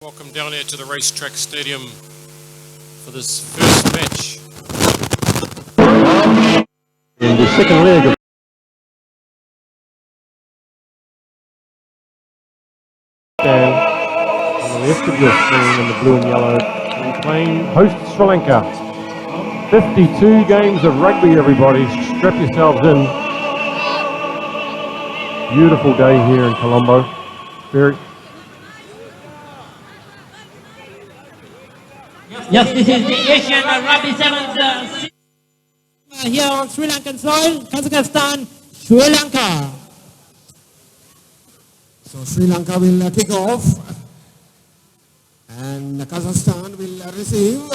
Welcome down here to the racetrack stadium for this first match. In the second leg of on the left of your screen in the blue and yellow, and playing host Sri Lanka. 52 games of rugby, everybody. Strap yourselves in. Beautiful day here in Colombo. Very. Yes, this is the Asian Rugby Sevens here on Sri Lankan soil, Kazakhstan, Sri Lanka. So Sri Lanka will kick off and Kazakhstan will receive.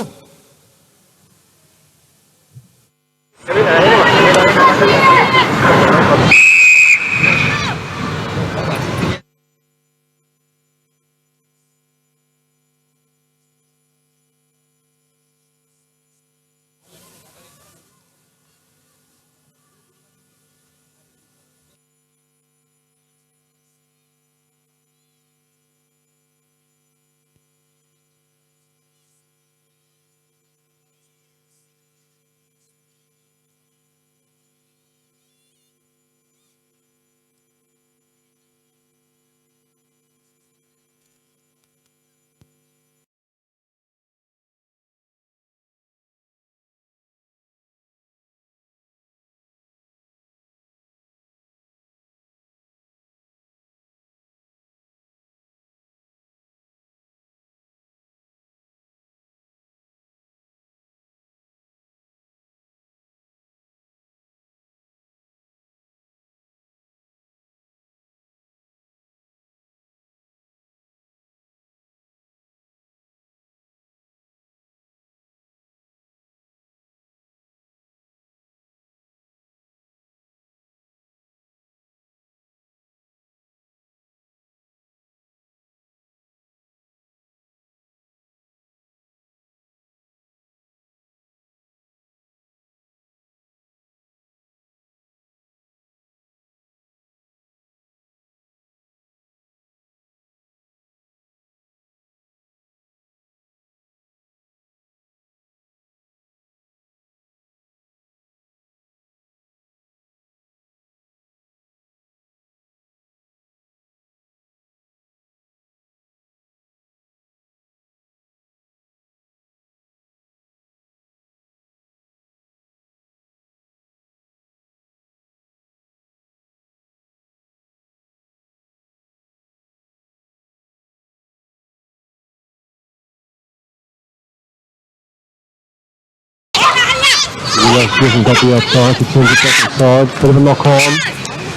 Hasn't got the outside, he turns it back inside, bit of a knock on,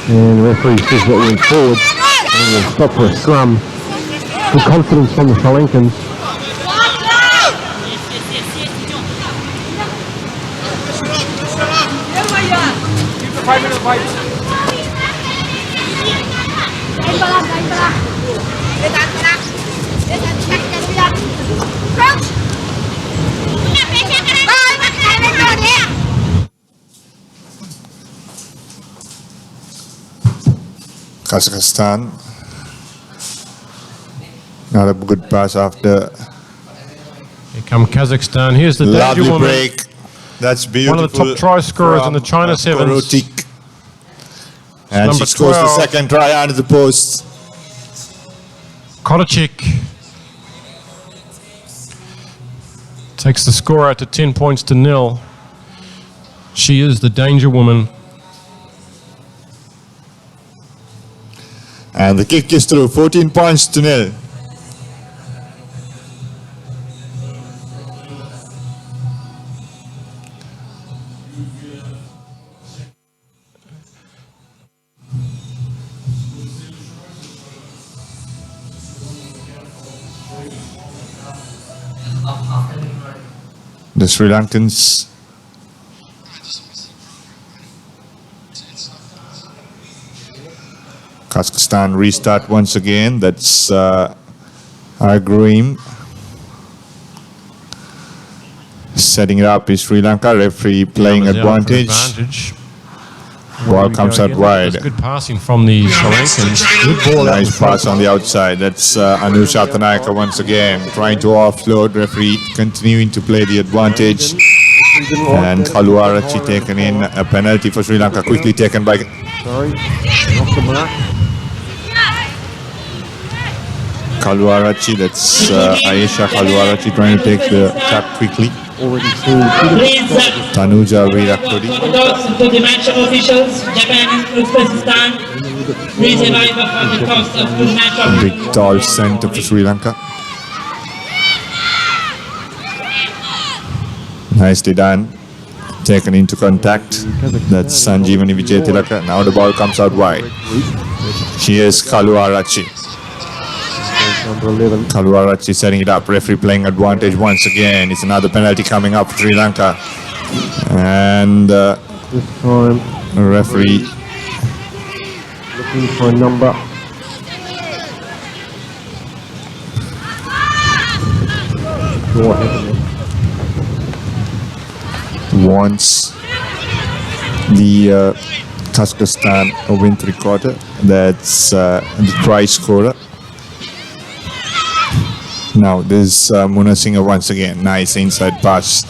and the referee says that went forward, and we'll stop for a scrum. Good confidence from the Sri Lankans. Kazakhstan, not a good pass after. Here come Kazakhstan. Here's the danger Lovely woman. break. That's beautiful. One of the top try scorers in the China Sevens. Korotik. And Number she scores 12. the second try under the post. Korotik takes the score out to 10 points to 0. She is the danger woman. And the kick is through, 14 points to 0. The Sri Lankans Kazakhstan restart once again. That's Agreem. Setting it up is Sri Lanka. Referee playing Numbers out for advantage. Ball comes out wide. Good passing from the Sri Lankans. Good ball out Nice pass on the outside. That's Anusha Tanaka once again trying to offload. Referee continuing to play the advantage. And Kaluarachi taken in. A penalty for Sri Lanka quickly taken by Sorry, off the mark. Kaluarachi. That's Ayesha Kaluarachi trying to take the tap quickly. Already seen. Please, Tanuja Virakodi. to the match officials, Japan and Uzbekistan. Please arrive for the cost of the match of Big tall centre for Sri Lanka. Nicely done. Taken into contact. That's Sanjeevani Vijayatilaka. Now the ball comes out wide. Here's Kaluarachi. Number 11. Kaluarachi setting it up. Referee playing advantage once again. It's another penalty coming up for Sri Lanka. And This time the referee looking for a number. What happened there? wants the Kazakhstan a win three-quarter. That's the try scorer. Now this is Muna Singh once again. Nice inside pass.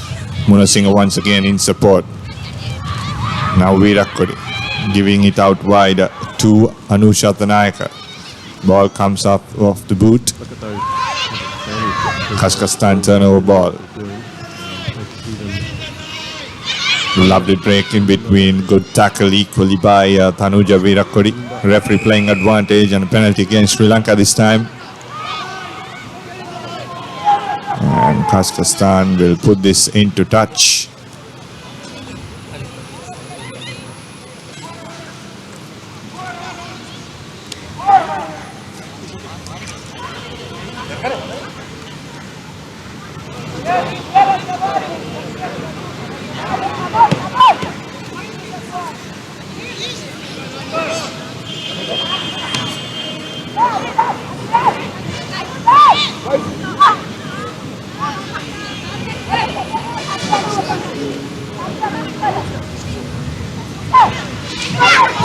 Muna Singh once again in support. Now Virakodi giving it out wide to Anusha Tanaka. Ball comes up off the boot. Look at those. Kazakhstan turnover ball. Lovely break in between. Good tackle equally by Tanuja Virakodi. Referee playing advantage and a penalty against Sri Lanka this time. And Kazakhstan will put this into touch.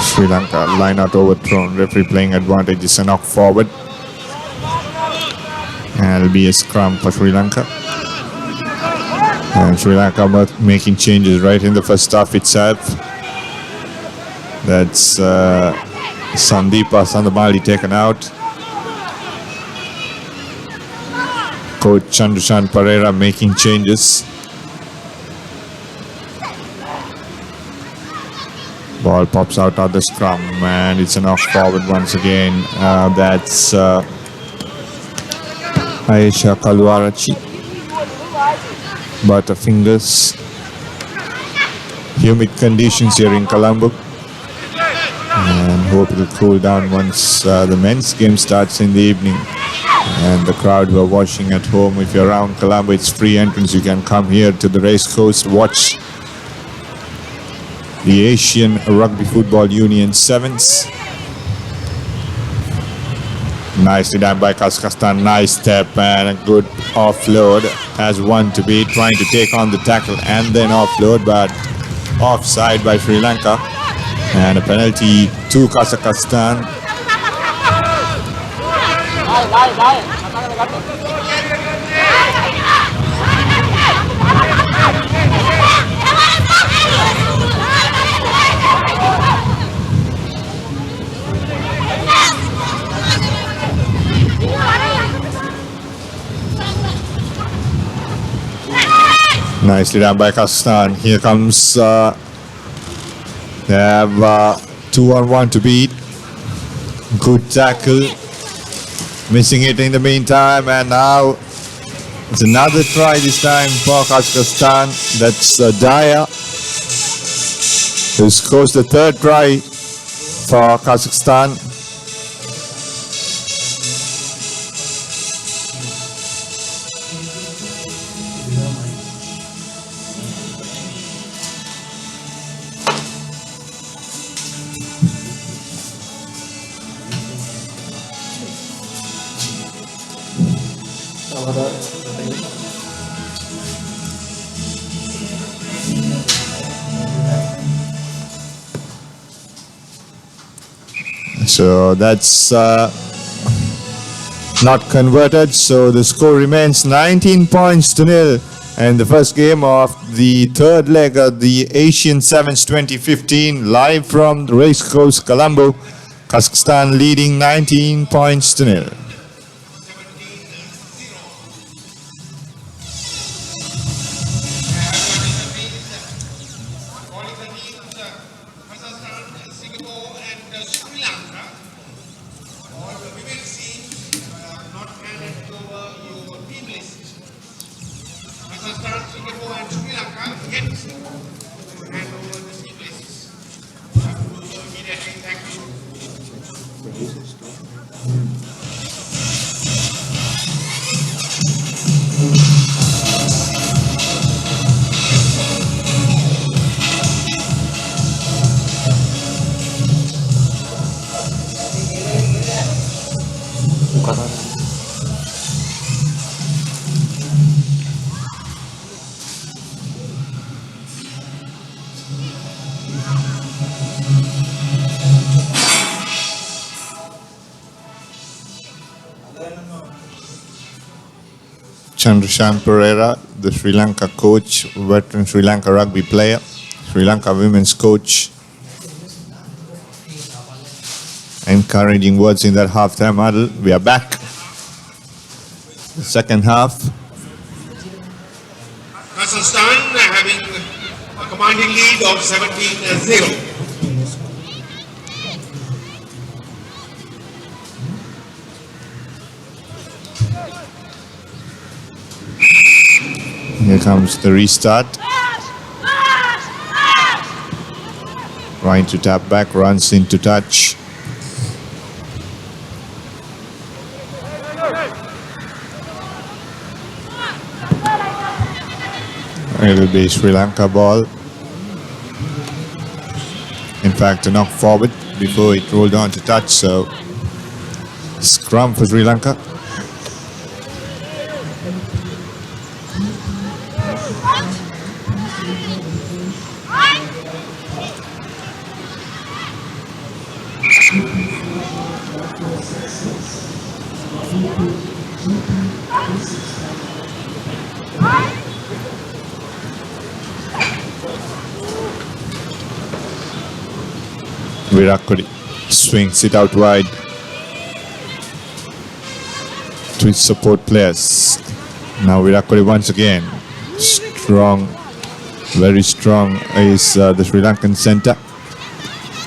Sri Lanka line out overthrown. Referee playing advantage. It's a knock forward. And it'll be a scrum for Sri Lanka. And Sri Lanka making changes right in the first half itself. That's Sandeepa Sandamali taken out. Coach Chandushan Pereira making changes. Ball pops out of the scrum and it's a knock forward once again. That's Ayesha Kaluarachi. Butterfingers. Humid conditions here in Colombo. And hope it will cool down once the men's game starts in the evening. And the crowd who are watching at home, if you're around Colombo, it's free entrance. You can come here to the race course, watch the Asian Rugby Football Union Sevens. Nicely done by Kazakhstan. Nice step and a good offload. Has one to beat, trying to take on the tackle and then offload, but offside by Sri Lanka. And a penalty to Kazakhstan. Nicely done by Kazakhstan. Here comes, they have 2-on-1 to beat. Good tackle. Missing it in the meantime, and now it's another try this time for Kazakhstan. That's Daya, who scores the third try for Kazakhstan. So that's not converted. So the score remains 19 points to nil. And the first game of the third leg of the Asian Sevens 2015, live from the Racecourse, Colombo, Kazakhstan leading 19 points to nil. Chandrashan Pereira, the Sri Lanka coach, veteran Sri Lanka rugby player, Sri Lanka women's coach. Encouraging words in that half-time huddle. We are back. The second half. Kazakhstan having a commanding lead of 17-0. Here comes the restart. Trying to tap back, runs into touch. It will be Sri Lanka ball. In fact, a knock forward before it rolled on to touch, so scrum for Sri Lanka. Virat Kohli swings it out wide to his support players. Now Virat Kohli once again. Strong, very strong is the Sri Lankan centre.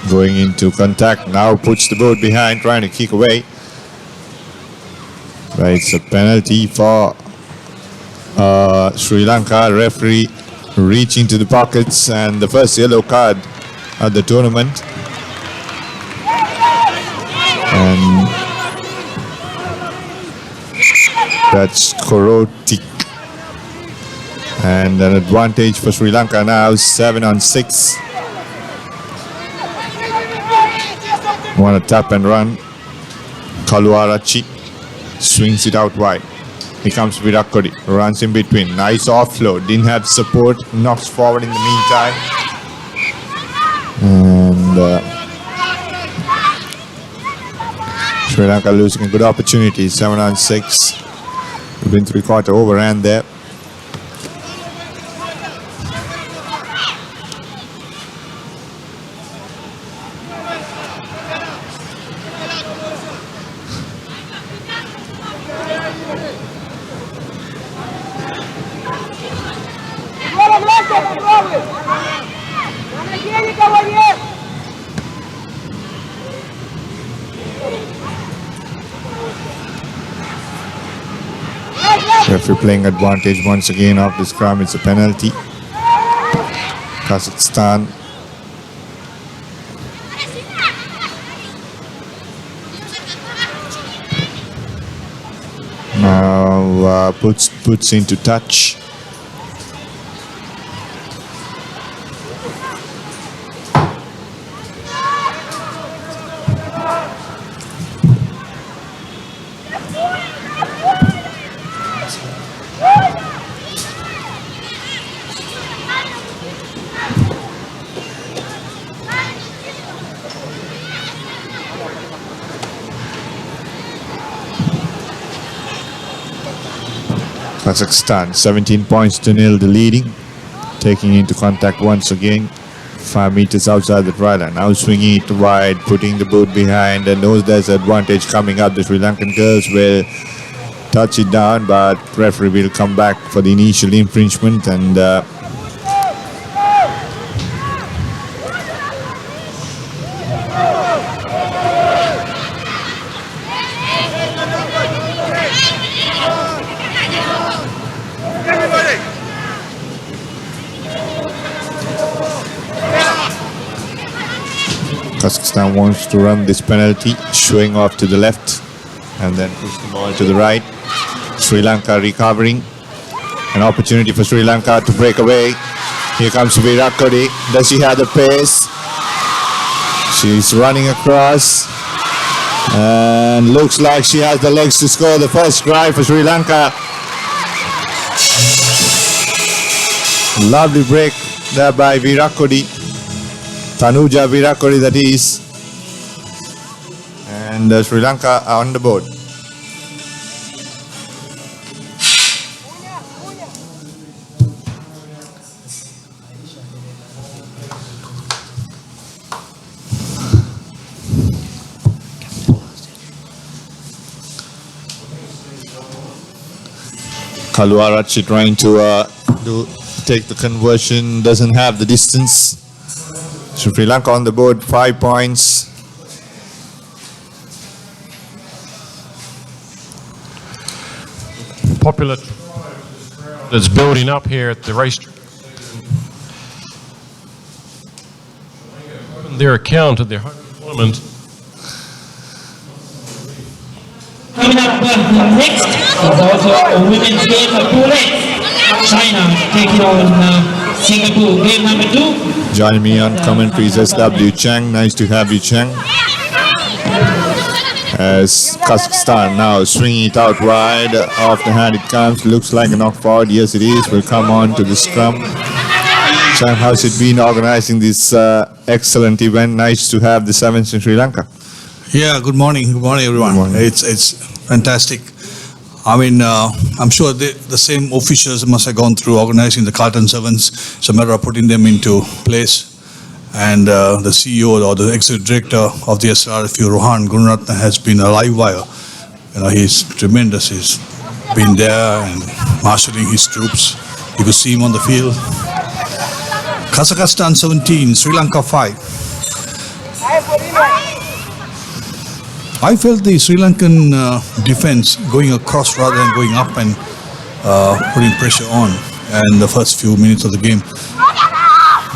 Going into contact, now puts the board behind, trying to kick away. But it's a penalty for Sri Lanka. Referee reaching to the pockets, and the first yellow card at the tournament. And that's Korotik. And an advantage for Sri Lanka now, 7-on-6. Want to tap and run. Kaluarachi swings it out wide. Here comes Virat Kohli, runs in between. Nice offload, didn't have support, knocks forward in the meantime. And Sri Lanka losing a good opportunity, 7-on-6. We've been three-quarter overhand there. Referee playing advantage once again of the scrum. It's a penalty. Kazakhstan. Now puts into touch. Kazakhstan 17 points to nil, the leading. Taking into contact once again. 5 meters outside the try line. Now swinging it wide, putting the boot behind, and knows there's advantage coming up. The Sri Lankan girls will touch it down, but referee will come back for the initial infringement, and Kazakhstan wants to run this penalty, showing off to the left and then push the ball to the right. Sri Lanka recovering. An opportunity for Sri Lanka to break away. Here comes Virat Kohli. Does she have the pace? She's running across. And looks like she has the legs to score the first try for Sri Lanka. Lovely break there by Virat Kohli. Tanuja Virat Kohli, that is. And Sri Lanka are on the board. Kaluarachi trying to take the conversion, doesn't have the distance. Sri Lanka on the board, 5 points. Popular that's building up here at the racetrack. Their account of their home tournament. Coming up next is also a women's game of pool eight. China taking on Singapore. Game number 2. Joining me on commentary is SW Chang. Nice to have you, Chang. As Kazakhstan now swinging it out wide, off the hand it comes, looks like a knock forward. Yes, it is. We'll come on to the scrum. Chang, how's it been organizing this excellent event? Nice to have the sevens in Sri Lanka. Yeah, good morning everyone. Good morning. It's fantastic. I mean, I'm sure the same officials must have gone through organizing the Carlton Sevens. It's a matter of putting them into place. And the CEO or the executive director of the SRFU, Rohan Gunaratna, has been a live wire. You know, he's tremendous. He's been there and marshalling his troops. You could see him on the field. Kazakhstan 17, Sri Lanka 5. I felt the Sri Lankan defense going across rather than going up and putting pressure on in the first few minutes of the game.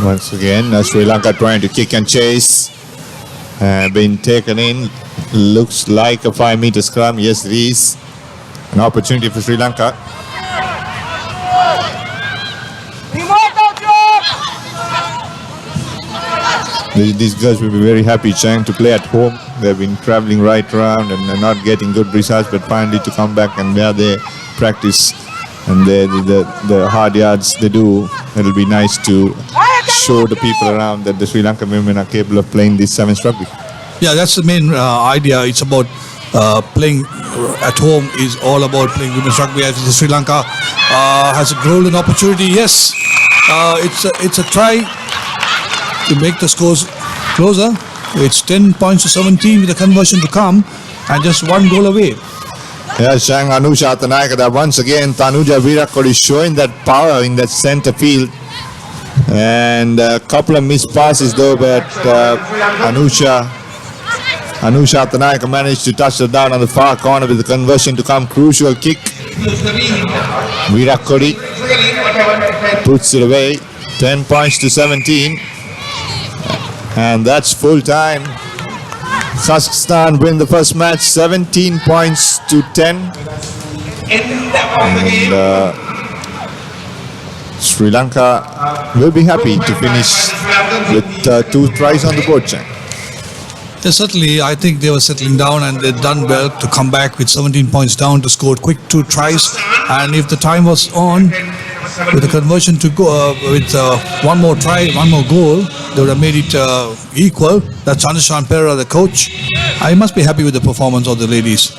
Once again, Sri Lanka trying to kick and chase. Been taken in. Looks like a 5-meter scrum. Yes, it is. An opportunity for Sri Lanka. These girls will be very happy, Chang, to play at home. They've been traveling right around and they're not getting good results, but finally to come back and where they practice and the hard yards they do, it'll be nice to show the people around that the Sri Lankan women are capable of playing this sevens rugby. Yeah, that's the main idea. It's about playing at home is all about playing women's rugby. As Sri Lanka has a golden opportunity. Yes, it's a try to make the scores closer. It's 10 points to 17 with a conversion to come and just 1 goal away. Yes, Chang, Anusha Tanaka, that once again Tanuja Virat Kohli is showing that power in that center field. And a couple of missed passes though, but Anusha Tanaka managed to touch it down on the far corner with the conversion to come. Crucial kick. Virat Kohli puts it away. 10 points to 17. And that's full time. Kazakhstan win the first match 17 points to 10. And Sri Lanka will be happy to finish with 2 tries on the board, Chang. Yeah, certainly, I think they were settling down and they've done well to come back with 17 points down to score quick 2 tries. And if the time was on, with the conversion to go with 1 more try, 1 more goal, they would have made it equal. That's Chandashan Pera, the coach. I must be happy with the performance of the ladies.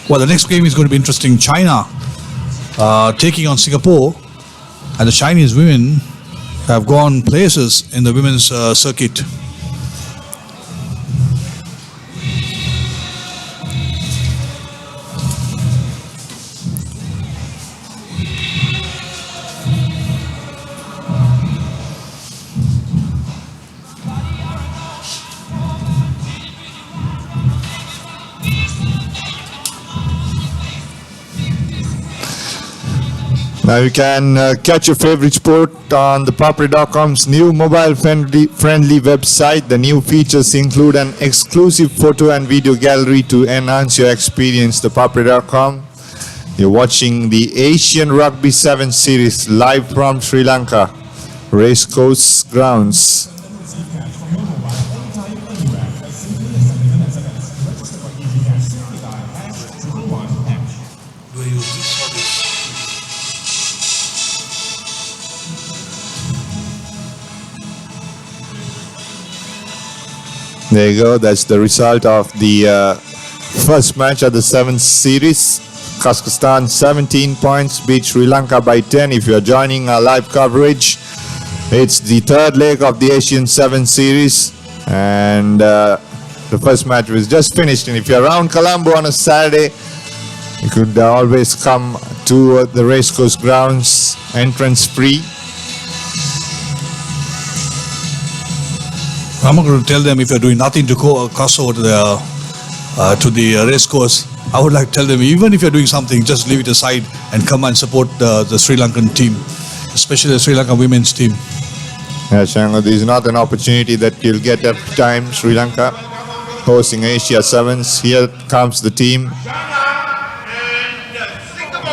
Well, the next game is going to be interesting. China taking on Singapore, and the Chinese women have gone places in the women's circuit. Now you can catch your favorite sport on ThePapare.com's new mobile-friendly website. The new features include an exclusive photo and video gallery to enhance your experience. ThePapare.com. You're watching the Asian Rugby 7 Series live from Sri Lanka, Racecourse Grounds. There you go. That's the result of the first match of the 7th series. Kazakhstan 17 points, beat Sri Lanka by 10. If you're joining our live coverage, it's the third leg of the Asian 7 series, and the first match was just finished. And if you're around Colombo on a Saturday, you could always come to the Racecourse Grounds, entrance free. I'm not going to tell them if you're doing nothing to cross over to the race course. I would like to tell them, even if you're doing something, just leave it aside and come and support the Sri Lankan team, especially the Sri Lankan women's team. Yeah, Shango, this is not an opportunity that you'll get every time. Sri Lanka hosting Asia Sevens. Here comes the team.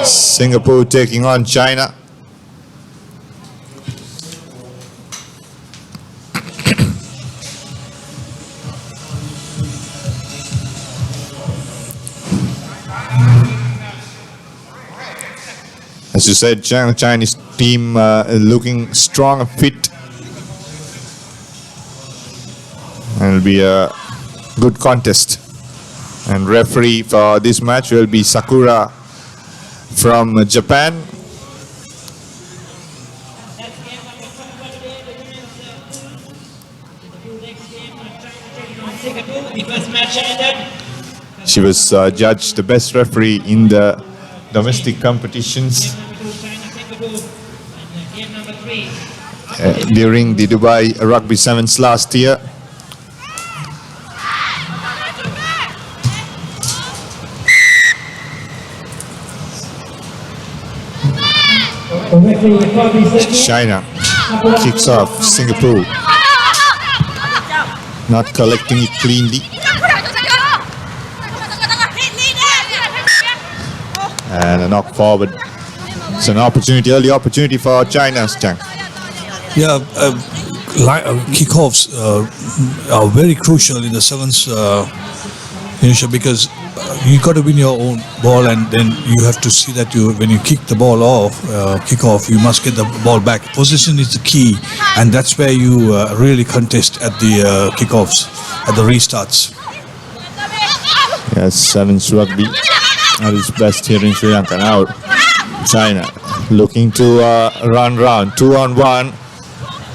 Singapore taking on China. As you said, Chinese team looking strong and fit. And it'll be a good contest. And referee for this match will be Sakura from Japan. She was judged the best referee in the domestic competitions during the Dubai Rugby Sevens last year. China kicks off. Singapore not collecting it cleanly. And a knock forward. It's an opportunity, early opportunity for China, Chang. Yeah, kickoffs are very crucial in the sevens initial, because you got to win your own ball, and then you have to see that when you kick the ball off, kickoff, you must get the ball back. Position is the key, and that's where you really contest at the kickoffs, at the restarts. Yes, sevens rugby at its best here in Sri Lanka. Now China looking to run round 2-on-1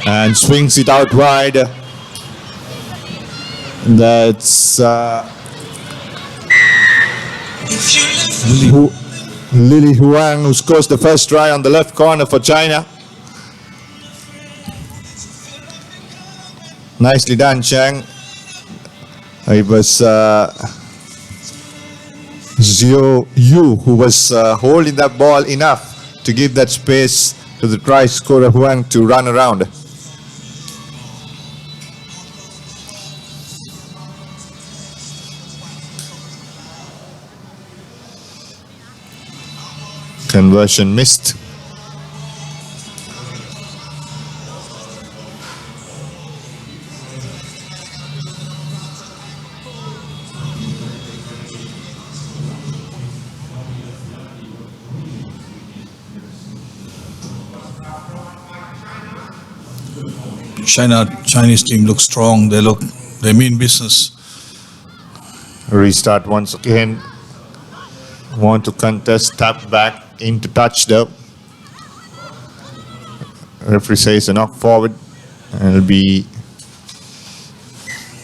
and swings it out wide. That's Lily Huang, who scores the first try on the left corner for China. Nicely done, Chang. It was Zhou Yu who was holding that ball enough to give that space to the try scorer Huang to run around. Conversion missed. Chinese team looks strong. They mean business. Restart once again. want to contest, tap back into touch though. Referee says a knock forward, and it'll be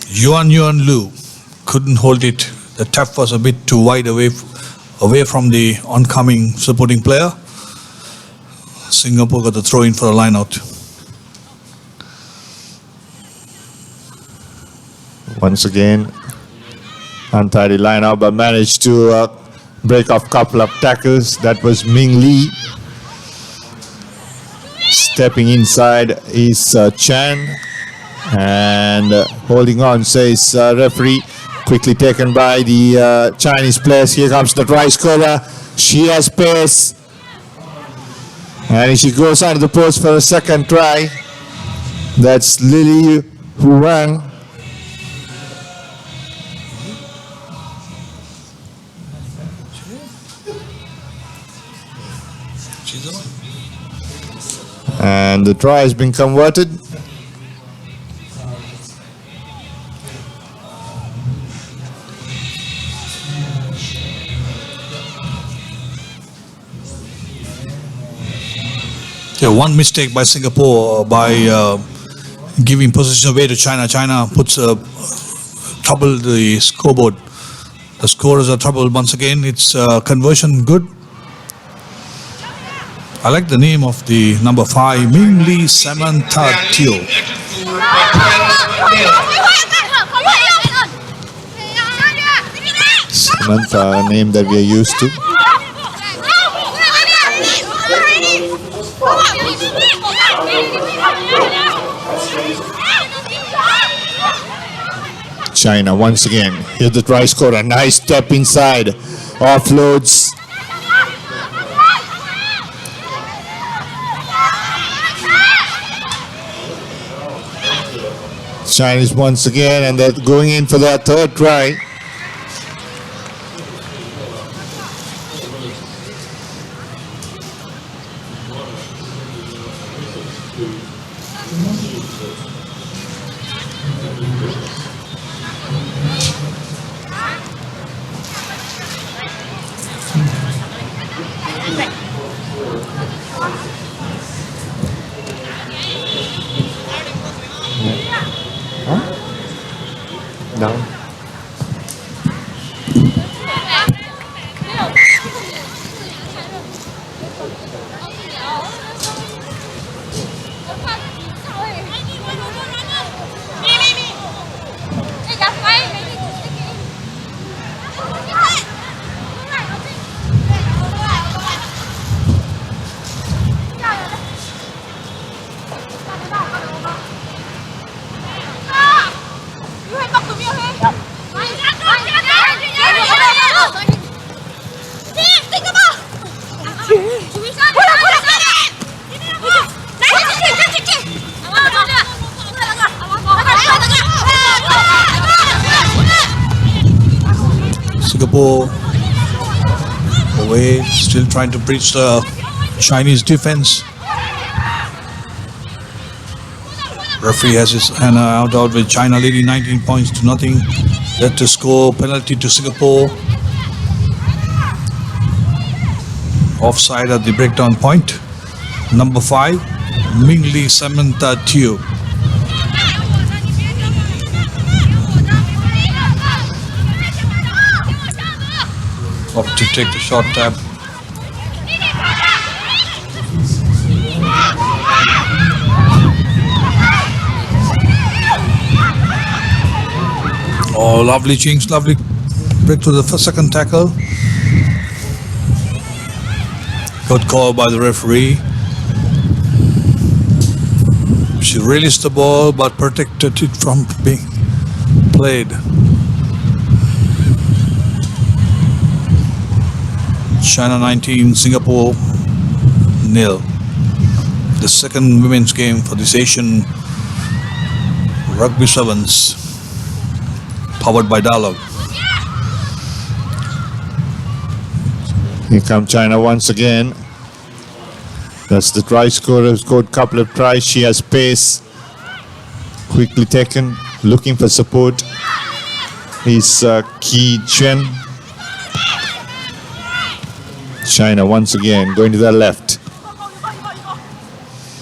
Yuan Lu couldn't hold it. The tap was a bit too wide away from the oncoming supporting player. Singapore got the throw in for a line out. once again untidy line out, but managed to break off a couple of tackles. That was Ming Lee. Stepping inside is Chan, and holding on, says referee. Quickly taken by the Chinese players. Here comes the try scorer. She has pace, and she goes under the post for a second try. That's Lily Huang. And the try has been converted. Yeah, one mistake by Singapore by giving possession away to China. China puts trouble the scoreboard. The scorers are troubled once again. It's conversion good. I like the name of the number 5, Ming Lee Samantha Teo. Samantha, a name that we are used to. China once again. Here's the try scorer. Nice step inside. Offloads. Chinese once again, and they're going in for their third try. Down. Singapore away, still trying to breach the Chinese defense. Referee has his hand out with China leading 19 points to nothing. Yet to score penalty to Singapore. Offside at the breakdown point. Number 5, Ming Lee Samantha Teo. Up to take the short tap. Oh, lovely change, lovely break to the second tackle. Good call by the referee. She released the ball but protected it from being played. China 19, Singapore 0. The second women's game for this Asian Rugby Sevens, powered by Dialogue. Here comes China once again. That's the try scorer. Scored a couple of tries. She has pace. Quickly taken. Looking for support. Is Ki Chen. China once again going to the left.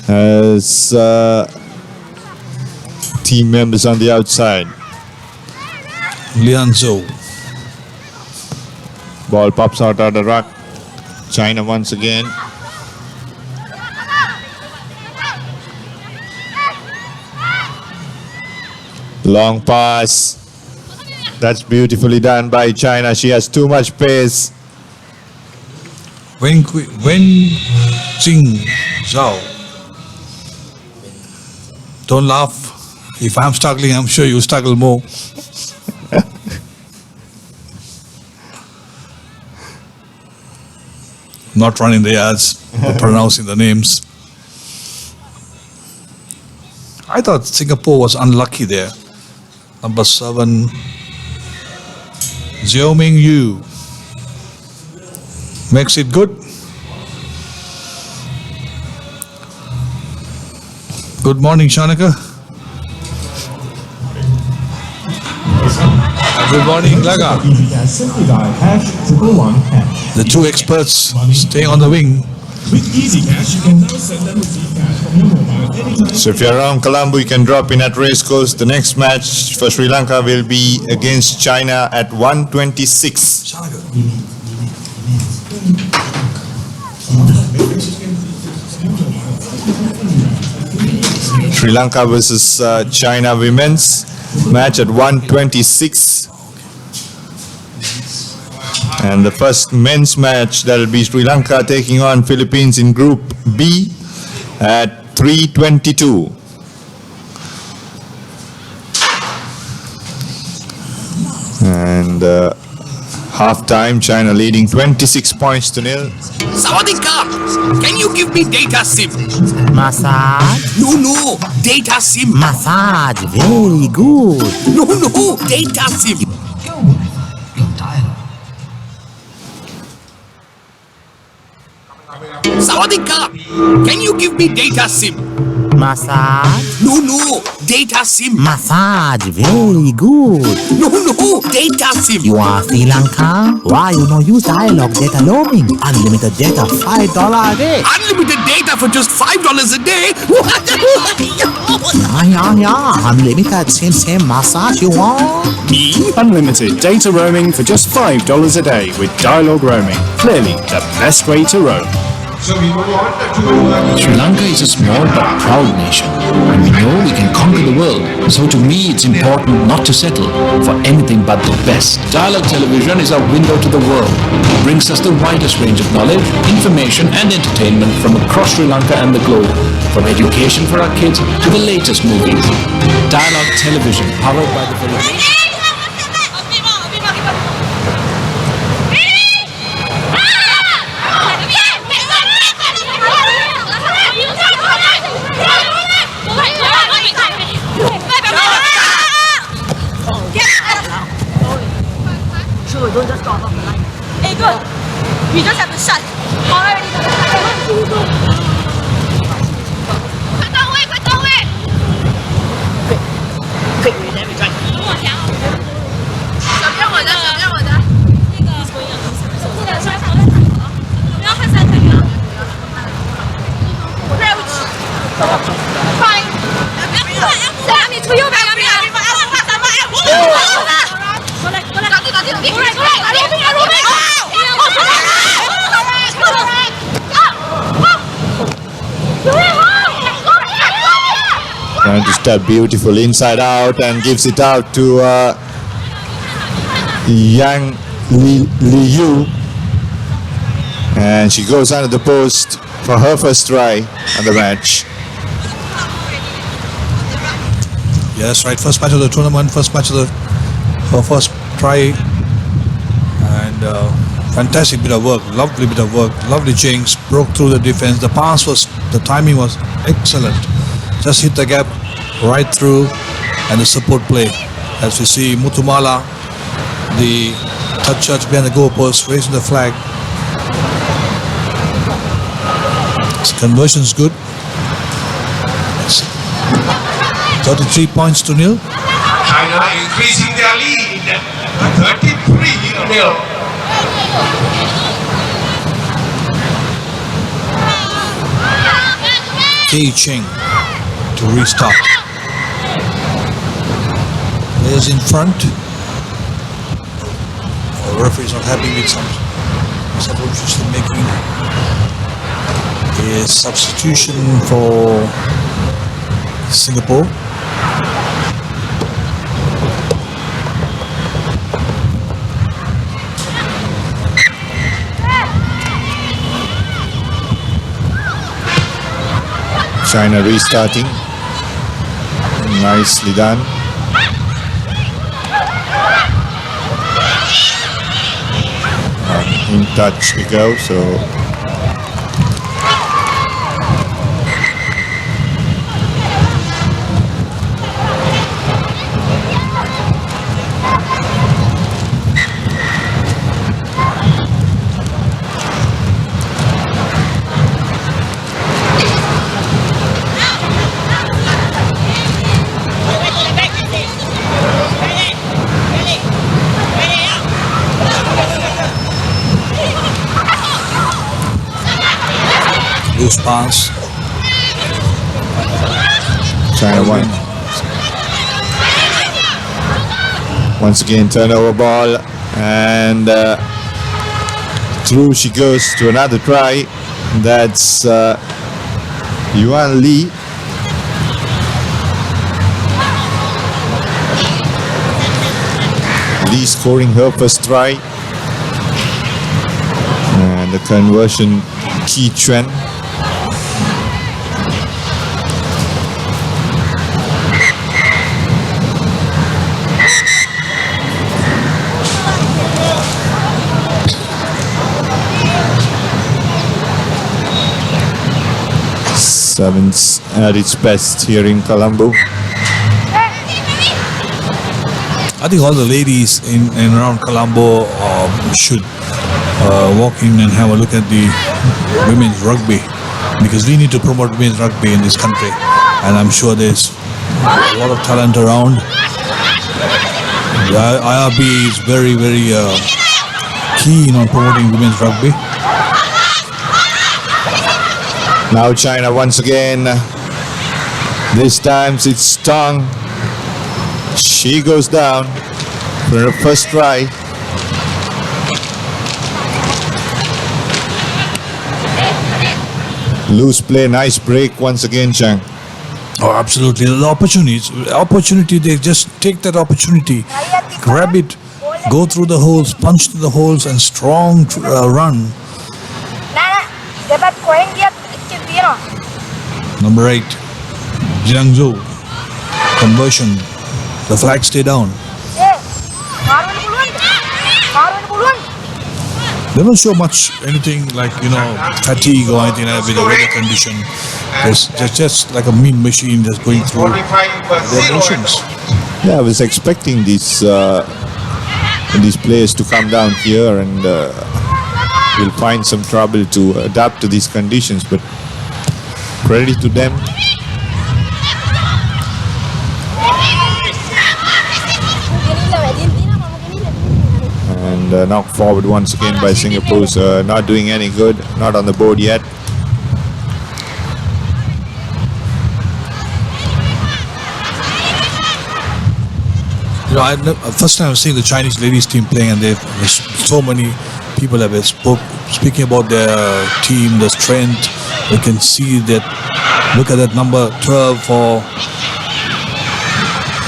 As team members on the outside. Lian Zhou. Ball pops out of the ruck. China once again. Long pass. That's beautifully done by China. She has too much pace. Wen Jing Zhao. Don't laugh. If I'm struggling, I'm sure you struggle more. Not running the yards, but pronouncing the names. I thought Singapore was unlucky there. Number 7, Zhou Ming Yu. Makes it good. Good morning, Shanika. Good morning, Laga. The two experts staying on the wing. So if you're around Colombo, you can drop in at Racecourse. The next match for Sri Lanka will be against China at 1:26. Sri Lanka versus China women's match at 1:26. And the first men's match, that will be Sri Lanka taking on Philippines in Group B at 3:22. And half-time, China leading 26-0. Sawadika, can you give me data SIM? Massage? No, data SIM. Massage, very good. No, data SIM. Sawadika, can you give me data SIM? Massage? No, data SIM. Massage, very good. No, data SIM. You are Sri Lanka? Why you no use dialogue data roaming? Unlimited data, $5 a day. Unlimited data for just $5 a day? Yeah. Unlimited, same massage you want? Me? Unlimited data roaming for just $5 a day with dialogue roaming. Clearly the best way to roam. So we move on to Sri Lanka is a small but proud nation, and we know we can conquer the world. So to me, it's important not to settle for anything but the best. Dialogue television is our window to the world. It brings us the widest range of knowledge, information, and entertainment from across Sri Lanka and the globe, from education for our kids to the latest movies. Dialogue television, powered by the Philippines. Don't just stop. Hey, good. We just have to shut. Already. Quick, then we try. 小边我的。那个摔跤的。不要看三腿啊。对不起。快。两米出右边，两米。Trying to step beautiful inside out and gives it out to Yang Liu. And she goes under the post for her first try on the match. Yeah, that's right. First match of the tournament, her first try. And fantastic bit of work, lovely bit of work, lovely change, broke through the defense. The timing was excellent. Just hit the gap right through, and the support play. As we see Mutumala, the touch shots behind the goalpost, raising the flag. His conversion's good. It's 33-0. China increasing their lead, 33-0. Tay Cheng to restart. Players in front. The referee is not happy with some substitution making. A substitution for Singapore. China restarting. Nicely done. In touch we go, so loose pass. China won. Once again, turnover ball, and through she goes to another try. That's Yuan Li. Li scoring her first try, and the conversion Qi Chuan. Sevens at its best here in Colombo. I think all the ladies in around Colombo should walk in and have a look at the women's rugby, because we need to promote women's rugby in this country, and I'm sure there's a lot of talent around. The IRB is very, very keen on promoting women's rugby. Now China once again. This time it's Tong. She goes down for her first try. Loose play, nice break once again, Chang. Oh, absolutely. The opportunity, they just take that opportunity, grab it, go through the holes, punch to the holes, and strong run. Number 8, Jiangzhou, conversion. The flag stay down. They don't show much anything like, fatigue or anything like that with the weather condition. It's just like a mean machine just going through their motions. Yeah, I was expecting these players to come down here and will find some trouble to adapt to these conditions, but credit to them. And knocked forward once again by Singapore's not doing any good, not on the board yet. First time I've seen the Chinese ladies team playing, and there's so many people have speaking about their team, the strength. You can see that. Look at that number 12 for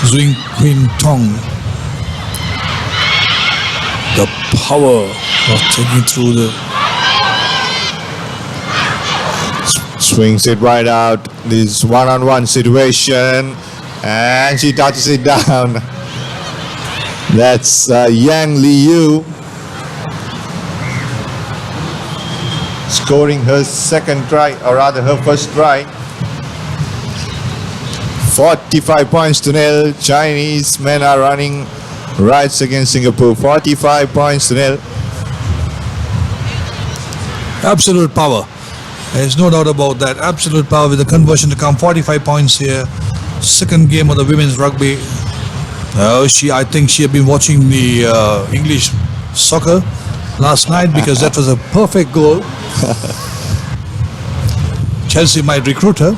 Zwing Queen Tong. The power of taking through the... Swings it right out. This one-on-one situation, and she touches it down. That's Yang Liu scoring her second try, or rather her first try. 45 points to nil. Chinese men are running rights against Singapore. 45 points to nil. Absolute power. There's no doubt about that. Absolute power with the conversion to come. 45 points here. Second game of the women's rugby. I think she had been watching the English soccer last night, because that was a perfect goal. Chelsea might recruit her.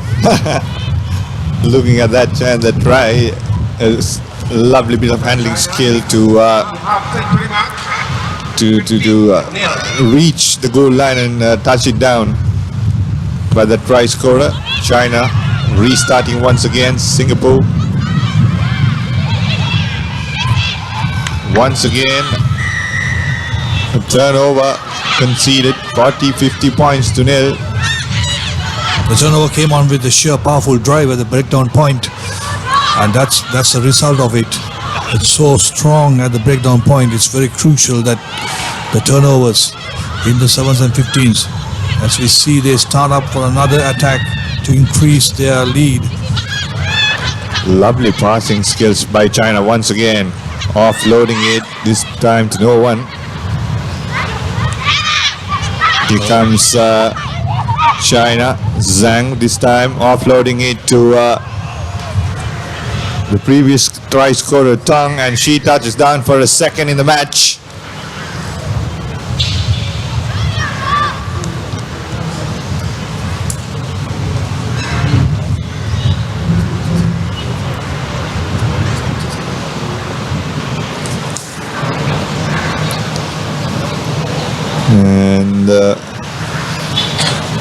Looking at that and that try, a lovely bit of handling skill to reach the goal line and touch it down by the try scorer. China restarting once again. Singapore once again a turnover conceded. 40-50 points to nil. The turnover came on with the sheer powerful drive at the breakdown point, and that's the result of it. It's so strong at the breakdown point. It's very crucial that the turnovers in the 7s and 15s, as we see they start up for another attack to increase their lead. Lovely passing skills by China once again, offloading it this time to no one. Here comes China, Zhang this time offloading it to the previous try scorer Tong, and she touches down for a second in the match.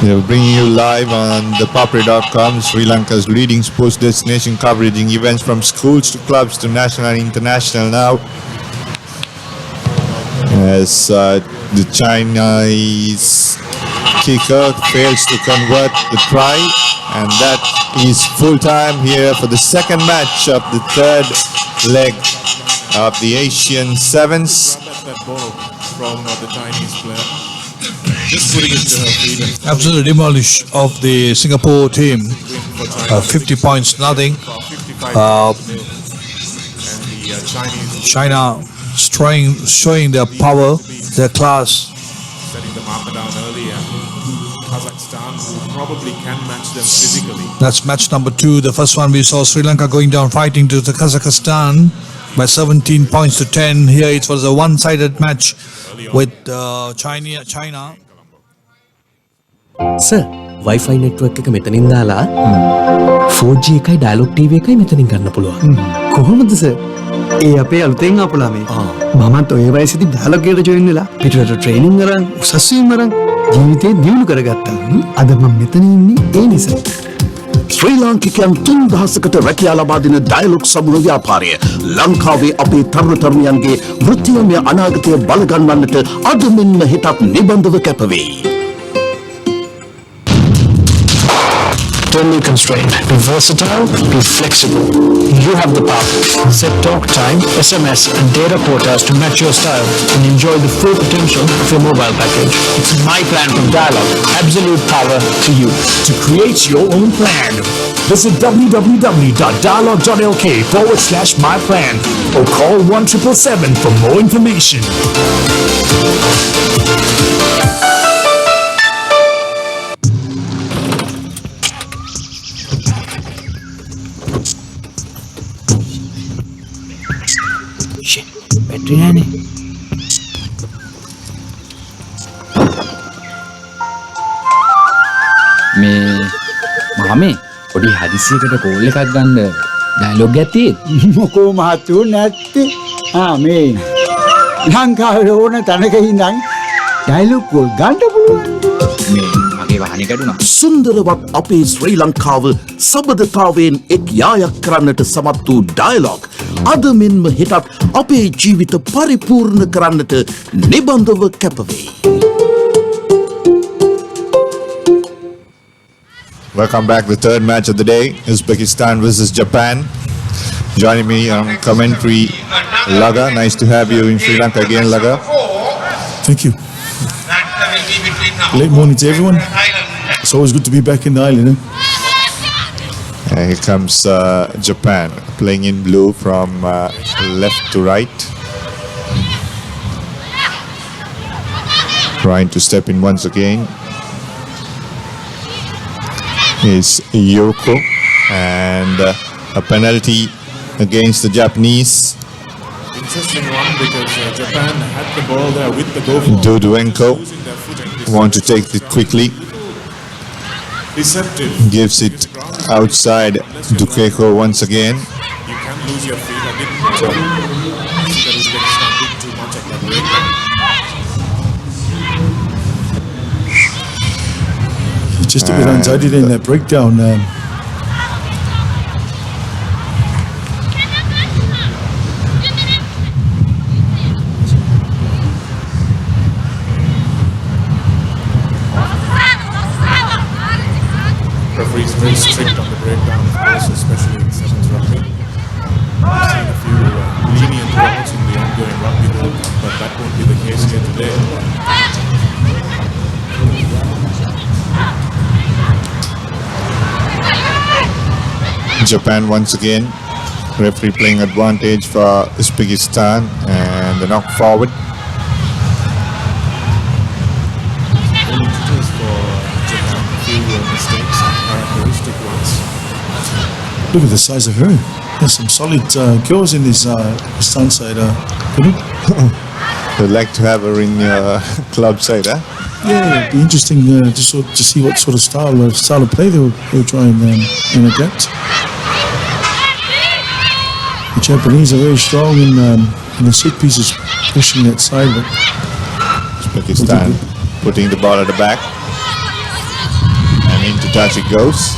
And bringing you live on ThePapare.com, Sri Lanka's leading sports destination, covering events from schools to clubs to national and international now. As the Chinese kicker fails to convert the try, and that is full time here for the second match of the third leg of the Asian Sevens. From the Chinese player, just putting it to her feet. Absolutely demolished of the Singapore team. 50 points, nothing. China showing their power, their class. Setting the marker down early, and Kazakhstan who probably can match them physically. That's match number 2. The first one we saw Sri Lanka going down fighting to the Kazakhstan by 17 points to 10. Here it was a one-sided match with China. Sir, Wi-Fi network එක මෙතනින් දාලා 4G එකයි dialog TV එකයි මෙතනින් ගන්න පුළුවන්. කොහොමද sir? ඒ අපේ අලුතෙන් ආපු ළමයි. මමත් ඔය වයසේදී dialog එකට join වෙලා පිටරට training අරන් උසස් වීම අරන් ජීවිතේ දියුණු කරගත්තා. අද මම මෙතන ඉන්නේ ඒ නිසා. ශ්‍රී ලාංකිකයන් 3000කට රැකියා ලබා දෙන ඩයලොග් සමුණ ව්‍යාපාරය ලංකාවේ අපේ තරුණ තරුණියන්ගේ වෘත්තීයමය අනාගතය බලගන්වන්නට අද මෙන්ම හෙටත් නිබඳව කැපවෙයි. Don't be constrained. Be versatile, be flexible. You have the power. Set talk time, SMS and data quotas to match your style and enjoy the full potential of your mobile package. It's my plan from Dialog. Absolute power to you. To create your own plan, visit www.dialog.lk/myplan or call 1777 for more information. Battery නෑනේ. මේ මාමේ පොඩි හදිසියකට call එකක් ගන්න dialogue එකක් තියෙන්නේ. මොකෝ මහත්තයෝ නැත්තේ. මේ ලංකාවේ ඕන තැනක ඉඳන් ඩයලොග් කෝල් ගන්න පුළුවන්. මේ මගේ වාහනේ ගැටුණා. සුන්දරවත් අපේ ශ්‍රී ලංකාව සබඳතාවයෙන් එක් යායක් කරන්නට සමත් වූ ඩයලොග් අද මෙන්ම හෙටත් අපේ ජීවිත පරිපූර්ණ කරන්නට නිබඳව කැපවෙයි. Welcome back. The third match of the day, Uzbekistan versus Japan. Joining me on commentary, Laga. Nice to have you in Sri Lanka again, Laga. Thank you. Late morning to everyone. It's always good to be back in the island. Here comes Japan, playing in blue from left to right. Trying to step in once again is Yoko, and a penalty against the Japanese. Interesting one, because Japan had the ball there with the goal. Duduenko want to take it quickly. Deceptive. Gives it outside Dukeko once again. You can lose your feet. I didn't see that Uzbekistan did too much at that breakdown. Just a bit untidy in that breakdown. Referees very strict on the breakdown, of course, especially in sevens rugby. I've seen a few lenient rules in the ongoing Rugby World Cup, but that won't be the case here today. Japan once again. Referee playing advantage for Uzbekistan and the knock forward. Only just for Japan, a few mistakes, characteristic ones. Look at the size of her. There's some solid girls in this Pakistan side. You'd like to have her in your club side, huh? Yeah, it'd be interesting to see what sort of style of play they'll try and adapt. The Japanese are very strong in the set pieces, pushing that side. But Uzbekistan putting the ball at the back. And into touch it goes.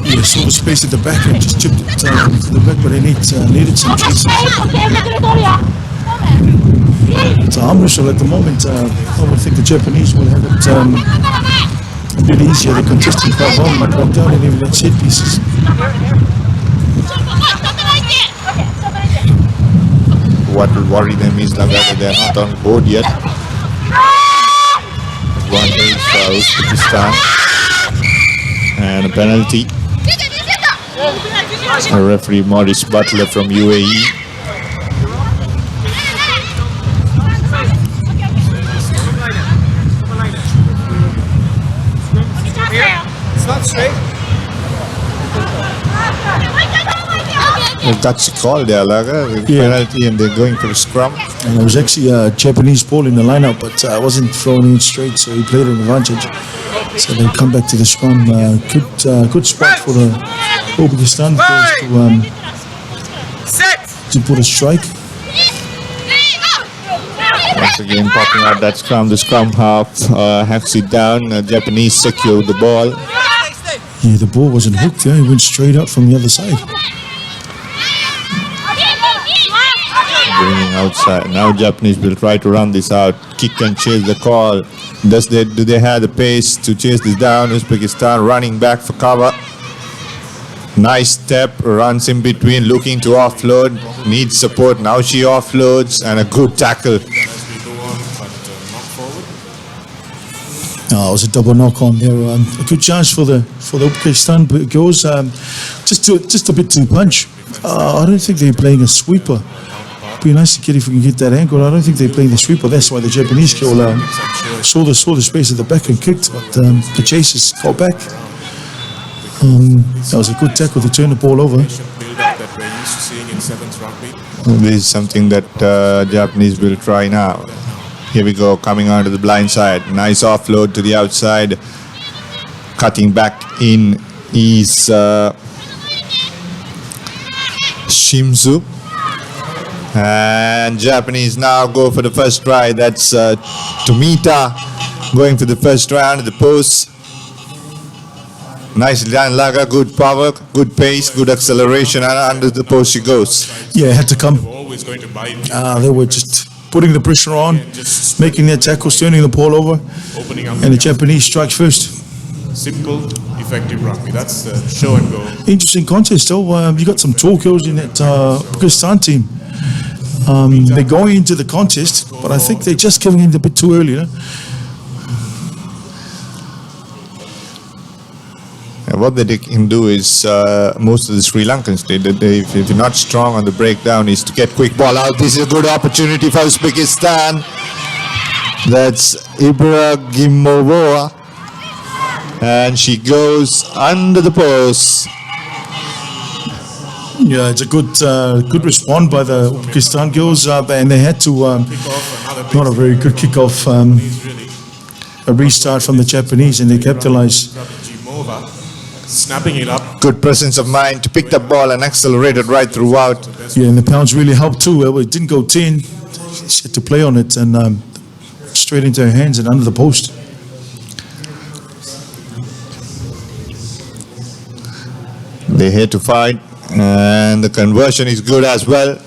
Yeah, saw the space at the back and just chipped it to the back, but they needed some chases. It's a arm wrestle at the moment. I would think the Japanese will have it a bit easier. They're contesting quite well, but down and even that set pieces. What will worry them is that they're not on board yet. Advantage for Uzbekistan. And a penalty. The referee Maurice Butler from UAE. It's not straight. That's a call there, Laga. Penalty, and they're going for a scrum. And there was actually a Japanese ball in the lineup, but I wasn't thrown in straight, so he played an advantage. So they come back to the scrum. Good spot for the Uzbekistan to put a strike. Once again, popping out that scrum. The scrum half hacks it down. Japanese secure the ball. Yeah, the ball wasn't hooked there. It went straight up from the other side. Bringing outside. Now Japanese will try to run this out. Kick and chase the call. Do they have the pace to chase this down? Uzbekistan running back for cover. Nice step, runs in between, looking to offload. Needs support. Now she offloads, and a good tackle. No, it was a double knock on there. A good chance for the Uzbekistan, but it goes just a bit too punch. I don't think they're playing a sweeper. It'd be nice to get if we can get that angle. I don't think they're playing the sweeper. That's why the Japanese girl saw the space at the back and kicked, but the chasers got back. That was a good tackle to turn the ball over. This is something that Japanese will try now. Here we go, coming onto the blind side. Nice offload to the outside. Cutting back in is Shimzu. And Japanese now go for the first try. That's Tomita going for the first try under the post. Nicely done, Laga. Good power, good pace, good acceleration, and under the post she goes. Yeah, it had to come. Always going to bite. They were just putting the pressure on, making their tackles, turning the ball over, and the Japanese strikes first. Simple, effective rugby. That's the show and go. Interesting contest though. You got some tall girls in that Pakistan team. They're going into the contest, but I think they're just coming in a bit too early. You know? What they can do is, most of the Sri Lankans, if you're not strong on the breakdown, is to get quick ball out. This is a good opportunity for Uzbekistan. That's Ibragimova. And she goes under the post. Yeah, it's a good response by the Uzbekistan girls, and they had to, not a very good kickoff. a restart from the Japanese, and they capitalized. Snapping it up. Good presence of mind to pick the ball and accelerated right throughout. Yeah, and the pounds really helped too. It didn't go 10. She had to play on it and straight into her hands and under the post. They're here to fight, and the conversion is good as well.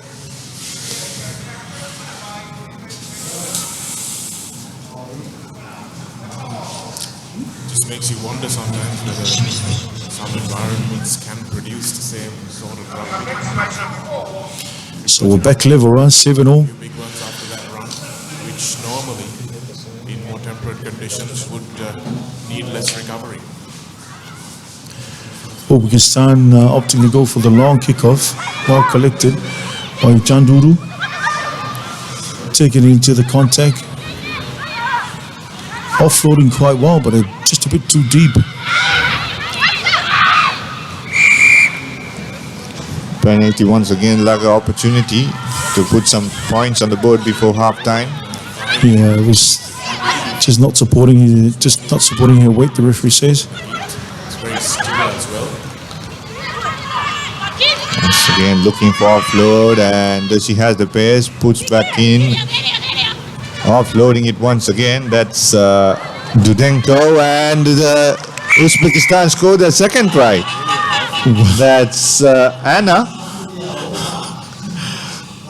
Just makes you wonder sometimes whether some environments can produce the same sort of rugby. So we're back level, right? 7-all. Big ones after that run, which normally in more temperate conditions would need less recovery. Uzbekistan opting to go for the long kickoff, well collected by Janduru, taking it into the contact, offloading quite well, but just a bit too deep. Penalty once again, like an opportunity to put some points on the board before halftime. Yeah, it was just not supporting her weight, the referee says. It's very still as well. Once again, looking for offload, and she has the pace, puts back in. Offloading it once again, that's Dudenko, and Uzbekistan scored their second try. That's Anna.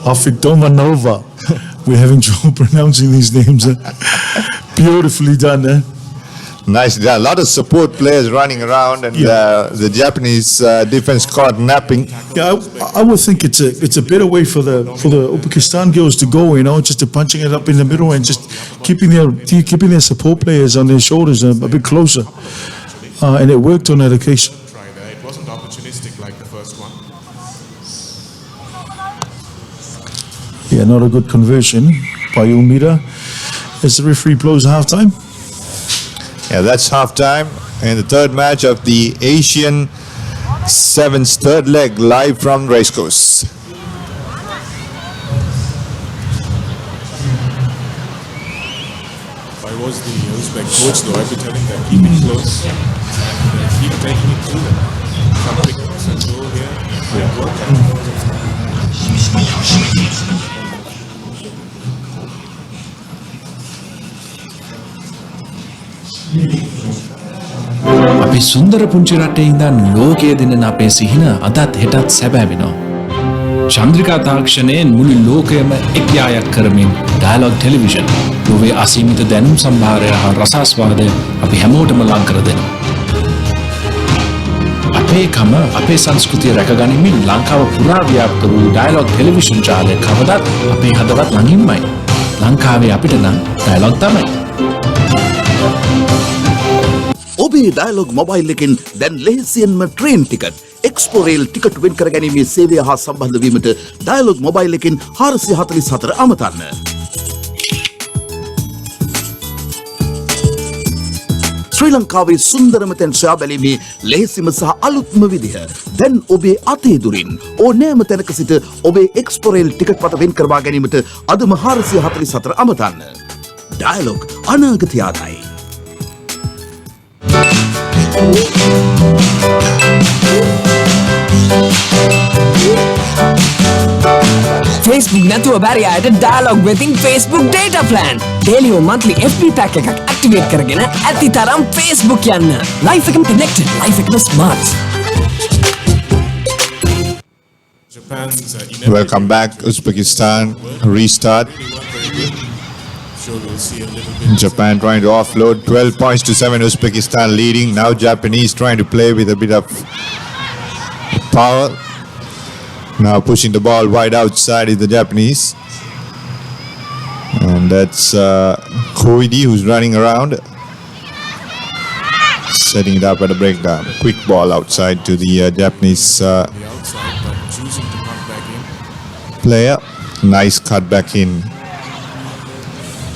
Afidomanova. We're having trouble pronouncing these names. Beautifully done, eh? Nice. There are a lot of support players running around, and the Japanese defense caught napping. Yeah, I would think it's a better way for the Uzbekistan girls to go, just to punching it up in the middle and just keeping their support players on their shoulders a bit closer, and it worked on that occasion. It wasn't opportunistic like the first one. Yeah, not a good conversion by Umida as the referee blows halftime. Yeah, that's halftime in the third match of the Asian Sevens third leg, live from Racecourse. If I was the Uzbek coach, though, I'd be telling them keep it close and keep taking it through them. Some picks and go here. Great work. අපි සුන්දර පුංචි රටේ ඉඳන් ලෝකයේ දෙන අපේ සිහින අදත් හෙටත් සැබෑ වෙනවා. චන්ද්‍රිකා තාක්ෂණයෙන් මුළු ලෝකයම එක්යායක් කරමින් ඩයලොග් ටෙලිවිෂන් ලෝකයේ අසීමිත දැනුම් සම්භාරය හා රසාස්වාදය අපි හැමෝටම ලං කර දෙනවා. අපේ කම අපේ සංස්කෘතිය රැකගනිමින් ලංකාව පුරා ව්‍යාප්ත වූ ඩයලොග් ටෙලිවිෂන් ජාලය කවදත් අපේ හදවත් ළඟින්මයි. ලංකාවේ අපිට නම් ඩයලොග් තමයි. ඔබේ ඩයලොග් මොබයිල් එකෙන් දැන් ලෙහෙසියෙන්ම ට්‍රේන් ටිකට් එක්ස්පෝරේල් ටිකට් වෙන් කර ගැනීමේ සේවය හා සම්බන්ධ වීමට ඩයලොග් මොබයිල් එකෙන් 444 අමතන්න. ශ්‍රී ලංකාවේ සුන්දරම තැන් සොයා බැලීමේ ලෙහෙසිම සහ අලුත්ම විදිහ දැන් ඔබේ අතේ දුරින් ඕනෑම තැනක සිට ඔබේ එක්ස්පෝරේල් ටිකට් පත වෙන් කරවා ගැනීමට අදම 444 අමතන්න. ඩයලොග් අනාගතය ආතයි. Facebook නැතුව බැරි අයට ඩයලොග් වෙතින් Facebook data plan. daily or monthly FB pack එකක් activate කරගෙන ඇති තරම් Facebook යන්න. life එකම connected, life එකම smart. Welcome back, Uzbekistan. Restart. Japan trying to offload, 12 points to 7, Uzbekistan leading. Now Japanese trying to play with a bit of power. Now pushing the ball wide outside is the Japanese. And that's Koidi who's running around. Setting it up at a breakdown. Quick ball outside to the Japanese player. Nice cut back in.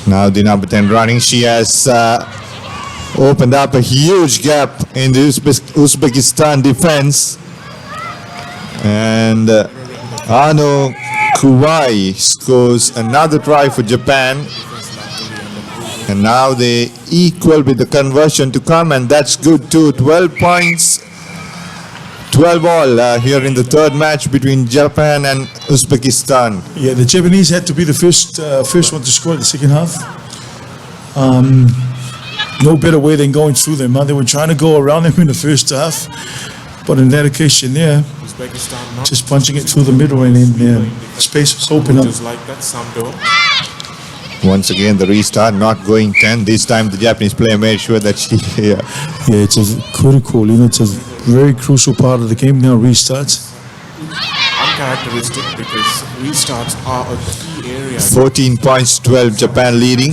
Now the number 10 running. She has opened up a huge gap in the Uzbekistan defense. And Ano Kuwai scores another try for Japan. And now they equal with the conversion to come, and that's good too. 12 points, 12 all here in the third match between Japan and Uzbekistan. Yeah, the Japanese had to be the first one to score in the second half. No better way than going through them. They were trying to go around them in the first half, but in that occasion there, just punching it through the middle and then space was open up. Once again, the restart not going 10. This time the Japanese player made sure that she... Yeah, it's a critical, it's a very crucial part of the game now, restarts. Uncharacteristic because restarts are a key area. 14 points, 12, Japan leading.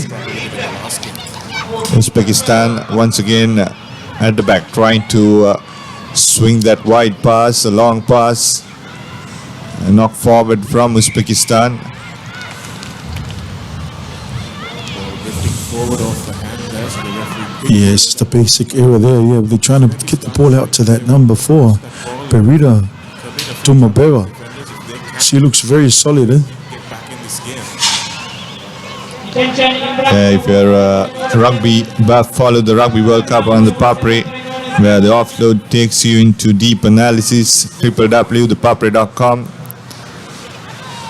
Uzbekistan once again at the back, trying to swing that wide pass, a long pass. A knock forward from Uzbekistan. Forward off the hand there, so the referee... Yeah, it's just a basic error there. Yeah, they're trying to get the ball out to that number 4, Berida Tumabera. She looks very solid, eh? If you're a rugby buff, follow the Rugby World Cup on the ThePapare, where the offload takes you into deep analysis. www.thepapare.com,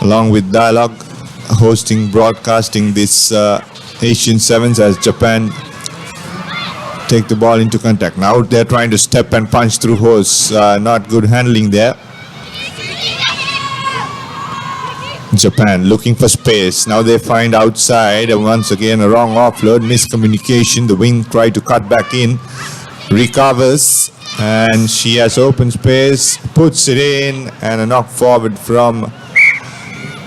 along with Dialogue, hosting, broadcasting this Asian Sevens as Japan take the ball into contact. Now they're trying to step and punch through hose. Not good handling there. Japan looking for space. Now they find outside, and once again a wrong offload, miscommunication. The wing tried to cut back in, recovers, and she has open space, puts it in, and a knock forward from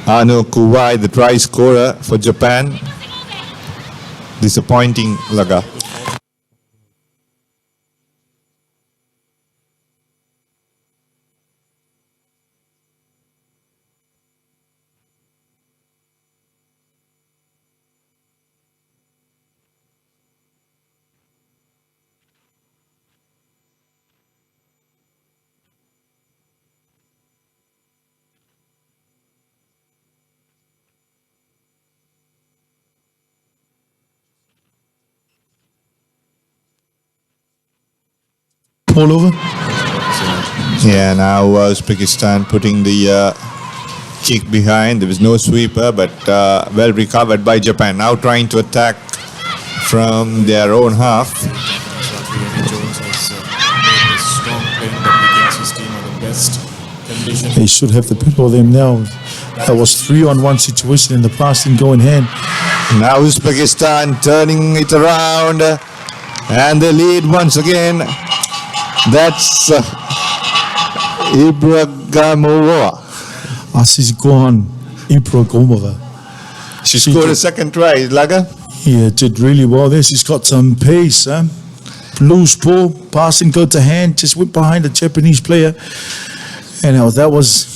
Ano Kuwai, the try scorer for Japan. Disappointing, Laga. All over? Yeah, now Uzbekistan putting the kick behind. There was no sweeper, but well recovered by Japan. Now trying to attack from their own half. They should have the better of them now. That was 3-on-1 situation in the past, didn't go in hand. Now Uzbekistan turning it around, and they lead once again. That's Ibragimova. She's gone. Ibragimova. She scored a second try, Laga. Yeah, did really well there. She's got some pace. Loose ball, passing go to hand, just went behind the Japanese player. And that was,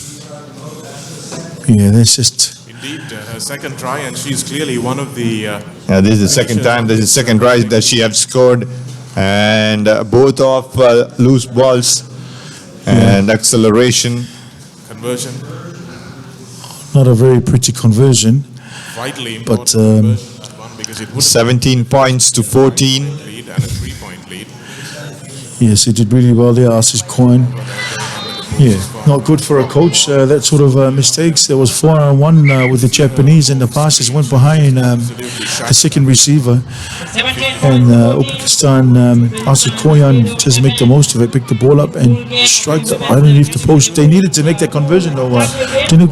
yeah, that's just... Indeed, her second try, and she's clearly one of the... Yeah, this is the second time, this is the second try that she had scored. And both of loose balls and acceleration. Conversion. Not a very pretty conversion. Vitally but because it 17 points to 14. Lead and a 3-point lead. Yes, he did really well there, Asis Coin. Yeah, not good for a coach, that sort of mistakes. There was 4-on-1 with the Japanese, and the passes went behind the second receiver. And Uzbekistan, Asis Koyan just make the most of it, pick the ball up and strike the underneath the post. They needed to make that conversion though,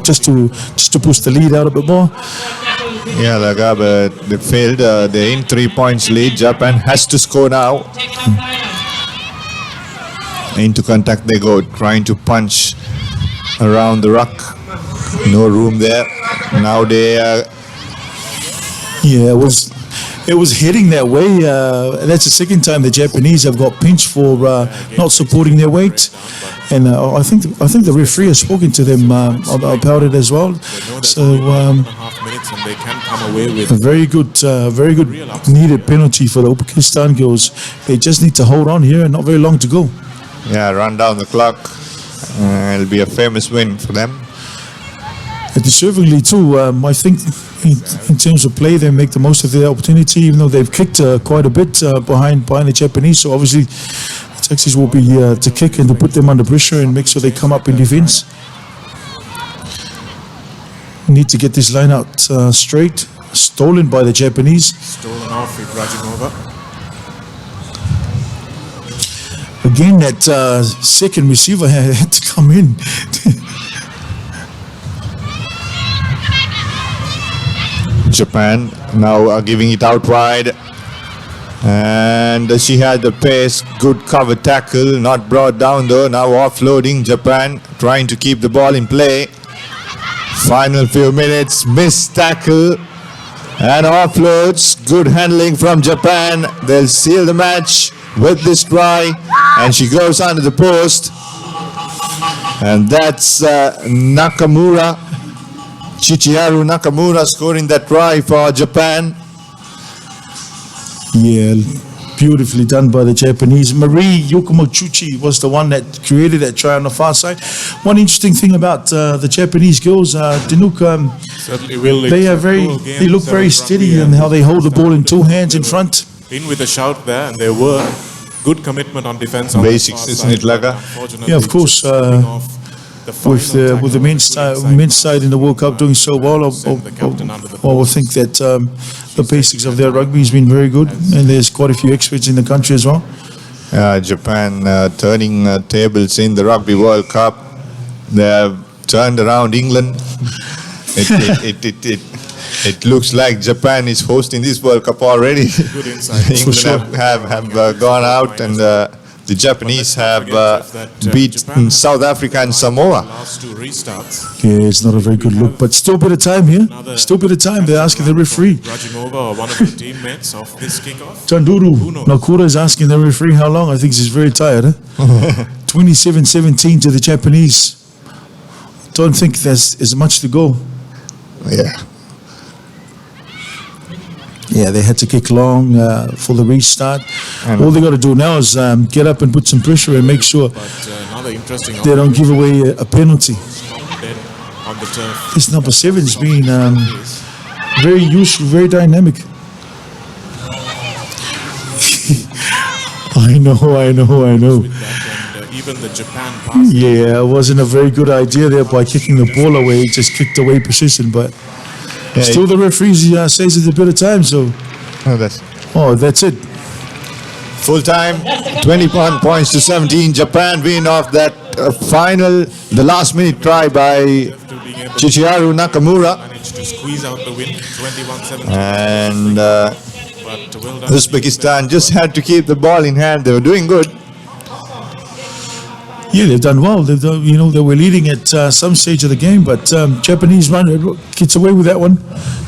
just to push the lead out a bit more. Yeah, Laga, but they failed. They're in 3 points lead. Japan has to score now. Into contact they go, trying to punch around the ruck. No room there. Now they yeah, it was heading that way. That's the second time the Japanese have got pinched for not supporting their weight. And I think the referee has spoken to them about it as well. So a very good needed penalty for the Uzbekistan girls. They just need to hold on here, and not very long to go. Yeah, run down the clock. It'll be a famous win for them. deservingly too. I think in terms of play, they make the most of their opportunity, even though they've kicked quite a bit behind the Japanese. So obviously, the tactics will be to kick and to put them under pressure and make sure they come up in defence. Need to get this line out straight. Stolen by the Japanese. Stolen off with Rajimova. Again, that second receiver had to come in. Japan now giving it out wide. And she had the pace, good cover tackle, not brought down though. Now offloading, Japan trying to keep the ball in play. Final few minutes, missed tackle and offloads. Good handling from Japan. They'll seal the match with this try, and she goes under the post. And that's Nakamura, Chichiharu Nakamura scoring that try for Japan. Yeah, beautifully done by the Japanese. Marie Yukumochuchi was the one that created that try on the far side. One interesting thing about the Japanese girls, Danuk, they look very steady in how they hold the ball in two hands in front. In with a shout there, and there were good commitment on defense. Basics, isn't it, Laga? Yeah, of course. With the men's side in the World Cup doing so well, I will think that the basics of their rugby has been very good, and there's quite a few experts in the country as well. Japan turning tables in the Rugby World Cup. They have turned around England. It looks like Japan is hosting this World Cup already. Good insight. England have gone out, and the Japanese have beat South Africa and Samoa. Last two restarts. Yeah, it's not a very good look, but still a bit of time here. Still a bit of time. They're asking the referee. Rajimova or one of the teammates of this kickoff. Chanduru Nakura is asking the referee how long. I think he's very tired. 27-17 to the Japanese. Don't think there's as much to go. Yeah. Yeah, they had to kick long for the restart. All they got to do now is get up and put some pressure and make sure they don't give away a penalty. This number 7's been very useful, very dynamic. I know. Even the Japan pass. Yeah, it wasn't a very good idea there by kicking the ball away. It just kicked away position, but still the referee says it's a bit of time, so. That's it. Full time, 21 points to 17. Japan win off that the last minute try by Chichiharu Nakamura. Managed to squeeze out the win, 21-17. And Uzbekistan just had to keep the ball in hand. They were doing good. Yeah, they've done well. They've done, they were leading at some stage of the game, but Japanese gets away with that one,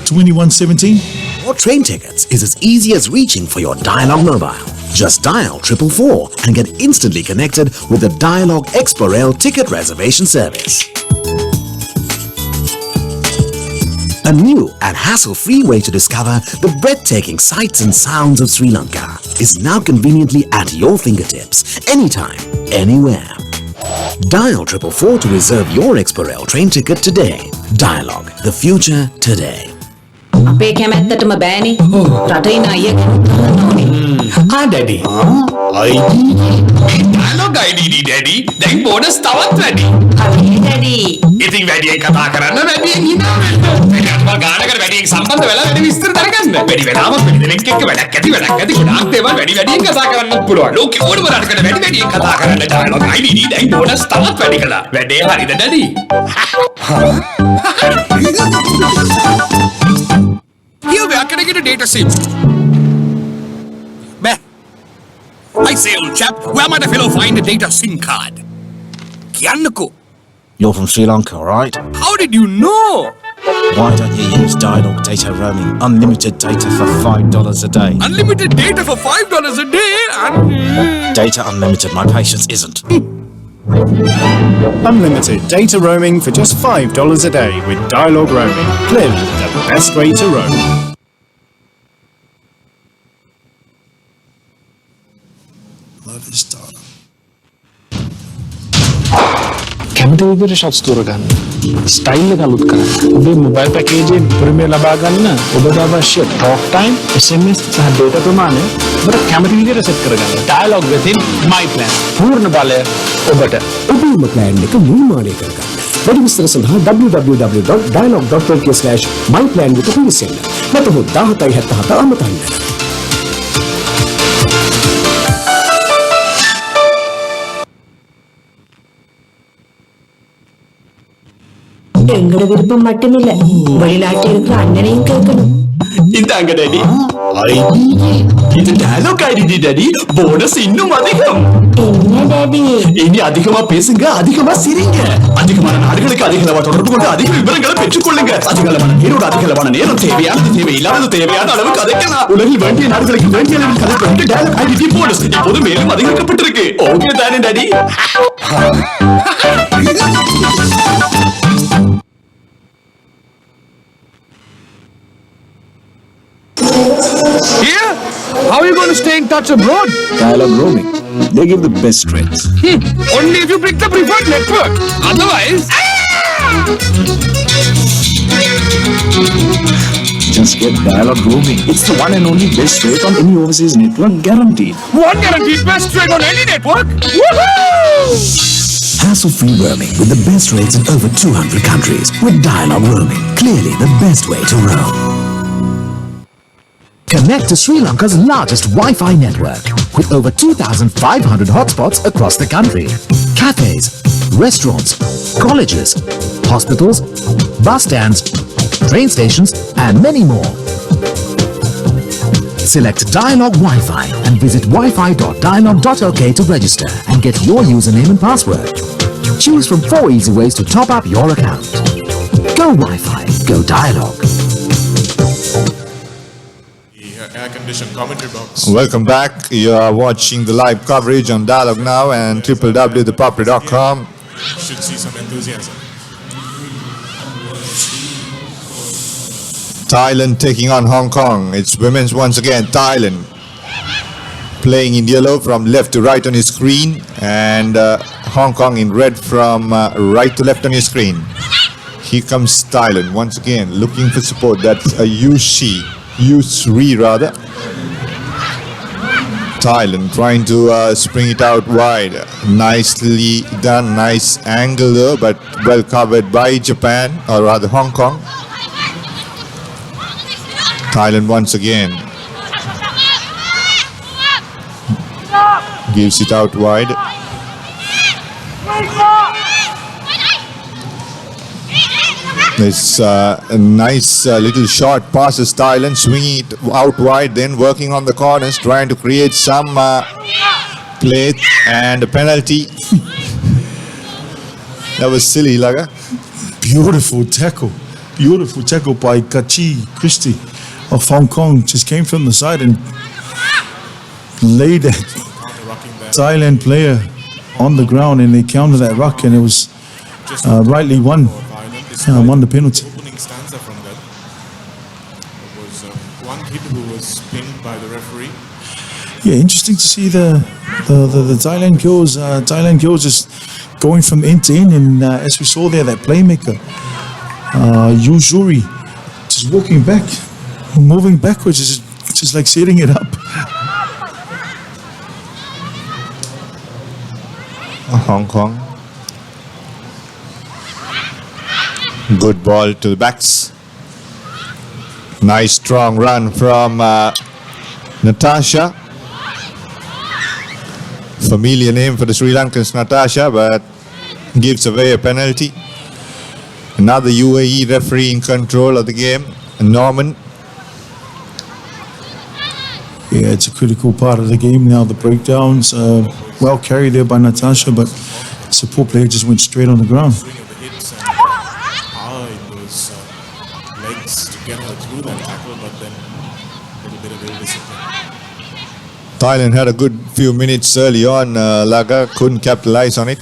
21-17. For train tickets is as easy as reaching for your Dialog mobile. Just dial 444 and get instantly connected with the Dialog Expo ticket reservation service. A new and hassle-free way to discover the breathtaking sights and sounds of Sri Lanka is now conveniently at your fingertips, anytime, anywhere. Dial 444 to reserve your Expo Rail train ticket today. Dialog, the future today. අපේ කැමැත්තටම බෑනේ රටේ නායක daddy Dialog ID daddy දැන් bonus තවත් වැඩි අනේ daddy ඉතින් වැඩියෙන් කතා කරන්න වැඩියෙන් හිනා වෙන්න වැඩියන්ම ගානකට වැඩියෙන් සම්බන්ධ වෙලා වැඩි විස්තර දැනගන්න වැඩි වෙලාවක් වැඩි දෙනෙක් එක්ක වැඩක් ඇති ගොඩාක් දේවල් වැඩි වැඩියෙන් කතා කරන්නත් පුළුවන් ලෝකෙ ඕනම රටකට වැඩි වැඩියෙන් කතා කරන්න ඩයලොග් ID දැන් බෝනස් තවත් වැඩි කළා වැඩේ හරිද daddy Here we are, can I get a data SIM? I say, old chap, where might a fellow find a data SIM card? Kiannako. You're from Sri Lanka, right? How did you know? Why don't you use Dialog data roaming? Unlimited data for $5 a day. Unlimited data for $5 a day? Data unlimited, my patience isn't. Unlimited data roaming for just $5 a day with Dialog roaming. Clearly the best way to roam. කැමති විදිහට shots තෝරගන්න. Style එක අලුත් කරන්න. ඔබේ mobile පැකේජයේ premium ලබා ගන්න ඔබට අවශ්‍ය talk time, SMS සහ data ප්‍රමාණය ඔබට කැමති විදිහට සෙට් කරගන්න. Dialogue within my plan. පූර්ණ බලය ඔබට. ඔබේම ප්ලෑන් එක නිර්මාණය කරගන්න. වැඩි විස්තර සඳහා www.dialog.lk/myplan වෙත පිවිසෙන්න. නැත්නම් 1777 අමතන්න. எங்களோட விருப்பம் மட்டுமில்ல வெளிநாட்டில் இருக்கிற அண்ணனையும் கேட்கணும். இந்தாங்க டாடி. இது டயலாக் ஐடி டாடி. போனஸ் இன்னும் அதிகம். என்ன டாடி? இனி அதிகமா பேசுங்க, அதிகமா சிரிங்க. அதிகமான நாடுகளுக்கு அதிகளவா தொடர்பு கொண்டு அதிக விவரங்களை பெற்றுக்கொள்ளுங்க. அதிகளவான நேரம் தேவையானது தேவையில்லாதது தேவையான அளவு கதைக்கலாம். உலகில் வேண்டிய நாடுகளுக்கு வேண்டிய அளவில் கதைக்க டயலாக் ஐடி போனஸ் இப்போது மேலும் அதிகரிக்கப்பட்டிருக்கு. ஓகே தானே daddy? Here? How are you going to stay in touch abroad? Dialogue roaming. They give the best rates. Only if you pick the preferred network. Otherwise... Just get dialogue roaming. It's the one and only best rate on any overseas network, guaranteed. One guaranteed best rate on any network? Woohoo! Hassle-free roaming with the best rates in over 200 countries. With Dialogue roaming, clearly the best way to roam. Connect to Sri Lanka's largest Wi-Fi network with over 2,500 hotspots across the country. Cafes, restaurants, colleges, hospitals, bus stands, train stations and many more. Select Dialogue Wi-Fi and visit wifi.dialogue.lk to register and get your username and password. Choose from 4 easy ways to top up your account. Go Wi-Fi, go Dialogue. Air-conditioned commentary box. Welcome back. You are watching the live coverage on Dialogue Now and www.thepapare.com. Should see some enthusiasm. Thailand taking on Hong Kong. It's women's once again. Thailand playing in yellow from left to right on your screen, and Hong Kong in red from right to left on your screen. Here comes Thailand once again looking for support. That's a Yusri rather. Thailand trying to spring it out wide. Nicely done, nice angle though, but well covered by Japan, or rather Hong Kong. Thailand once again gives it out wide. This a nice little short passes Thailand, swinging it out wide, then working on the corners, trying to create some play and a penalty. That was silly, Laga. Beautiful tackle by Kachi Christie of Hong Kong. Just came from the side and laid that Thailand player on the ground, and they countered that ruck, and it was rightly won the penalty. Opening stanza from that was one kid who was pinned by the referee. Yeah, interesting to see the Thailand girls. Thailand girls just going from end to end, and as we saw there, that playmaker, Yuzuri, just walking back, moving backwards, just like setting it up. Hong Kong. Good ball to the backs. Nice strong run from Natasha. Familiar name for the Sri Lankans, Natasha, but gives away a penalty. Another UAE referee in control of the game, Norman. Yeah, it's a critical part of the game now. The breakdowns, well carried there by Natasha, but support player just went straight on the ground. Power in those legs to get her through that tackle, but then a little bit of ill discipline. Thailand had a good few minutes early on. Laga couldn't capitalize on it.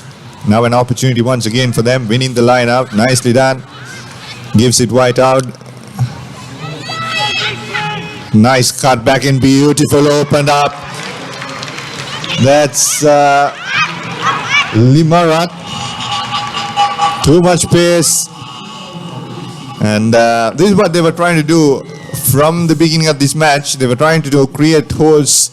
Now an opportunity once again for them, winning the line out. Nicely done. Gives it wide out. Nice cut back in, beautiful, opened up. That's Limarat. Too much pace. And this is what they were trying to do from the beginning of this match. They were trying to create holes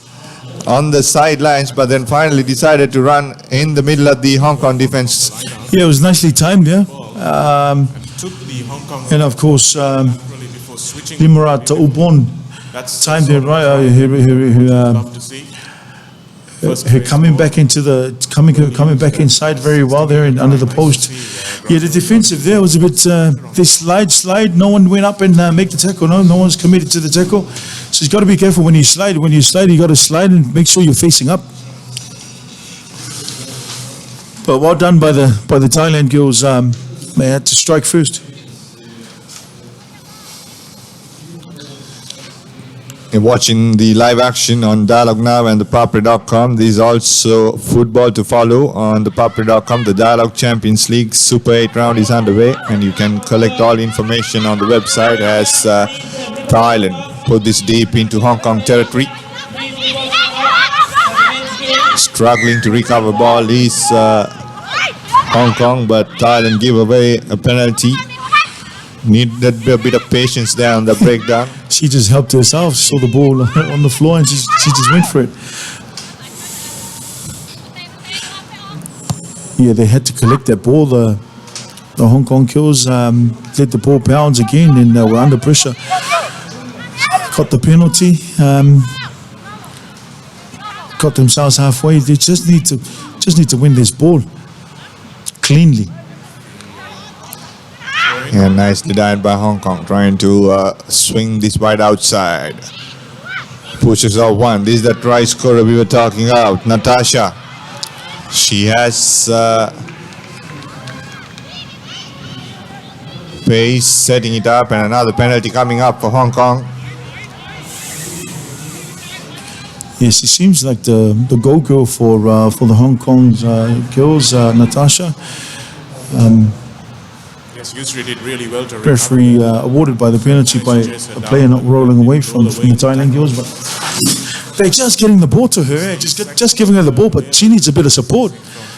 on the sidelines, but then finally decided to run in the middle of the Hong Kong defense. Yeah, it was nicely timed, yeah. And of course, Limarat Ubon timed it right. Coming back into coming back inside very well there and under the post. Yeah, the defensive there was a bit. They slide. No one went up and make the tackle. No one's committed to the tackle. So you've got to be careful when you slide. When you slide, you got to slide and make sure you're facing up. But well done by the Thailand girls. They had to strike first. You're watching the live action on Dialogue Now and ThePapare.com. There is also football to follow on ThePapare.com. The Dialogue Champions League Super 8 round is underway, and you can collect all information on the website as Thailand put this deep into Hong Kong territory. Struggling to recover ball is Hong Kong, but Thailand give away a penalty. Needed a bit of patience there on the breakdown. She just helped herself, saw the ball on the floor, and she just went for it. Yeah, they had to collect that ball. The Hong Kong Kills let the ball bounce again, and were under pressure. Got the penalty. Got themselves halfway. They just need to win this ball cleanly. Yeah, nicely done by Hong Kong, trying to swing this wide outside. Pushes out one. This is the try scorer we were talking about, Natasha. She has pace, setting it up, and another penalty coming up for Hong Kong. Yes, it seems like the goal girl for the Hong Kong girls, Natasha. Yusri did really well to referee awarded by the penalty by a player not rolling away from the Thailand girls, but they're just getting the ball to her, just giving her the ball, but she needs a bit of support.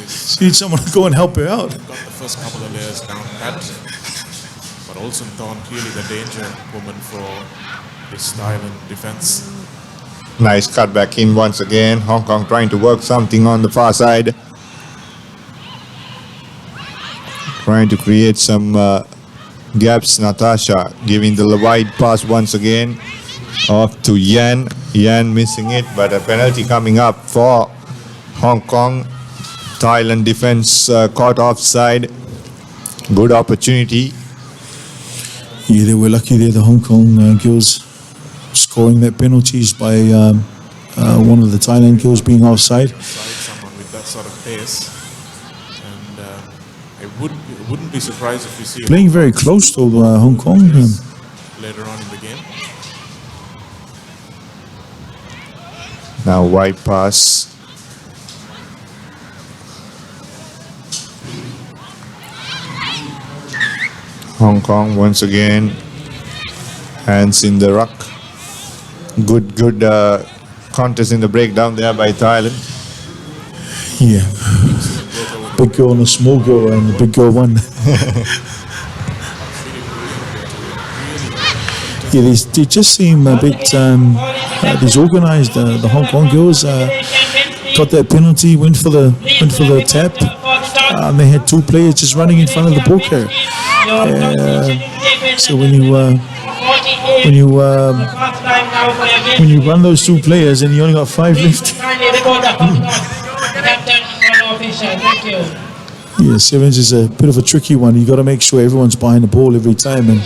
She needs someone to go and help her out. Got the first couple of layers down pat, but Olsen Thorn clearly the danger woman for this Thailand defense. Nice cut back in once again. Hong Kong trying to work something on the far side. Trying to create some gaps. Natasha giving the wide pass once again off to Yan. Yan missing it, but a penalty coming up for Hong Kong. Thailand defense caught offside. Good opportunity. Yeah, they were lucky there, the Hong Kong girls scoring their penalties by one of the Thailand girls being offside. Someone with that sort of pace. I wouldn't be surprised if we see playing very close to Hong Kong later on in the game. Now wide pass. Hong Kong once again, hands in the ruck. Good contest in the breakdown there by Thailand. Yeah. Big girl and a small girl, and the big girl won. Yeah, they just seem a bit disorganized. The Hong Kong girls got that penalty, went for the tap. They had two players just running in front of the ball carrier. So when you run those two players and you only got 5 left. Yeah, sevens is a bit of a tricky one. You got to make sure everyone's behind the ball every time. And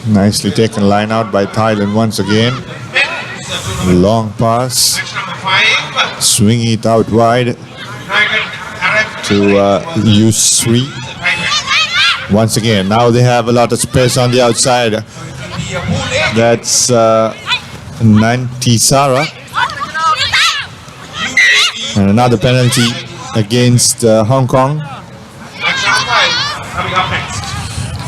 nicely taken line out by Thailand once again. Long pass, swing it out wide to Yusri. Once again, now they have a lot of space on the outside. That's Nantisara. And another penalty against Hong Kong.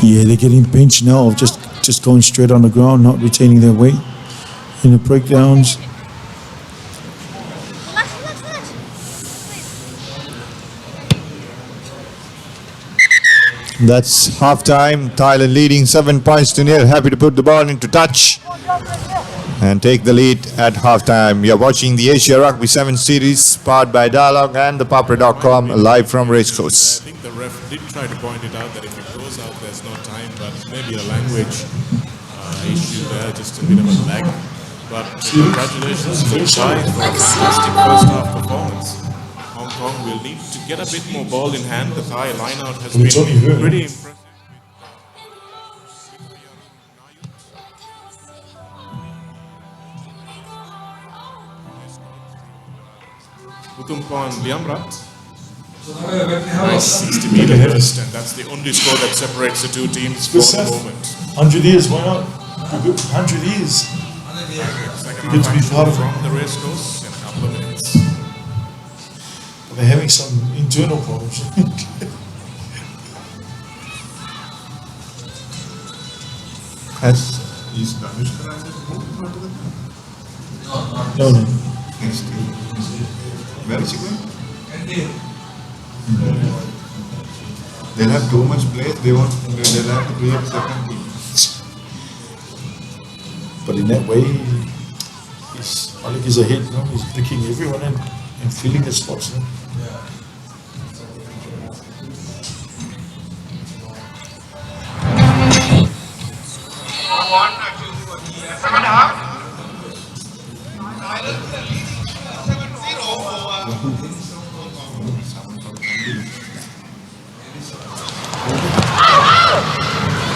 Yeah, they're getting benched now of just going straight on the ground, not retaining their weight in the breakdowns. That's half time. Thailand leading 7 points to nil. Happy to put the ball into touch and take the lead at half time. You're watching the Asia Rugby 7 series powered by Dialogue and ThePapare.com live from Racecourse. I think the ref did try to point it out that if it goes out, there's no time, but maybe a language issue there, just a bit of a lag. But congratulations to Thai for a fantastic first half performance. Hong Kong will need to get a bit more ball in hand. The Thai lineout has been pretty impressive. Utumpon Liamrat. Nice 60-meter burst, and that's the only score that separates the two teams for the moment. 100 years, why not? 100 years. Good to be part of from the race course in a couple of minutes. But they're having some internal problems. No, no. Where is he going? They'll have too much place. They'll have to create second team. But in that way, Malik is ahead. You know? He's picking everyone and filling the spots. No?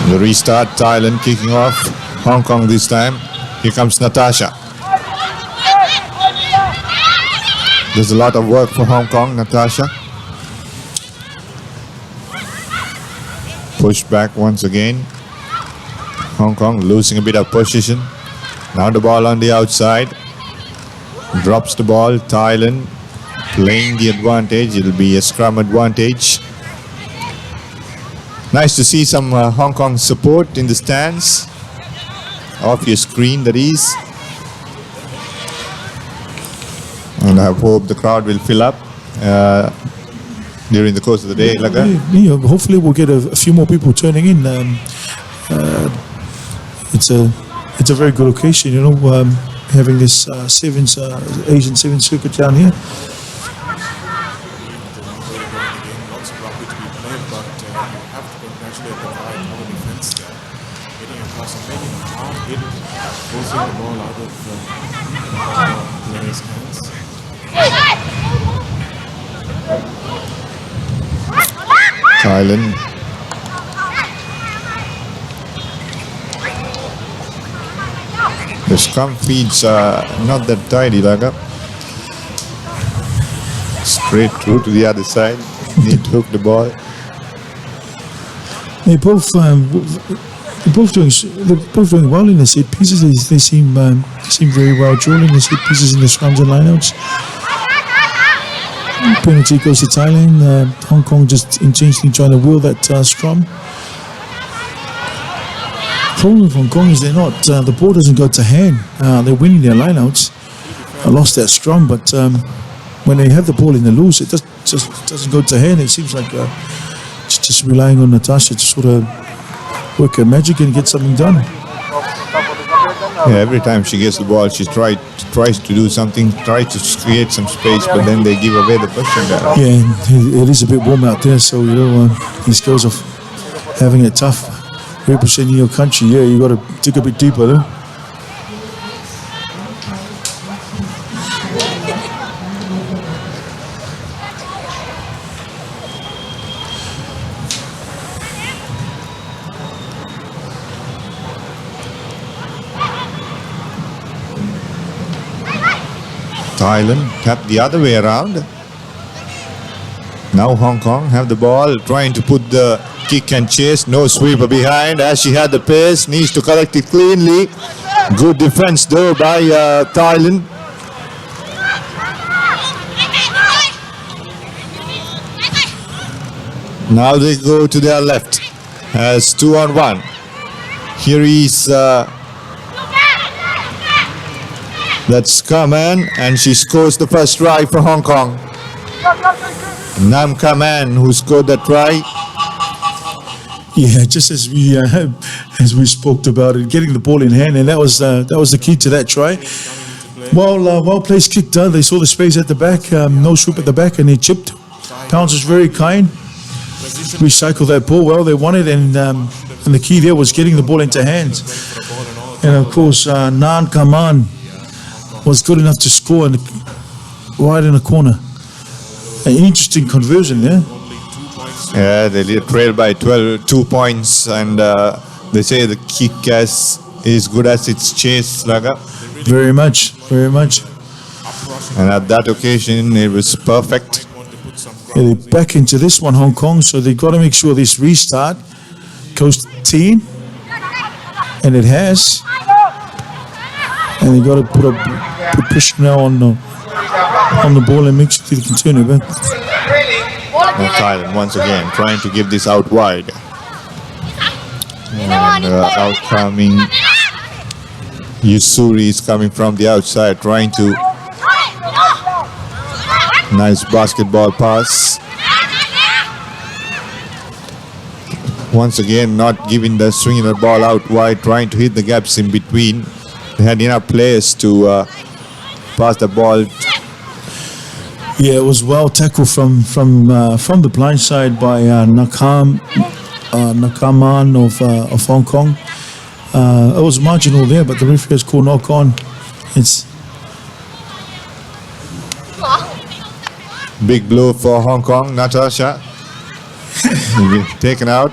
The restart, Thailand kicking off. Hong Kong this time. Here comes Natasha. There's a lot of work for Hong Kong, Natasha. Push back once again. Hong Kong losing a bit of position. Now the ball on the outside. Drops the ball. Thailand playing the advantage. It'll be a scrum advantage. Nice to see some Hong Kong support in the stands. Off your screen, that is. And I hope the crowd will fill up during the course of the day. Yeah, hopefully we'll get a few more people turning in. It's a very good occasion, you know, having this Asian Sevens circuit down here. Thailand. The scrum feeds are not that tidy, Laga. Straight through to the other side. Need to hook the ball. They're both doing well in the set pieces. They seem very well drilled in the set pieces in the scrums and lineouts. Penalty goes to Thailand. Hong Kong just intentionally trying to wheel that scrum. Problem with Hong Kong is they're not. The ball doesn't go to hand. They're winning their lineouts. I lost that scrum, but when they have the ball in the loose, it just doesn't go to hand. It seems like just relying on Natasha to sort of work her magic and get something done. Yeah, every time she gets the ball, she tries to do something, tries to create some space, but then they give away the possession. Yeah, it is a bit warm out there, so you know these girls are having it tough. Representing your country, yeah, you got to dig a bit deeper, though. Thailand tap the other way around. Now Hong Kong have the ball, trying to put the kick and chase. No sweeper behind as she had the pace. Needs to collect it cleanly. Good defense though by Thailand. Now they go to their left as 2-on-1. Here is that's Kaman, and she scores the first try for Hong Kong. Nam Kaman who scored that try. Yeah, just as we spoke about it, getting the ball in hand, and that was the key to that try. Well placed kick done. They saw the space at the back, no swoop at the back, and they chipped. Pounds was very kind. Recycled that ball well. They won it, and the key there was getting the ball into hands. And of course, Nan Kaman was good enough to score right in the corner. An interesting conversion there. Yeah, they trailed by 2 points, and they say the kick is good as its chase, Laga. Very much, very much. And at that occasion, it was perfect. Yeah, they're back into this one, Hong Kong, so they've got to make sure this restart goes to team, and it has. And they got to put pressure now on the ball and make sure they can turn it back. And Thailand once again trying to give this out wide. And outcoming Yusuri is coming from the outside, trying to nice basketball pass. Once again, not giving the swinging the ball out wide, trying to hit the gaps in between. They had enough players to pass the ball. Yeah, it was well tackled from the blind side by Nakaman of Hong Kong. It was marginal there, but the referee has called knock on. It's big blow for Hong Kong. Natasha taken out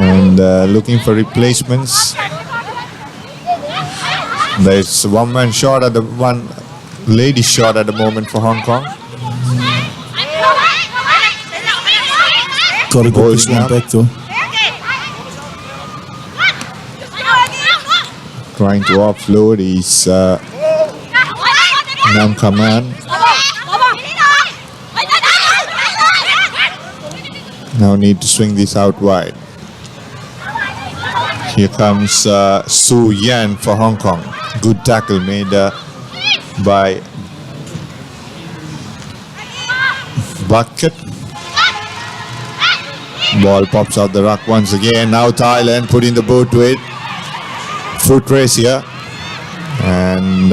and looking for replacements. There's one shot at the one lady shot at the moment for Hong Kong. Got to go this one back though. Trying to offload is Nam Kaman. Now need to swing this out wide. Here comes Su Yan for Hong Kong. Good tackle made by Bucket. Ball pops out the ruck once again. Now Thailand putting the boot to it. Foot race here. And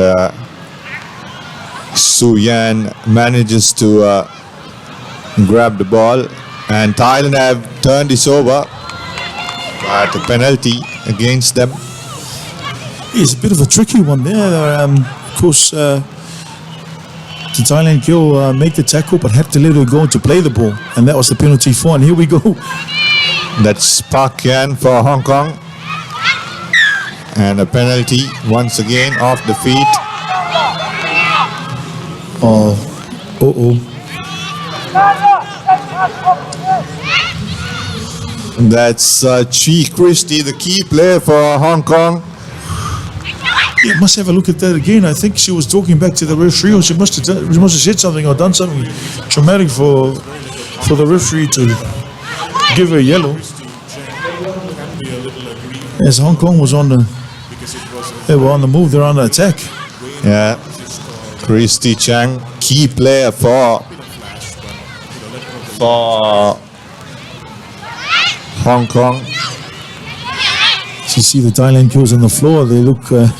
Su Yan manages to grab the ball. And Thailand have turned this over. But a penalty against them. It's a bit of a tricky one there. Of course, the Thailand girl made the tackle but had to let her go to play the ball. And that was the penalty for. And here we go. That's Park Yan for Hong Kong. And a penalty once again off the feet. That's Chi Christie, the key player for Hong Kong. You must have a look at that again. I think she was talking back to the referee, or she must have said something or done something traumatic for the referee to give her a yellow. As Hong Kong was they were on the move, they're on the attack. Yeah, Christy Chang, key player for Hong Kong. You see the Thailand girls on the floor. They look a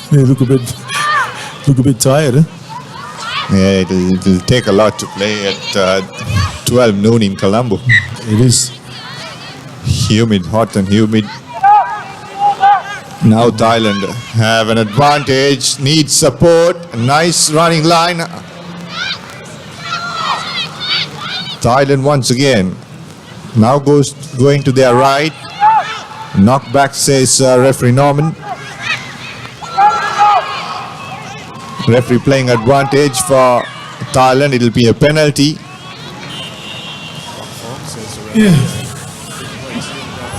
bit tired. Huh? Yeah, it'll take a lot to play at 12 noon in Colombo. It is humid, hot and humid. Now Thailand have an advantage, needs support, a nice running line. Thailand once again. Now going to their right. Knockback, says referee Norman. Referee playing advantage for Thailand. It'll be a penalty. Yeah.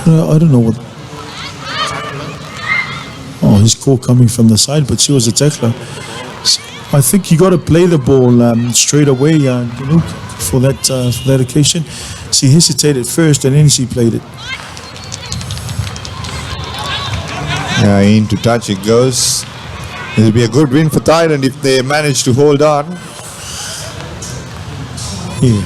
I don't know what. Oh, his call coming from the side, but she was a tackler. So I think you got to play the ball straight away, for that occasion. She hesitated first, and then she played it. Into touch it goes. It'll be a good win for Thailand if they manage to hold on. Yeah.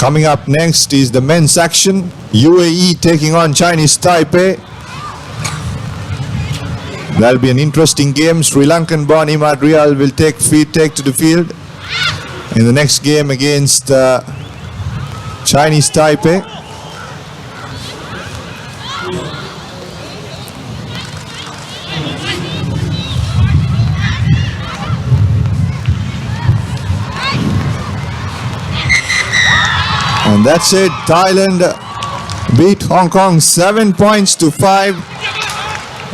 Coming up next is the men's action. UAE taking on Chinese Taipei. That'll be an interesting game. Sri Lankan born Imad Rial will take to the field in the next game against Chinese Taipei. And that's it. Thailand beat Hong Kong 7 points to 5.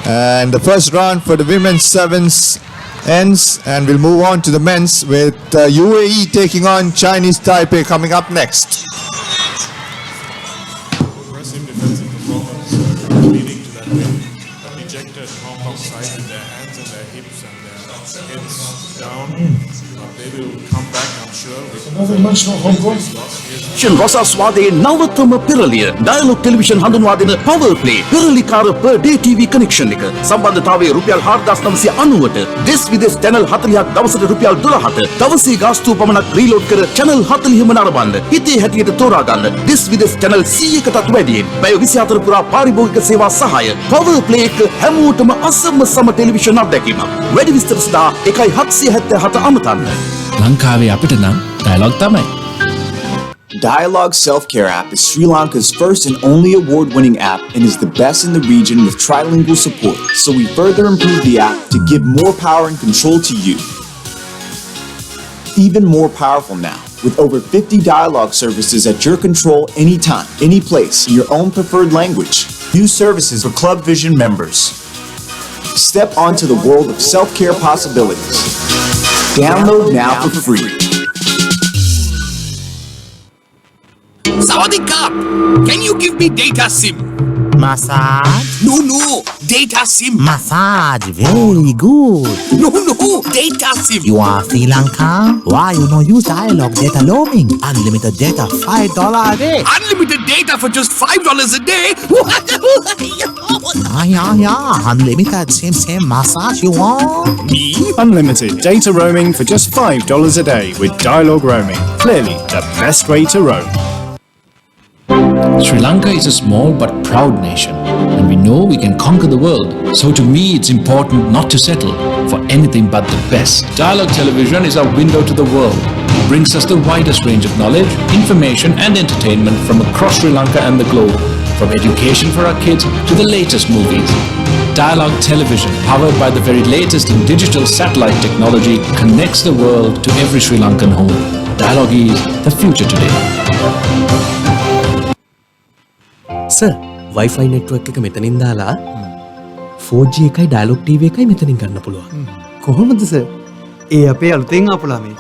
And the first round for the women's sevens ends, and we'll move on to the men's with UAE taking on Chinese Taipei coming up next. Impressive defensive performance leading to that win. A dejected Hong Kong side with their hands and their hips and their heads down. But they will come back, I'm sure. Another match for Hong Kong. රස ස්වාදයේ නවතම පෙරලිය Dialog television හඳුන්වා දෙන power play පෙරලිකාර per day TV connection එක සම්බන්ධතාවයේ රුපියල් 4990ට දෙස් විදෙස් channel 40ක් දවසට රුපියල් 12ට දවසේ ගාස්තුව පමණක් රීලෝඩ් කර channel 40ම නරඹන්න හිතේ හැටියට තෝරා ගන්න දෙස් විදෙස් channel 100කටත් වැඩියෙන් පැය 24 පුරා පාරිභෝගික සේවා සහාය පවර් ප්ලේ එක හැමෝටම අසම සම ටෙලිවිෂන් අත්දැකීමක් වැඩි විස්තර සඳහා 1777 අමතන්න ලංකාවේ අපිට නම් ඩයලොග් තමයි. Dialogue Self-Care app is Sri Lanka's first and only award-winning app and is the best in the region with trilingual support. So we further improved the app to give more power and control to you. Even more powerful now, with over 50 dialogue services at your control anytime, any place, in your own preferred language. New services for Club Vision members. Step onto the world of self-care possibilities. Download now for free. Sawadee Krap! Can you give me data SIM? Massage? No, data SIM. Massage, very good. No, data SIM. You are Sri Lanka? Why you no use dialogue data roaming? Unlimited data, $5 a day. Unlimited data for just $5 a day? Yeah. Unlimited, same massage you want? Me? Unlimited data roaming for just $5 a day with dialogue roaming. Clearly the best way to roam. Sri Lanka is a small but proud nation, and we know we can conquer the world. So to me, it's important not to settle for anything but the best. Dialogue television is our window to the world. It brings us the widest range of knowledge, information and entertainment from across Sri Lanka and the globe. From education for our kids to the latest movies. Dialogue television, powered by the very latest in digital satellite technology, connects the world to every Sri Lankan home. Dialogue is the future today. Sir Wi-Fi network එක මෙතනින් දාලා 4G එකයි dialogue TV එකයි මෙතනින් ගන්න පුළුවන්. කොහොමද sir? ඒ අපේ අලුතෙන් ආපු ළමයි.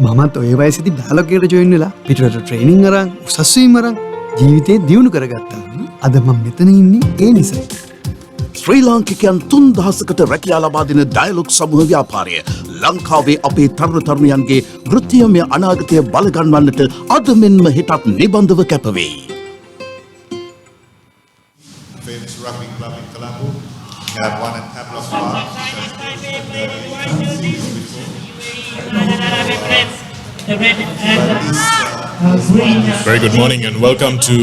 මමත් ඔය වයසේදී ඩයලොග් එකට ජොයින් වෙලා පිටරට ට්‍රේනින් අරන් උසස් වීම අරන් ජීවිතේ දියුණු කරගත්තා. අද මම මෙතන ඉන්නේ ඒ නිසා. ශ්‍රී ලාංකිකයන් 3000කට රැකියා ලබා දෙන ඩයලොග් සමූහ ව්‍යාපාරය ලංකාවේ අපේ තරුණ තරුණියන්ගේ වෘත්තීයමය අනාගතය බලගන්වන්නට අද මෙන්ම හෙටත් නිබඳව කැපවෙයි. Famous rugby club in Colombo. They have won a couple of bars. Very good morning and welcome to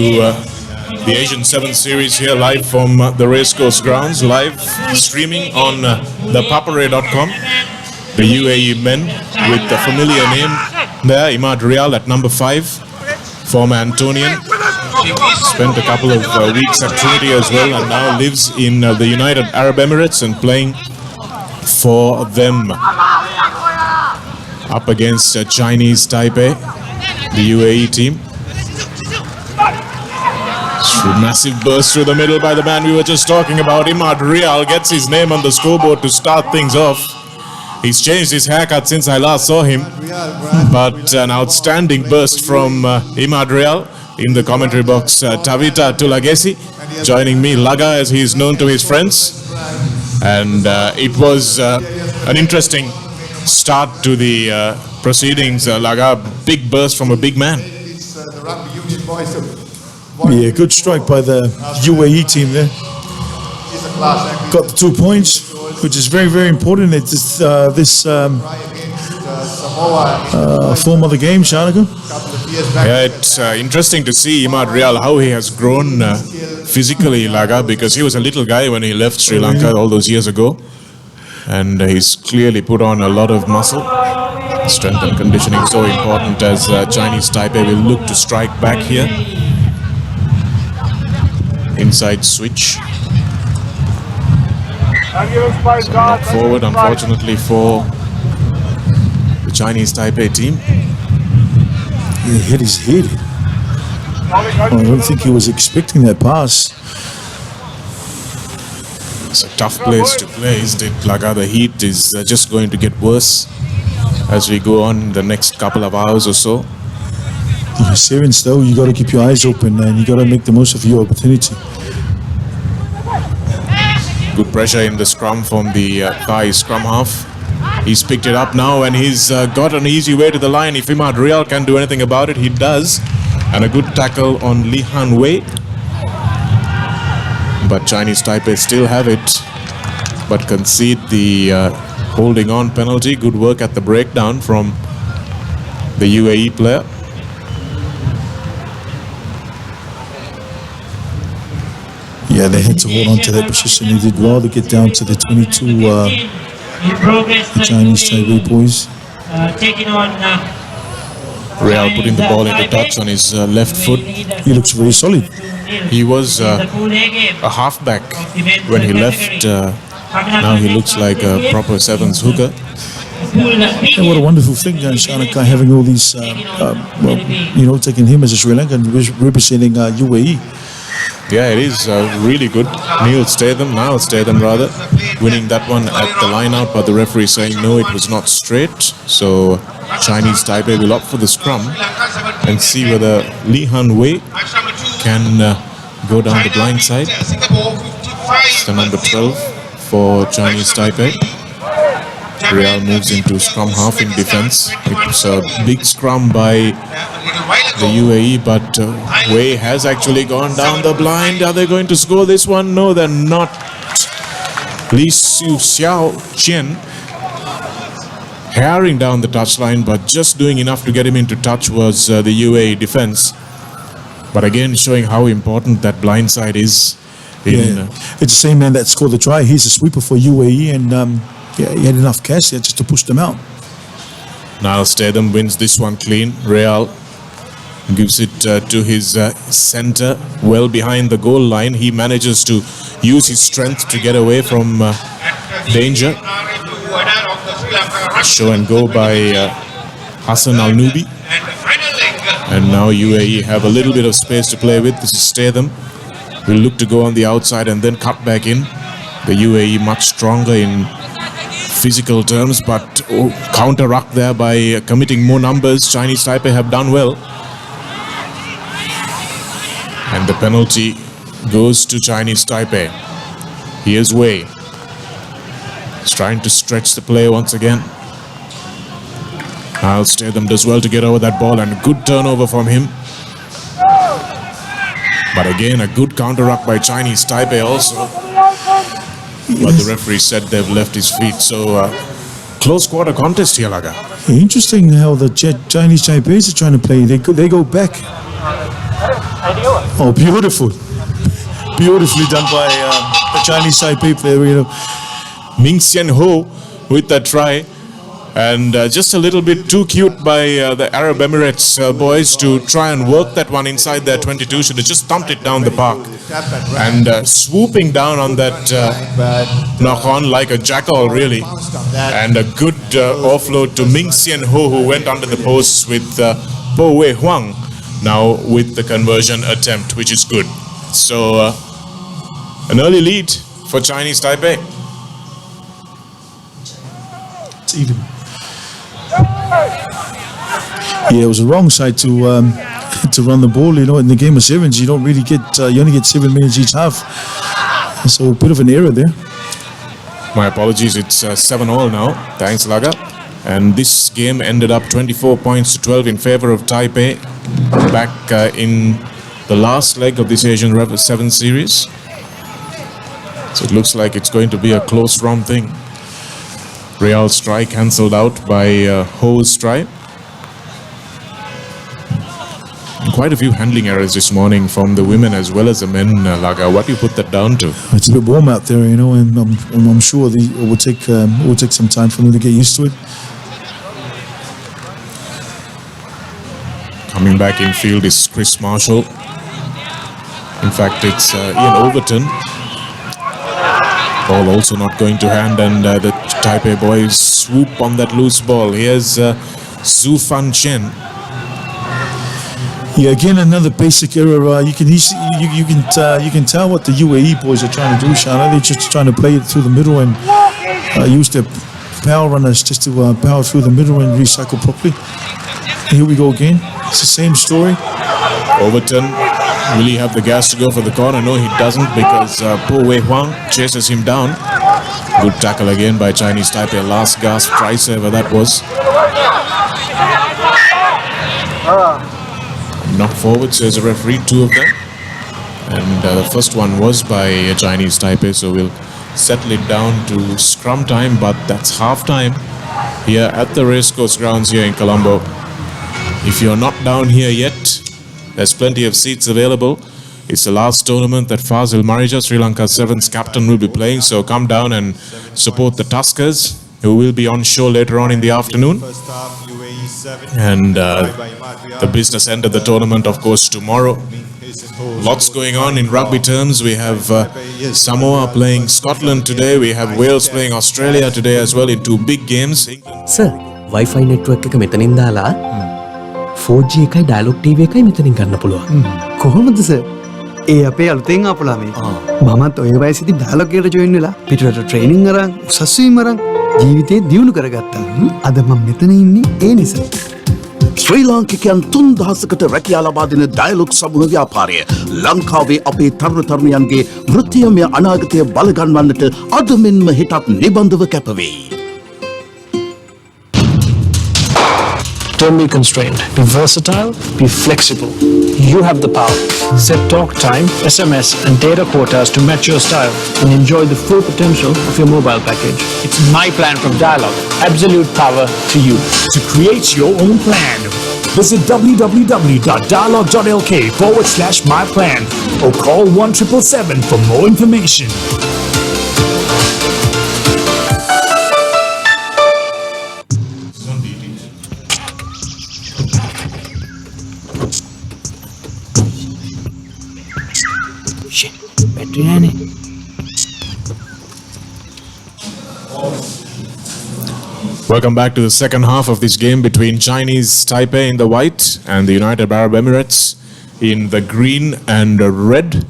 the Asian 7 Series here live from the Racecourse grounds, live streaming on ThePapare.com. The UAE men with the familiar name there, Imad Rial at number 5, former Antonian. Spent a couple of weeks at Trinity as well and now lives in the United Arab Emirates and playing for them. Up against Chinese Taipei, the UAE team. Massive burst through the middle by the man we were just talking about. Imad Rial gets his name on the scoreboard to start things off. He's changed his haircut since I last saw him. But an outstanding burst from Imad Rial. In the commentary box, Tavita Tulagesi joining me, Laga as he is known to his friends. And it was an interesting start to the proceedings. Laga, big burst from a big man. Yeah, good strike by the UAE team there. Got the 2 points, which is very, very important. It's this form of the game, Shanika? Yeah, it's interesting to see Imad Real how he has grown physically, Laga, because he was a little guy when he left Sri Lanka all those years ago, and he's clearly put on a lot of muscle. Strength and conditioning so important as Chinese Taipei will look to strike back here. Inside switch. So knock forward, unfortunately, for the Chinese Taipei team. He hit his head. I don't think he was expecting that pass. It's a tough place to play, isn't it, Laga? The heat is just going to get worse as we go on the next couple of hours or so. Sevens, though, you got to keep your eyes open and you got to make the most of your opportunity. Good pressure in the scrum from the Thai scrum half. He's picked it up now and he's got an easy way to the line. If Imad Real can do anything about it, he does. And a good tackle on Li Han Wei. But Chinese Taipei still have it, but concede the holding on penalty. Good work at the breakdown from the UAE player. Yeah, they had to hold on to that position. They did well to get down to the 22 the Chinese Taipei boys. Taking on Real putting the ball into touch on his left foot. He looks very solid. He was a halfback when he left. Now he looks like a proper sevens hooker. And what a wonderful thing, Shanika, having all these, taking him as a Sri Lankan representing UAE. Yeah, it is really good. Niall Statham rather, winning that one at the line out, but the referee saying no, it was not straight. So Chinese Taipei will opt for the scrum and see whether Li Han Wei can go down the blind side. It's the number 12 for Chinese Taipei. Real moves into scrum half in defense. It's a big scrum by the UAE, but Wei has actually gone down the blind. Are they going to score this one? No, they're not. Li Su Xiao Chen herring down the touchline, but just doing enough to get him into touch was the UAE defense. But again, showing how important that blind side is. It's the same man that scored the try. He's a sweeper for UAE, and he had enough cash there just to push them out. Niall Statham wins this one clean. Real gives it to his center, well behind the goal line. He manages to use his strength to get away from danger. Show and go by Hassan Al-Nubi. And now UAE have a little bit of space to play with. This is Statham. Will look to go on the outside and then cut back in. The UAE much stronger in physical terms, but counter-ruck there by committing more numbers. Chinese Taipei have done well. And the penalty goes to Chinese Taipei. Here's Wei. He's trying to stretch the play once again. Niall Statham does well to get over that ball, and a good turnover from him. But again, a good counter-ruck by Chinese Taipei also. But the referee said they've left his feet. So close quarter contest here, Laga. Interesting how the Chinese Taipei are trying to play. They go back. Oh, beautiful. Beautifully done by the Chinese Taipei player. Ming Xian Ho with that try. And just a little bit too cute by the Arab Emirates boys to try and work that one inside their 22. Should have just thumped it down the park. And swooping down on that knock-on like a jackal, really. And a good offload to Ming Xian Ho, who went under the posts with Po Wei Huang. Now with the conversion attempt, which is good. So an early lead for Chinese Taipei. It's even. Yeah, it was the wrong side to run the ball. In the game of sevens, you don't really get you only get 7 minutes each half. So a bit of an error there. My apologies. It's 7-all now. Thanks, Laga. And this game ended up 24 points to 12 in favor of Taipei. Back in the last leg of this Asian 7 series. So it looks like it's going to be a close run thing. Real strike cancelled out by Ho's strike. Quite a few handling errors this morning from the women as well as the men, Laga. What do you put that down to? It's a bit warm out there, you know, and I'm sure it will take some time for them to get used to it. Coming back in field is Chris Marshall. In fact, it's Ian Overton. Ball also not going to hand, and the Taipei boys swoop on that loose ball. Here's Zhu Fan Chen. Yeah, again another basic error. You can tell what the UAE boys are trying to do, Shana. They're just trying to play it through the middle and use their power runners just to power through the middle and recycle properly. And here we go again. It's the same story. Overton, will he have the gas to go for the corner? No, he doesn't, because Po Wei Huang chases him down. Good tackle again by Chinese Taipei. Last gasp try saver that was. Knock forward, says the referee, two of them. And the first one was by Chinese Taipei, so we'll settle it down to scrum time, but that's half time here at the racecourse grounds here in Colombo. If you're not down here yet, there's plenty of seats available. It's the last tournament that Fazil Marija, Sri Lanka Sevens captain, will be playing, so come down and support the Tuskers, who will be on show later on in the afternoon. And the business end of the tournament, of course, tomorrow. Lots going on in rugby terms. We have Samoa playing Scotland today. We have Wales playing Australia today as well in two big games. Sir, Wi-Fi network එක මෙතනින් දාලා 4G එකයි dialog TV එකයි මෙතනින් ගන්න පුළුවන්. කොහොමද sir? ඒ අපේ අලුතෙන් ආපු ළමයි. මමත් ඔය වයසේදී ඩයලොග් එකට ජොයින් වෙලා පිටරට ට්‍රේනින් අරන් උසස් වීම අරන් ජීවිතේ දියුණු කරගත්තා. අද මම මෙතන ඉන්නේ ඒ නිසා. ශ්‍රී ලාංකිකයන් 3000කට රැකියා ලබා දෙන ඩයලොග් සමූහ ව්‍යාපාරය ලංකාවේ අපේ තරුණ තරුණියන්ගේ වෘත්තීයමය අනාගතය බලගන්වන්නට අද මෙන්ම හෙටත් නිබඳව කැපවෙයි. Don't be constrained. Be versatile, be flexible. You have the power. Set talk time, SMS and data quotas to match your style and enjoy the full potential of your mobile package. It's my plan from Dialog. Absolute power to you. To create your own plan, visit www.dialog.lk/myplan or call 1777 for more information. Welcome back to the second half of this game between Chinese Taipei in the white and the United Arab Emirates in the green and red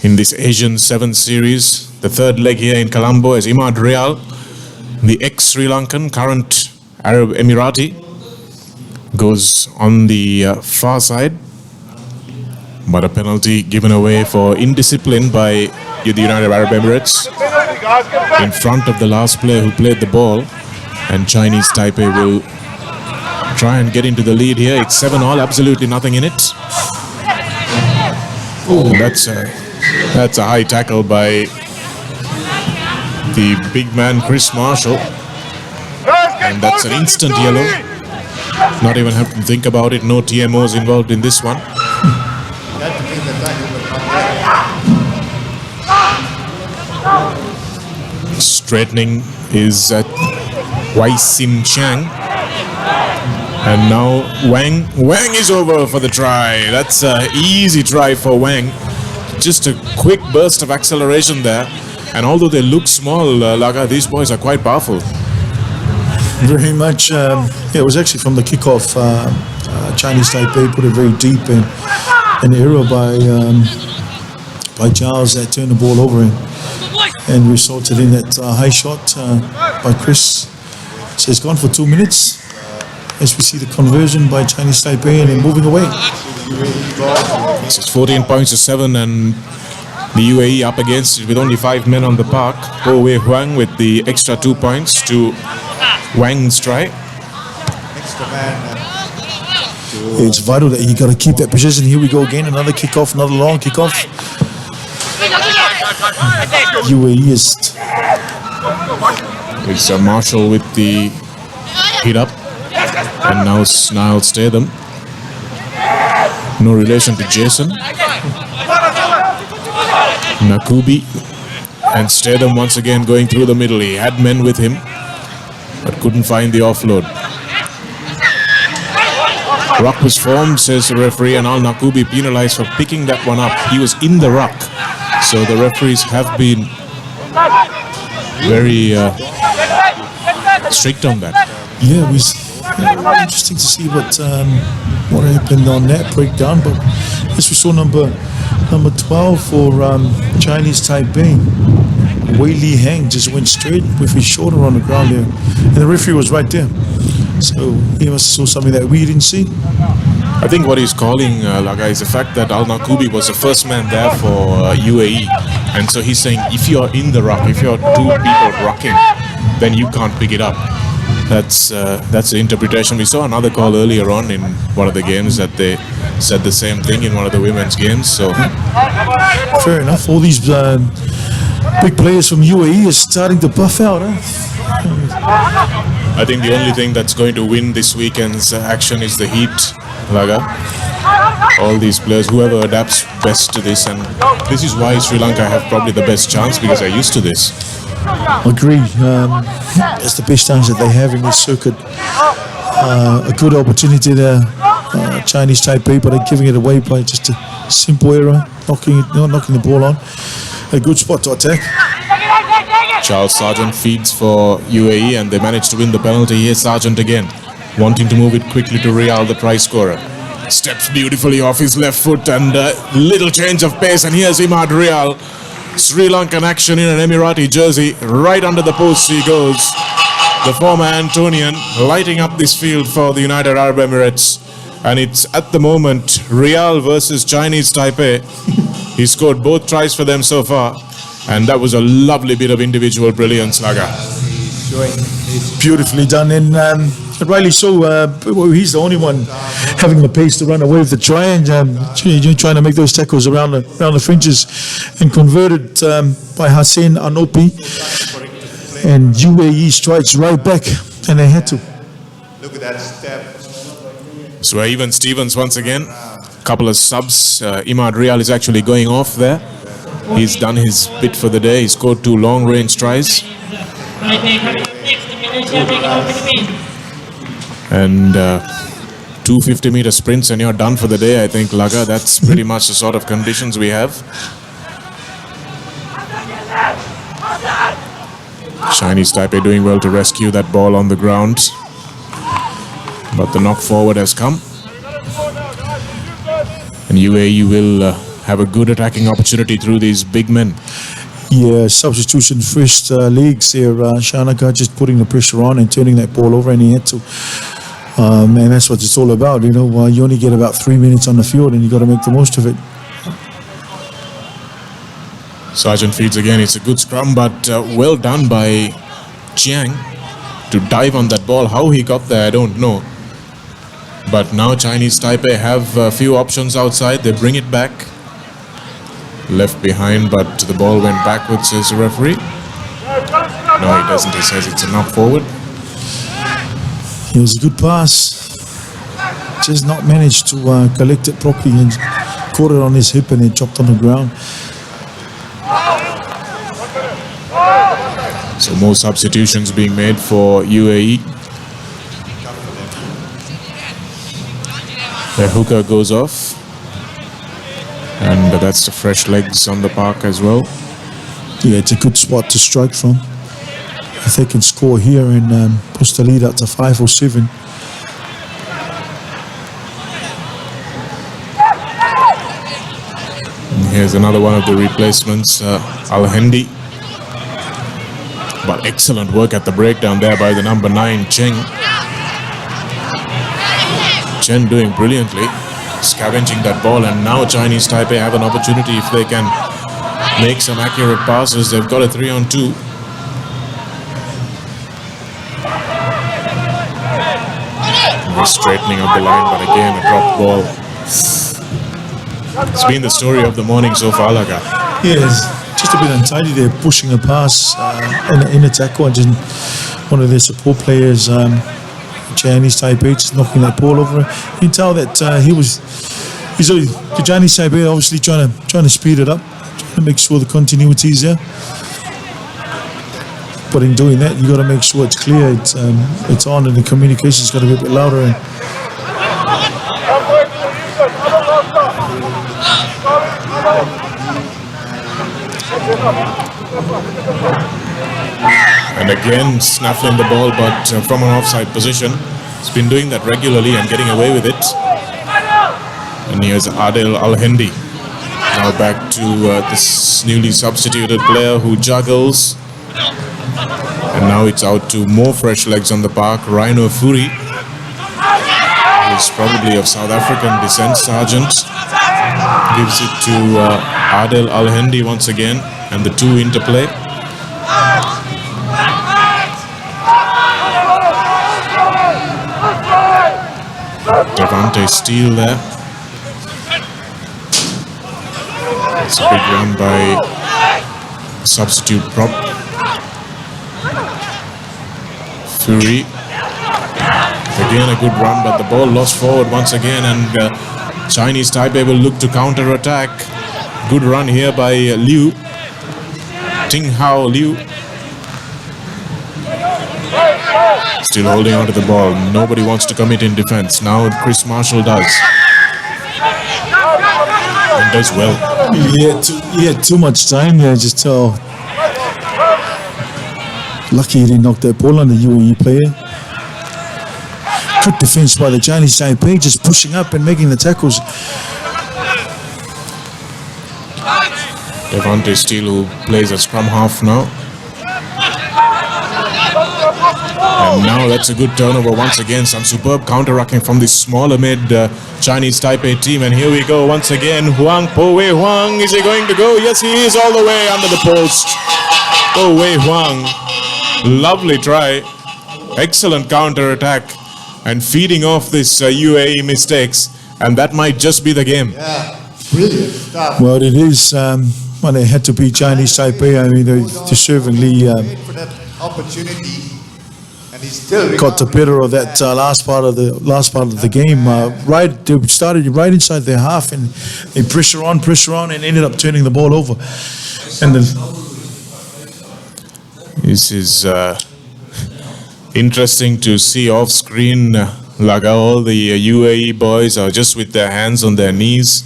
in this Asian 7 series. The third leg here in Colombo is Imad Real, the ex-Sri Lankan, current Arab Emirati, goes on the far side. But a penalty given away for indiscipline by the United Arab Emirates in front of the last player who played the ball, and Chinese Taipei will try and get into the lead here. It's 7-all, absolutely nothing in it. Oh, that's a high tackle by the big man Chris Marshall, and that's an instant yellow. Not even have to think about it. No TMOs involved in this one. Straightening is at Wai Sim Chang. And now Wang is over for the try. That's an easy try for Wang. Just a quick burst of acceleration there. And although they look small, Laga, these boys are quite powerful. Very much. It was actually from the kickoff. Chinese Taipei put it very deep, and an error by Charles that turned the ball over and resulted in that high shot by Chris. So it's gone for 2 minutes as we see the conversion by Chinese Taipei and then moving away. This is 14 points to 7, and the UAE up against it with only 5 men on the park. Po Wei Huang with the extra 2 points to Wang's try. It's vital that you got to keep that position. Here we go again, another kickoff, another long kickoff. UAE is It's Marshall with the hit up. And now Niall Statham. No relation to Jason. Nakubi. And Statham once again going through the middle. He had men with him, but couldn't find the offload. Ruck was formed, says the referee, and Al Nakubi penalized for picking that one up. He was in the ruck. So the referees have been very strict on that. Yeah, it was interesting to see what happened on that breakdown. But as we saw, number 12 for Chinese Taipei, Wei Li Hang just went straight with his shoulder on the ground there, and the referee was right there. So he must have saw something that we didn't see. I think what he's calling, Laga, is the fact that Al Nakubi was the first man there for UAE. And so he's saying, if you're in the ruck, if you're two people rucking, then you can't pick it up. That's the interpretation. We saw another call earlier on in one of the games that they said the same thing in one of the women's games. So fair enough. All these big players from UAE are starting to buff out, huh? I think the only thing that's going to win this weekend's action is the heat, Laga. All these players, whoever adapts best to this, and this is why Sri Lanka have probably the best chance, because they're used to this. Agree. That's the best chance that they have in this circuit. A good opportunity there, Chinese Taipei, but they're giving it away by just a simple error, not knocking the ball on. A good spot to attack. Charles Sargent feeds for UAE, and they managed to win the penalty. Here's Sargent again, wanting to move it quickly to Rial, the try scorer. Steps beautifully off his left foot, and little change of pace, and here's Imad Rial. Sri Lankan action in an Emirati jersey. Right under the post he goes. The former Antonian lighting up this field for the United Arab Emirates. And it's at the moment Rial versus Chinese Taipei. He scored both tries for them so far. And that was a lovely bit of individual brilliance, Laga. Beautifully done. And rightly so, he's the only one having the pace to run away with the try, and trying to make those tackles around the fringes, and converted by Hussein Anopi, and UAE strikes right back, and they had to. Look at that step. So even Stevens once again, couple of subs. Imad Rial is actually going off there. He's done his bit for the day. He scored 2 long-range tries. And 2 50-meter sprints and you're done for the day, I think, Laga. That's pretty much the sort of conditions we have. Chinese Taipei doing well to rescue that ball on the ground. But the knock forward has come. And UAE will have a good attacking opportunity through these big men. Yeah, substitution first legs there. Shanaka just putting the pressure on and turning that ball over, and he had to. And that's what it's all about, you know. You only get about 3 minutes on the field, and you got to make the most of it. Sargent feeds again. It's a good scrum, but well done by Chiang to dive on that ball. How he got there, I don't know. But now Chinese Taipei have a few options outside. They bring it back. Left behind, but the ball went backwards, says the referee. No, he doesn't. He says it's a knock forward. It was a good pass. Just not managed to collect it properly, and caught it on his hip, and it dropped on the ground. So more substitutions being made for UAE. The hooker goes off. And that's the fresh legs on the park as well. Yeah, it's a good spot to strike from. If they can score here and push the lead up to 5 or 7. And here's another one of the replacements, Al-Hendi. But excellent work at the breakdown there by the number 9, Cheng. Chen doing brilliantly, scavenging that ball, and now Chinese Taipei have an opportunity if they can make some accurate passes. They've got a 3-on-2. Straightening of the line, but again a dropped ball. It's been the story of the morning so far, Laga. Yes, just a bit untidy there, pushing a pass in a tackle, and just one of their support players, Chinese Taipei, just knocking that ball over. You can tell that the Chinese Taipei obviously trying to speed it up, trying to make sure the continuity is there. But in doing that, you got to make sure it's clear, it's on, and the communication's got to be a bit louder. And again, snaffling the ball, but from an offside position. He's been doing that regularly and getting away with it. And here's Adel Al-Hindi. Now back to this newly substituted player who juggles. And now it's out to more fresh legs on the park. Rhino Furi, who is probably of South African descent, Sergeant, gives it to Adel Al-Hindi once again, and the two interplay. Devante Steele there. It's a big run by substitute prop. Fury. Again a good run, but the ball lost forward once again, and Chinese Taipei will look to counter-attack. Good run here by Liu. Ting Hao Liu. Still holding on to the ball. Nobody wants to commit in defense. Now Chris Marshall does. And does well. He had too much time there, just lucky he didn't knock that ball on the UAE player. Good defense by the Chinese Taipei, just pushing up and making the tackles. Devante Steele, who plays at scrum half now. And now that's a good turnover once again. Some superb counter-attacking from this smaller mid Chinese Taipei team. And here we go once again. Huang, Po Wei Huang, is he going to go? Yes, he is, all the way under the post. Po Wei Huang, lovely try. Excellent counter-attack. And feeding off this UAE mistakes. And that might just be the game. Yeah, brilliant stuff. Well, it is. Well, they had to beat Chinese Taipei. I mean, they deservedly Opportunity. And he's still got the better of that last part of the game. They started right inside their half, and they pressure on, and ended up turning the ball over. And this is interesting to see off screen. Laga, all the UAE boys are just with their hands on their knees,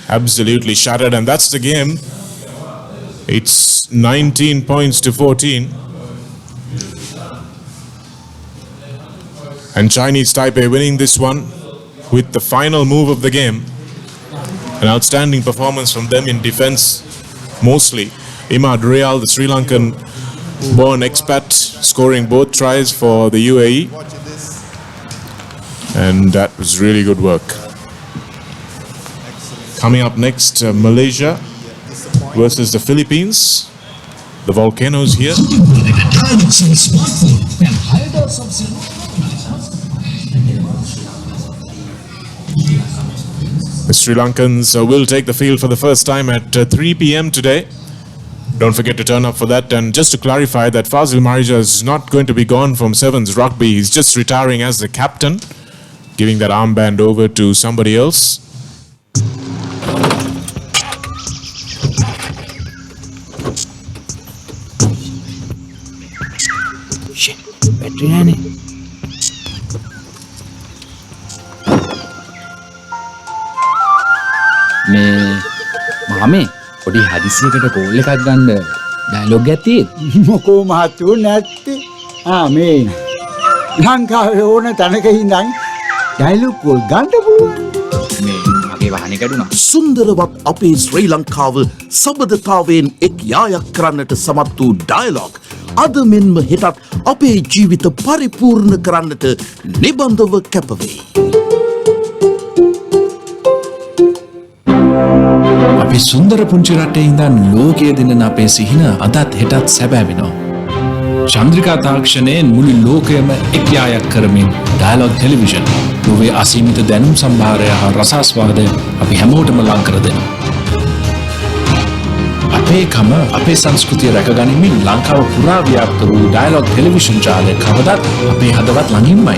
absolutely shattered, and that's the game. It's 19 points to 14. And Chinese Taipei winning this one with the final move of the game. An outstanding performance from them in defense, mostly. Imad Real, the Sri Lankan born expat, scoring both tries for the UAE. And that was really good work. Coming up next, Malaysia versus the Philippines. The Volcanoes here. The Sri Lankans will take the field for the first time at 3 p.m. today. Don't forget to turn up for that. And just to clarify that Fazil Marija is not going to be gone from Sevens Rugby. He's just retiring as the captain, giving that armband over to somebody else. Shit, battery naane. මාමේ පොඩි හදිසියකට call එකක් ගන්න dialogue එකක් තියෙන්නේ. මොකෝ මහත්තයෝ නැත්තේ. මේ ලංකාවේ ඕන තැනක ඉඳන් ඩයලොග් කෝල් ගන්න පුළුවන්. මේ මගේ වාහනේ කැඩුනා. සුන්දරවත් අපේ ශ්‍රී ලංකාව සබඳතාවයෙන් එක් යායක් කරන්නට සමත් වූ ඩයලොග් අද මෙන්ම හෙටත් අපේ ජීවිත පරිපූර්ණ කරන්නට නිබඳව කැපවේ. අපි සුන්දර පුංචි රටේ ඉඳන් ලෝකයේ දිනන අපේ සිහින අදත් හෙටත් සැබෑ වෙනවා. චන්ද්‍රිකා තාක්ෂණයෙන් මුළු ලෝකයම එක් යායක් කරමින් ඩයලොග් ටෙලිවිෂන් ලෝකයේ අසීමිත දැනුම් සම්භාරය හා රසාස්වාදය අපි හැමෝටම ලං කර දෙනවා. අපේකම අපේ සංස්කෘතිය රැකගනිමින් ලංකාව පුරා ව්‍යාප්ත වූ ඩයලොග් ටෙලිවිෂන් ජාලය කවදත් අපේ හදවත් ළඟින්මයි.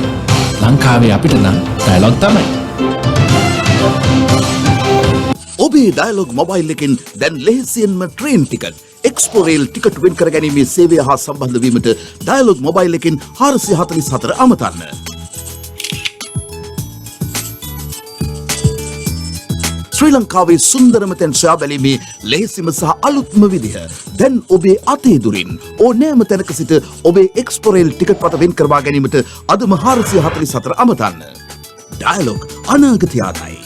ලංකාවේ අපිට නම් ඩයලොග් තමයි. ඔබේ ඩයලොග් මොබයිල් එකෙන් දැන් ලෙහෙසියෙන්ම ට්‍රේන් ටිකට් එක්ස්පෝරේල් ටිකට් වෙන් කරගැනීමේ සේවය හා සම්බන්ධ වීමට ඩයලොග් මොබයිල් එකෙන් 444 අමතන්න. ශ්‍රී ලංකාවේ සුන්දරම තැන් සොයා බැලීමේ ලෙහෙසිම සහ අලුත්ම විදිහ දැන් ඔබේ අතේ දුරින් ඕනෑම තැනක සිට ඔබේ එක්ස්පෝරේල් ටිකට් පත වෙන් කරවා ගැනීමට අදම 444 අමතන්න. ඩයලොග් අනාගතය ආතයි.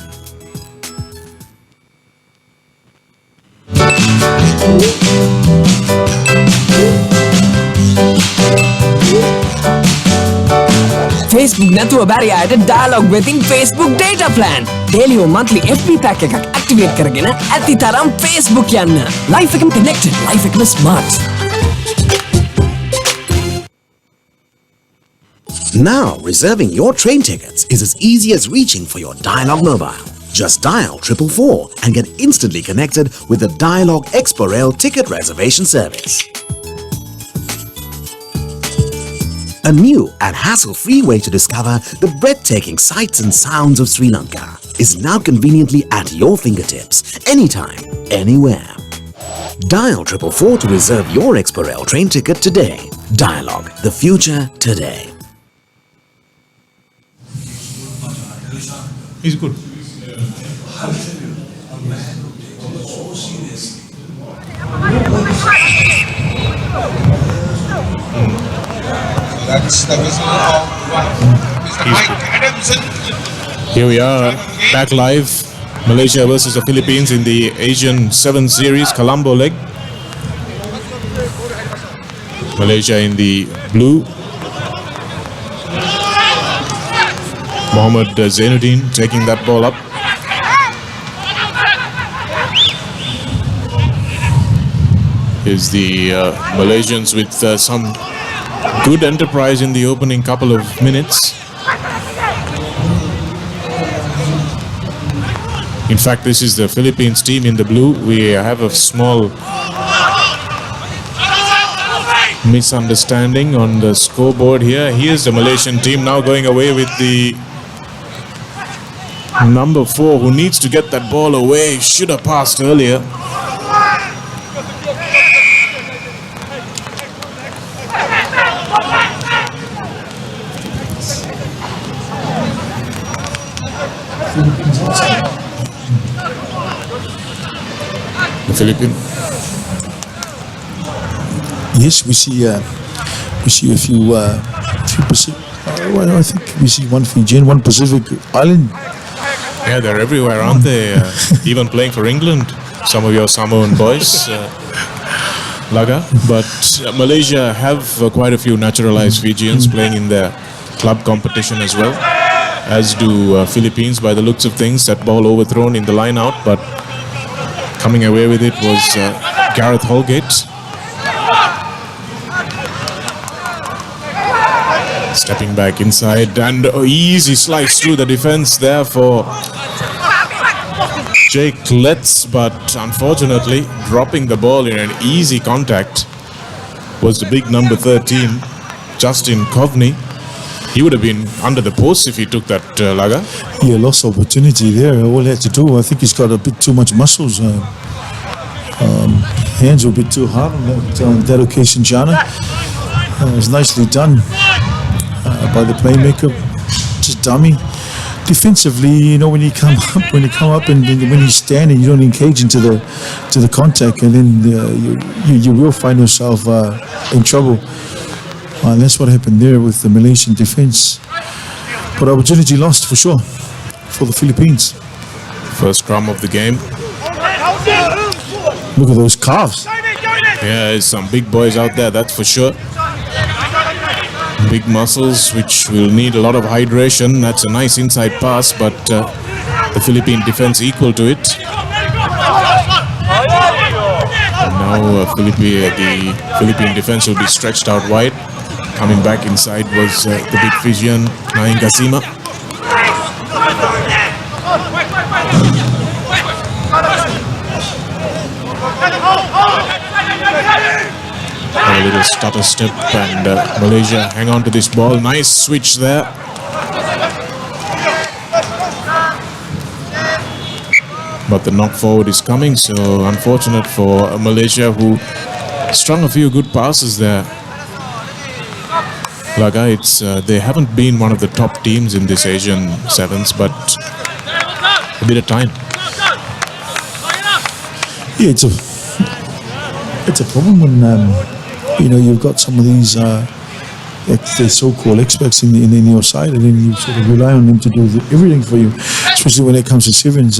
Facebook නැතුව බැරි අයට ඩයලොග් වෙතින් Facebook data plan. daily or monthly FB pack එකක් activate කරගෙන ඇති තරම් Facebook යන්න. life එකම connected, life එකම smart. Now, reserving your train tickets is as easy as reaching for your Dialog mobile. Just dial 444 and get instantly connected with the Dialog Expo Rail ticket reservation service. A new and hassle-free way to discover the breathtaking sights and sounds of Sri Lanka is now conveniently at your fingertips, anytime, anywhere. Dial 444 to reserve your Expo Rail train ticket today. Dialog, the future today. He's good. That's the whistle of Mr. Mike Adamson. Here we are, back live. Malaysia versus the Philippines in the Asian 7 Series Colombo leg. Malaysia in the blue. Mohammad Zainuddin taking that ball up. Here's the Malaysians with some good enterprise in the opening couple of minutes. In fact, this is the Philippines team in the blue. We have a small misunderstanding on the scoreboard here. Here's the Malaysian team now going away with the number 4 who needs to get that ball away. Should have passed earlier. The Philippines. Yes, we see a few Pacific. Well, I think we see one Fijian, one Pacific Island. Yeah, they're everywhere, aren't they? Even playing for England. Some of your Samoan boys, Laga. But Malaysia have quite a few naturalized Fijians playing in their club competition as well. As do Philippines by the looks of things. That ball overthrown in the line out, but coming away with it was Gareth Holgate. Stepping back inside and easy slice through the defense there for Jake Letts, but unfortunately dropping the ball in an easy contact was the big number 13, Justin Coveney. He would have been under the post if he took that Laga. Yeah, lost opportunity there. All he had to do, I think he's got a bit too much muscles. Hands were a bit too hard on that occasion, Jana. It was nicely done by the playmaker, just dummy. Defensively, you know, when you come up and when you stand and you don't engage into the contact, and then you will find yourself in trouble. And that's what happened there with the Malaysian defense. But opportunity lost for sure for the Philippines. First scrum of the game. Look at those calves. Yeah, there's some big boys out there, that's for sure. Big muscles, which will need a lot of hydration. That's a nice inside pass, but the Philippine defense equal to it. And now the Philippine defense will be stretched out wide. Coming back inside was the big Fijian, Naing Gasima. have a little stutter step, and Malaysia hang on to this ball. Nice switch there. But the knock forward is coming, so unfortunate for Malaysia, who strung a few good passes there. Laga, they haven't been one of the top teams in this Asian Sevens, but a bit of time. Yeah, it's a problem when you've got some of these the so-called experts in your side, and then you sort of rely on them to do everything for you, especially when it comes to sevens.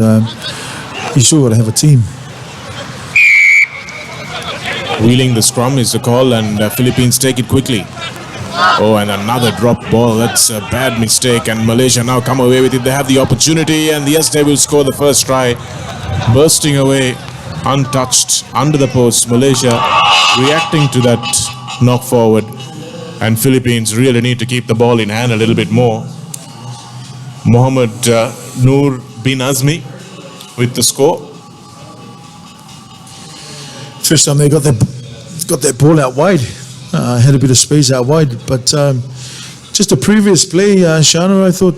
You still got to have a team. Wheeling the scrum is the call, and Philippines take it quickly. Oh, and another drop ball. That's a bad mistake, and Malaysia now come away with it. They have the opportunity, and yes, they will score the first try. Bursting away, untouched, under the post. Malaysia reacting to that knock forward, and Philippines really need to keep the ball in hand a little bit more. Mohammed Noor bin Azmi with the score. First time they got that ball out wide. Had a bit of space out wide, but just a previous play, Shana, I thought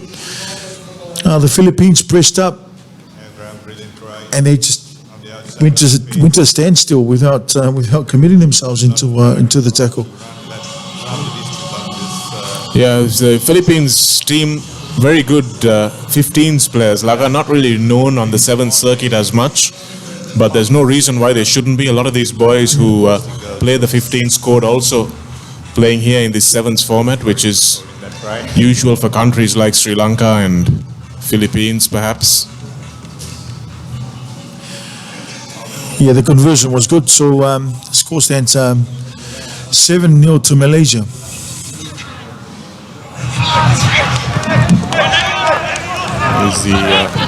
the Philippines pressed up and they just went to a standstill without committing themselves into the tackle. Yeah, the Philippines team, very good 15s players. Laga not really known on the 7th circuit as much, but there's no reason why they shouldn't be. A lot of these boys who play the 15 squad also playing here in this 7s format, which is usual for countries like Sri Lanka and Philippines perhaps. Yeah, the conversion was good, so score stands 7-0 to Malaysia. Is the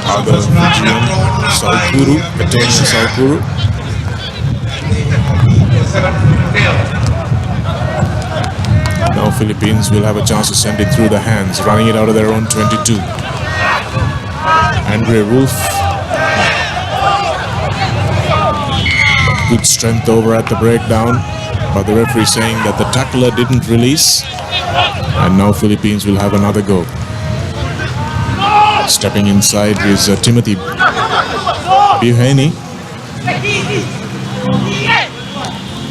other Fijian, Saukuru, Katania Saukuru. Now Philippines will have a chance to send it through the hands, running it out of their own 22. Andre Wolf. Good strength over at the breakdown, but the referee saying that the tackler didn't release, and now Philippines will have another go. Stepping inside is Timothy Buheni.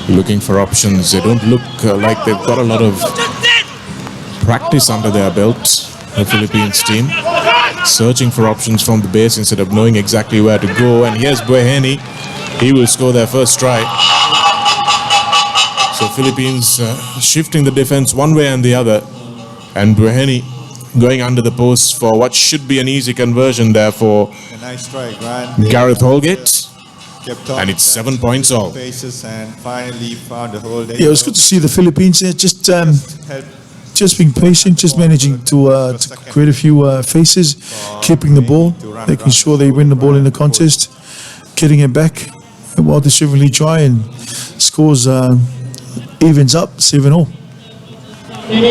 Looking for options. They don't look like they've got a lot of practice under their belt, the Philippines team. Searching for options from the base instead of knowing exactly where to go. And here's Buheni. He will score their first try. So Philippines shifting the defense one way and the other. And Buheni going under the post for what should be an easy conversion there for A nice try, Grant. Gareth Holgate. Kept on And it's 7 points all. faces and finally found the hole. Yeah, it was good to see the Philippines just being patient, just managing to create a few faces, keeping the ball, making sure they win the ball in the contest, getting it back, while they severely try, and scores evens up 7-0. After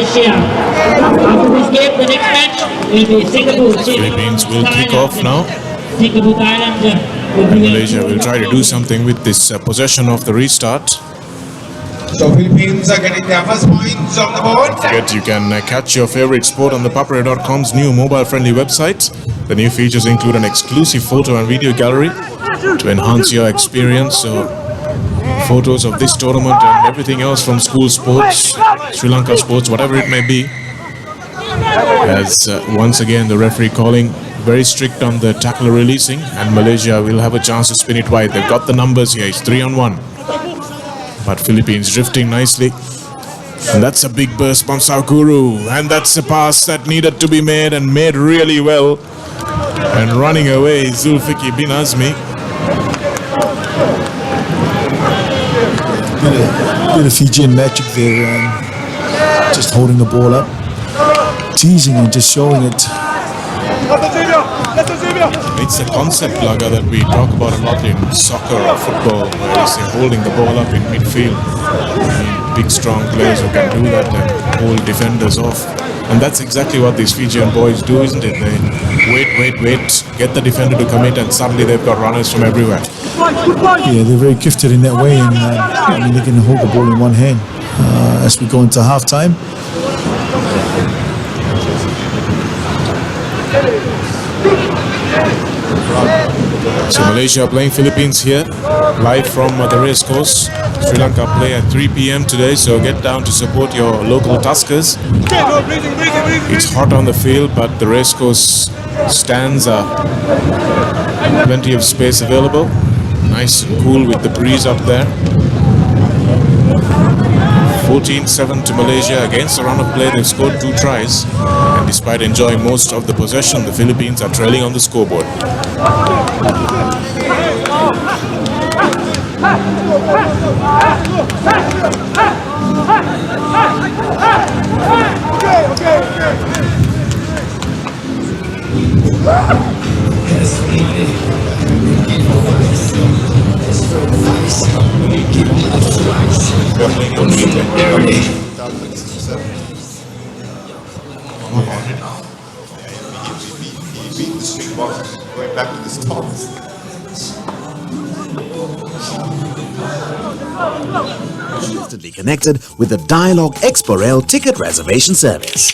this game, the next match will be Singapore. Philippines will kick off now. Malaysia will try to do something with this possession of the restart. So Philippines are getting their first points on the board. Don't forget you can catch your favorite sport on ThePapare.com's new mobile-friendly website. The new features include an exclusive photo and video gallery to enhance your experience. So photos of this tournament and everything else from school sports, Sri Lanka sports, whatever it may be. As once again the referee calling very strict on the tackler releasing, and Malaysia will have a chance to spin it wide. They've got the numbers here. It's 3-on-1. But Philippines drifting nicely. And that's a big burst from Saukuru. And that's a pass that needed to be made, and made really well. And running away, Zulfikar bin Azmi. Bit of Fijian magic there, just holding the ball up, teasing and just showing it. It's a concept, Laga, that we talk about a lot in soccer or football, where you say holding the ball up in midfield. I mean, big strong players who can do that and hold defenders off. And that's exactly what these Fijian boys do, isn't it? They wait, get the defender to commit, and suddenly they've got runners from everywhere. Yeah, they're very gifted in that way, and I mean, they can hold the ball in one hand as we go into half-time. So Malaysia are playing Philippines here, live from the race course. Sri Lanka play at 3 p.m. today, so get down to support your local Tuskers. It's hot on the field, but the race course stands are plenty of space available. Nice and cool with the breeze up there. 14-7 to Malaysia. Against the run of play, they've scored 2 tries. And despite enjoying most of the possession, the Philippines are trailing on the scoreboard. He beat the string box going back to the stalls. Instantly connected with the Dialogue Expo Rail ticket reservation service.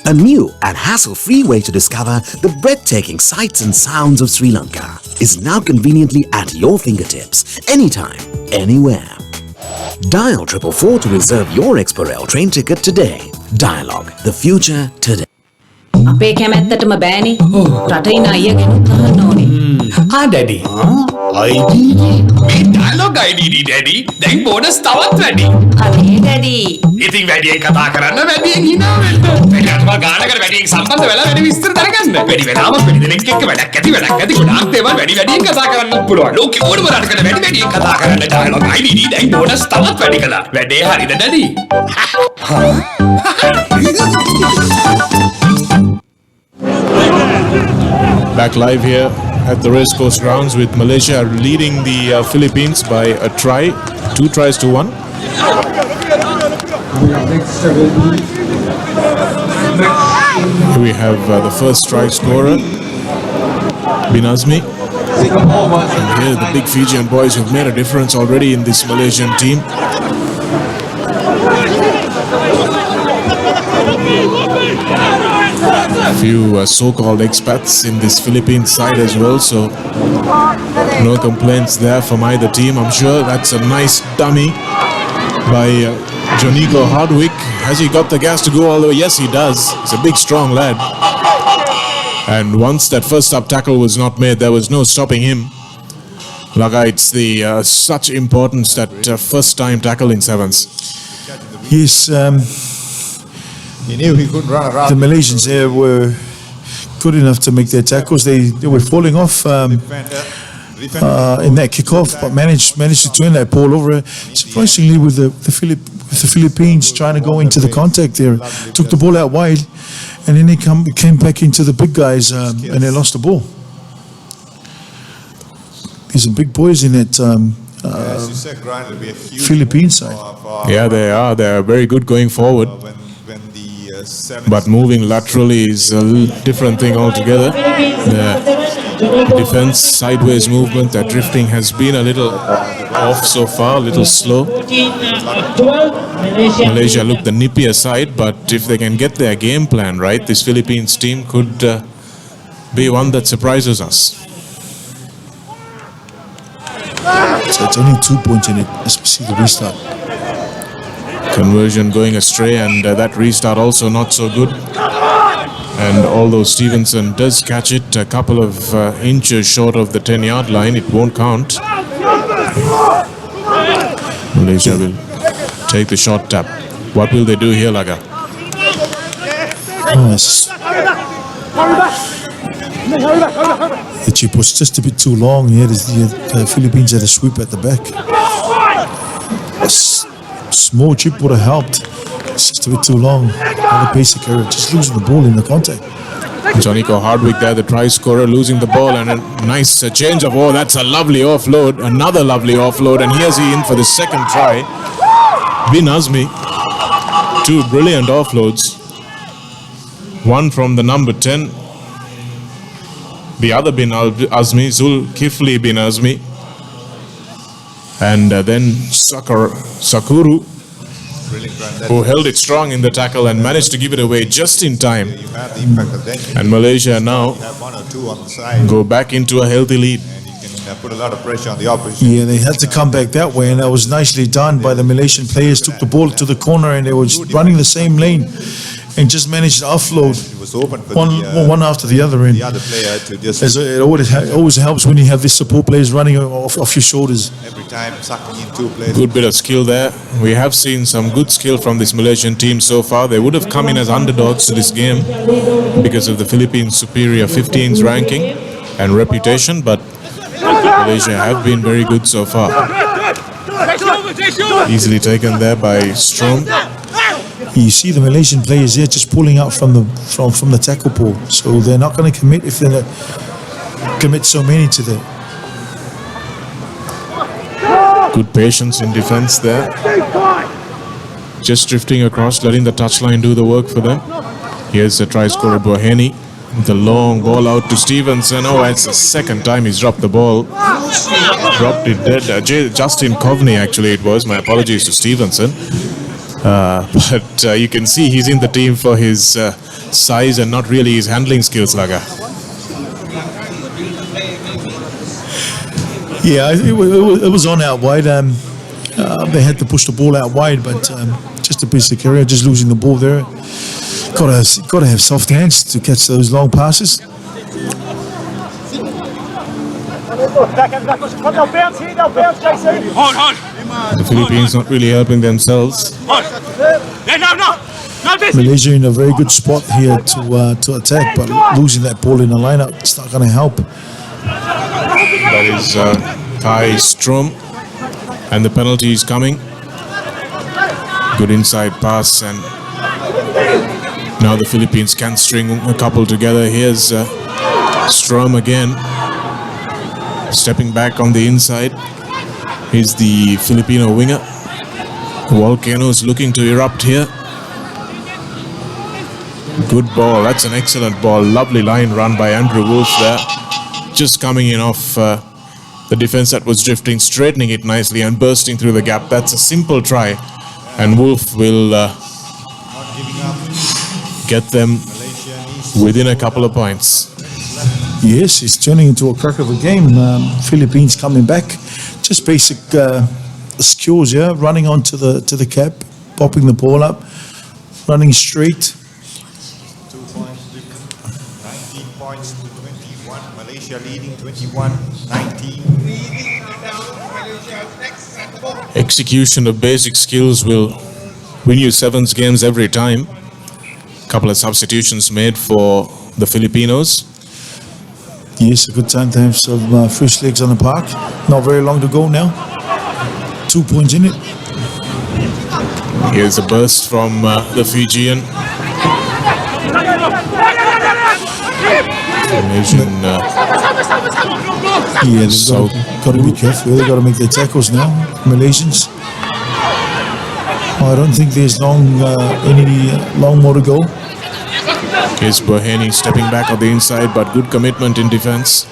A new and hassle-free way to discover the breathtaking sights and sounds of Sri Lanka is now conveniently at your fingertips, anytime, anywhere. Dial 444 to reserve your Expo Rail train ticket today. Dialogue, the future today. අපේ කැමැත්තටම බෑනේ. රටේ ඉන්න අයියගෙනුත් අහන්න ඕනේ. Daddy. IDD. මේ dialogue IDD daddy. දැන් bonus තවත් වැඩි. අනේ ඩැඩි. ඉතින් වැඩියෙන් කතා කරන්න වැඩියෙන් hina වෙන්න. වැඩි අතම ගානකට වැඩියෙන් සම්බන්ධ වෙලා වැඩි විස්තර දැනගන්න. වැඩි වෙලාම වැඩි දෙනෙක් එක්ක වැඩක් ඇති ගොඩාක් දේවල් වැඩියෙන් කතා කරන්නත් පුළුවන්. ලෝකෙ ඕනම රටකට වැඩියෙන් කතා කරන්න dialogue IDD දැන් බෝනස් තවත් වැඩි කළා. වැඩේ හරිද daddy? Back live here at the racecourse grounds with Malaysia leading the Philippines by a try, 2 tries to 1. Here we have the first try scorer, Binazmi. And here the big Fijian boys who've made a difference already in this Malaysian team. A few so-called expats in this Philippine side as well, so no complaints there from either team. I'm sure that's a nice dummy by Jonico Hardwick. Has he got the gas to go all the way? Yes, he does. He's a big, strong lad. And once that first up tackle was not made, there was no stopping him. Laga, it's the such importance, that first time tackle in sevens. Yes, He knew he couldn't run around. the Malaysians there were good enough to make their tackles. They were falling off in that kickoff, but managed to turn that ball over. Surprisingly, with the Philippines trying to go into the contact there, took the ball out wide, and then they came back into the big guys and they lost the ball. There's some big boys in that As you said, Grant, it'll be a huge Philippine side. Yeah, they are. They are very good going forward. But moving laterally is a different thing altogether. The defense sideways movement, that drifting has been a little off so far, a little slow. Malaysia look the nippier side, but if they can get their game plan right, this Philippines team could be one that surprises us. So it's only 2 points in it, especially the restart. Conversion going astray, and that restart also not so good. And although Stevenson does catch it a couple of inches short of the 10-yard line, it won't count. Malaysia will take the short tap. What will they do here, Laga? The chip was just a bit too long. The Philippines had a sweep at the back. A small chip would have helped. It's just a bit too long. Another basic error, just losing the ball in the contact. Jonico Hardwick there, the try scorer, losing the ball, and a nice change of, oh, that's a lovely offload, another lovely offload, and here's he in for the second try. Binazmi two brilliant offloads. One from the number 10. The other bin Azmi, Zulkifli bin Azmi. And then Sakuru, who held it strong in the tackle and managed to give it away just in time. And Malaysia now go back into a healthy lead. Put a lot of pressure on the opposition. Yeah, they had to come back that way, and that was nicely done by the Malaysian players. Took the ball to the corner, and they were running the same lane, and just managed to offload one after the other. And it always helps when you have these support players running off your shoulders. Every time sucking in two players. Good bit of skill there. We have seen some good skill from this Malaysian team so far. They would have come in as underdogs to this game because of the Philippines' superior 15s ranking and reputation, but Malaysia have been very good so far. Easily taken there by Strom. You see the Malaysian players here just pulling out from the tackle pool, so they're not going to commit if they commit so many to the. Good patience in defense there. Just drifting across, letting the touchline do the work for them. Here's the try scorer Boheni. The long ball out to Stevenson. Oh, it's the second time he's dropped the ball. Dropped it dead. Justin Coveney, actually, it was. My apologies to Stevenson. But you can see he's in the team for his size and not really his handling skills, Laga. Yeah, it was on out wide. They had to push the ball out wide, but just a piece of carrier, just losing the ball there. Got to have soft hands to catch those long passes. The Philippines not really helping themselves. Malaysia in a very good spot here to attack, but losing that ball in the lineup, it's not going to help. That is Kai Strom, and the penalty is coming. Good inside pass, and now the Philippines can string a couple together. Here's Strom again, stepping back on the inside. Here's the Filipino winger. Volcanoes looking to erupt here. Good ball. That's an excellent ball. Lovely line run by Andrew Wolf there. Just coming in off the defense that was drifting, straightening it nicely and bursting through the gap. That's a simple try. And Wolf will get them within a couple of points. Yes, it's turning into a crack of a game. Philippines coming back. Just basic skills, yeah. Running onto the cap, popping the ball up, running straight. 2 points, 19 points to 21. Malaysia leading 21-19. Execution of basic skills will win you sevens games every time. Couple of substitutions made for the Filipinos. Yes, a good time to have some fresh legs on the park. Not very long to go now. 2 points in it. Here's a burst from the Fijian. Malaysian. Yeah, they've got to be careful. They've got to make their tackles now, Malaysians. I don't think there's any long more to go. Here's Boheni stepping back on the inside, but good commitment in defense.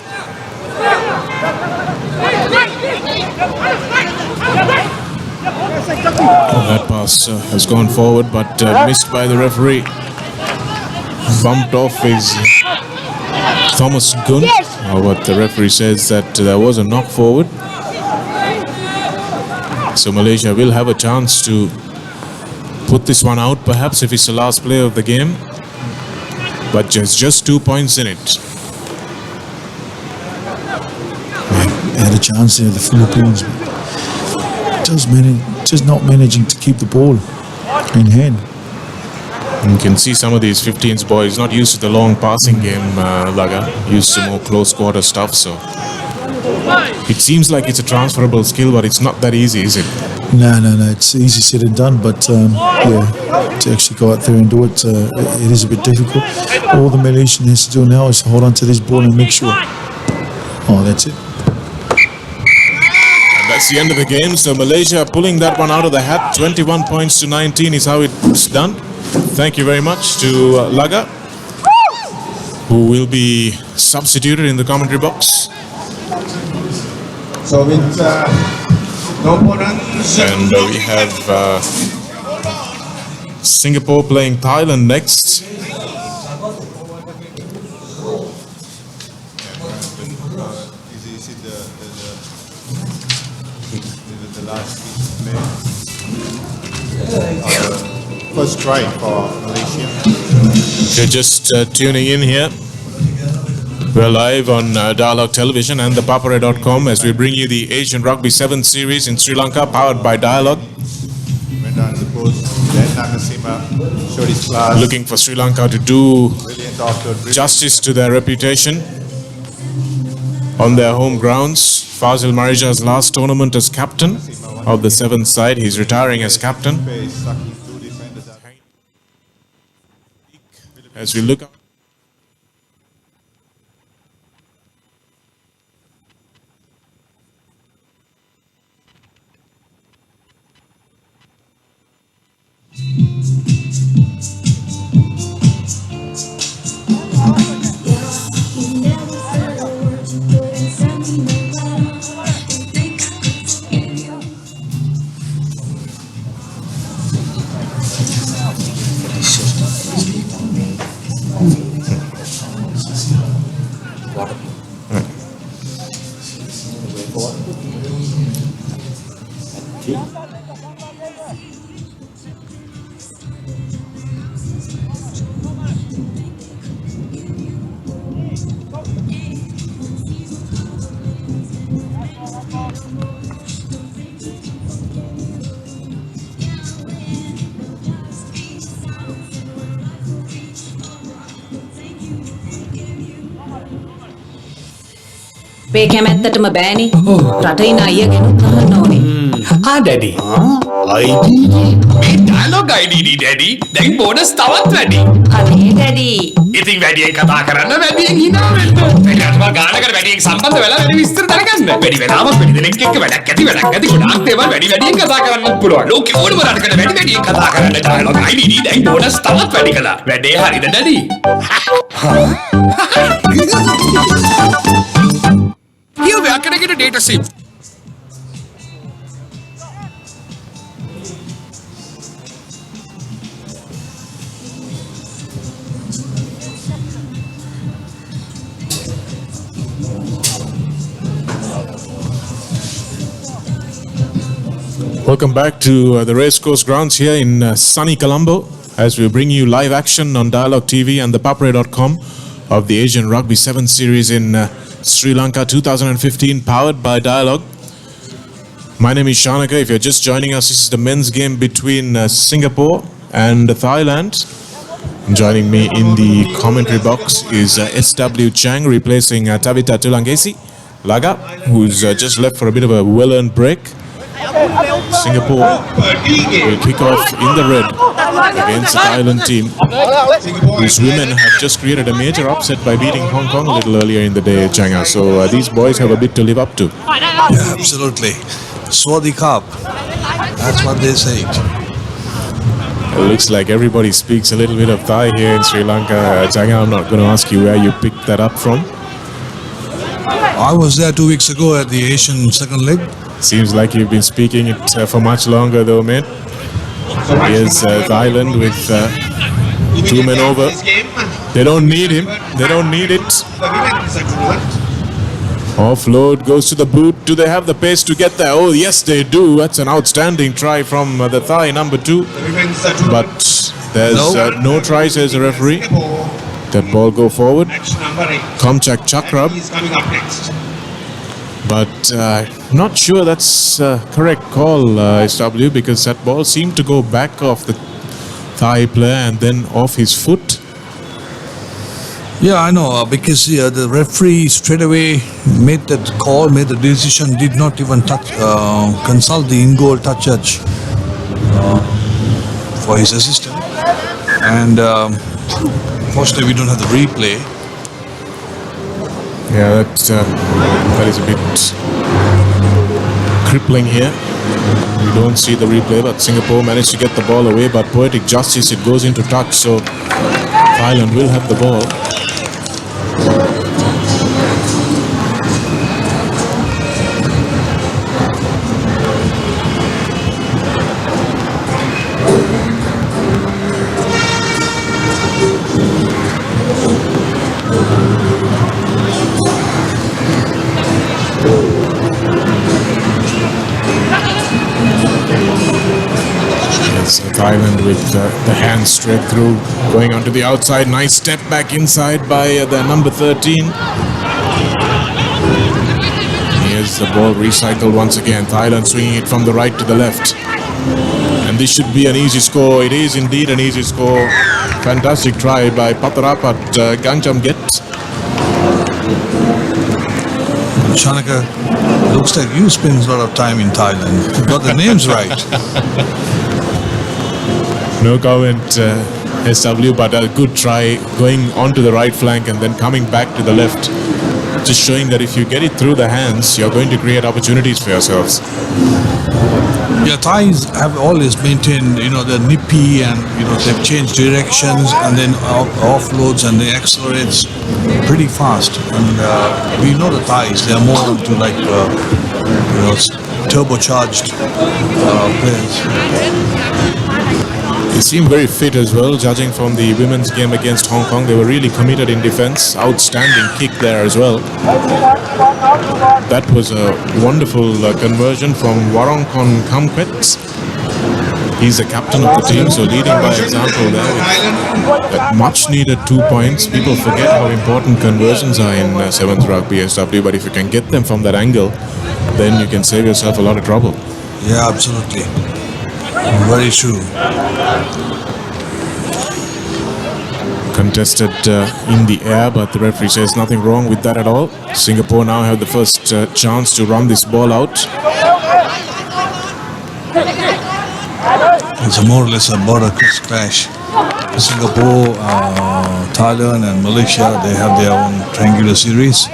That pass has gone forward, but missed by the referee. Bumped off is Thomas Gunn. What the referee says that there was a knock forward. So Malaysia will have a chance to put this one out, perhaps, if it's the last play of the game. But just 2 points in it. Had a chance there, the Philippines. Just not managing to keep the ball in hand. You can see some of these 15s boys not used to the long passing game, Laga. Used to more close quarter stuff, so it seems like it's a transferable skill, but it's not that easy, is it? No. It's easy said and done, but yeah, to actually go out there and do it, it is a bit difficult. All the Malaysian has to do now is hold on to this ball and make sure. Oh, that's it. And That's the end of the game. So Malaysia pulling that one out of the hat. 21 points to 19 is how it's done. Thank you very much to Laga, who will be substituted in the commentary box. So with no more runs. And we have Singapore playing Thailand next. First try for Malaysia. If you're just tuning in here, we're live on Dialogue Television and ThePapare.com as we bring you the Asian Rugby 7 series in Sri Lanka, powered by Dialogue. Went down to the post. Then Nakasima showed his class. Looking for Sri Lanka to do Brilliant offload. justice to their reputation on their home grounds. Fazil Marija's last tournament as captain of the 7th side. He's retiring as captain. As we look up. අපේ කැමැත්තටම බෑනේ. රටින් අයියගෙනුත් අහන්න ඕනේ. Daddy. මේ dialogue IDD daddy. දැන් bonus තවත් වැඩි. අනේ ඩැඩි. ඉතින් වැඩියෙන් කතා කරන්න වැඩියෙන් hina වෙන්න. එයාට මම ගානකට වැඩියෙන් සම්බන්ධ වෙලා වැඩි විස්තර දැනගන්න. වැඩි වෙලාවක් වැඩි දෙනෙක් එක්ක වැඩක් ඇති ගොඩාක් දේවල් වැඩි වැඩියෙන් කතා කරන්නත් පුළුවන්. ලෝකෙ ඕනම රටකට වැඩි වැඩියෙන් කතා කරන්න ඩයලොග් IDD දැන් බෝනස් තවත් වැඩි කළා. වැඩේ හරිද daddy? Here we are connected to data sim. Welcome back to the Racecourse grounds here in sunny Colombo as we bring you live action on Dialogue TV and ThePapare.com of the Asian Rugby 7 series in Sri Lanka 2015, powered by Dialogue. My name is Shanaka. If you're just joining us, this is the men's game between Singapore and Thailand. And joining me in the commentary box is SW Chang replacing Tavita Tulangesi Laga, who's just left for a bit of a well-earned break. Singapore will kick off in the red against the Thailand team, whose women have just created a major upset by beating Hong Kong a little earlier in the day, Changa. So these boys have a bit to live up to. Yeah, absolutely. Swadhi Cup. That's what they say. It looks like everybody speaks a little bit of Thai here in Sri Lanka. Changa, I'm not going to ask you where you picked that up from. I was there 2 weeks ago at the Asian second leg. Seems like you've been speaking it for much longer though, mate. Here's Thailand with 2 men over. They don't need him. They don't need it. Offload goes to the boot. Do they have the pace to get there? Oh, yes, they do. That's an outstanding try from the Thai number 2. But there's no try, says the referee. That ball go forward. Komchak Chakrab. But not sure that's correct call, SW, because that ball seemed to go back off the Thai player and then off his foot. Yeah, I know, because the referee straight away made that call, made the decision, did not even touch, consult the in-goal touch judge for his assistant. And fortunately, we don't have the replay. Yeah, that is a bit crippling here. We don't see the replay, but Singapore managed to get the ball away, but poetic justice, it goes into touch, so Thailand will have the ball. Thailand with the hands straight through, going onto the outside. Nice step back inside by the number 13. Here's the ball recycled once again. Thailand swinging it from the right to the left. And this should be an easy score. It is indeed an easy score. Fantastic try by Patarapat Gangjamget. Shanaka, looks like you spend a lot of time in Thailand. You got the names right. No comment, SW, but a good try going onto the right flank and then coming back to the left. Just showing that if you get it through the hands, you're going to create opportunities for yourselves. Yeah, Thais have always maintained, they're nippy and, they've changed directions and then offloads and they accelerates pretty fast. And we know the Thais, they're more into like, turbocharged players. They seem very fit as well, judging from the women's game against Hong Kong. They were really committed in defense. Outstanding kick there as well. That was a wonderful conversion from Warongkon Kamkwet. He's the captain of the team, so leading by example there with that much needed 2 points. People forget how important conversions are in 7th Rugby SW, but if you can get them from that angle, then you can save yourself a lot of trouble. Yeah, absolutely. Very true. Contested in the air, but the referee says nothing wrong with that at all. Singapore now have the first chance to run this ball out. It's more or less a border clash. Singapore, Thailand and Malaysia, they have their own triangular series.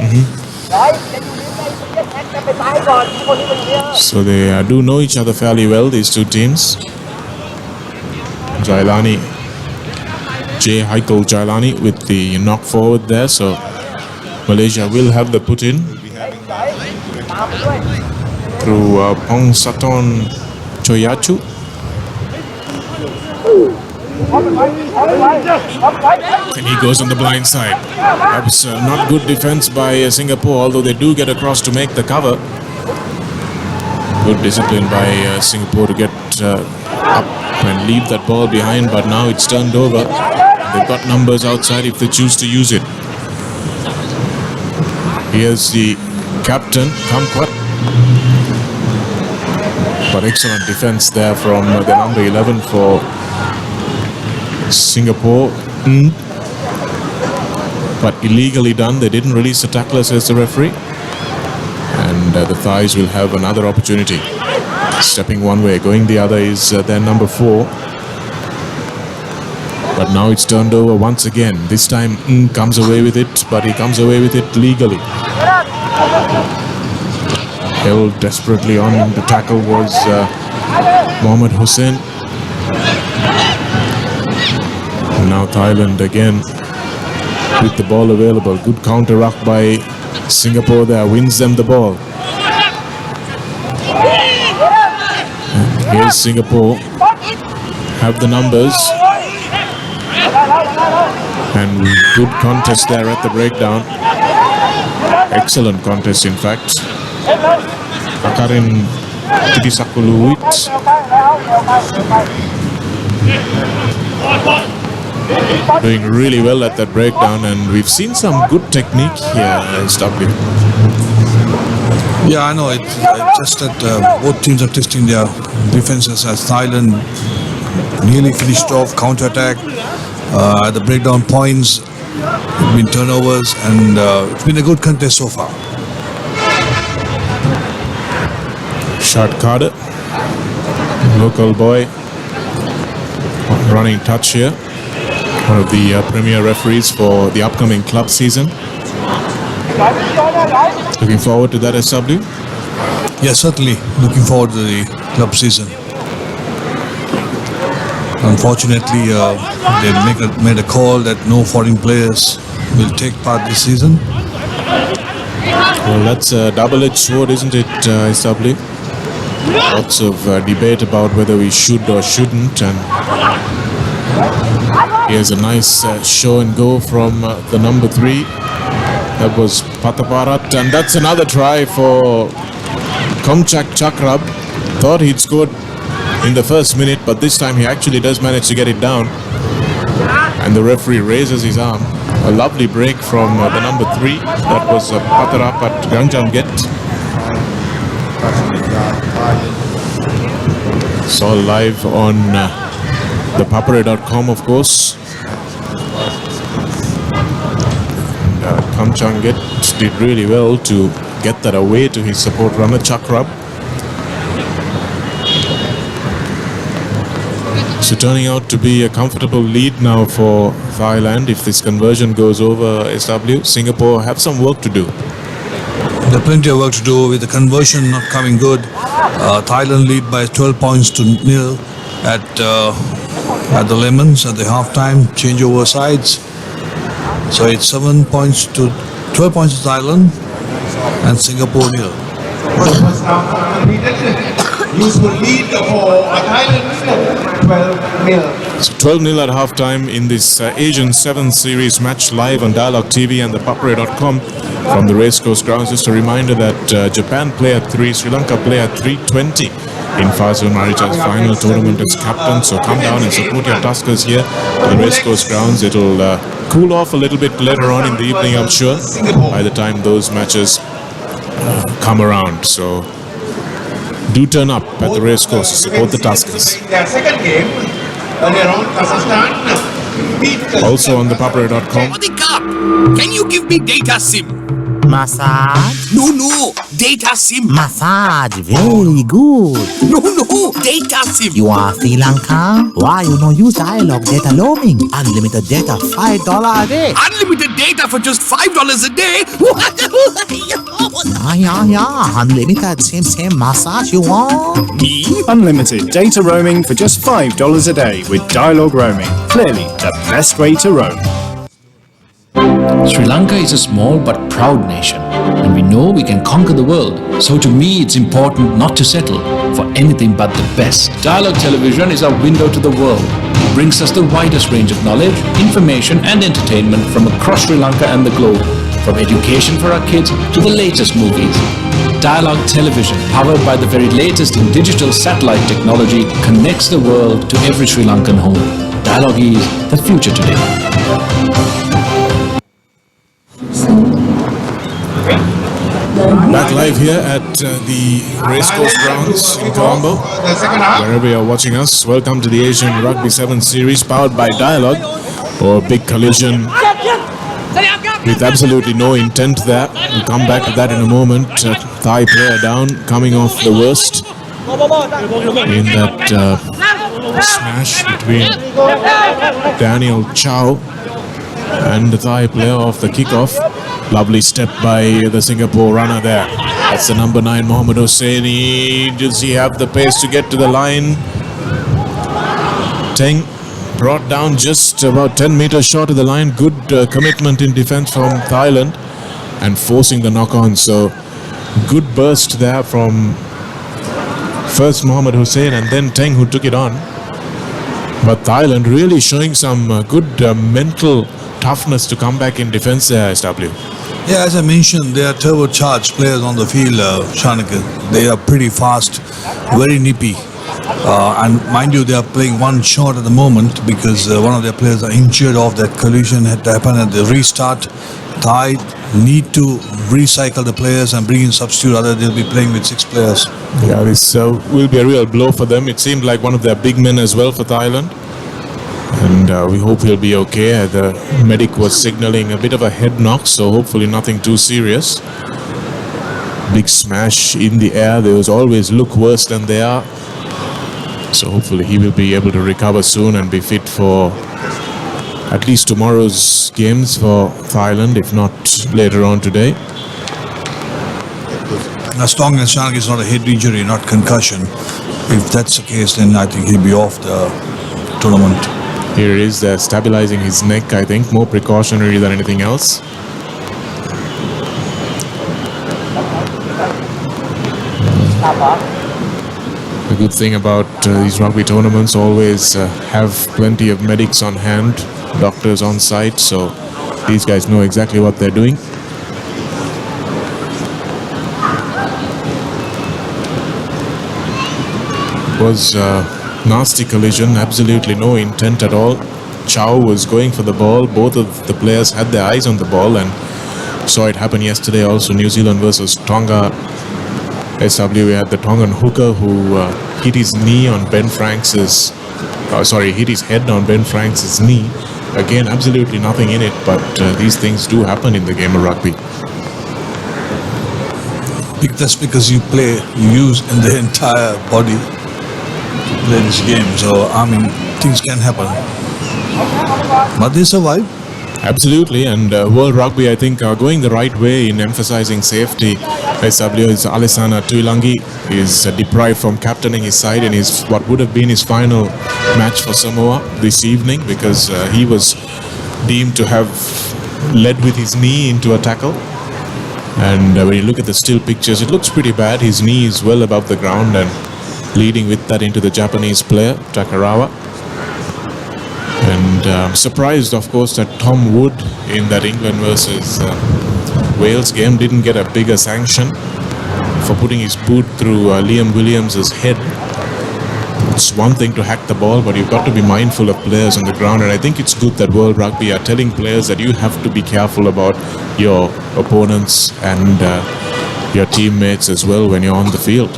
So they do know each other fairly well, these two teams. Jailani, Haikal Jailani with the knock forward there, so Malaysia will have the put in through Pong Saton Choyachu. And he goes on the blind side. That was not good defense by Singapore, although they do get across to make the cover. Good discipline by Singapore to get up and leave that ball behind, but now it's turned over. They've got numbers outside if they choose to use it. Here's the captain, Kamkwat. But excellent defense there from the number 11 for Singapore. But illegally done. They didn't release the tackler, says the referee. And the Thais will have another opportunity. Stepping one way, going the other is their number 4. But now it's turned over once again. This time comes away with it, but he comes away with it legally. Held desperately on. The tackle was Mohammad Hussain. And now Thailand again with the ball available. Good counter ruck by Singapore there, wins them the ball. And here's Singapore, have the numbers. And good contest there at the breakdown. Excellent contest, in fact. Akarin Titisakuluit. Doing really well at that breakdown, and we've seen some good technique here in SW. Yeah, I know. It's just that both teams are testing their defenses as Thailand nearly finished off counter-attack. The breakdown points, it's been turnovers, and it's been a good contest so far. Shard Carter, local boy, running touch here. One of the premier referees for the upcoming club season. Looking forward to that, SW. Yeah, certainly. Looking forward to the club season. Unfortunately, they made a call that no foreign players will take part this season. Well, that's a double-edged sword, isn't it, SW? Lots of debate about whether we should or shouldn't, and here's a nice show and go from the number 3. That was Pataparat, and that's another try for Komchak Chakrab. Thought he'd scored in the first minute, but this time he actually does manage to get it down. And the referee raises his arm. A lovely break from the number 3. That was Patarapat Gangjamget. It's all live on ThePapare.com, of course. Kamchanget did really well to get that away to his support runner Chakrab. So turning out to be a comfortable lead now for Thailand. If this conversion goes over, SW, Singapore have some work to do. There are plenty of work to do with the conversion not coming good. Thailand lead by 12 points to 0 at the Lemons at the halftime. Changeover sides. So it's 12 points to Thailand and Singapore 0. Useful lead for Thailand, 12-0. So 12-0 at halftime in this Asian 7th Series match live on Dialogue TV and ThePapare.com from the racecourse grounds. Just a reminder that Japan play at 3, Sri Lanka play at 3:20 in Faisal Maricha's final tournament as captain. So come down and support your Tuskers here to the racecourse grounds. It'll cool off a little bit later on in the evening, I'm sure, by the time those matches come around. So do turn up at the racecourse to support the Tuskers. Their second game, earlier on, Kazakhstan beat Also on ThePapare.com. Can you give me data SIM? Massage? No, data SIM. Massage, very good. No, data SIM. You are Sri Lanka? Why you no use dialogue data roaming? Unlimited data, $5 a day. Unlimited data for just $5 a day? Yeah. Unlimited, same massage you want? Me? Unlimited data roaming for just $5 a day with dialogue roaming. Clearly the best way to roam. Sri Lanka is a small but proud nation, and we know we can conquer the world. So to me, it's important not to settle for anything but the best. Dialogue television is our window to the world. It brings us the widest range of knowledge, information and entertainment from across Sri Lanka and the globe. From education for our kids to the latest movies. Dialogue television, powered by the very latest in digital satellite technology, connects the world to every Sri Lankan home. Dialogue is the future today. Back live here at the racecourse grounds in Colombo. Wherever you're watching us, welcome to the Asian Rugby 7th Series powered by Dialogue, or big collision with absolutely no intent there. We'll come back to that in a moment. Thai player down, coming off the worst in that smash between Daniel Chow and the Thai player off the kickoff. Lovely step by the Singapore runner there. That's the number 9, Mohammad Hosseini. Does he have the pace to get to the line? Teng brought down just about 10 meters short of the line. Good commitment in defense from Thailand and forcing the knock-on. So good burst there from first Mohammad Hussein and then Teng, who took it on. But Thailand really showing some good mental toughness to come back in defense there, SW. Yeah, as I mentioned, they are turbocharged players on the field, Shanaka. They are pretty fast, very nippy. And mind you, they are playing one shot at the moment because one of their players are injured off that collision had to happen at the restart. Thai need to recycle the players and bring in substitute, otherwise they'll be playing with 6 players. Yeah, this will be a real blow for them. It seemed like one of their big men as well for Thailand. And we hope he'll be okay. The medic was signaling a bit of a head knock, so hopefully nothing too serious. Big smash in the air. They always look worse than they are. So hopefully he will be able to recover soon and be fit for at least tomorrow's games for Thailand, if not later on today. As long as Shanaka is not a head injury, not concussion, if that's the case, then I think he'll be off the tournament. Here is stabilizing his neck, I think, more precautionary than anything else. The good thing about these rugby tournaments always have plenty of medics on hand, doctors on site, so these guys know exactly what they're doing. It was a nasty collision, absolutely no intent at all. Chow was going for the ball. Both of the players had their eyes on the ball and saw it happen yesterday also. New Zealand versus Tonga. SW, we had the Tongan hooker who hit his knee on Ben Franks's, hit his head on Ben Franks's knee. Again, absolutely nothing in it, but these things do happen in the game of rugby. That's because you use the entire body to play this game. So, I mean, things can happen. But they survive. Absolutely, and World Rugby, I think, are going the right way in emphasizing safety. SW is Alessana Tuilangi is deprived from captaining his side in his what would have been his final match for Samoa this evening because he was deemed to have led with his knee into a tackle. And when you look at the still pictures, it looks pretty bad. His knee is well above the ground and leading with that into the Japanese player, Takarawa. And I'm surprised, of course, that Tom Wood in that England versus Wales game didn't get a bigger sanction for putting his boot through Liam Williams' head. It's one thing to hack the ball, but you've got to be mindful of players on the ground. And I think it's good that World Rugby are telling players that you have to be careful about your opponents and your teammates as well when you're on the field.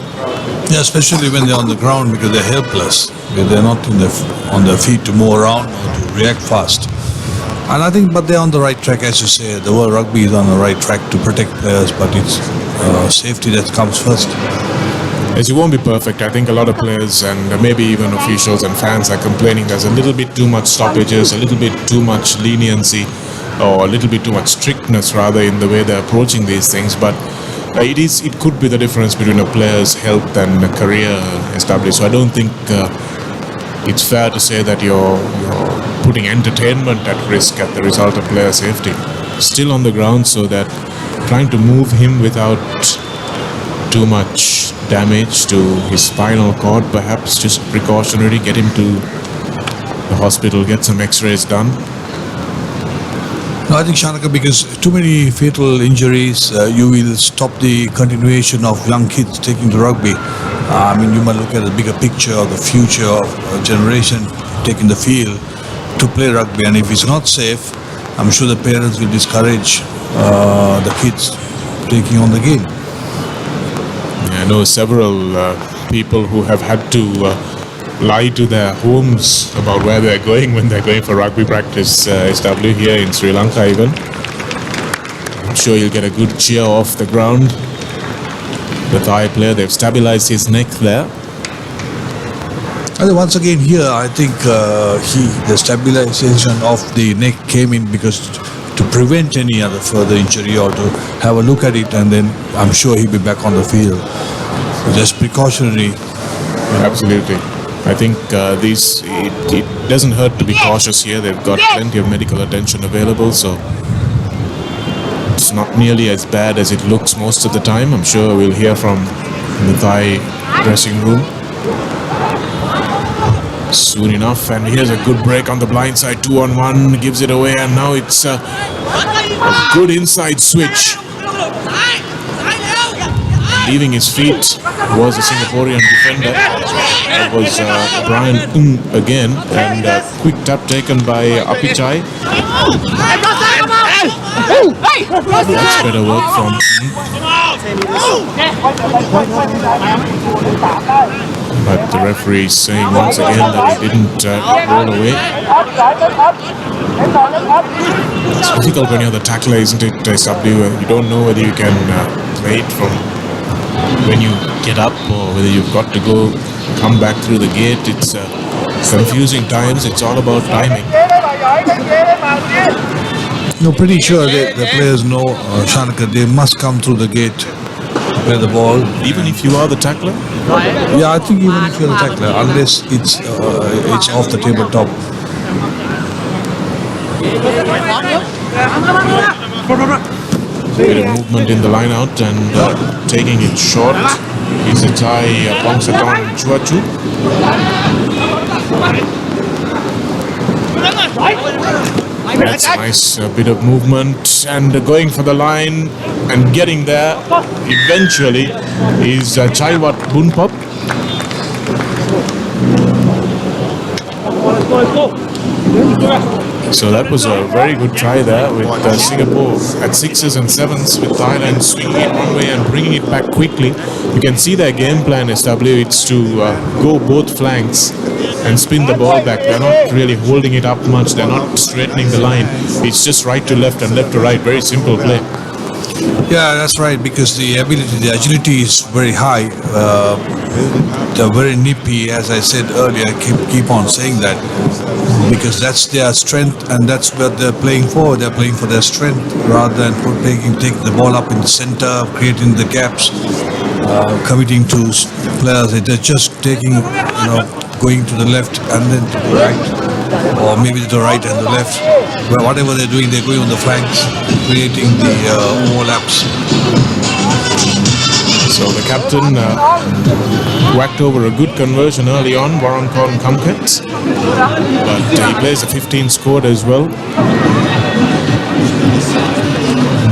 Yeah, especially when they're on the ground because they're helpless. They're not on their feet to move around or to react fast. And I think, but they're on the right track, as you say. The World Rugby is on the right track to protect players, but it's safety that comes first. Yes, it won't be perfect. I think a lot of players and maybe even officials and fans are complaining there's a little bit too much stoppages, a little bit too much leniency, or a little bit too much strictness rather in the way they're approaching these things. But it could be the difference between a player's health and a career established. So I don't think it's fair to say that you're putting entertainment at risk at the result of player safety. Still on the ground, so that trying to move him without too much damage to his spinal cord, perhaps just precautionary, get him to the hospital, get some x-rays done. No, I think Shanaka, because too many fatal injuries, you will stop the continuation of young kids taking to rugby. I mean, you might look at the bigger picture of the future of a generation taking the field to play rugby, and if it's not safe, I'm sure the parents will discourage the kids taking on the game. I know several people who have had to lie to their homes about where they're going when they're going for rugby practice, SW here in Sri Lanka even. I'm sure you'll get a good cheer off the ground. The Thai player, they've stabilized his neck there. And once again here, I think the stabilization of the neck came in because to prevent any other further injury or to have a look at it, and then I'm sure he'll be back on the field. So just precautionary. Absolutely. I think it doesn't hurt to be cautious here. They've got plenty of medical attention available, so it's not nearly as bad as it looks most of the time. I'm sure we'll hear from the Thai dressing room soon enough. And here's a good break on the blind side, 2-on-1, gives it away, and now it's a good inside switch. Leaving his feet was a Singaporean defender. That was Brian again, and a quick tap taken by Apichai. Much better work from but the referee is saying once again that he didn't roll away. It's difficult when you're the tackler, isn't it, SW? You don't know whether you can play it from when you get up or whether you've got to come back through the gate. It's confusing times. It's all about timing. No, pretty sure the players know, Shanaka, they must come through the gate play the ball. Even if you are the tackler? Yeah, I think even if you're the tackler, unless it's off the tabletop. Bit of movement in the line out and taking it short is a Thai Pongsaton Chuachu. That's a nice bit of movement and going for the line and getting there eventually is Chaiwat Bunpop. So that was a very good try there with Singapore at 6s and 7s with Thailand swinging it one way and bringing it back quickly. You can see their game plan SW, it's to go both flanks and spin the ball back. They're not really holding it up much, they're not straightening the line. It's just right to left and left to right, very simple play. Yeah, that's right, because the ability, the agility is very high. They're very nippy, as I said earlier. I keep on saying that because that's their strength and that's what they're playing for. They're playing for their strength rather than taking the ball up in the center, creating the gaps, committing to players. They're just taking, going to the left and then to the right, or maybe to the right and the left. But whatever they're doing, they're going on the flanks, creating the overlaps. So the captain whacked over a good conversion early on, Warangkorn Kamket, but he plays a 15 scored as well.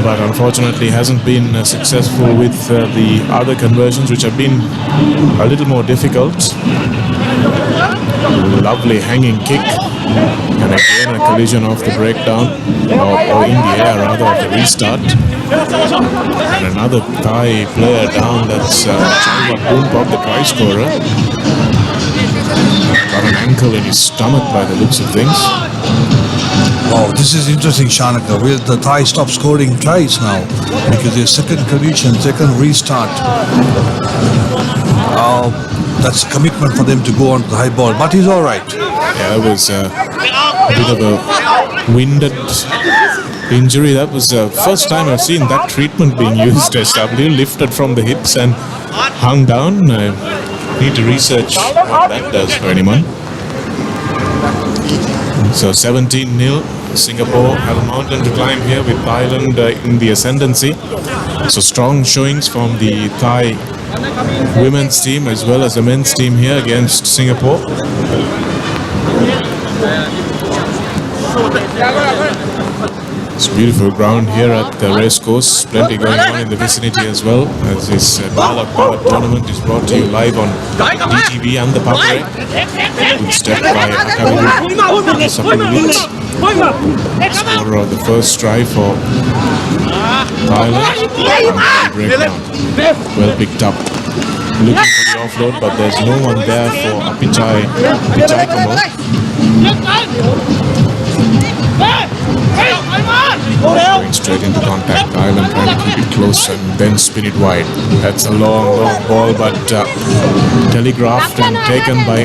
But unfortunately hasn't been successful with the other conversions, which have been a little more difficult. Lovely hanging kick, and again a collision off the breakdown, or in the air rather, of the restart. And another Thai player down, that's Chaiwat Bunpop, the try scorer. Got an ankle in his stomach by the looks of things. Wow, this is interesting, Shanaka. Will the Thai stop scoring tries now? Because their second collision, second restart. That's a commitment for them to go on to the high ball, but he's all right. Yeah, that was a bit of a winded injury. That was the first time I've seen that treatment being used. SW lifted from the hips and hung down. I need to research what that does for anyone. So 17-0. Singapore have a mountain to climb here with Thailand in the ascendancy. So strong showings from the Thai women's team as well as the men's team here against Singapore. It's beautiful ground here at the race course. Plenty going on in the vicinity as well, as this Dialogue Power tournament is brought to you live on DTV and ThePapare. Good step by Akari scorer of the first try for Thailand. Breakdown. Well picked up. Looking for the offload, but there's no one there for Apichai Komo. Going straight into contact. Thailand trying to keep it close and then spin it wide. That's a long ball, but telegraphed and taken by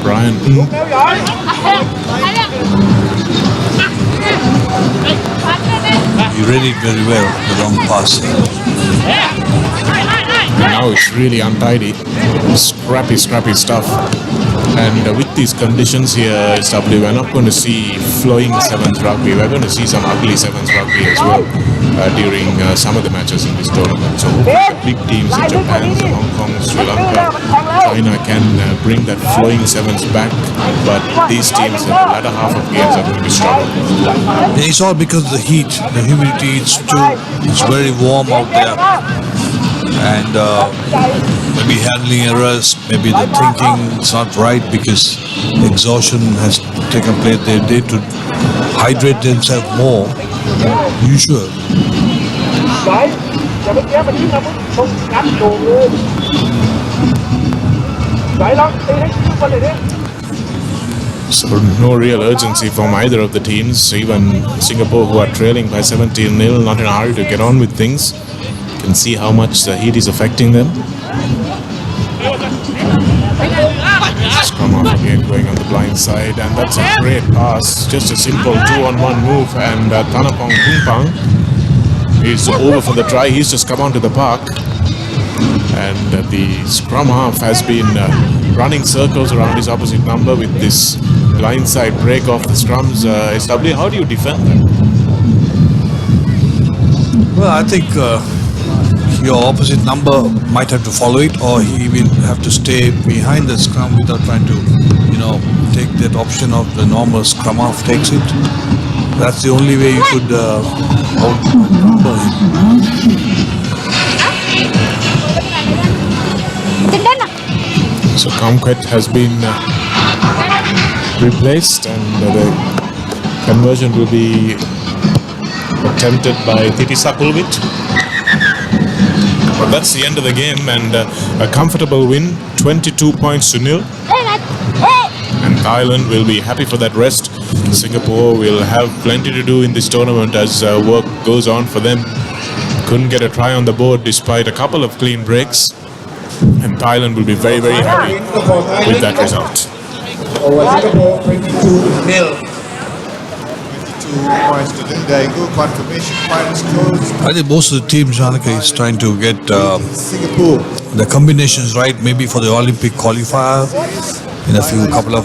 Brian. He read it very well, the long pass. Now it's really untidy. Scrappy stuff. And with these conditions here, SW, we're not going to see flowing sevens rugby. We're going to see some ugly sevens rugby as well during some of the matches in this tournament. So hopefully the big teams in Japan, Hong Kong, Sri Lanka, China can bring that flowing sevens back. But these teams in the latter half of games are going to be strong. It's all because of the heat, the humidity. It's very warm out there. And maybe handling errors, maybe the thinking is not right because exhaustion has taken place. They need to hydrate themselves more than usual. So no real urgency from either of the teams. Even Singapore, who are trailing by 17-0, not in a hurry to get on with things. You can see how much the heat is affecting them. Scrum off again, going on the blind side, and that's a great pass. Just a simple 2-on-1 move, and Thanapong Kumpang is over for the try. He's just come onto the park. And the scrum half has been running circles around his opposite number with this blindside break off the scrums. SW, how do you defend that? Well, I think your opposite number might have to follow it, or he will have to stay behind the scrum without trying to, take that option of the normal scrum half takes it. That's the only way you could outnumber him. So Kamkwet has been replaced, and the conversion will be attempted by Titisa Pulvit. But that's the end of the game, and a comfortable win, 22 points to 0. And Thailand will be happy for that rest. Singapore will have plenty to do in this tournament as work goes on for them. Couldn't get a try on the board despite a couple of clean breaks. And Thailand will be very, very happy with that result. Singapore 22-0. 22 points to nil. There you go. Confirmation finals closed. I think most of the team, Janaka, is trying to get Singapore the combinations right, maybe for the Olympic qualifier in a couple of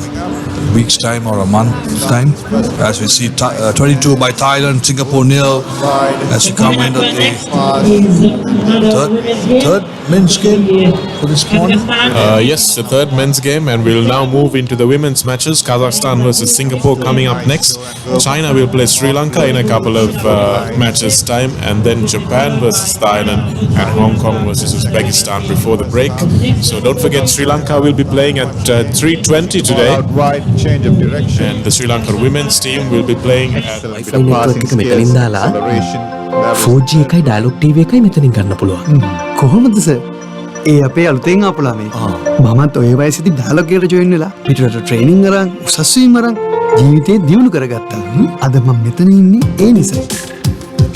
weeks' time or a month's time. As we see 22 by Thailand, Singapore 0. As you come into the third men's game for this morning. Yes, the third men's game, and we'll now move into the women's matches. Kazakhstan versus Singapore coming up next. China will play Sri Lanka in a couple of matches' time, and then Japan versus Thailand and Hong Kong versus Uzbekistan before the break. So don't forget, Sri Lanka will be playing at 3:20 today. Change of direction. And the Sri Lanka women's team will be playing at Wi-Fi network එක මෙතනින් දාලා 4G එකයි dialog TV එකයි මෙතනින් ගන්න පුළුවන්. කොහොමද sir? ඒ අපේ අලුතෙන් ආපු ළමයි. මමත් ඔය වයසේදී ඩයලොග් එකට ජොයින් වෙලා පිටරට ට්‍රේනින් අරන් උසස් වීම අරන් ජීවිතේ දියුණු කරගත්තා. අද මම මෙතන ඉන්නේ ඒ නිසයි.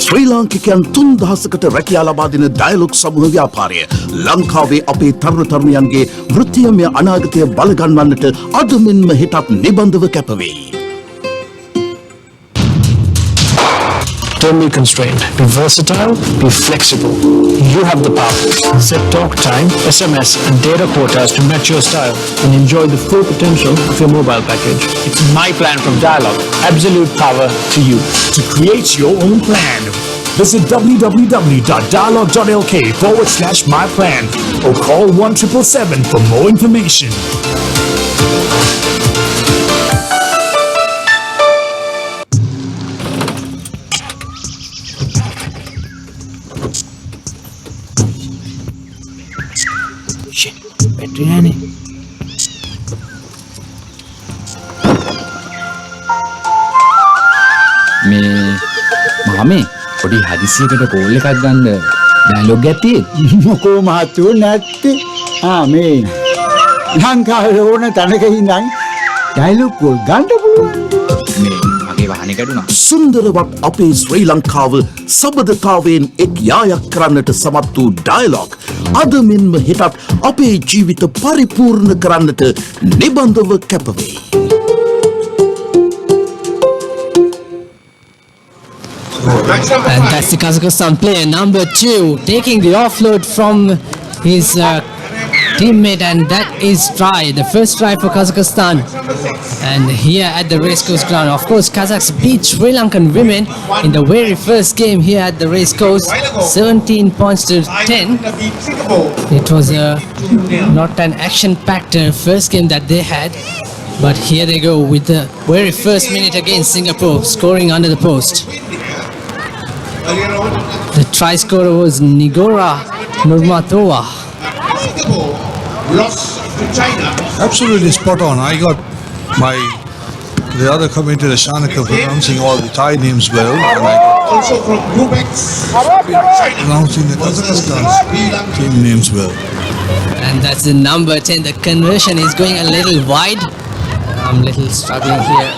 ශ්‍රී ලාංකිකයන් 3000කට රැකියා ලබා දෙන ඩයලොග් සමූහ ව්‍යාපාරය ලංකාවේ අපේ තරුණ තරුණියන්ගේ වෘත්තීයමය අනාගතය බලගන්වන්නට අද මෙන්ම හෙටත් නිබඳව කැපවෙයි. Don't be constrained. Be versatile, be flexible. You have the power. Set talk time, SMS and data quotas to match your style and enjoy the full potential of your mobile package. It's my plan from Dialog. Absolute power to you. To create your own plan, visit www.dialog.lk/myplan or call 1777 for more information. Battery නෑනේ. මේ මාමේ පොඩි හදිසියකට call එකක් ගන්න dialogue එකක් තියෙන්නේ. මොකෝ මහත්තයෝ නැත්තේ. මේ ලංකාවේ ඕන තැනක ඉඳන් ඩයලොග් කෝල් ගන්න පුළුවන්. මේ මගේ වාහනේ කැඩුනා. සුන්දරවත් අපේ ශ්‍රී ලංකාව සබඳතාවයෙන් එක් යායක් කරන්නට සමත් වූ ඩයලොග් අද මෙන්ම හෙටත් අපේ ජීවිත පරිපූර්ණ කරන්නට නිබඳව කැපවෙයි. And that's the Kazakhstan player number 2 taking the offload from his teammate, and that is try, the first try for Kazakhstan. And here at the racecourse ground, of course, Kazakhs beat Sri Lankan women in the very first game here at the racecourse, 17 points to 10. It was not an action-packed first game that they had, but here they go with the very first minute against Singapore, scoring under the post. The try scorer was Nigora Nurmatova. Lost to China. Absolutely spot on. I got the other commentator Shanaka pronouncing all the Thai names well, and I got Also from Rubex. pronouncing the Kazakhstan team names well. And that's the number 10. The conversion is going a little wide. I'm a little struggling here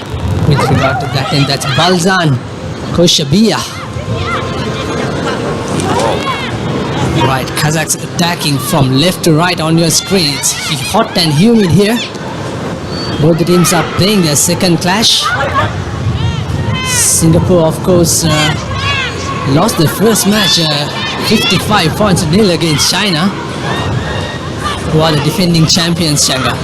with regard to that. And that's Balzan Koshabia. Right, Kazakhs attacking from left to right on your screen. It's hot and humid here. Both the teams are playing their second clash. Singapore, of course, lost the first match 55 points to nil against China, who are the defending champions, Changa.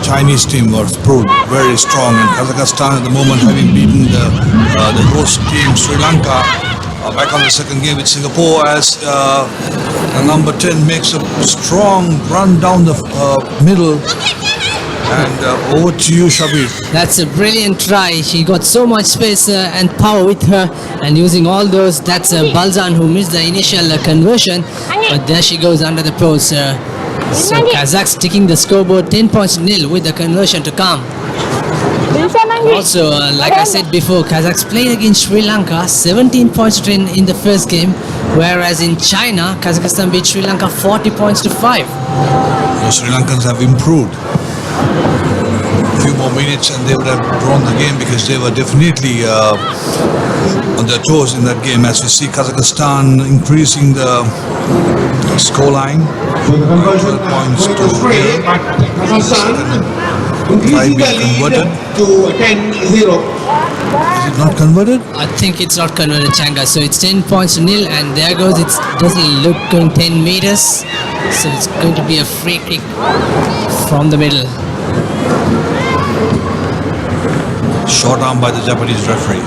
Chinese team was proved very strong, and Kazakhstan at the moment having beaten the host team Sri Lanka back on the second game with Singapore, as the number 10 makes a strong run down the middle. And over to you, Shabir. That's a brilliant try. She got so much space and power with her, and using all those, that's Balzan who missed the initial conversion, but there she goes under the post. So Kazakhs taking the scoreboard 10 points to nil with the conversion to come. Also, like I said before, Kazakhs played against Sri Lanka 17 points to 10 in the first game, whereas in China, Kazakhstan beat Sri Lanka 40 points to 5. The Sri Lankans have improved. A few more minutes and they would have drawn the game, because they were definitely on their toes in that game. As we see Kazakhstan increasing the scoreline, 12 points to nil. Try being converted. To 10-0. Is it not converted? I think it's not converted, Changa. So it's 10 points to nil, and there goes. It doesn't look going 10 meters. So it's going to be a free kick from the middle. Short arm by the Japanese referee.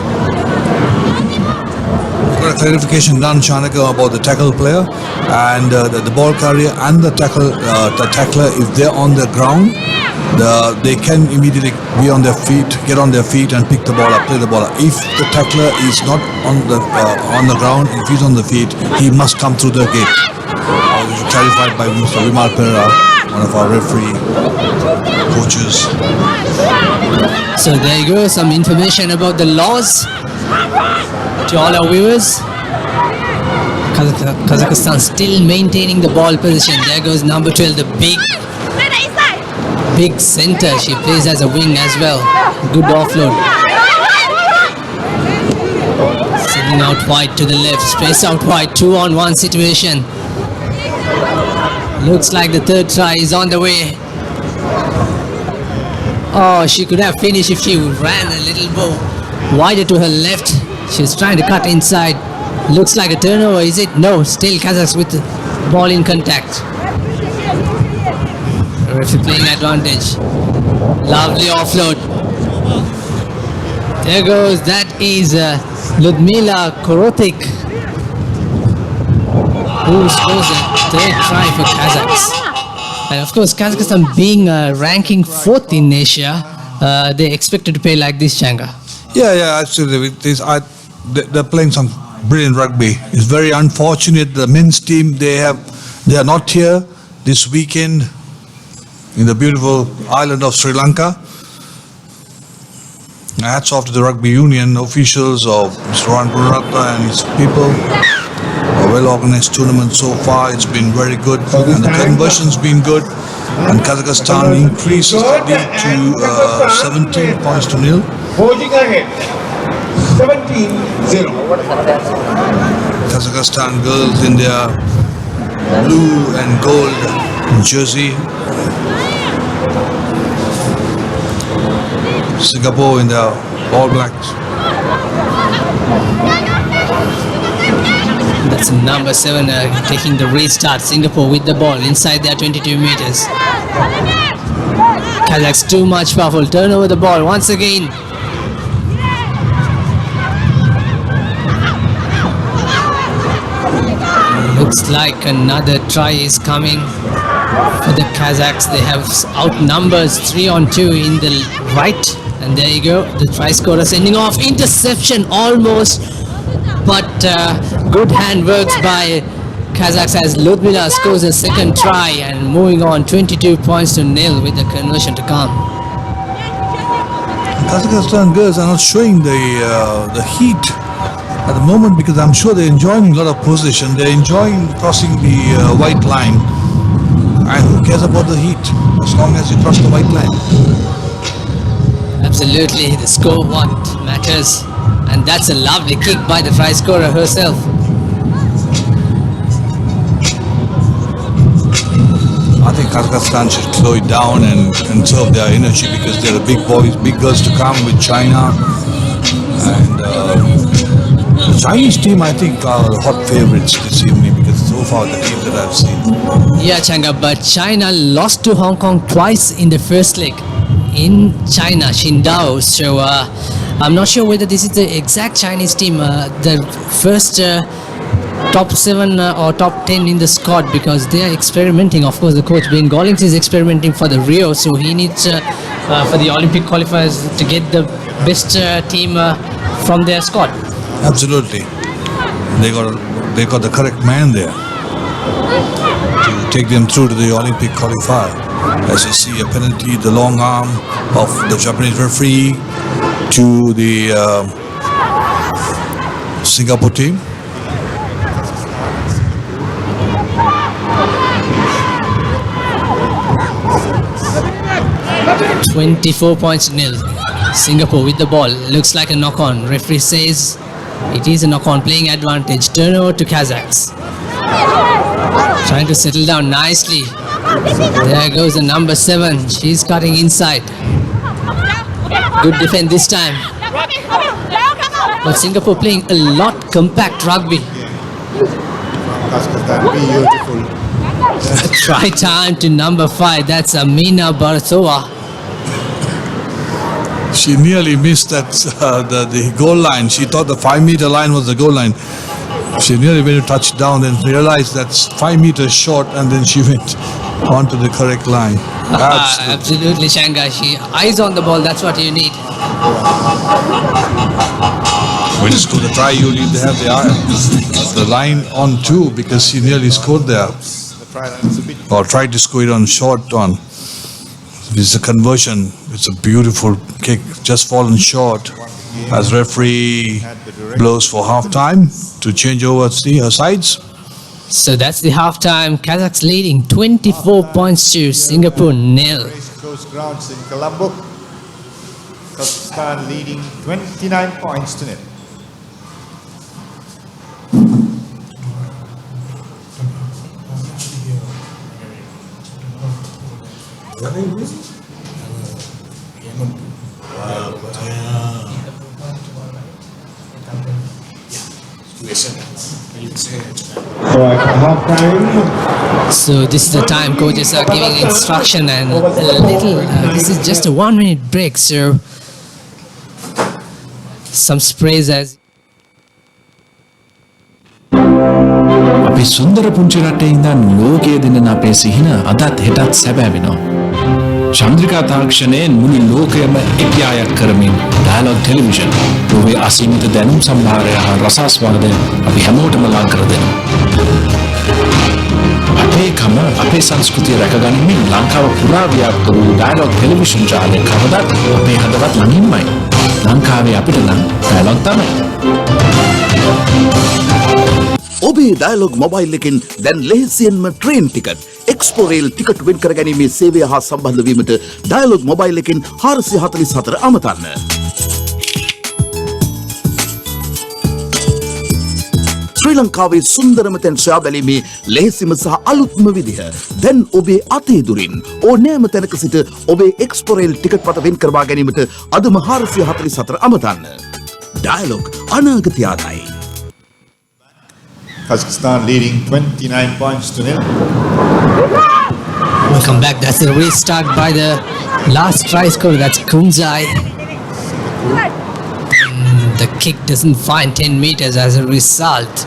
Got a clarification done, Shanaka, about the tackle player and the ball carrier and the tackler. If they're on the ground, they can immediately be on their feet, get on their feet and pick the ball up, play the ball up. If the tackler is not on the ground, if he's on the feet, he must come through the gate. Which is clarified by Mr. Vimal Pereira, one of our referee coaches. So there you go, some information about the laws to all our viewers. Kazakhstan still maintaining the ball position. There goes number 12, the big center. She plays as a wing as well. Good offload. Sending out wide to the left. Space out wide. 2-on-1 situation. Looks like the third try is on the way. Oh, she could have finished if she ran a little more wider to her left. She was trying to cut inside. Looks like a turnover, is it? No, still Kazakhs with the ball in contact. Referee playing advantage. Lovely offload. There goes. That is Ludmila Korotik, who scores a third try for Kazakhs. And of course, Kazakhstan being ranking 4th in Asia, they expected to play like this, Changa. Yeah, actually, they're playing some brilliant rugby. It's very unfortunate the men's team, they are not here this weekend in the beautiful island of Sri Lanka. Hats off to the rugby union officials of Mr. Ron Brunratna and his people. A well-organized tournament so far. It's been very good, and the conversion's been good. And Kazakhstan increases the lead to 17 points to nil. Forging ahead. 17-0. Kazakhstan girls in their blue and gold jersey. Singapore in their all blacks. That's number 7 taking the restart. Singapore with the ball inside their 22 meters. Kazakhs too much powerful. Turn over the ball once again. Looks like another try is coming for the Kazakhs. They have outnumbers 3-on-2 in the right. And there you go. The try scorer sending off. Interception almost. But good hand works by Kazakhs as Ludmila scores a second try and moving on 22 points to nil with the conversion to come. Kazakhstan girls are not showing the heat at the moment, because I'm sure they're enjoying a lot of possession. They're enjoying crossing the white line. And who cares about the heat as long as you cross the white line? Absolutely, the score what matters. And that's a lovely kick by the try scorer herself. I think Kazakhstan should slow it down and conserve their energy, because they're the big boys, big girls to come with China. And the Chinese team, I think, are hot favorites this evening because so far the team that I've seen. Yeah, Changa, but China lost to Hong Kong twice in the first leg in China, Qingdao. So I'm not sure whether this is the exact Chinese team, the first top 7 or top 10 in the squad, because they are experimenting. Of course, the coach Ben Gollings is experimenting for the Rio, so he needs for the Olympic qualifiers to get the best team from their squad. Absolutely. They got the correct man there to take them through to the Olympic qualifier. As you see, a penalty, the long arm of the Japanese referee to the Singapore team. 24 points nil. Singapore with the ball. Looks like a knock-on. Referee says it is a knock-on. Playing advantage. Turnover to Kazakhs. Trying to settle down nicely. There goes the number 7. She's cutting inside. Good defense this time. But Singapore playing a lot compact rugby. Beautiful. Try time to number 5. That's Amina Baratova. She nearly missed that the goal line. She thought the 5 meter line was the goal line. She nearly went to touch down, then realized that's 5 meters short, and then she went onto the correct line. Absolutely, Shanga. She eyes on the ball. That's what you need. When you score the try, you need to have the line on too, because she nearly scored there, or tried to score it on short on. It's a conversion. It's a beautiful kick, just fallen short. As referee blows for half time to change over her sides. So that's the halftime. Kazakhs leading 24 points to Singapore nil. Coast grounds in Colombo. Kazakhstan leading 29 points to nil. So this is the time coaches are giving instruction, and a little this is just a 1 minute break, so some sprays as අපි සුන්දර පුංචි රටේ ඉඳන් ලෝකයේ දෙන්න අපේ සිහින අදත් හෙටත් සැබෑ වෙනවා. චන්ද්‍රිකා තාක්ෂණයෙන් මුළු ලෝකයම එක්යායක් කරමින් ඩයලොග් ටෙලිවිෂන් ඔබේ අසීමිත දැනුම් සම්භාරය හා රසාස්වාදය අපි හැමෝටම ලං කර දෙනවා. අපේ කම අපේ සංස්කෘතිය රැකගනිමින් ලංකාව පුරා ව්‍යාප්ත වූ ඩයලොග් ටෙලිවිෂන් ජාලය කවදත් අපේ හදවත් ළඟින්මයි. ලංකාවේ අපිට නම් ඩයලොග් තමයි. ඔබේ ඩයලොග් මොබයිල් එකෙන් දැන් ලෙහෙසියෙන්ම ට්‍රේන් ටිකට් එක්ස්පෝරේල් ටිකට් වෙන් කරගැනීමේ සේවය හා සම්බන්ධ වීමට ඩයලොග් මොබයිල් එකෙන් 444 අමතන්න. ශ්‍රී ලංකාවේ සුන්දරම තැන් සොයා බැලීමේ ලෙහෙසිම සහ අලුත්ම විදිහ දැන් ඔබේ අතේ දුරින් ඕනෑම තැනක සිට ඔබේ එක්ස්පෝරේල් ටිකට් පත වෙන් කරවා ගැනීමට අදම 444 අමතන්න. ඩයලොග් අනාගතය ආදායි. Kazakhstan leading 29 points to nil. Welcome back. That's a restart by the last try scorer. That's Kunzai. The kick doesn't find 10 meters as a result.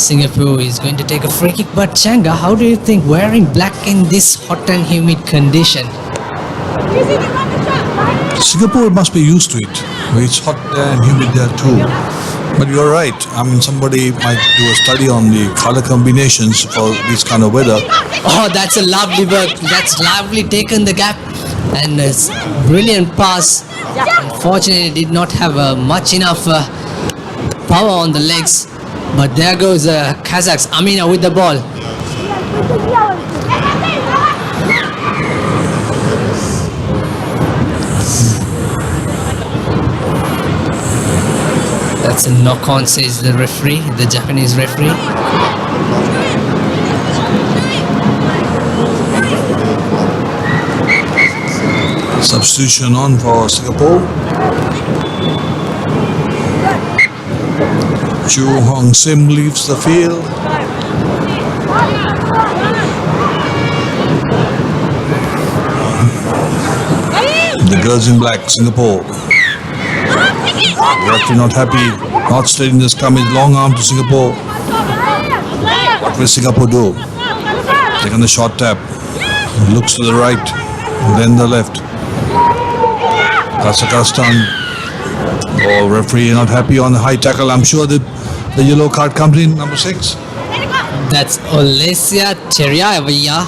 Singapore is going to take a free kick. But Changa, how do you think wearing black in this hot and humid condition? Singapore must be used to it. It's hot there and humid there too. But you're right. I mean, somebody might do a study on the color combinations for this kind of weather. Oh, that's a lovely work. That's lovely taken the gap. And a brilliant pass. Unfortunately, did not have much enough power on the legs. But there goes Kazakhs. Amina with the ball. That's a knock-on, says the referee, the Japanese referee. Substitution on for Singapore. Chu Hong Sim leaves the field. The girls in black, Singapore. Referee not happy. Not stating this come is long arm to Singapore. What will Singapore do? Taking the short tap. Looks to the right, then the left. Kazakhstan. Oh, referee not happy on the high tackle. I'm sure the yellow card comes in, number 6. That's Olesia Teriavia.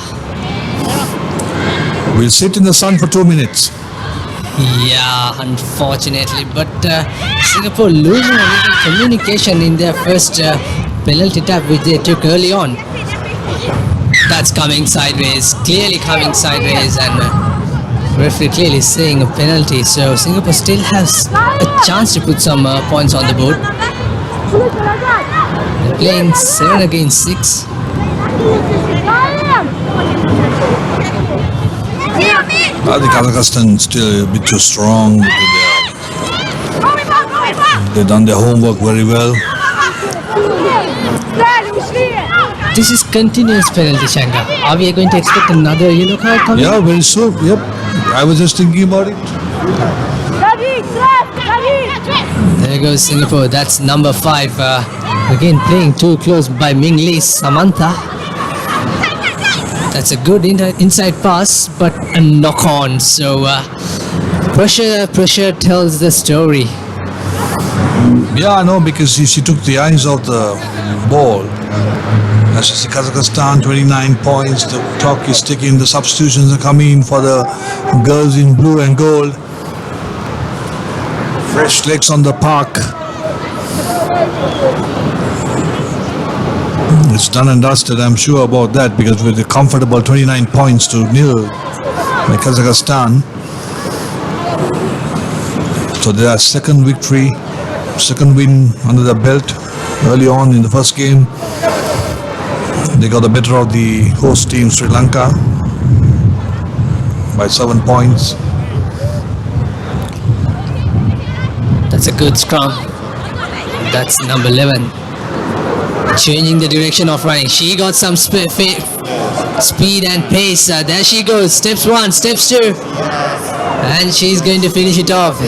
We'll sit in the sun for 2 minutes. Yeah, unfortunately, but Singapore losing a little communication in their first penalty tap which they took early on. That's coming sideways, clearly coming sideways, and referee clearly saying a penalty. So Singapore still has a chance to put some points on the board. They're playing 7 against 6. I think Kazakhstan still a bit too strong. They've done their homework very well. This is continuous penalty, Shanga. Are we going to expect another yellow card coming? Yeah, very soon. Yep. I was just thinking about it. There goes Singapore. That's number 5. Again, playing too close by Ming Lee Samantha. That's a good inside pass, but a knock on. So pressure tells the story. Yeah, I know, because she took the eyes off the ball. As you see, Kazakhstan 29 points. The clock is ticking. The substitutions are coming for the girls in blue and gold. Fresh legs on the park. It's done and dusted, I'm sure about that, because with a comfortable 29 points to nil by Kazakhstan. So their second victory, second win under the belt early on in the first game. They got the better of the host team Sri Lanka by 7 points. That's a good scrum. That's number 11. Changing the direction of running. She got some speed and pace. There she goes. Steps 1, steps 2. And she's going to finish it off.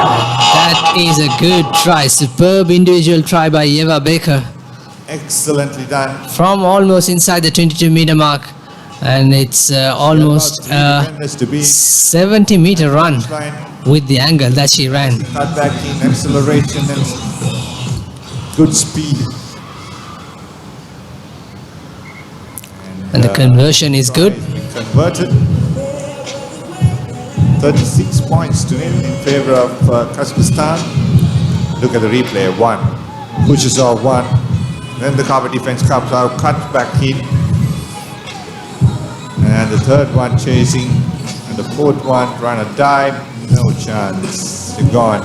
That is a good try. Superb individual try by Eva Baker. Excellently done. From almost inside the 22-meter mark. And it's almost a 70-meter run with the angle that she ran. Cut back in acceleration and good speed. And the conversion is good. Converted. 36 points to nil in favor of Kazakhstan. Look at the replay. 1. Pushes off 1. Then the cover defense comes out, cut back in. And the third one chasing. And the fourth one trying to dive. No chance. You're gone.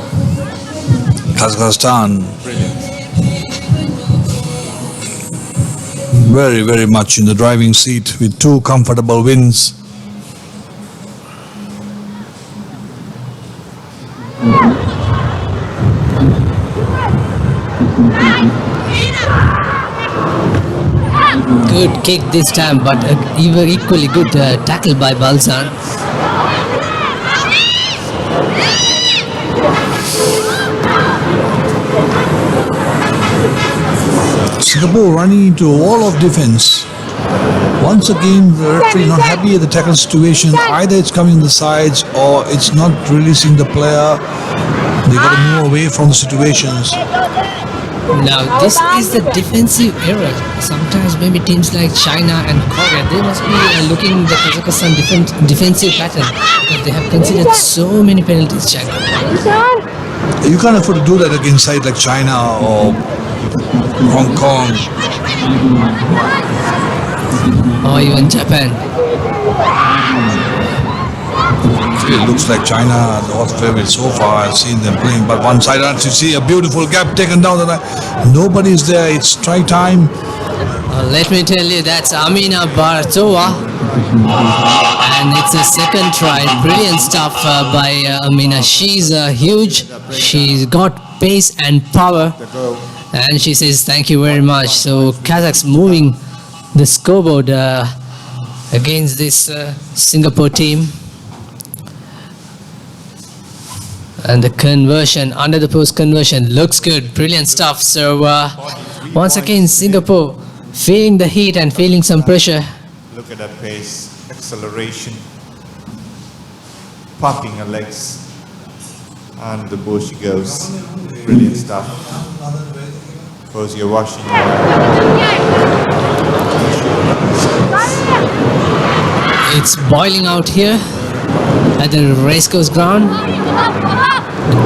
Kazakhstan. Brilliant. Very, very much in the driving seat with 2 comfortable wins. Good kick this time, but even equally good tackle by Balzan. Singapore running into a wall of defense. Once again, the referee not happy at the tackle situation. Either it's coming in the sides or it's not releasing the player. They got to move away from the situations. Now this is the defensive error. Sometimes maybe teams like China and Korea, they must be looking the Kazakhstan defensive pattern, because they have considered so many penalties, China. You can't afford to do that against sides like China or Hong Kong. Or even Japan. It looks like China are the hot favorite so far. I've seen them playing, but one side, and you see a beautiful gap taken down the line. Nobody's there. It's try time. Let me tell you, that's Amina Bartova. And it's a second try. Brilliant stuff by Amina. She's huge. She's got pace and power. And she says thank you very much. So Kazakhs moving the scoreboard against this Singapore team. And the conversion, under the post conversion, looks good. Brilliant stuff. So once again, Singapore feeling the heat and feeling some pressure. Look at that pace, acceleration, pumping her legs, and the bull she goes. Brilliant stuff. Suppose you're washing It's boiling out here at the racecourse ground.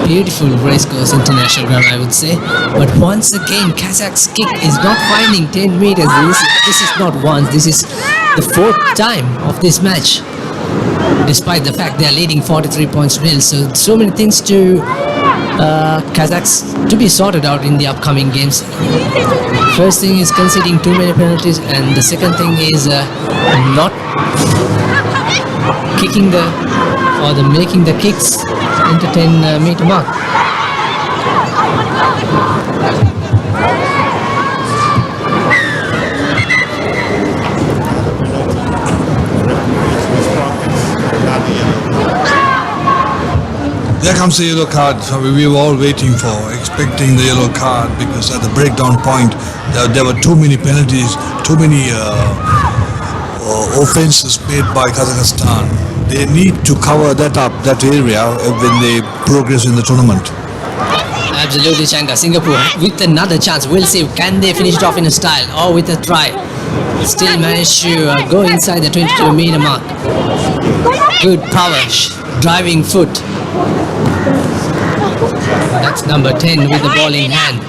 Beautiful racecourse international ground, I would say. But once again, Kazakh's kick is not finding 10 meters. This is not once, this is the fourth time of this match. Despite the fact they are leading 43 points to nil. So many things to Kazakhs to be sorted out in the upcoming games. First thing is conceding too many penalties, and the second thing is not kicking making the kicks into 10 meter mark. There comes the yellow card. We were all waiting for, expecting the yellow card, because at the breakdown point there were too many penalties, too many offenses made by Kazakhstan. They need to cover that up, that area, when they progress in the tournament. Absolutely, Changa. Singapore with another chance. We'll see, can they finish it off in a style or with a try? Still manage to go inside the 22 meter mark. Good power, driving foot. That's number 10 with the ball in hand.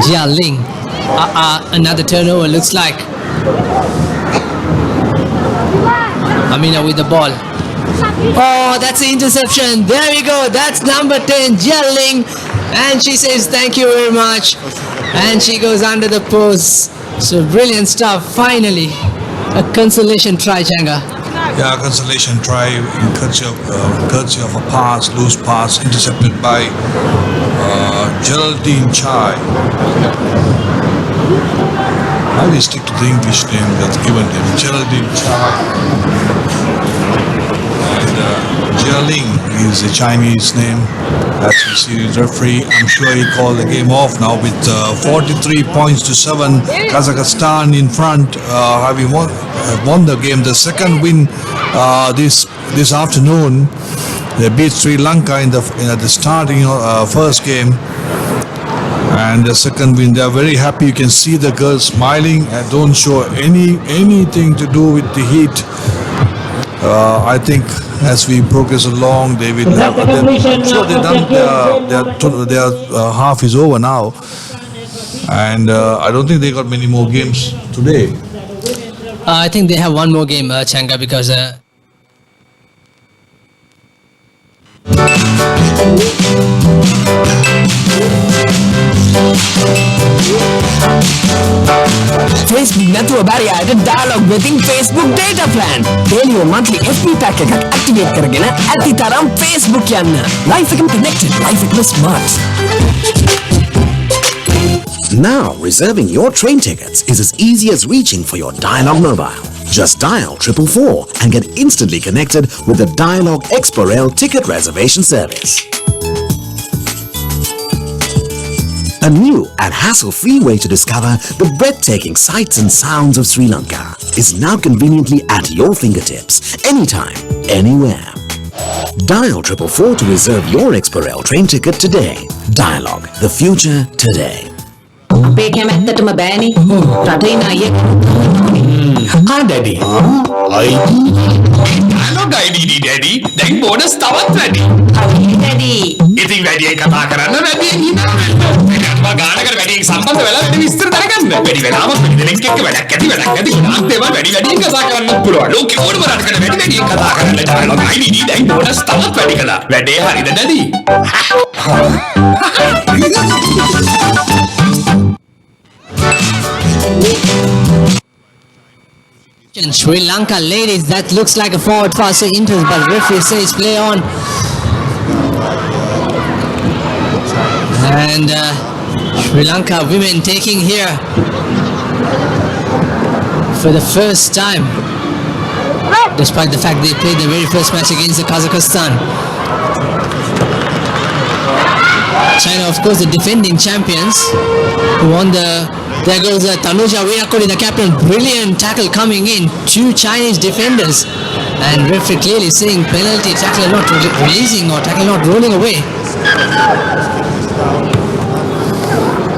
Jia Ling. Another turnover, looks like. Amina with the ball. Oh, that's the interception. There we go. That's number 10, Jia Ling. And she says thank you very much. And she goes under the post. So brilliant stuff. Finally, a consolation try, Changa. Yeah, consolation try in courtesy of a pass, loose pass, intercepted by Geraldine Chai. I will stick to the English name that's given him, Geraldine Chai. And Jia Ling is a Chinese name. As you see, the referee, I'm sure he called the game off now with 43 points to 7. Kazakhstan in front, having won the game. The second win this afternoon. They beat Sri Lanka in the starting first game. And the second win, they are very happy. You can see the girls smiling and don't show anything to do with the heat. I think as we progress along, they will have. I'm sure they've done their half is over now, and I don't think they got many more games today. I think they have one more game, Changa, because. Facebook නැතුව බැරි අයට dialogue within Facebook data plan. Daily or monthly FB pack එකක් activate කරගෙන ඇති තරම් Facebook යන්න. Life එකම connected, life එකම smart. Now, reserving your train tickets is as easy as reaching for your Dialogue mobile. Just dial 444 and get instantly connected with the Dialogue X4L ticket reservation service. A new and hassle-free way to discover the breathtaking sights and sounds of Sri Lanka is now conveniently at your fingertips, anytime, anywhere. Dial 444 to reserve your X4L train ticket today. Dialogue, the future today. අපේ කැමැත්තටම බෑනේ. රටේ නයිය. Daddy. Dialogue ID Daddy. දැන් bonus තවත් වැඩි. Daddy. ඉතින් වැඩියෙන් කතා කරන්න වැඩියෙන් හිනා. ගානකට වැඩියෙන් සම්බන්ධ වෙලා වැඩි විස්තර දැනගන්න. වැඩි වෙලාවක් වැඩි දෙනෙක් එක්ක වැඩක් ඇති ගොඩාක් දේවල් වැඩියෙන් කතා කරන්න පුළුවන්. ලෝකෙ ඕනම රටකට වැඩියෙන් කතා කරන්න Dialogue ID දැන් බෝනස් තවත් වැඩි කළා. වැඩේ හරිද Daddy? Sri Lanka ladies, that looks like a forward pass to interest, but referee says play on. And Sri Lanka women taking here for the first time, despite the fact they played the very first match against the Kazakhstan. China, of course, the defending champions who won the. There goes Tanuja Virakodi, the captain. Brilliant tackle coming in. Two Chinese defenders. And referee clearly saying penalty, tackle not releasing or tackle not rolling away.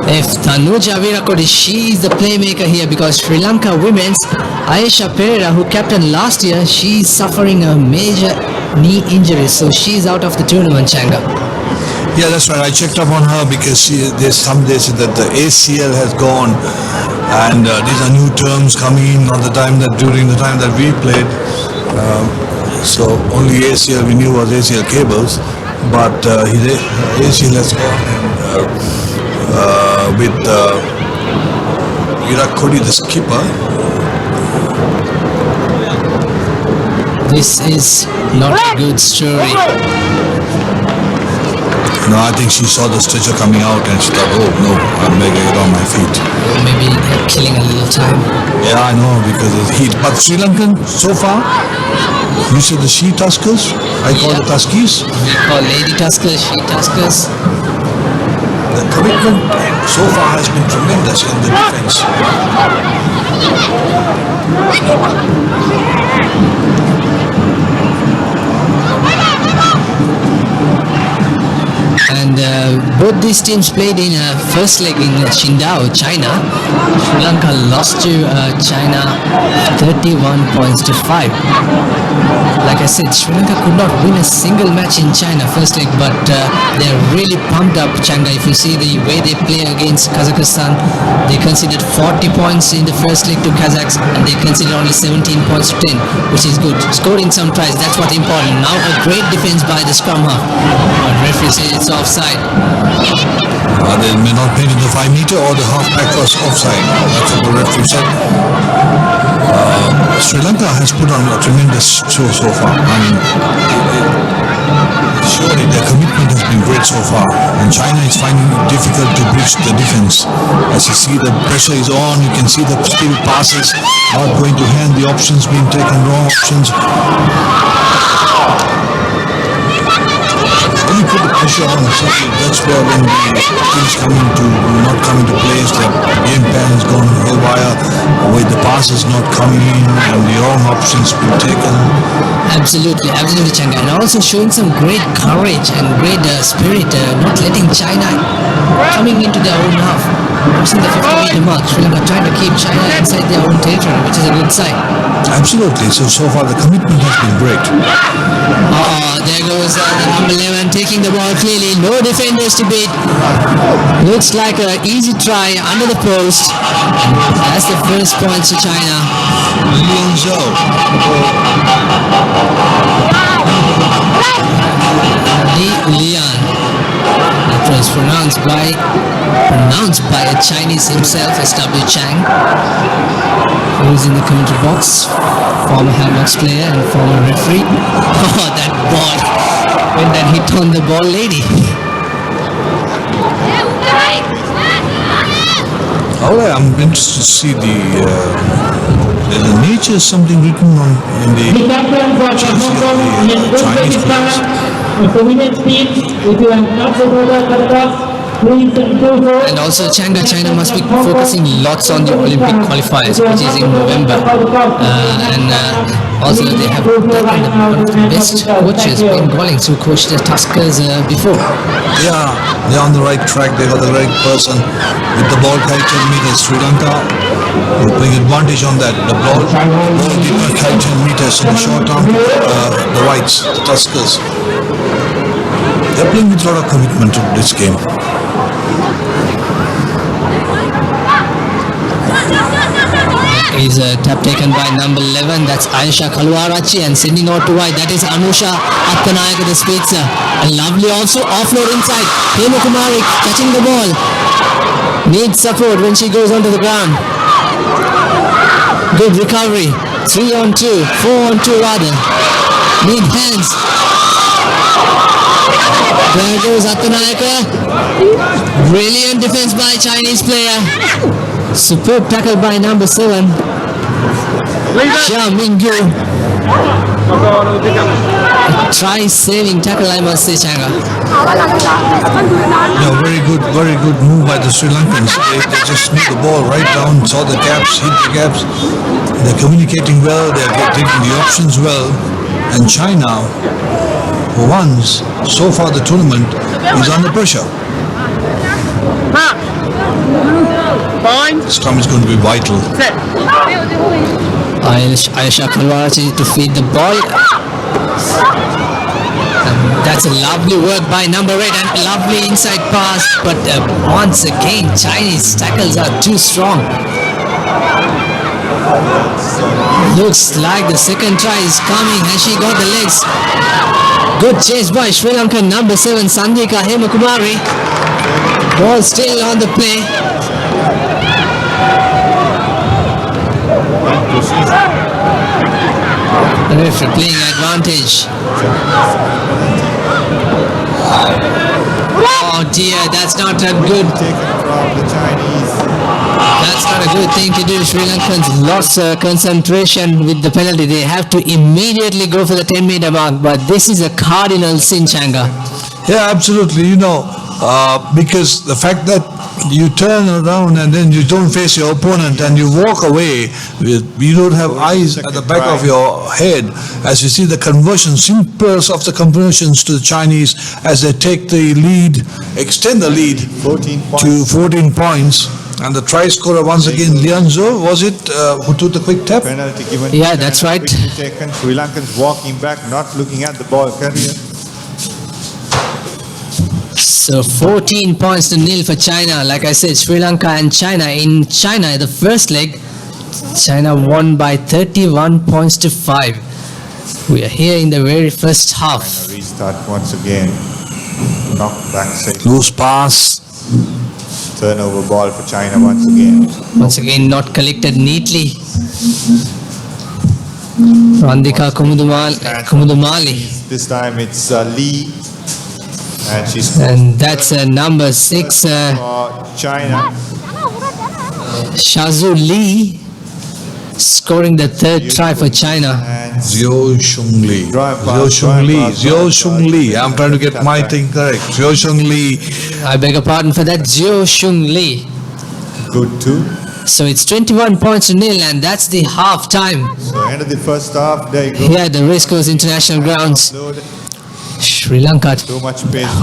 If Tanuja Virakodi, she is the playmaker here because Sri Lanka women's Ayesha Pereira, who captained last year, she's suffering a major knee injury. So she's out of the tournament, Changa. Yeah, that's right. I checked up on her because there's some days that the ACL has gone, and these are new terms coming in during the time that we played. So only ACL we knew was ACL cables, but his ACL has gone, and with Virat Kohli, the skipper. This is not a good story. No, I think she saw the stretcher coming out and she thought, oh no, I'm going to get on my feet. Maybe killing a little time. Yeah, I know, because of the heat. But Sri Lankan, so far, you said the she-tuskers? I call the tuskies? We call lady tuskers, she-tuskers. The commitment so far has been tremendous in the defense. And both these teams played in first leg in Qingdao, China. Sri Lanka lost to China 31 points to 5. Like I said, Sri Lanka could not win a single match in China first leg, but they're really pumped up, Changa. If you see the way they play against Kazakhstan, they conceded 40 points in the first leg to Kazakhs, and they conceded only 17 points to 10, which is good. Scoring some tries, that's what important. Now a great defense by the scrum half, but referee says it's offside. They may not play to the 5 meter or the half-back was offside. That's what the referee said. Sri Lanka has put on a tremendous show so far. I mean, surely their commitment has been great so far. And China is finding it difficult to breach the defense. As you see, the pressure is on. You can see the still passes not going to hand, the options being taken, wrong options. When you put the pressure on, that's where when the things not coming to place, the game plan has gone haywire, with the passes not coming in and the wrong options being taken. Absolutely, Changa, and also showing some great courage and great spirit, not letting China coming into their own half. Crossing the 50-meter mark, Sri Lanka trying to keep China inside their own territory, which is a good sign. Absolutely. So far the commitment has been great. There goes the number 11 taking the ball clearly. No defenders to beat. Looks like an easy try under the post. That's the first point to China. Lian. It was pronounced by a Chinese himself, S.W. Chang, who is in the commentary box, former Hammocks player and former referee. Oh, that ball, when that hit on the ball lady. I'm interested to see there's a nature something written in the Chinese players. And also China must be focusing lots on the Olympic qualifiers, which is in November. Also they have one of the best coaches, Bengalis, who coached the Tuskers before. Yeah, they're on the right track. They got the right person with the ball carry 10 meters. Sri Lanka will bring advantage on that. The ball carry 10 meters in the short arm. The Whites, the Tuskers. They're playing with a lot of commitment to this game. Is a tap taken by number 11. That's Ayesha Kalwarachi, and sending out to wide. That is Anusha Aptanayaka, the Spitzer. A lovely also offload inside. Hema Kumari catching the ball. Needs support when she goes onto the ground. Good recovery. 3-on-2, 4-on-2 rather. Need hands. There goes Attanayaka. Brilliant defense by Chinese player. Superb tackle by number 7. Xia Mingyu. Try saving tackle, I must say, Changa. No, very good move by the Sri Lankans. They just moved the ball right down, saw the gaps, hit the gaps. They're communicating well, they're taking the options well. And China, for once, so far the tournament is under pressure. This time is going to be vital. Ayesha Kalwarachi to feed the ball. That's a lovely work by number 8 and lovely inside pass. But once again, Chinese tackles are too strong. Looks like the second try is coming. Has she got the legs? Good chase by Sri Lankan number 7 Sandhika Hemakumari. Ball still on the play. The referee playing advantage. Oh dear, that's not a good. That's not a good thing to do. Sri Lankans lost concentration with the penalty. They have to immediately go for the 10-meter mark. But this is a cardinal sin, Changa. Yeah, absolutely. You know, because the fact that you turn around and then you don't face your opponent and you walk away, you don't have eyes at the back of your head as you see the conversions, impulse of the conversions to the Chinese as they take the lead, extend the lead to 14 points. And the try scorer once again, Lianzo, was it, who took the quick tap? Penalty given. Yeah, that's right. Taken. Sri Lankans walking back, not looking at the ball carrier. So 14 points to nil for China. Like I said, Sri Lanka and China. In China, the first leg, China won by 31 points to 5. We are here in the very first half. China restart once again. Knock back safe. Loose pass. Turnover ball for China once again. Once again, not collected neatly. Randika Kumudumali. This time it's Lee. And that's number 6. China. Shazu Lee scoring the third try for China. Zhou Shung Lee. I'm trying to get my thing correct. Zhou Shung Lee. I beg your pardon for that. Zhou Shung Lee. Good too. So it's 21 points to nil, and that's the half time. So end of the first half. There you go. Here at the Race Course International Grounds. Sri Lanka,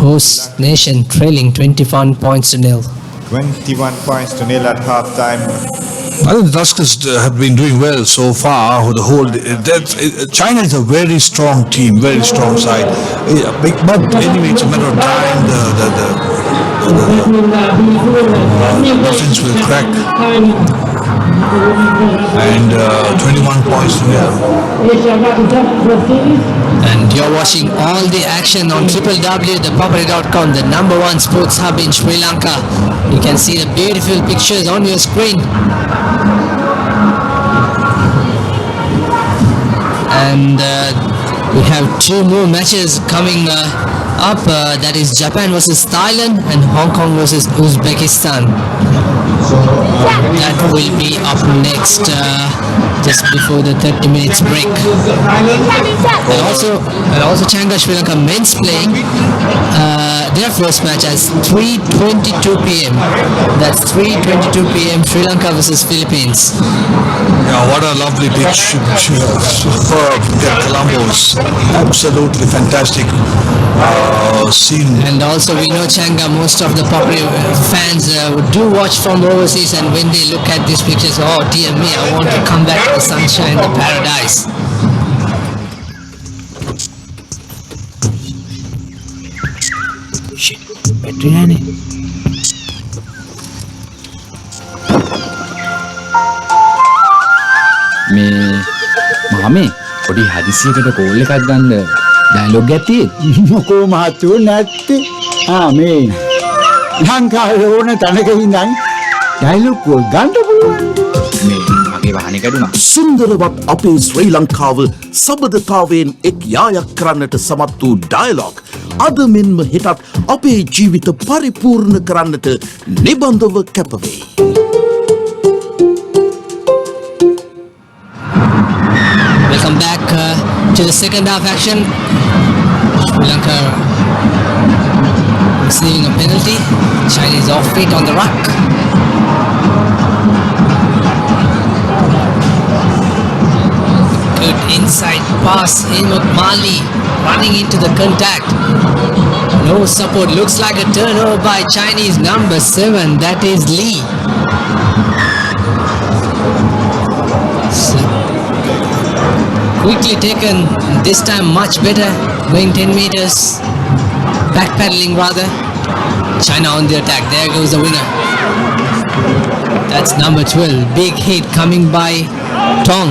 host nation, trailing 21 points to nil. 21 points to nil at half time. I think the Tuskers have been doing well so far. The whole China is a very strong team, very strong side. But anyway, it's a matter of time. The muffins will crack. And 21 points to nil. And you're watching all the action on www.ThePapare.com, the #1 sports hub in Sri Lanka. You can see the beautiful pictures on your screen. And we have 2 more matches coming up. That is Japan versus Thailand and Hong Kong versus Uzbekistan. That will be up next just before the 30 minutes break. And also Changa, Sri Lanka men's playing their first match at 3:22 p.m. That's 3:22 p.m. Sri Lanka versus Philippines. Yeah, what a lovely pitch. Superb. Colombo's absolutely fantastic scene. And also we know, Changa, most of the Papare fans do watch from overseas, and when they look at these pictures, oh dear me, I want to come back to the sunshine, the paradise. Shit, battery naane. මාමේ පොඩි හදිසියකට call එකක් ගන්න dialogue එකක් තියෙන්නේ. මොකෝ මහත්තයෝ නැත්තේ. මේ ලංකාවේ ඕන තැනක ඉඳන් ඩයලොග් කෝල් ගන්න පුළුවන්. මේ මගේ වාහනේ කැඩුනා. සුන්දරවත් අපේ ශ්‍රී ලංකාව සබඳතාවයෙන් එක් යායක් කරන්නට සමත් වූ ඩයලොග් අද මෙන්ම හෙටත් අපේ ජීවිත පරිපූර්ණ කරන්නට නිබඳව කැපවෙයි. Welcome back to the second half action. Sri Lanka receiving a penalty. China is off feet on the ruck. Good inside pass. Hemant Mali running into the contact. No support. Looks like a turnover by Chinese number 7. That is Lee. Quickly taken, this time much better, going 10 meters, backpedaling rather. China on the attack, there goes the winner. That's number 12, big hit coming by Tong.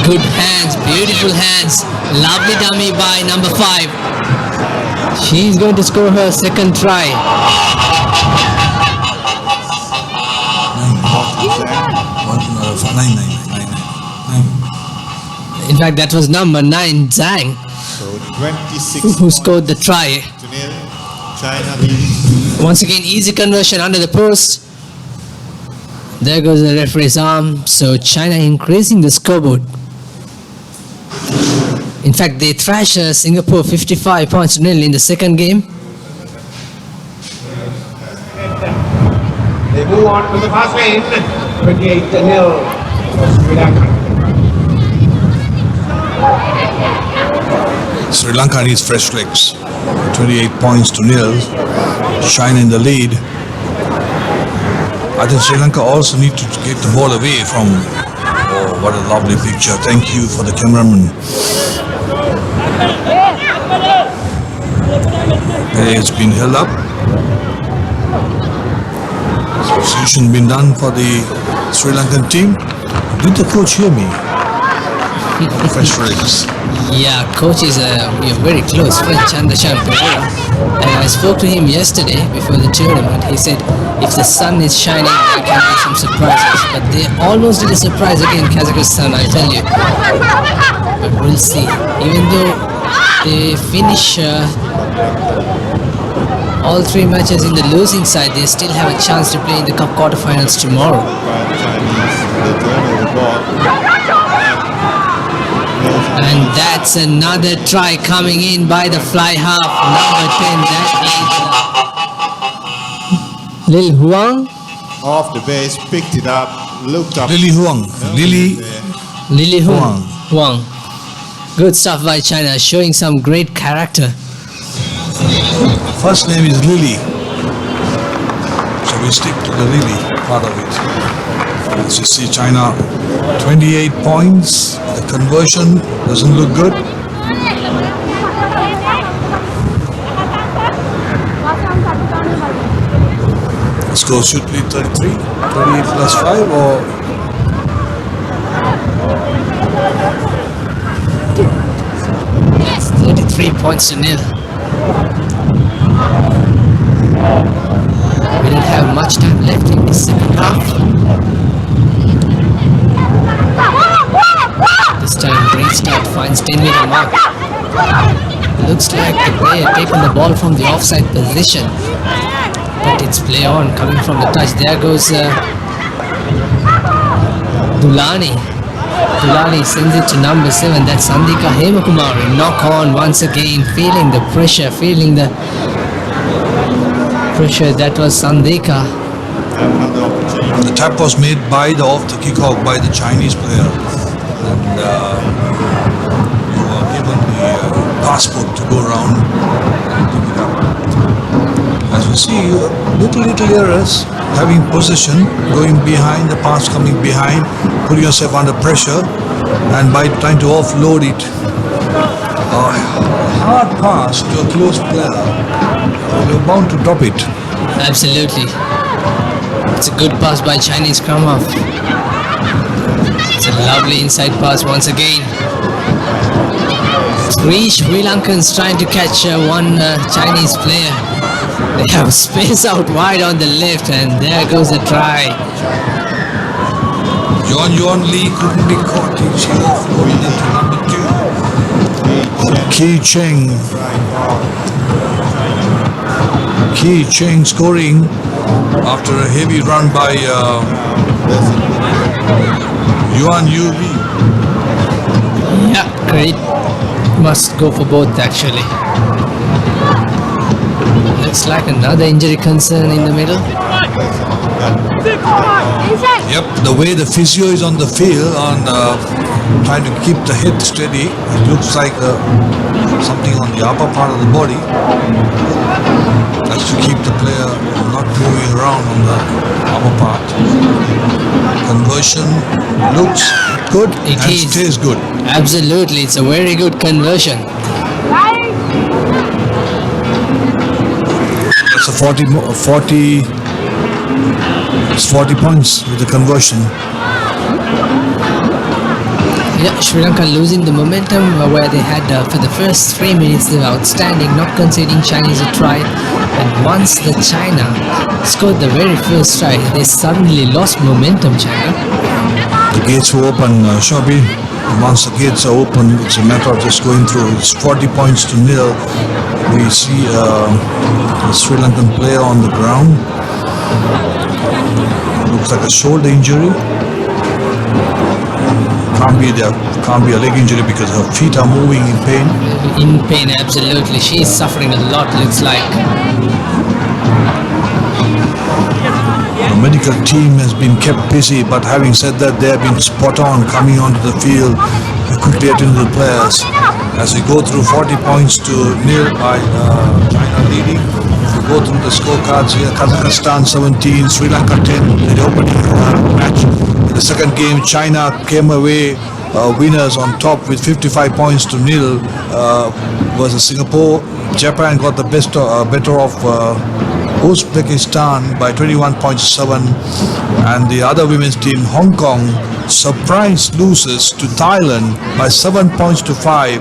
Good hands, beautiful hands, lovely dummy by number 5. She's going to score her second try. In fact, that was number 9, Zhang, So 26 who scored the try. to nil. China leads. Once again, easy conversion under the post. There goes the referee's arm. So China increasing the scoreboard. In fact, they thrashed Singapore 55 points to nil in the second game. They move on to the fast lane. 28-0 for Sri Lanka. Sri Lanka needs fresh legs. 28 points to nil. China in the lead. I think Sri Lanka also need to get the ball away from. Oh, what a lovely picture. Thank you for the cameraman. It's been held up. Substitution been done for the Sri Lankan team. Did the coach hear me? Fresh legs. Yeah, coach is we are very close friend, Chandashan Pereira. And I spoke to him yesterday before the tournament. He said if the sun is shining, there can be some surprises. But they almost did a surprise again, Kazakhstan, I tell you. But we'll see. Even though they finish all 3 matches in the losing side, they still have a chance to play in the cup quarterfinals tomorrow. And that's another try coming in by the fly half, number 10, that is Lil Huang. Off the base, picked it up, looked up. Lily Huang. Lili Huang. Good stuff by China, showing some great character. First name is Lily. So we stick to the Lily part of it. As you see, China 28 points. The conversion doesn't look good. The score should be 33, 28 plus 5 or It's 33 points to nil. We don't have much time left in the second half. This time great start, finds 10-meter mark. Looks like the player taking the ball from the offside position. But it's play on, coming from the touch. There goes Dulani. Dulani sends it to number 7. That's Sandika Hemakumari. Knock on once again, feeling the pressure, That was Sandika. the tap was made by the off the kickoff by the Chinese player. And you were given the passport to go around and pick it up. As you see, little errors, having possession, going behind, the pass coming behind, putting yourself under pressure, and by trying to offload it, a hard pass to a close player, you're bound to drop it. Absolutely. It's a good pass by Chinese scrum half. It's a lovely inside pass once again. 3 Sri Lankans trying to catch one Chinese player. They have space out wide on the left, and there goes the try. Yuan Lee couldn't be caught. She offloaded into number 2. Ki Cheng scoring after a heavy run by Yuan Yu Lee. Yeah, great. Must go for both actually. Looks like another injury concern in the middle. Yep, the way the physio is on the field on trying to keep the head steady, it looks like something on the upper part of the body. That's to keep the player not moving around on the upper part. Conversion looks good and stays good. Absolutely, it's a very good conversion. It's a 40 points with the conversion. Yeah, Sri Lanka losing the momentum where they had for the first 3 minutes they were outstanding, not conceding Chinese a try, and once the China scored the very first try, they suddenly lost momentum, China. The gates were open, Shobi. Once the gates are open, it's a matter of just going through. It's 40 points to nil. We see a Sri Lankan player on the ground. Looks like a shoulder injury. Can't be a leg injury because her feet are moving in pain. In pain, absolutely. She is suffering a lot, looks like. The medical team has been kept busy, but having said that, they have been spot on coming onto the field, quickly attending to the players. As we go through 40 points to nil by China leading, we go through the scorecards here. Kazakhstan 17, Sri Lanka 10, the opening match. In the second game, China came away winners on top with 55 points to nil versus Singapore. Japan got the better of Uzbekistan by 21 points to 7, and the other women's team, Hong Kong, surprise loses to Thailand by 7 points to 5,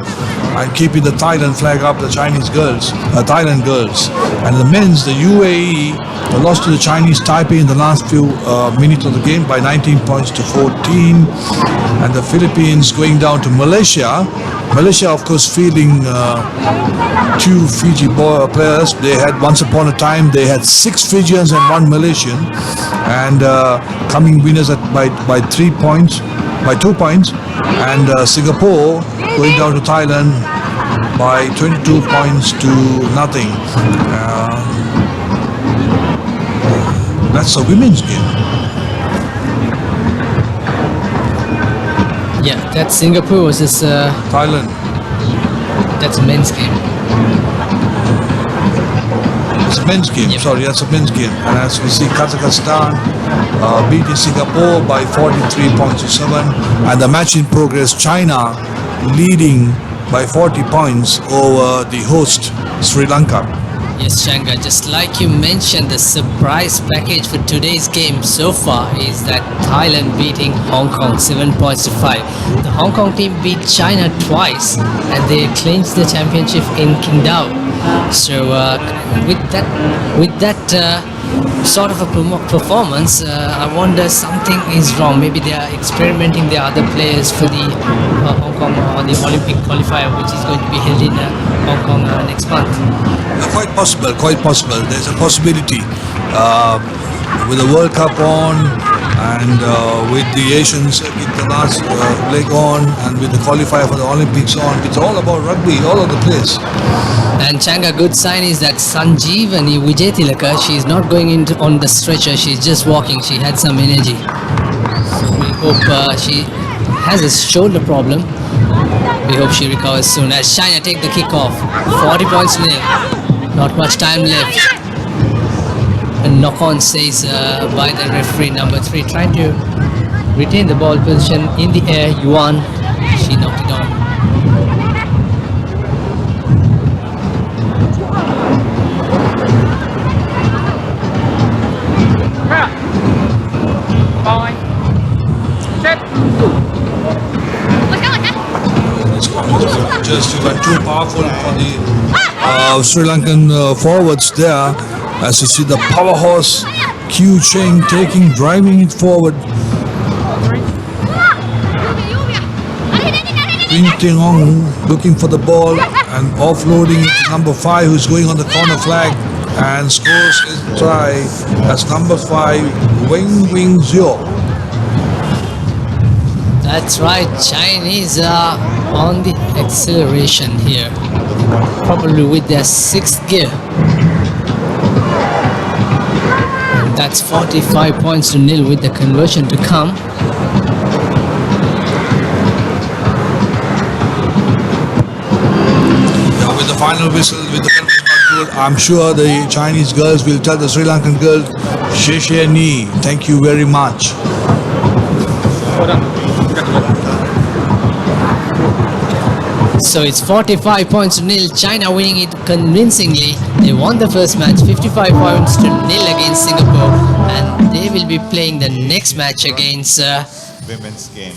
and keeping the Thailand flag up, the Thailand girls. And the men's, the UAE, lost to the Chinese Taipei in the last few minutes of the game by 19 points to 14, and the Philippines going down to Malaysia. Malaysia, of course, fielding 2 Fiji players. They had, once upon a time, they had 6 Fijians and 1 Malaysian, and coming winners by 2 points, and Singapore going down to Thailand by 22 points to nothing. That's a women's game. Yeah, that's Singapore versus Thailand. That's a men's game. It's a men's game, sorry, that's a men's game. And as we see, Kazakhstan beating Singapore by 43 points to 7. And the match in progress, China leading by 40 points over the host, Sri Lanka. Yes, Shanga, just like you mentioned, the surprise package for today's game so far is that Thailand beating Hong Kong 7 points to 5. The Hong Kong team beat China twice and they clinched the championship in Qingdao. So with that sort of a performance, I wonder something is wrong. Maybe they are experimenting the other players for the Hong Kong or the Olympic qualifier, which is going to be held in Hong Kong next month. Quite possible. There's a possibility. With the World Cup on, and with the Asian circuit, the last leg on, and with the qualifier for the Olympics on, it's all about rugby all over the place. And Changa, good sign is that Sanjeevani Vijayatilaka, she's not going into on the stretcher, she's just walking. She had some energy. So we hope she has a shoulder problem. We hope she recovers soon. As China take the kick off, 40 points nil. Not much time left. A knock-on says by the referee number 3, trying to retain the ball position in the air. Yuan, she knocked it on. Just were too powerful for the Sri Lankan forwards there. As you see the powerhouse Q Cheng driving it forward. sprinting on, looking for the ball and offloading it to number 5, who's going on the corner flag and scores his try. That's number 5, Wing Zhou. That's right, Chinese are on the acceleration here, probably with their 6th gear. And that's 45 points to nil with the conversion to come. Yeah, with the final whistle, with the conversion not good, I'm sure the Chinese girls will tell the Sri Lankan girls, Sheshe Ni, thank you very much. So it's 45 points to nil, China winning it convincingly. They won the first match 55 points to nil against Singapore, and they will be playing the next match against Women's game.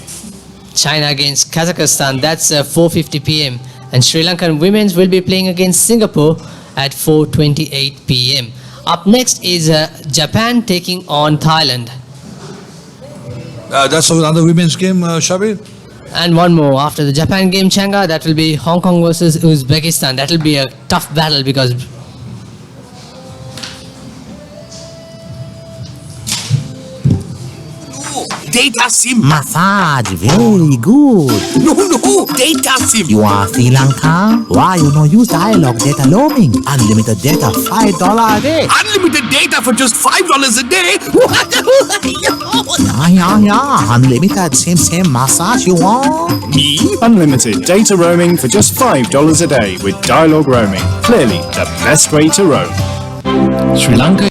China against Kazakhstan. That's 4:50 p.m. and Sri Lankan women's will be playing against Singapore at 4:28 p.m. Up next is Japan taking on Thailand. That's another women's game, Shabir? And one more after the Japan game, Changa. That will be Hong Kong versus Uzbekistan. That will be a tough battle because Data SIM. Massage, very good. No, data SIM. You are Sri Lanka? Why you no use dialogue data roaming? Unlimited data, $5 a day. Unlimited data for just $5 a day? Yeah. Unlimited, same massage you want. Me? Unlimited data roaming for just $5 a day with dialogue roaming. Clearly the best way to roam. Sri Lanka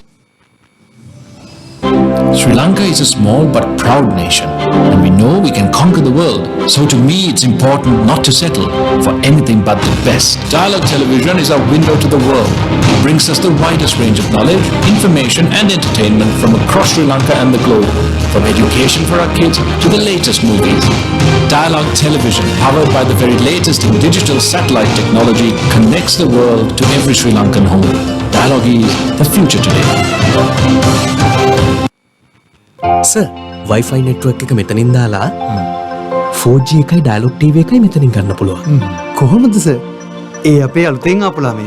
is a small but proud nation, and we know we can conquer the world. So to me, it's important not to settle for anything but the best. Dialogue television is our window to the world. It brings us the widest range of knowledge, information and entertainment from across Sri Lanka and the globe. From education for our kids to the latest movies. Dialogue television, powered by the very latest in digital satellite technology, connects the world to every Sri Lankan home. Dialogue is the future today. Sir Wi-Fi network එක මෙතනින් දාලා 4G එකයි dialogue TV එකයි මෙතනින් ගන්න පුළුවන්. කොහොමද sir? ඒ අපේ අලුතෙන් ආපු ළමයි.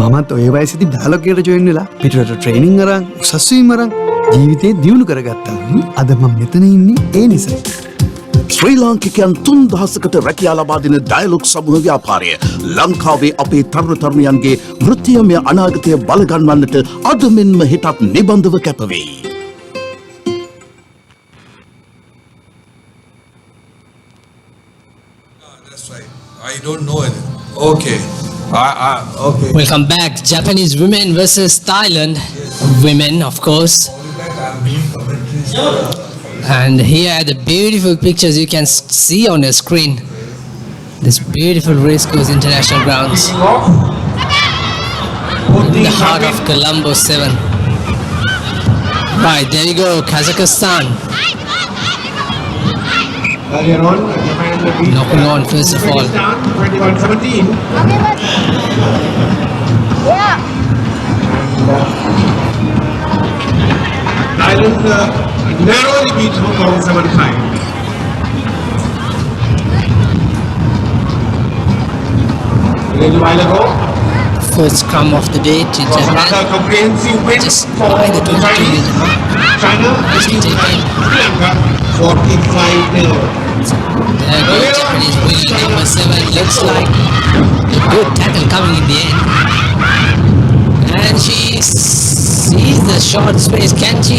මමත් ඔය වයසේදී ඩයලොග් එකට ජොයින් වෙලා පිටරට ට්‍රේනින් අරන් උසස් වීම අරන් ජීවිතේ දියුණු කරගත්තා. අද මම මෙතන ඉන්නේ ඒ නිසා. ශ්‍රී ලාංකිකයන් 3000කට රැකියා ලබා දෙන ඩයලොග් සමූහ ව්‍යාපාරය ලංකාවේ අපේ තරුණ තරුණියන්ගේ වෘත්තීයමය අනාගතය බලගන්වන්නට අද මෙන්ම හෙටත් නිබඳව කැපවෙයි. I don't know it. Okay. Okay. Welcome back. Japanese women versus Thailand. Women, of course. And here are the beautiful pictures you can see on your screen. This beautiful race course international grounds. In the heart of Colombo 7. Right, there you go, Kazakhstan. Earlier on, Japan beat Knocking on first of all. 21-17. Thailand narrowly beat Hong Kong 7-5. A little while ago, First scrum of the day to was Japan. another comprehensive win Just for by the the 22-minute mark. China beating Sri Lanka 45-0. There goes Japanese winner number 7. Looks like a good tackle coming in the end. And she sees the short space. Can she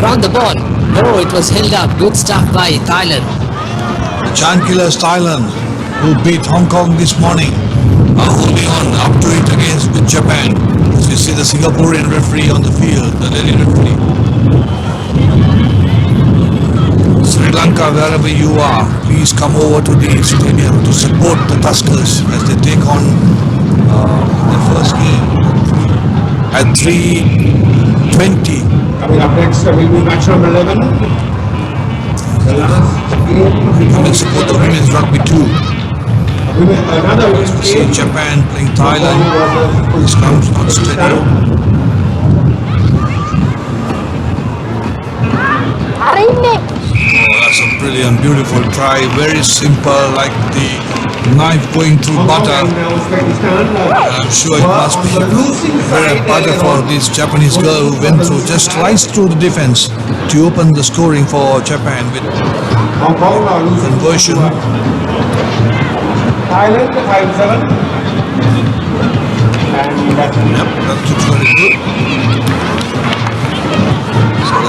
ground the ball? No, it was held up. Good stuff by Thailand. The Chan Killers Thailand, who beat Hong Kong this morning, are holding on up to it against with Japan. As you see the Singaporean referee on the field, the lady referee. Sri Lanka, wherever you are, please come over to the stadium to support the Tuskers as they take on their first game at 3:20. Coming up next will be match number 11. The last game. Come and support the women's rugby too. Another Nice to see Japan playing Thailand. This comes not steady. Oh, that's That's a brilliant, beautiful try. Very simple, like the knife going through butter. I'm sure it must be very butter for this Japanese girl who went through, just sliced through the defense to open the scoring for Japan with conversion. Thailand 5-7. Yep, that looks very good.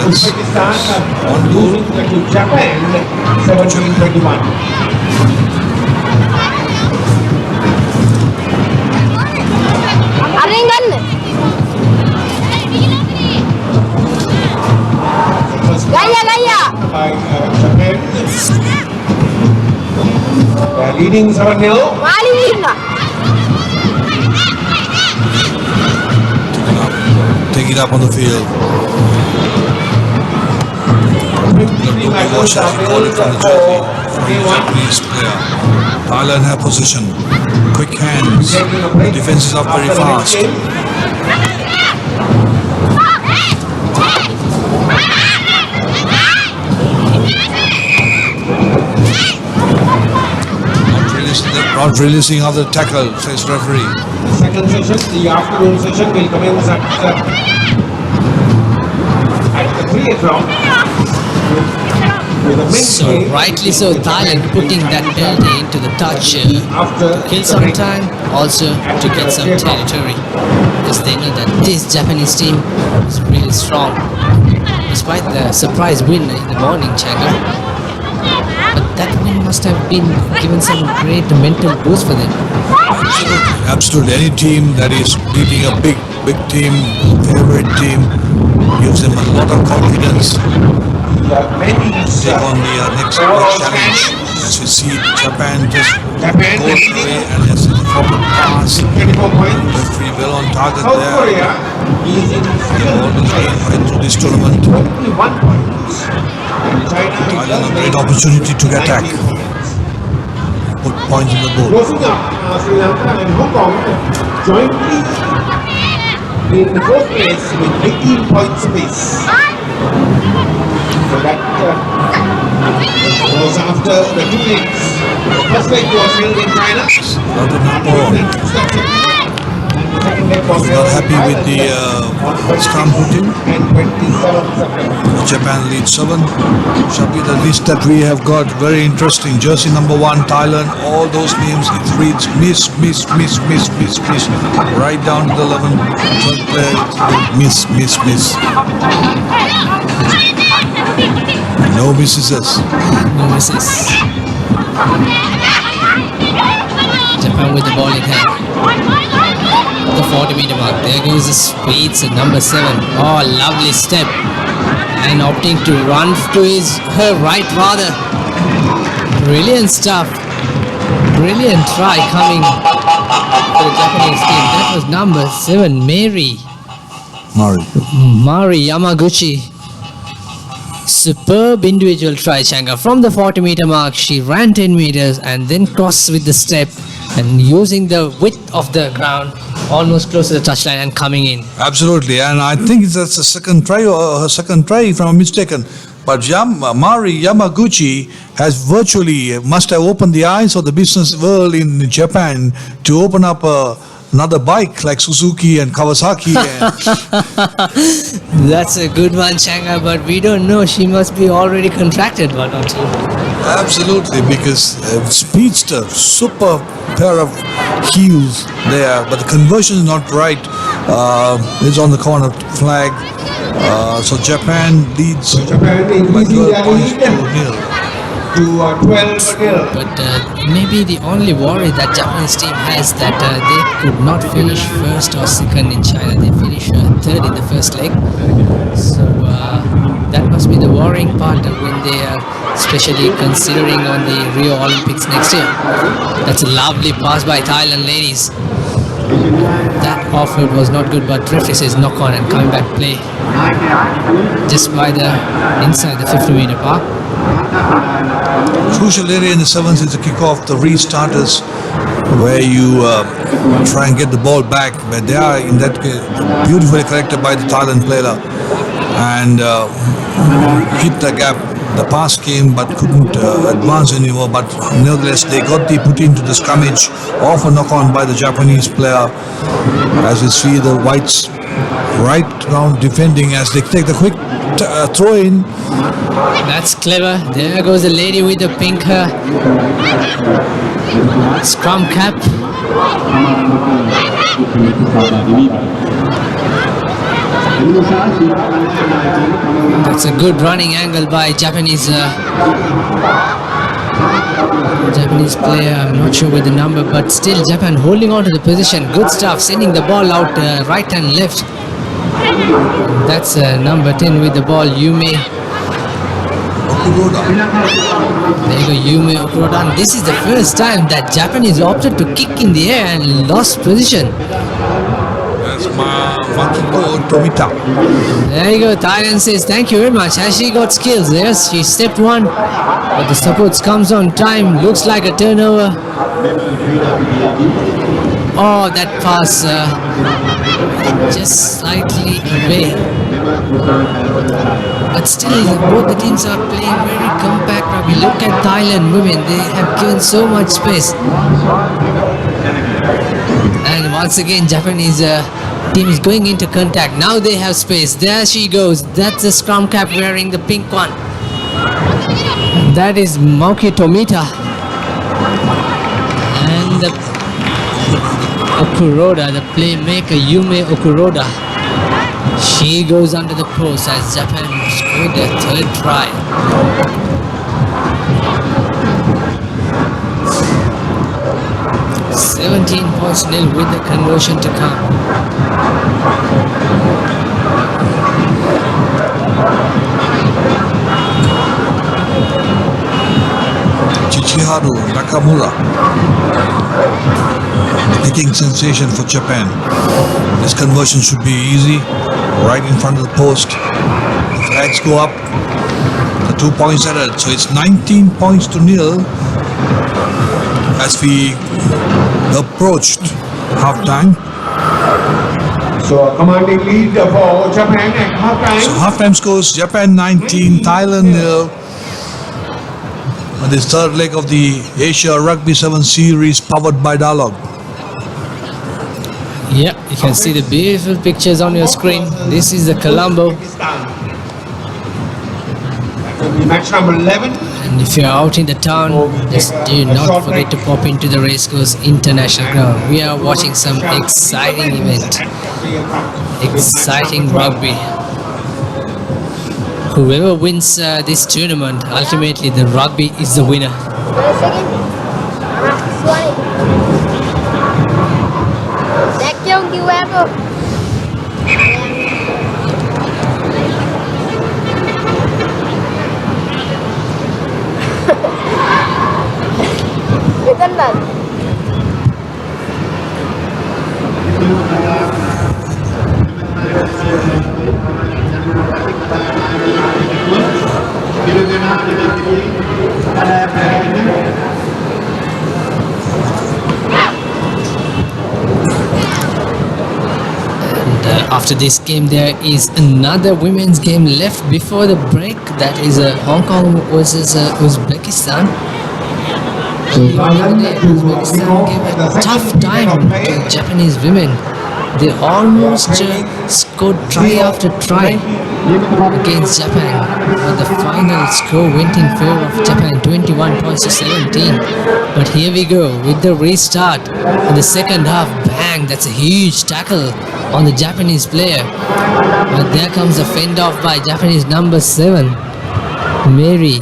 So that's on goal to Japan 17-21. Gaya, gaya. By Japan. They are leading 7-0. Take it up on the field. Rugby wash, as we call it, from the jersey, from the Japanese player. Thailand have possession. Quick hands. The defense is up very fast. Not releasing of the tackle, says referee. Second session, the afternoon session will commence at 3 o'clock. So rightly so, Thailand putting that penalty into the touch to kill some time, also to get some territory, because they know that this Japanese team is really strong. Despite the surprise win in the morning, Changa, but that win must have been given some great mental boost for them. Absolutely. Any team that is beating a big team, favorite team, gives them a lot of confidence. Take on the next challenge. As we see, Japan just goes away and has a forward pass. Referee well on target there. They always gain right through this tournament. Thailand a great opportunity to attack. Put points on the board. Closing up, Sri Lanka and Hong Kong jointly in the fourth place with 18 points apiece. So that was after the 2 legs. The first leg was held in China. Not happy with the scrum putting. Japan leads 7. Shabi, the list that we have got very interesting. Jersey number 1, Thailand. All those names it reads miss. Right down to the 11. Third player miss. No misses. No misses. Japan with the ball in hand. The 40-meter mark. There goes the speeds at number 7. Oh, lovely step. And opting to run to her right rather. Brilliant stuff. Brilliant try coming for the Japanese team. That was number 7, Mari Yamaguchi. Superb individual try, Changa. From the 40-meter mark, she ran 10 meters and then crossed with the step and using the width of the ground almost close to the touchline and coming in. Absolutely, and I think that's a second try or her second try if I'm mistaken. But Mari Yamaguchi has virtually must have opened the eyes of the business world in Japan to open up another bike like Suzuki and Kawasaki. That's a good one, Changa, but we don't know. She must be already contracted one or two. Absolutely, because Speedster, super pair of heels there, but the conversion is not right. It's on the corner flag. So Japan leads by 12 points to 0. To 12-0. But maybe the only worry that Japanese team has that they could not finish first or second in China. They finished third in the first leg. So that must be the worrying part when they are especially considering on the Rio Olympics next year. That's a lovely pass by Thailand ladies. That offload was not good, but referee says knock on and coming back play just by the inside the 50-meter mark. Crucial area in the 7th is the kickoff, the restarters, where you try and get the ball back, but they are in that case beautifully corrected by the Thailand player and hit the gap The pass came but couldn't advance anymore. But nevertheless, they got the put into the scrummage off a knock on by the Japanese player. As you see the whites right round defending as they take the quick throw in. That's clever. There goes the lady with the pink hair. Scrum cap. That's a good running angle by Japanese player. I'm not sure with the number, but still Japan holding on to the position. Good stuff, sending the ball out right and left. That's number 10 with the ball, Yume. There you go, Yume Okuroda. And this is the first time that Japanese opted to kick in the air and lost position. That's Makiko Tomita. There you go, Thailand says thank you very much. Has she got skills? Yes, she stepped one, but the supports comes on time. Looks like a turnover. Oh, that pass just slightly away. But still, both the teams are playing very compact rugby. Look at Thailand women, they have given so much space. And once again, Japanese team is going into contact. Now they have space. There she goes. That's the scrum cap wearing the pink one. That is Mauki Tomita. And the Okuroda, the playmaker Yume Okuroda. She goes under the post as Japan scored their third try. $17-0 with the conversion to come. Chichiharu Nakamura, kicking sensation for Japan. This conversion should be easy, right in front of the post. The flags go up, the 2 points added, so it's 19-0 as we approached half-time. So a commanding lead for Japan at half-time. So half-time scores, Japan 19, Thailand 0. On this third leg of the Asia Rugby 7 series powered by Dialog. Yeah, you can see the beautiful pictures on your screen. This is the Colombo. Match number 11. And if you're out in the town, just do not forget to pop into the Racecourse International Ground. We are watching some exciting event. Exciting rugby. Whoever wins this tournament, ultimately the rugby is the winner. After this game, there is another women's game left before the break. That is Hong Kong versus Uzbekistan. Uzbekistan gave a tough time to Japanese women. They almost scored try after try against Japan, but the final score went in favor of Japan, 21 points to 17. But here we go with the restart in the second half. Bang! That's a huge tackle on the Japanese player. But there comes a fend off by Japanese number 7, Mary.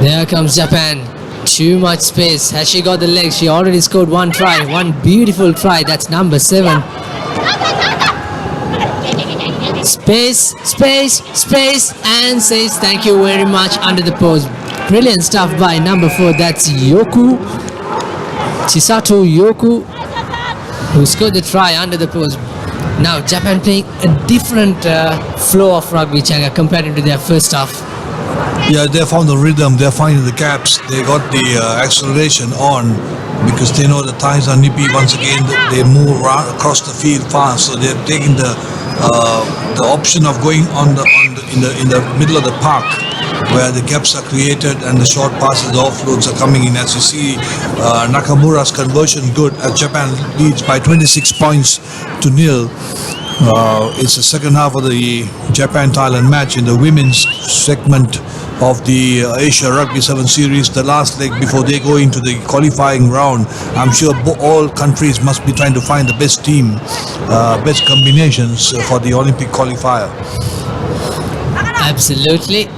There comes Japan. Too much space. Has she got the legs? She already scored one try. One beautiful try. That's number 7. Space, space, space, and says thank you very much under the post. Brilliant stuff by number 4. That's Yoku. Chisato Yoku, who scored the try under the post. Now Japan playing a different flow of rugby, Changa, compared to their first half. Yeah, they found the rhythm, they're finding the gaps, they got the acceleration on because they know the Thais are nippy. Once again, they move around across the field fast, so they're taking the the option of going in the middle of the park, where the gaps are created and the short passes, the offloads are coming in. As you see, Nakamura's conversion good as Japan leads by 26 points to nil. It's the second half of the Japan-Thailand match in the women's segment of the Asia Rugby 7 Series, the last leg before they go into the qualifying round. I'm sure all countries must be trying to find the best team, best combinations for the Olympic qualifier. Absolutely.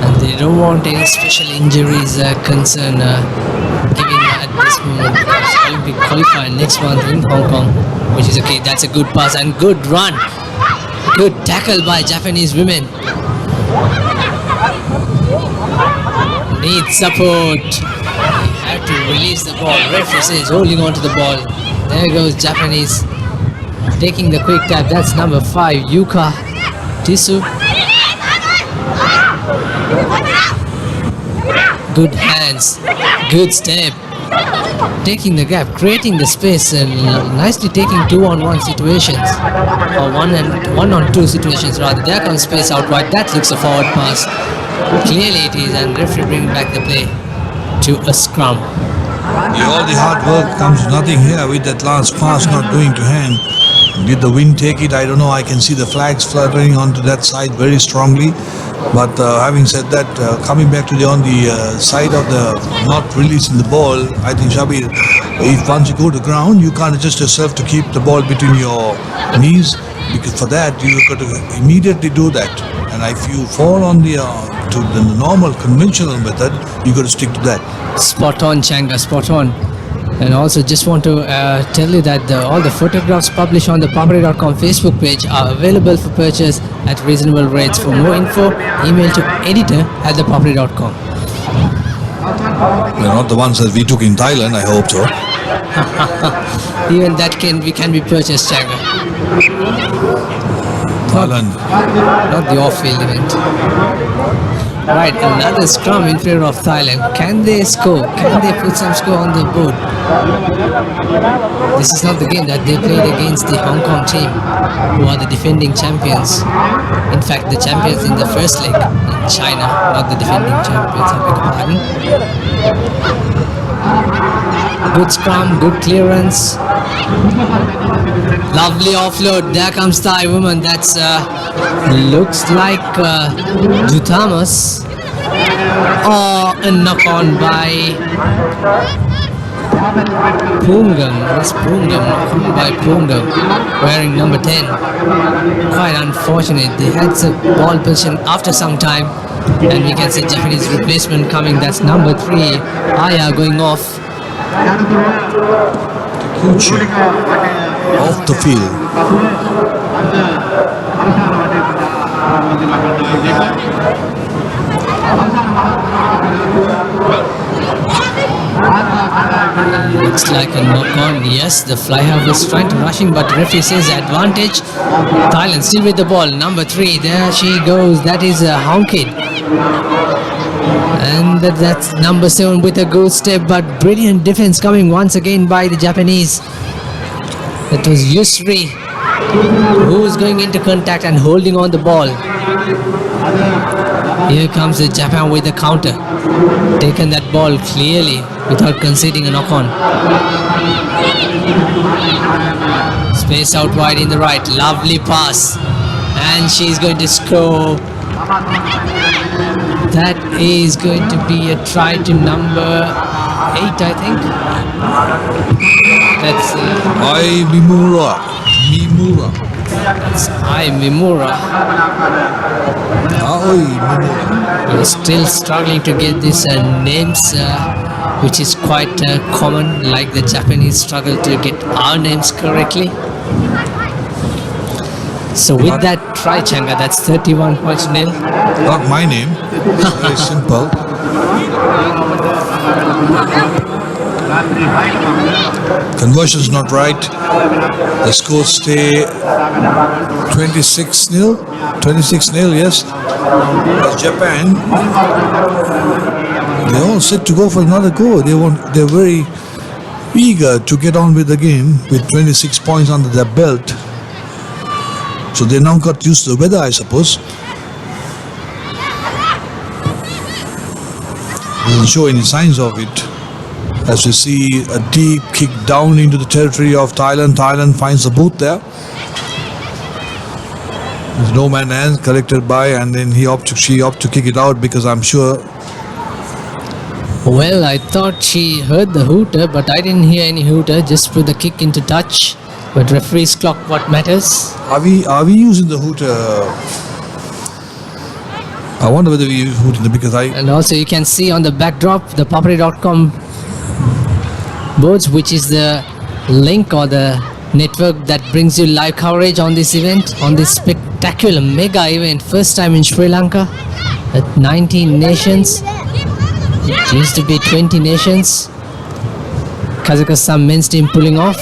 And they don't want any special injuries concern giving at this moment, because Olympic qualifier next month in Hong Kong, which is okay. That's a good pass and good run. Good tackle by Japanese women. Needs support. They have to release the ball. Referee says holding on to the ball. There goes Japanese taking the quick tap. That's number 5, Yuka Tisu. Good hands, good step, taking the gap, creating the space, and nicely taking 2-on-1 situations, or 1-on-2 situations rather. There comes space out wide. That looks a forward pass. Clearly it is, and referee bringing back the play to a scrum. All the hard work comes to nothing here with that last pass not going to hand. Did the wind take it? I don't know. I can see the flags fluttering onto that side very strongly. But having said that, coming back to on the side of the not releasing the ball, I think Shabir, if once you go to ground, you can't adjust yourself to keep the ball between your knees, because for that you've got to immediately do that. And if you fall on the to the normal conventional method, you got to stick to that. Spot on, Changa, spot on. And also just want to tell you that all the photographs published on the ThePapare.com Facebook page are available for purchase at reasonable rates. For more info, email to editor@thepapare.com. They're not the ones that we took in Thailand, I hope so. Even that can be purchased, Changa. Thailand. Not the off-field event. Right, another scrum in favor of Thailand. Can they score? Can they put some score on the board? This is not the game that they played against the Hong Kong team, who are the defending champions. In fact, the champions in the first leg in China, not the defending champions, I beg your pardon. Good scrum, good clearance. Lovely offload. There comes Thai woman. That's looks like Jutamas. Or a knock on by Pungam. It's Pungam, knock on by Pungam, wearing number 10. Quite unfortunate. They had the ball position after some time, and we can see Japanese replacement coming. That's number 3, Aya, going off. Kuchi off the field. Looks like a knock-on. Yes, the fly half was trying to rush in, but referee says advantage. Thailand still with the ball. Number 3, there she goes. That is a Honkid. And that's number 7 with a good step, but brilliant defense coming once again by the Japanese. It was Yusri who was going into contact and holding on the ball. Here comes the Japan with the counter. Taken that ball clearly without conceding a knock-on. Space out wide in the right. Lovely pass. And she's going to score. That is going to be a try to number 8, I think. That's Ai Mimura. That's Ai Mimura. We're still struggling to get these names, which is quite common, like the Japanese struggle to get our names correctly. So with that try, Changa, that's 31 points to nil. Not my name. Very simple. Conversion's not right. The scores stay 26-0. 26-0, yes. As Japan, they're all set to go for another go. They're very eager to get on with the game with 26 points under their belt. So they now got used to the weather, I suppose. Doesn't show any signs of it. As we see a deep kick down into the territory of Thailand. Thailand finds the boot there. There's no man hands collected by, and then she opted to kick it out because I'm sure. Well, I thought she heard the hooter, but I didn't hear any hooter. Just put the kick into touch. But referees clock what matters. Are we using the hooter? I wonder whether we use hooter because And also you can see on the backdrop the papare.com boards, which is the link or the network that brings you live coverage on this event, on this spectacular mega event. First time in Sri Lanka at 19 nations. It used to be 20 nations. Kazakhstan men's team pulling off.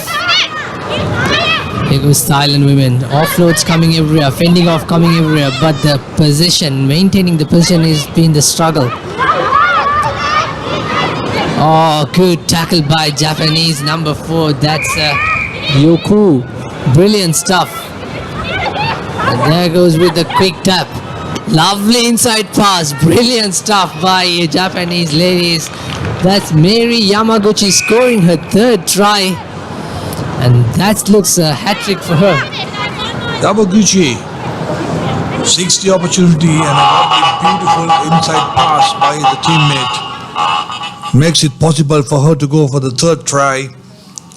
Here goes Thailand women. Offloads coming everywhere, fending off coming everywhere, but the position, maintaining the position has been the struggle. Oh, good tackle by Japanese number 4. That's Yoku. Brilliant stuff. And there goes with the quick tap. Lovely inside pass. Brilliant stuff by Japanese ladies. That's Mary Yamaguchi scoring her 3rd try. And that looks a hat-trick for her. Yamaguchi seeks the opportunity and a beautiful inside pass by the teammate. Makes it possible for her to go for the 3rd try.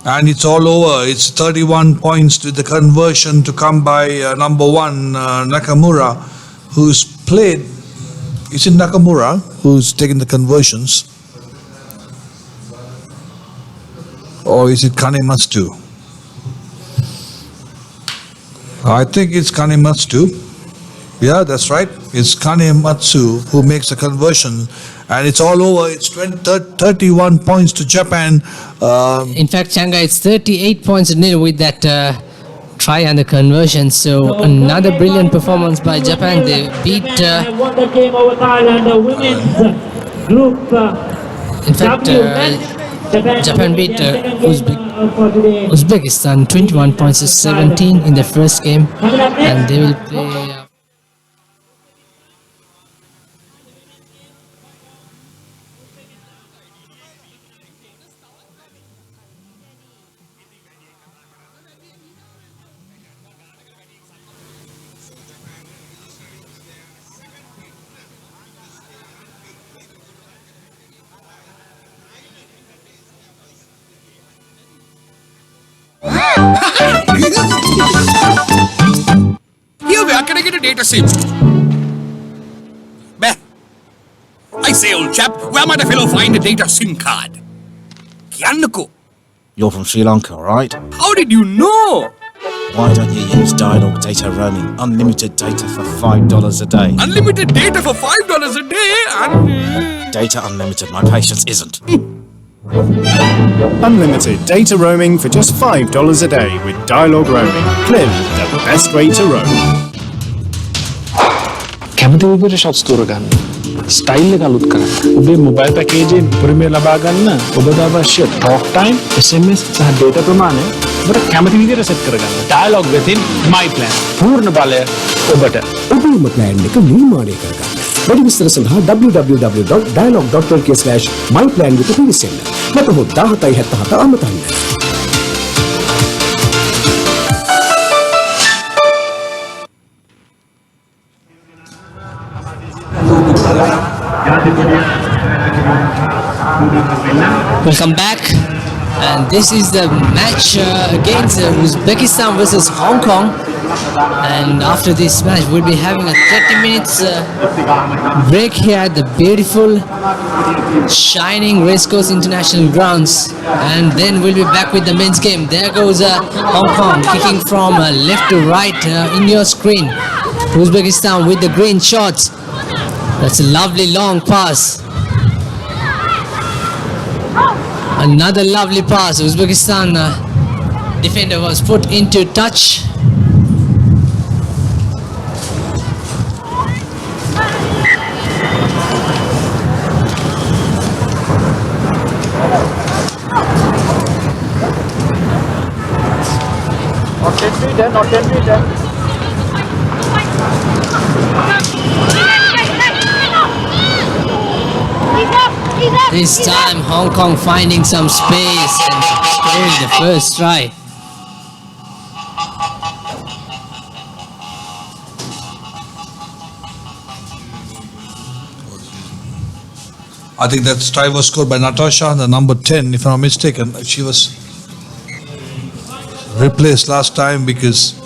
And it's all over. It's 31 points with the conversion to come by number 1, Nakamura, who's played. Is it Nakamura who's taken the conversions? Or is it Kanematsu? I think it's Kanematsu. Yeah, that's right. It's Kanematsu who makes the conversion. And it's all over. It's 31 points to Japan. In fact, Shanghai, it's 38 points to nil with that try and the conversion. So another brilliant performance by Japan. They beat. Won the game over Thailand. The women's group. In fact, Japan beat Uzbekistan 21 points to 17 in the first game, and they will play. Here we are. Can I get a data sim? I say, old chap, where might a fellow find a data SIM card? Kiannako. You're from Sri Lanka, right? How did you know? Why don't you use Dialog Data Roaming? Unlimited data for $5 a day. Unlimited data for $5 a day and... Data unlimited, my patience isn't. Unlimited data roaming for just $5 a day with Dialog Roaming. Clearly the best way to roam. කැමති විදිහට shots තෝරගන්න. Style එක අලුත් කරන්න. ඔබේ mobile පැකේජයෙන් උපරිමය ලබා ගන්න ඔබට අවශ්‍ය talk time, SMS සහ data ප්‍රමාණය ඔබට කැමති විදිහට සෙට් කරගන්න. Dialog within my plan. පූර්ණ බලය ඔබට. ඔබේම plan එක නිර්මාණය කරගන්න. වැඩි විස්තර සඳහා www.dialog.lk/myplan වෙත පිවිසෙන්න. නැත්නම් 1777 අමතන්න. Welcome back, and this is the match against Uzbekistan versus Hong Kong. And after this match, we'll be having a 30 minutes break here at the beautiful, shining Racecourse International Grounds, and then we'll be back with the men's game. There goes Hong Kong kicking from left to right in your screen. Uzbekistan with the green shorts. That's a lovely long pass. Another lovely pass. Uzbekistan defender was put into touch. Not 10 meter, not 10 meter. This time Hong Kong finding some space and scoring the first try. I think that try was scored by Natasha, the number 10, if I'm not mistaken. She was replaced last time because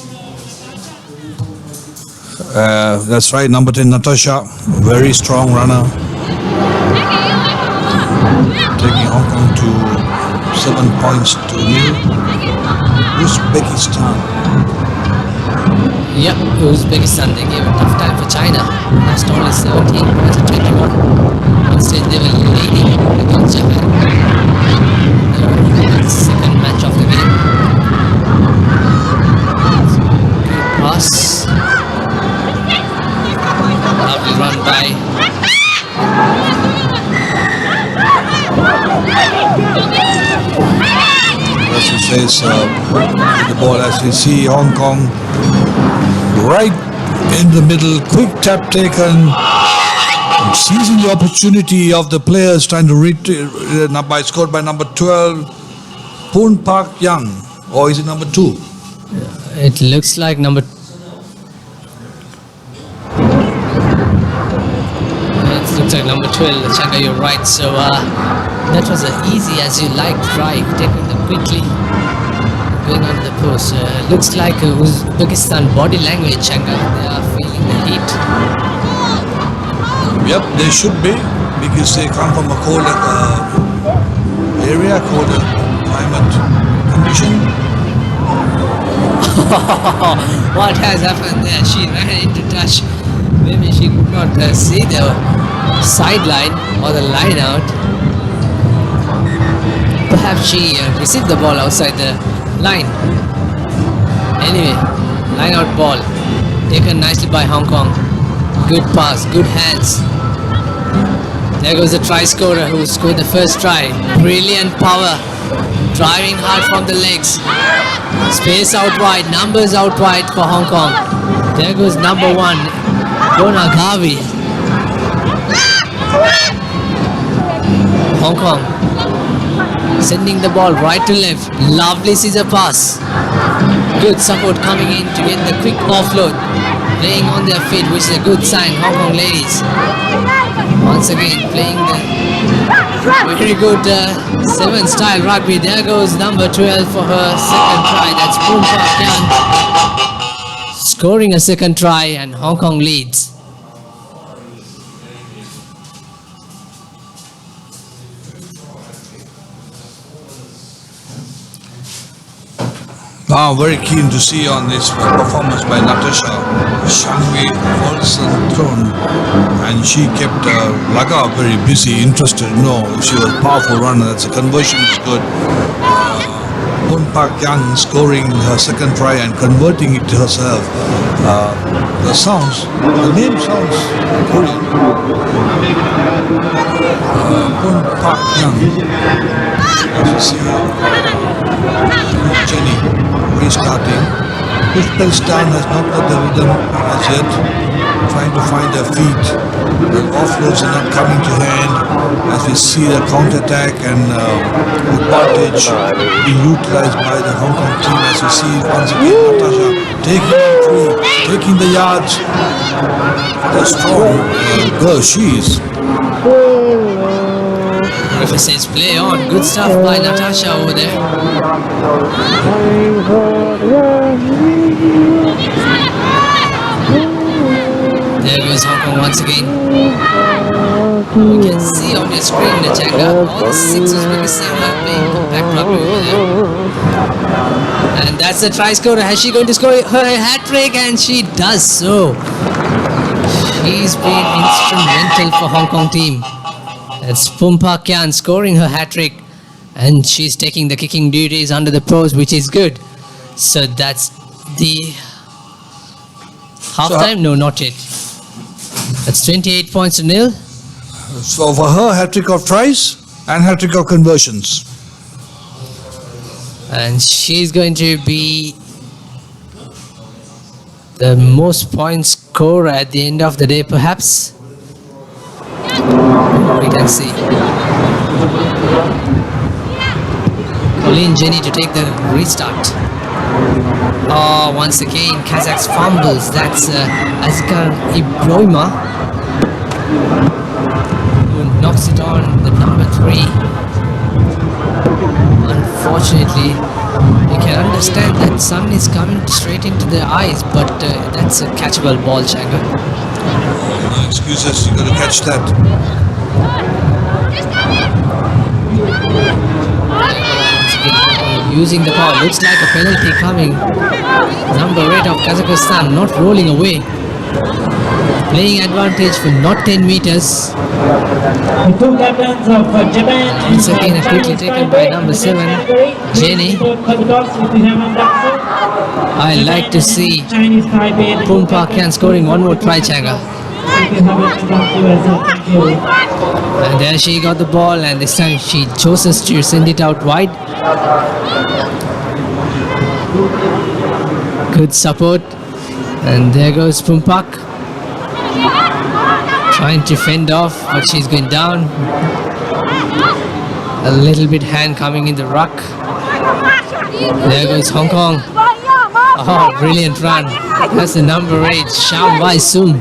that's right, number 10, Natasha, very strong runner. Taking Hong Kong to 7 points to nil. Uzbekistan. Yep, Uzbekistan, they gave a tough time for China. Last only 17 points to 21. Instead, they were leading against Japan. The second match of the game. Good pass. Lovely run by. Russell says the ball as we see Hong Kong right in the middle, quick tap taken, seizing the opportunity of the players trying to scored by number 12, Poon Park Young, or is it number 2? It looks like number. It looks like number 12, Changa, you're right. So that was an easy as you like try, taking them quickly, going on the post. Looks like Uzbekistan body language, Changa. They are feeling the heat. Yep, they should be, because they come from a colder area, colder climate condition. What has happened there? She ran into touch. Maybe she could not see the sideline or the line out. Perhaps she received the ball outside the line. Anyway, line out ball. Taken nicely by Hong Kong. Good pass, good hands. There goes the try scorer who scored the first try. Brilliant power. Driving hard from the legs. Space out wide, numbers out wide for Hong Kong. There goes number 1, Bonagavi. Hong Kong sending the ball right to left. Lovely scissor pass. Good support coming in to get the quick offload. Playing on their feet, which is a good sign, Hong Kong ladies. Once again playing the very good 7 style rugby. There goes number 12 for her second try. That's Poon Park Young scoring a second try, and Hong Kong leads. Very keen to see on this performance by Natasha. Shangwi Wolstenthron, and she kept Laga very busy, interested. No, she was a powerful runner. That's a conversion is good. Poon Park Young scoring her second try and converting it to herself. The name sounds Korean. Poon Park Young. As you see, Jenny restarting. Uzbekistan has not got the rhythm as yet, trying to find their feet. The offloads are not coming to hand as we see the counter-attack and advantage being utilized by the Hong Kong team, as we see once again Natasha taking on 3, taking the yards. The strong girl she is. Referee says play on. Good stuff by Natasha over there. There goes Hong Kong once again. You can see on your screen, Nachanga, all the 6 Uzbekistan are playing compact rugby over there. And that's the try scorer. Is she going to score her hat-trick? And she does so. She's been instrumental for Hong Kong team. That's Poon Park Young scoring her hat-trick, and she's taking the kicking duties under the post, which is good. So that's the half-time? No, not yet. That's 28 points to nil. So for her, hat-trick of tries and hat-trick of conversions. And she's going to be the most points scorer at the end of the day, perhaps. Wait and see. Colleen Jenny to take the restart. Oh, once again, Kazakhs fumbles. That's Azkar Ibrahima who knocks it on the number 3. Unfortunately, you can understand that sun is coming straight into their eyes, but that's a catchable ball, Changa. No excuses, you got to catch that. Using the power, looks like a penalty coming. Number 8 of Kazakhstan not rolling away. Playing advantage for not 10 meters. The two captains of Japan Once again, a quickly taken by number 7, Jenny. I like to see Poonparkian scoring one more try, Changa. And there she got the ball, and this time she chooses to send it out wide. Good support, and there goes Poonpak, trying to fend off, but she's going down. A little bit hand coming in the ruck. There goes Hong Kong. Oh, brilliant run. That's the number 8, Sham Wai Sum.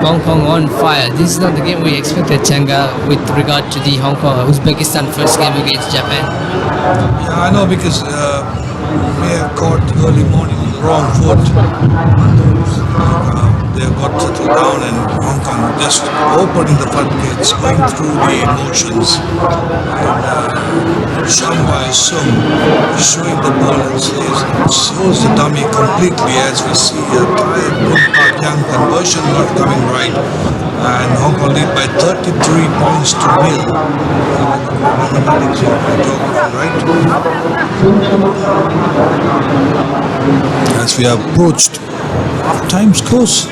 Hong Kong on fire. This is not the game we expected, Changa, with regard to the Uzbekistan first game against Japan. Yeah, I know, because we have caught early morning on the wrong foot. They have got settled down, and Hong Kong just opening the floodgates, going through the emotions. And Shambai Sung showing the ball and shows the dummy completely, as we see a tired Park Yang conversion not coming right. And Hong Kong lead by 33 points to nil. Mathematics of photography, right? As we have approached half-time scores.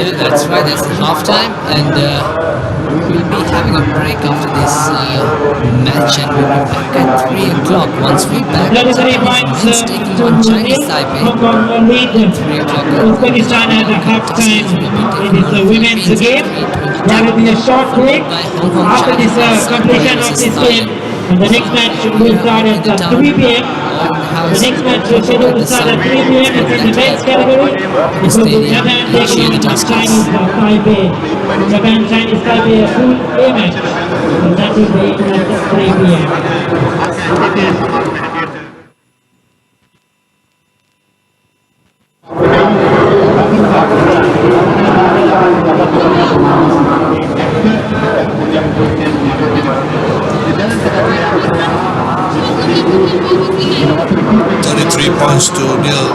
Yeah, that's right. That's the half-time, and we'll be having a break after this match, and we'll be back at 3 o'clock. Once we're back, Japanese taking on Chinese Taipei. Hong Kong lead 3 o'clock. Uzbekistan at the half-time. It is the women's game. There will be a short break after this completion of this game. And the next match will start at 3 p.m. The next match is scheduled to start at 3 p.m. It's in the men's category. It will be Japan taking on Chinese Taipei. Japan Chinese Taipei, a full A match. So that will be at 3 p.m. 33 points to nil.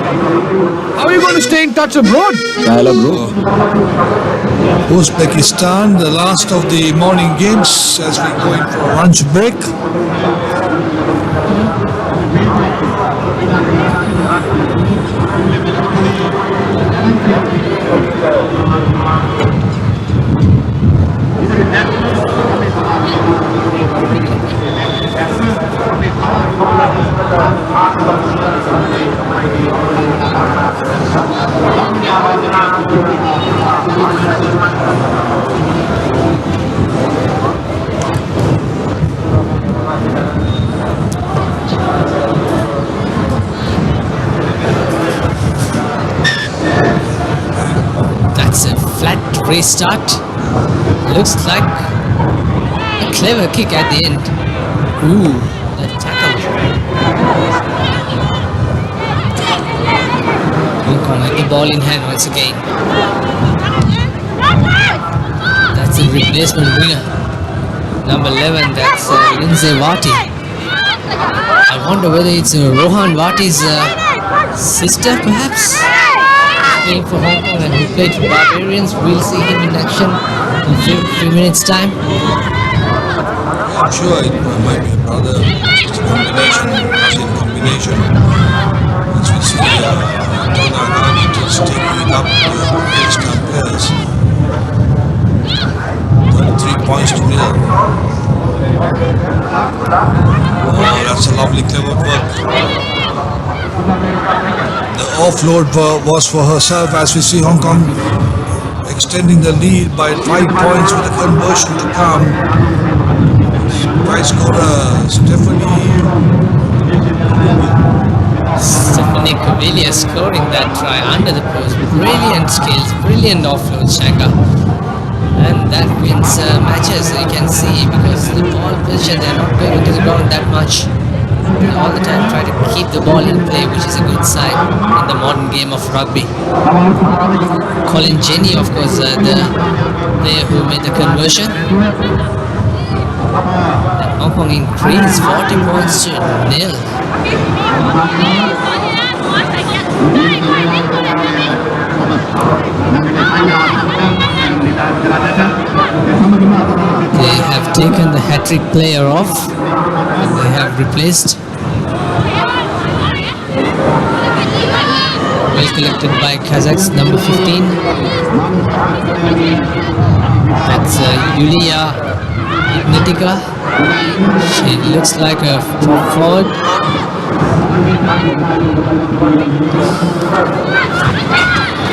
How are you going to stay in touch abroad? Dialogue group. Uzbekistan, the last of the morning games as we go in for a lunch break. That's a flat restart. Looks like a clever kick at the end. Ooh, that tackle. Hong Kong had the ball in hand once again. That's a replacement winger. Number 11, that's Lindsay Vati. I wonder whether it's Rohan Vati's sister, perhaps? Playing for Hong Kong, and he played for Barbarians. We'll see him in action in a few minutes' time. I'm sure it might be a brother. It's a combination, Russian combination. As we see, Tona Gandhi is taking it up against our players. 33 points to nil. Oh, that's a lovely clever work. The offload was for herself as we see Hong Kong extending the lead by 5 points with a conversion to come. Try scorer Stephanie Cavalier scoring that try under the post. Brilliant skills, brilliant offload, Shanga. And that wins matches, you can see, because the ball position, they're not going to the ground that much. They all the time try to keep the ball in play, which is a good sign in the modern game of rugby. Colin Jenny, of course, the player who made the conversion. And Hong Kong increased 40 points to 0. They have taken the hat-trick player off and they have replaced. Well collected by Kazakhs, number 15. That's Yulia Ignatica. She looks like a prop forward.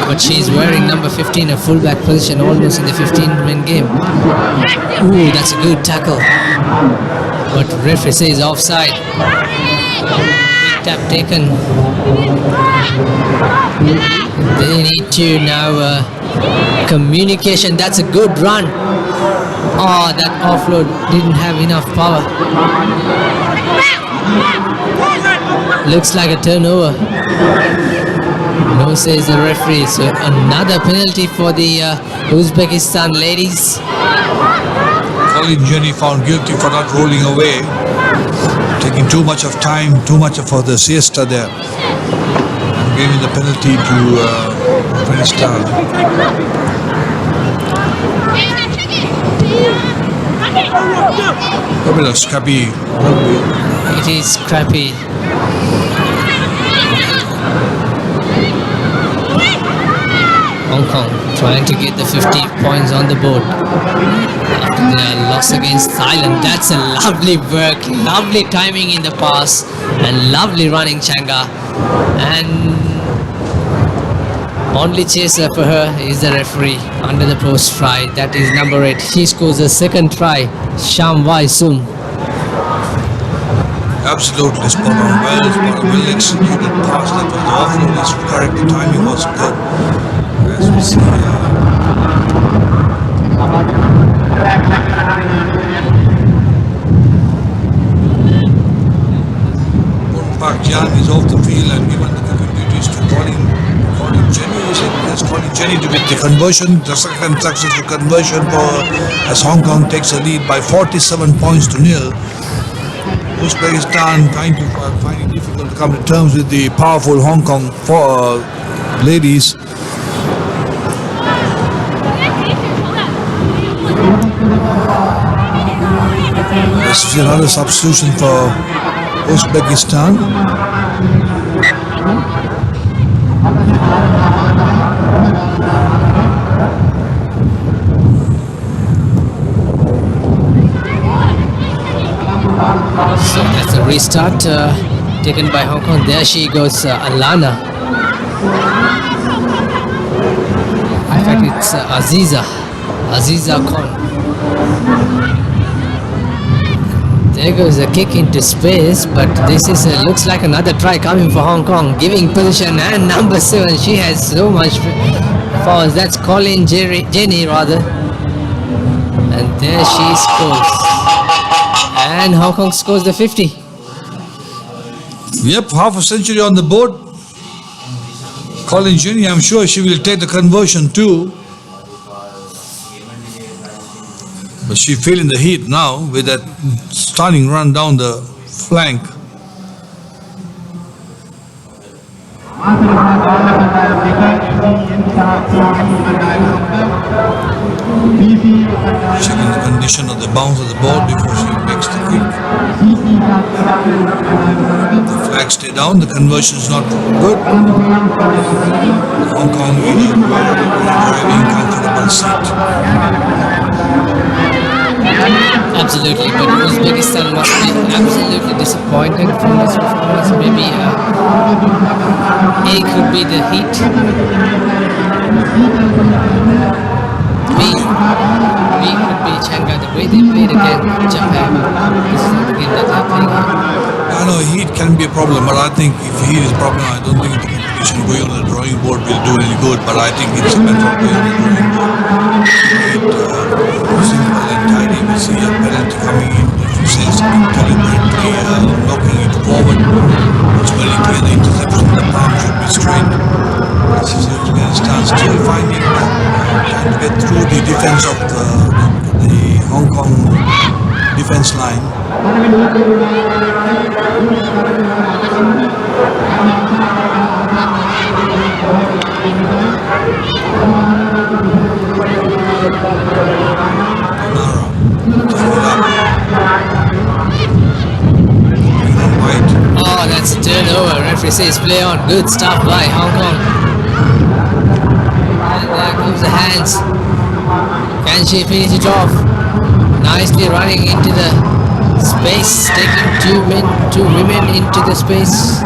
But she's wearing number 15, a fullback position, almost in the 15-man game. Ooh, that's a good tackle. But referee says offside. Big tap taken. They need to now communication. That's a good run. Oh, that offload didn't have enough power. Looks like a turnover. No, says the referee. So another penalty for the Uzbekistan ladies. Colin Jenny found guilty for not rolling away, taking too much of time, too much of the siesta there, giving the penalty to Afghanistan. A bit of scrappy rugby. It is scrappy. Hong Kong trying to get the 50 points on the board after their loss against Thailand. That's a lovely work, lovely timing in the pass, and lovely running, Changa. And only chaser for her is the referee under the post try. That is number 8. She scores a second try, Sham Wai Sum. Absolutely spot on. Well executed pass. That was the offload was correct. The timing was good. As we see Park Jian is off the field and given the duties to Colin Jenny. Yes, Colin Jenny to make the conversion, the second successful conversion as Hong Kong takes a lead by 47 points to 0. Uzbekistan finding it difficult to come to terms with the powerful Hong Kong ladies. This is another substitution for Uzbekistan. So that's a restart taken by Hong Kong. There she goes, Alana. In fact, it's Aziza Khan. There goes a kick into space, but this is looks like another try coming for Hong Kong, giving position, and number 7. She has so much force. That's Colin Jenny rather, and there she scores. And Hong Kong scores the 50. Yep, half a century on the board. Colin Jenny, I'm sure she will take the conversion too. But she feeling the heat now with that stunning run down the flank. Checking the condition of the bounce of the ball before she makes the kick. The flag stay down, the conversion is not good. Hong Kong really very comfortable seat. Absolutely, but Uzbekistan must be absolutely disappointed from this performance. Maybe A could be the heat. B could be Changa. The way they played against Japan. This is not the game that they're playing here. I know heat can be a problem, but I think if heat is a problem, I don't think the competition going on the drawing board will do any good. But I think it's a matter of going on the drawing board. Simple and tidy. We see a penalty coming in. If you say something deliberately, knocking it forward, it's very clear the interception. The palm should be straight. This is Uzbekistan still finding trying to get through the defense of the Hong Kong defense line. Oh, that's a turnover. Referee says play on. Good stuff by Hong Kong. And there comes the hands. Can she finish it off? Nicely running into the space, taking two women into the space.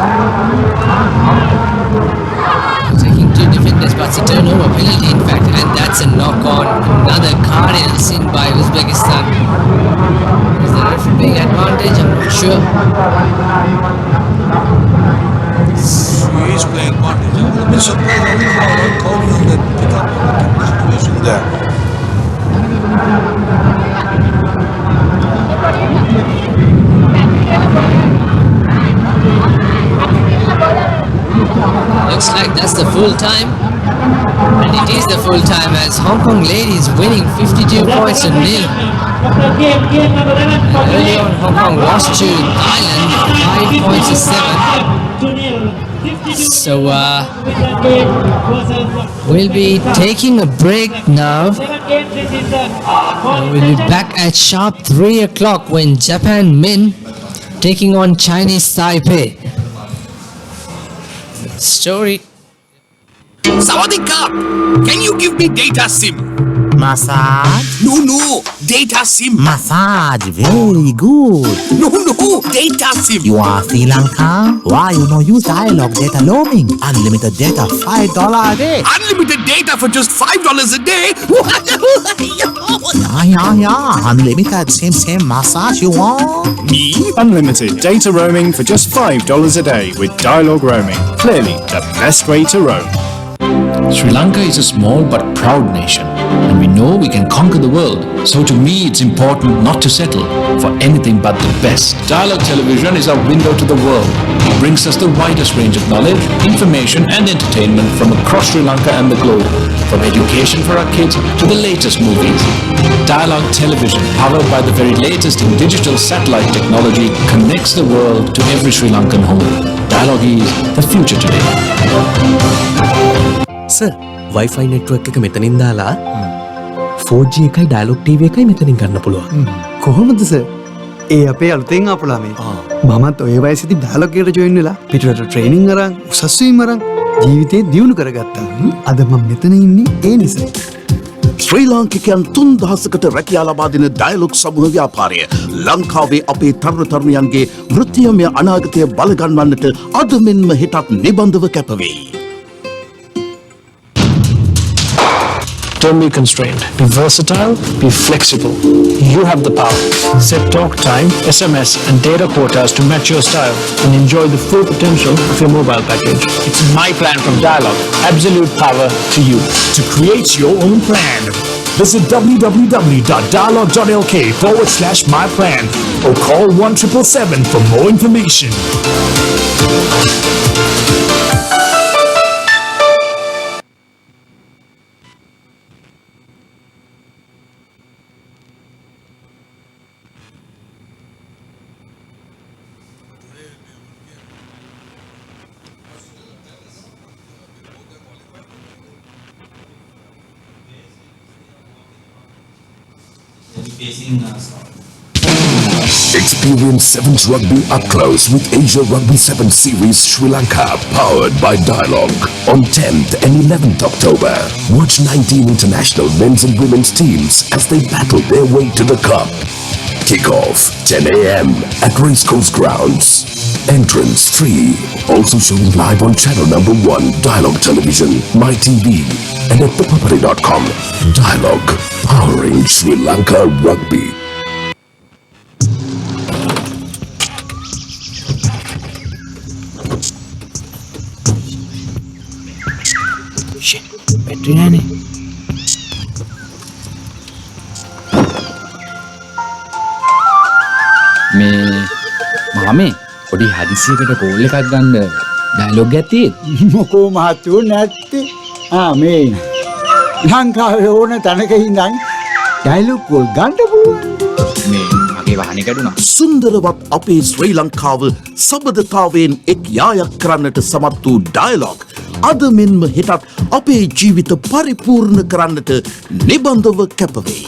Taking two defenders, but it's a turnover penalty in fact, and that's a knock on. Another cardinal sin by Uzbekistan. Is the referee being advantage? I'm not sure. He is playing advantage. I'm a little bit surprised at the crowd. I'm calling on that pick up on the situation there. Looks like that's the full time, and it is the full time as Hong Kong ladies winning 52 points to nil. And early on, Hong Kong lost to Thailand 5 points to 7. So we'll be taking a break now. We'll be back at sharp 3 o'clock when Japan men taking on Chinese Taipei. Story. Sawadee-ka! Can you give me data SIM? Massage? No, data SIM. Massage, very good. No, data SIM. You are Sri Lanka? Why you no use dialogue data roaming? Unlimited data, $5 a day. Unlimited data for just $5 a day? Yeah. Unlimited, same massage you want. Me? Unlimited data roaming for just $5 a day with dialogue roaming. Clearly the best way to roam. Sri Lanka is a small but proud nation, and we know we can conquer the world. So to me, it's important not to settle for anything but the best. Dialogue television is our window to the world. It brings us the widest range of knowledge, information and entertainment from across Sri Lanka and the globe. From education for our kids to the latest movies. Dialogue television, powered by the very latest in digital satellite technology, connects the world to every Sri Lankan home. Dialogue is the future today. Sir Wi-Fi network එක මෙතනින් දාලා 4G එකයි dialogue TV එකයි මෙතනින් ගන්න පුළුවන්. කොහොමද sir? ඒ අපේ අලුතෙන් ආපු ළමයි. මමත් ඔය වයසේදී ඩයලොග් එකට ජොයින් වෙලා පිටරට ට්‍රේනින් අරන් උසස් වීම අරන් ජීවිතේ දියුණු කරගත්තා. අද මම මෙතන ඉන්නේ ඒ නිසා. ශ්‍රී ලාංකිකයන් 3000කට රැකියා ලබා දෙන ඩයලොග් සමූහ ව්‍යාපාරය ලංකාවේ අපේ තරුණ තරුණියන්ගේ වෘත්තීයමය අනාගතය බලගන්වන්නට අද මෙන්ම හෙටත් නිබඳව කැපවෙයි. Don't be constrained. Be versatile, be flexible. You have the power. Set talk time, SMS and data quotas to match your style and enjoy the full potential of your mobile package. It's my plan from Dialogue. Absolute power to you. To create your own plan, visit www.dialogue.lk/myplan or call 1777 for more information. Experience Sevens Rugby up close with Asia Rugby 7 Series Sri Lanka, powered by Dialogue. On 10th and 11th October, watch 19 international men's and women's teams as they battle their way to the cup. Kickoff 10 a.m. at Racecourse Grounds. Entrance 3. Also showing live on channel number 1 Dialogue Television, My TV, and at ThePapare.com. Dialogue, powering Sri Lanka rugby. Battery නෑනේ. මේ මාමේ පොඩි හදිසියකට call එකක් ගන්න dialogue එකක් තියෙත්. මොකෝ මහත්තයෝ නැත්තේ. මේ ලංකාවේ ඕන තැනක ඉඳන් ඩයලොග් කෝල් ගන්න පුළුවන්. මේ මගේ වාහනේ කැඩුනා. සුන්දරවත් අපේ ශ්‍රී ලංකාව සබඳතාවයෙන් එක් යායක් කරන්නට සමත් වූ ඩයලොග් අද මෙන්ම හෙටත් අපේ ජීවිත පරිපූර්ණ කරන්නට නිබඳව කැපවෙයි.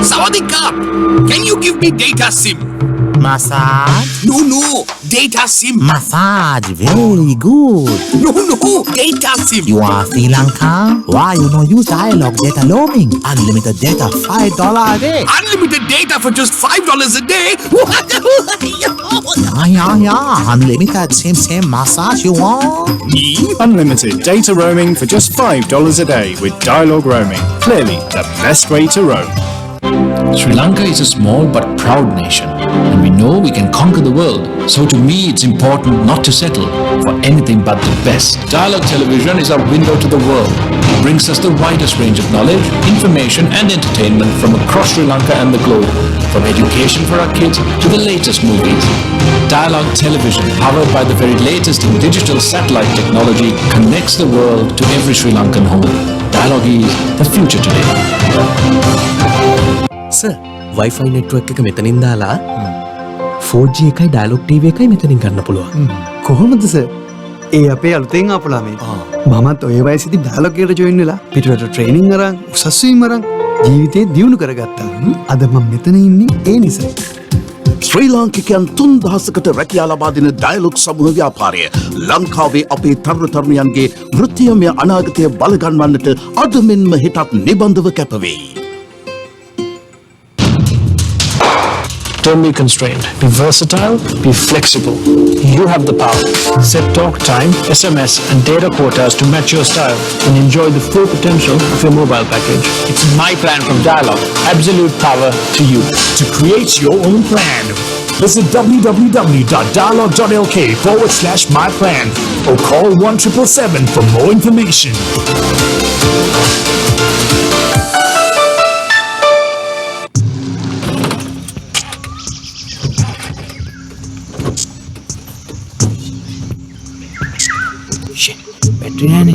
Sawadika, can you give me data SIM? Massage? No, data SIM. Massage, very good. No, data SIM. You are Sri Lanka? Why you no use dialogue data roaming? Unlimited data, $5 a day. Unlimited data for just $5 a day? Yeah. Unlimited, same massage you want. Unlimited data roaming for just $5 a day with dialogue roaming. Clearly the best way to roam. Sri Lanka is a small but proud nation, and we know we can conquer the world. So to me, it's important not to settle for anything but the best. Dialogue Television is our window to the world. It brings us the widest range of knowledge, information and entertainment from across Sri Lanka and the globe. From education for our kids to the latest movies. Dialogue Television, powered by the very latest in digital satellite technology, connects the world to every Sri Lankan home. Dialogue is the future today. Sir Wi-Fi network එක මෙතනින් දාලා 4G එකයි dialogue TV එකයි මෙතනින් ගන්න පුළුවන්. කොහොමද sir? ඒ අපේ අලුතෙන් ආපු ළමයි. මමත් ඔය වයසේදී ඩයලොග් එකට ජොයින් වෙලා පිටරට ට්‍රේනින් අරන් උසස් වීම අරන් ජීවිතේ දියුණු කරගත්තා. අද මම මෙතන ඉන්නේ ඒ නිසා. ශ්‍රී ලාංකිකයන් 3000කට රැකියා ලබා දෙන ඩයලොග් සමූහ ව්‍යාපාරය ලංකාවේ අපේ තරුණ තරුණියන්ගේ වෘත්තීයමය අනාගතය බලගන්වන්නට අද මෙන්ම හෙටත් නිබඳව කැපවෙයි. Don't be constrained. Be versatile, be flexible. You have the power. Set talk time, SMS and data quotas to match your style and enjoy the full potential of your mobile package. It's my plan from Dialogue. Absolute power to you. To create your own plan, visit www.dialogue.lk/myplan or call 1777 for more information. Battery නෑනේ.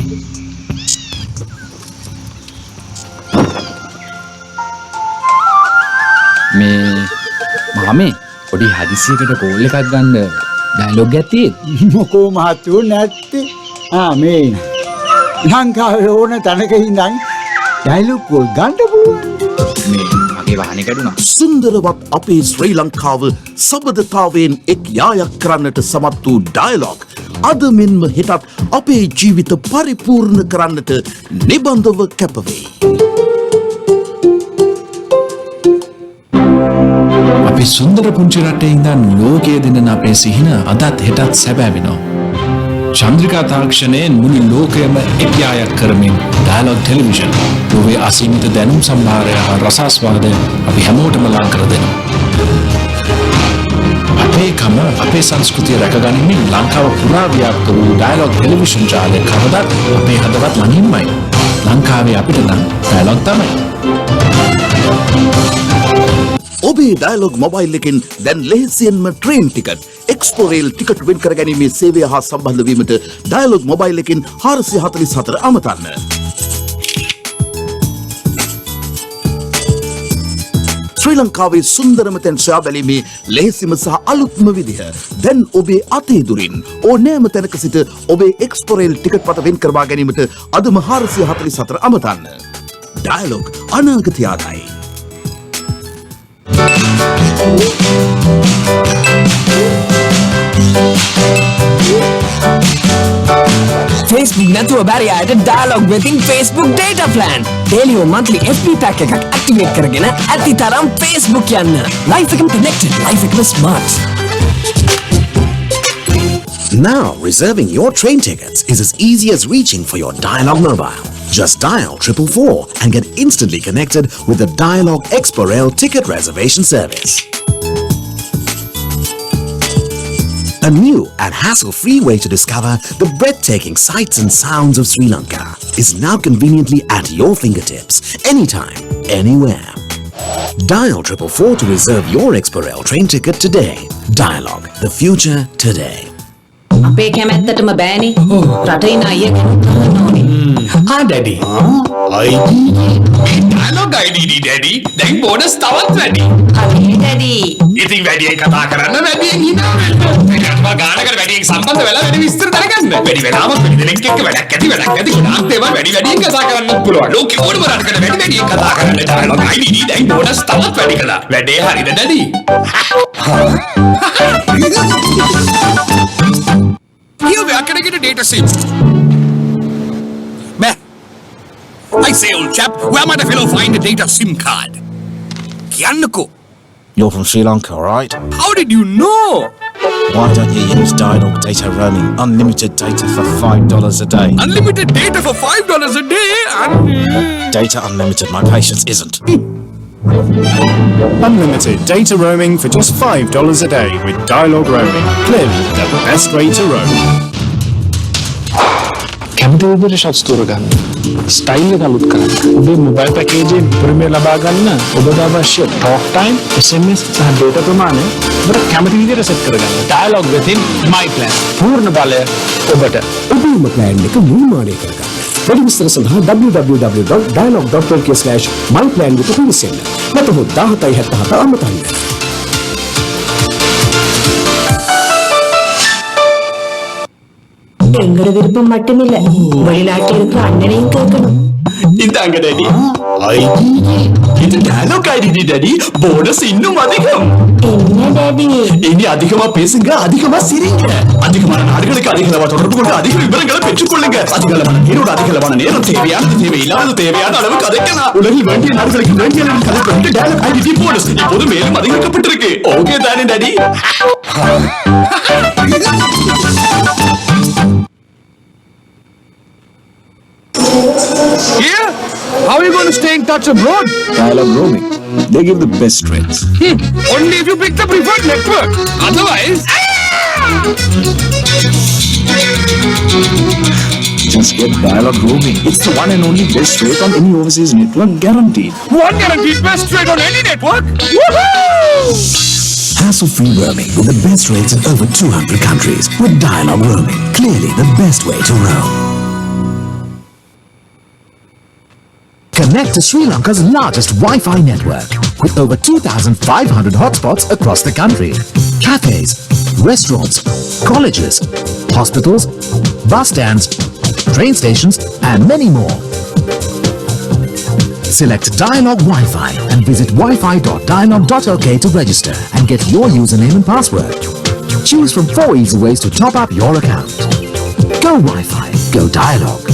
මේ මාමේ පොඩි හදිසියකට call එකක් ගන්න dialogue එකක් තියෙත්. මොකෝ මහත්තයෝ නැත්තේ. මේ ලංකාවේ ඕන තැනක ඉඳන් ඩයලොග් කෝල් ගන්න පුළුවන්. මේ මගේ වාහනේ කැඩුනා. සුන්දරවත් අපේ ශ්‍රී ලංකාව සබඳතාවයෙන් එක් යායක් කරන්නට සමත් වූ ඩයලොග් අද මෙන්ම හෙටත් අපේ ජීවිත පරිපූර්ණ කරන්නට නිබඳව කැපවෙයි. අපි සුන්දර පුංචි රටේ ඉඳන් ලෝකයේ දෙන අපේ සිහින අදත් හෙටත් සැබෑ වෙනවා. චන්ද්‍රිකා තාක්ෂණයෙන් මුළු ලෝකයම එක් යායක් කරමින් ඩයලොග් ටෙලිවිෂන් ලෝකයේ අසීමිත දැනුම් සම්භාරය හා රසාස්වාදය අපි හැමෝටම ලං කර දෙනවා. අපේකම අපේ සංස්කෘතිය රැකගනිමින් ලංකාව පුරා ව්‍යාප්ත වූ ඩයලොග් ටෙලිවිෂන් ජාලය කවදත් අපේ හදවත් ළඟින්මයි. ලංකාවේ අපිට නම් ඩයලොග් තමයි. ඔබේ ඩයලොග් මොබයිල් එකෙන් දැන් ලෙහෙසියෙන්ම ට්‍රේන් ටිකට්, එක්ස්පෝරේල් ටිකට් වෙන් කර ගැනීමේ සේවය හා සම්බන්ධ වීමට ඩයලොග් මොබයිල් එකෙන් 444 අමතන්න. ශ්‍රී ලංකාවේ සුන්දරම තැන් සොයා බැලීමේ ලෙහෙසිම සහ අලුත්ම විදිහ දැන් ඔබේ අතේ දුරින් ඕනෑම තැනක සිට ඔබේ එක්ස්පෝරේල් ටිකට් පත වෙන් කරවා ගැනීමට අදම 444 අමතන්න. ඩයලොග් අනාගතය ආදායි. Facebook නැතුව බැරි අයට dialogue වෙතින් Facebook data plan. Daily or monthly FB pack එකක් activate කරගෙන ඇති තරම් Facebook යන්න. Life එකම connected, life එකම smart. Now, reserving your train tickets is as easy as reaching for your Dialogue mobile. Just dial 444 and get instantly connected with the Dialogue Expo Rail ticket reservation service. A new and hassle-free way to discover the breathtaking sights and sounds of Sri Lanka is now conveniently at your fingertips, anytime, anywhere. Dial 444 to reserve your Expo Rail train ticket today. Dialogue, the future today. අපේ කැමැත්තටම බෑනේ. රට ඉන්න අයියගෙනුත් අහන්න ඕනේ. හා daddy. Dialog ID daddy. දැන් bonus තවත් වැඩි. අනේ ඩැඩි. ඉතින් වැඩියෙන් කතා කරන්න වැඩියෙන් හිනා වෙන්න. ඒකට ගානකට වැඩියෙන් සම්බන්ධ වෙලා වැඩි විස්තර දැනගන්න. වැඩි වෙලාම වැඩි දෙනෙක් එක්ක වැඩක් ඇති ගොඩාක් දේවල් වැඩි වැඩියෙන් කතා කරන්නත් පුළුවන්. ලෝකෙ ඕනම රටකට වැඩි වැඩියෙන් කතා කරන්න ඩයලොග් ID දැන් බෝනස් තවත් වැඩි කළා. වැඩේ හරිද daddy? Here we are, can I get a data SIM? Man, I say, old chap, where might a fellow find a data SIM card? Kiannako. You're from Sri Lanka, right? How did you know? Why don't you use Dialogue data roaming? Unlimited data for $5 a day. Unlimited data for $5 a day? Data unlimited, my patience isn't. Unlimited data roaming for just $5 a day with Dialogue roaming. Clearly the best way to roam. කැමති විදිහට shots තෝරගන්න. Style එක අලුත් කරන්න. ඔබේ mobile package එකේ premier ලබා ගන්න ඔබට අවශ්‍ය talk time, SMS සහ data ප්‍රමාණය ඔබට කැමති විදිහට සෙට් කරගන්න. Dialogue within my plan. පූර්ණ බලය ඔබට. ඔබේම plan එක නිර්මාණය කරගන්න. වැඩි විස්තර සඳහා www.dialogue.lk/myplan වෙත පිවිසෙන්න. නැත්නම් 1777 අමතන්න. எங்களோட விருப்பம் மட்டுமில்ல வெளிநாட்டில் இருக்கிற அண்ணனையும் கேட்கணும். இந்தாங்க டாடி. இது டயலாக் ஐடி டாடி. போனஸ் இன்னும் அதிகம். என்ன டாடி? இனி அதிகமா பேசுங்க, அதிகமா சிரிங்க. அதிகமான நாடுகளுக்கு அதிகளவான தொடர்பு கொண்டு அதிக விவரங்களை பெற்றுக்கொள்ளுங்க. அதிகளவான நேரம் தேவையில்லாத தேவையான அளவு கதைக்கலாம். உலகில் வேண்டிய நாடுகளுக்கு வேண்டிய அளவு கதைப்பட்டு டயலாக் ஐடி போனஸ் இப்போது மேலும் அதிகரிக்கப்பட்டிருக்கு. ஓகே தானே daddy? Here? How are you going to stay in touch abroad? Dialogue roaming. They give the best rates. Only if you pick the preferred network. Otherwise... Just get Dialogue roaming. It's the one and only best rate on any overseas network, guaranteed. One guaranteed best rate on any network? Woohoo! Hassle-free roaming with the best rates in over 200 countries with Dialogue roaming. Clearly the best way to roam. Connect to Sri Lanka's largest Wi-Fi network with over 2,500 hotspots across the country. Cafes, restaurants, colleges, hospitals, bus stands, train stations and many more. Select Dialogue Wi-Fi and visit wifi.dialogue.lk to register and get your username and password. Choose from 4 easy ways to top up your account. Go Wi-Fi, go Dialogue.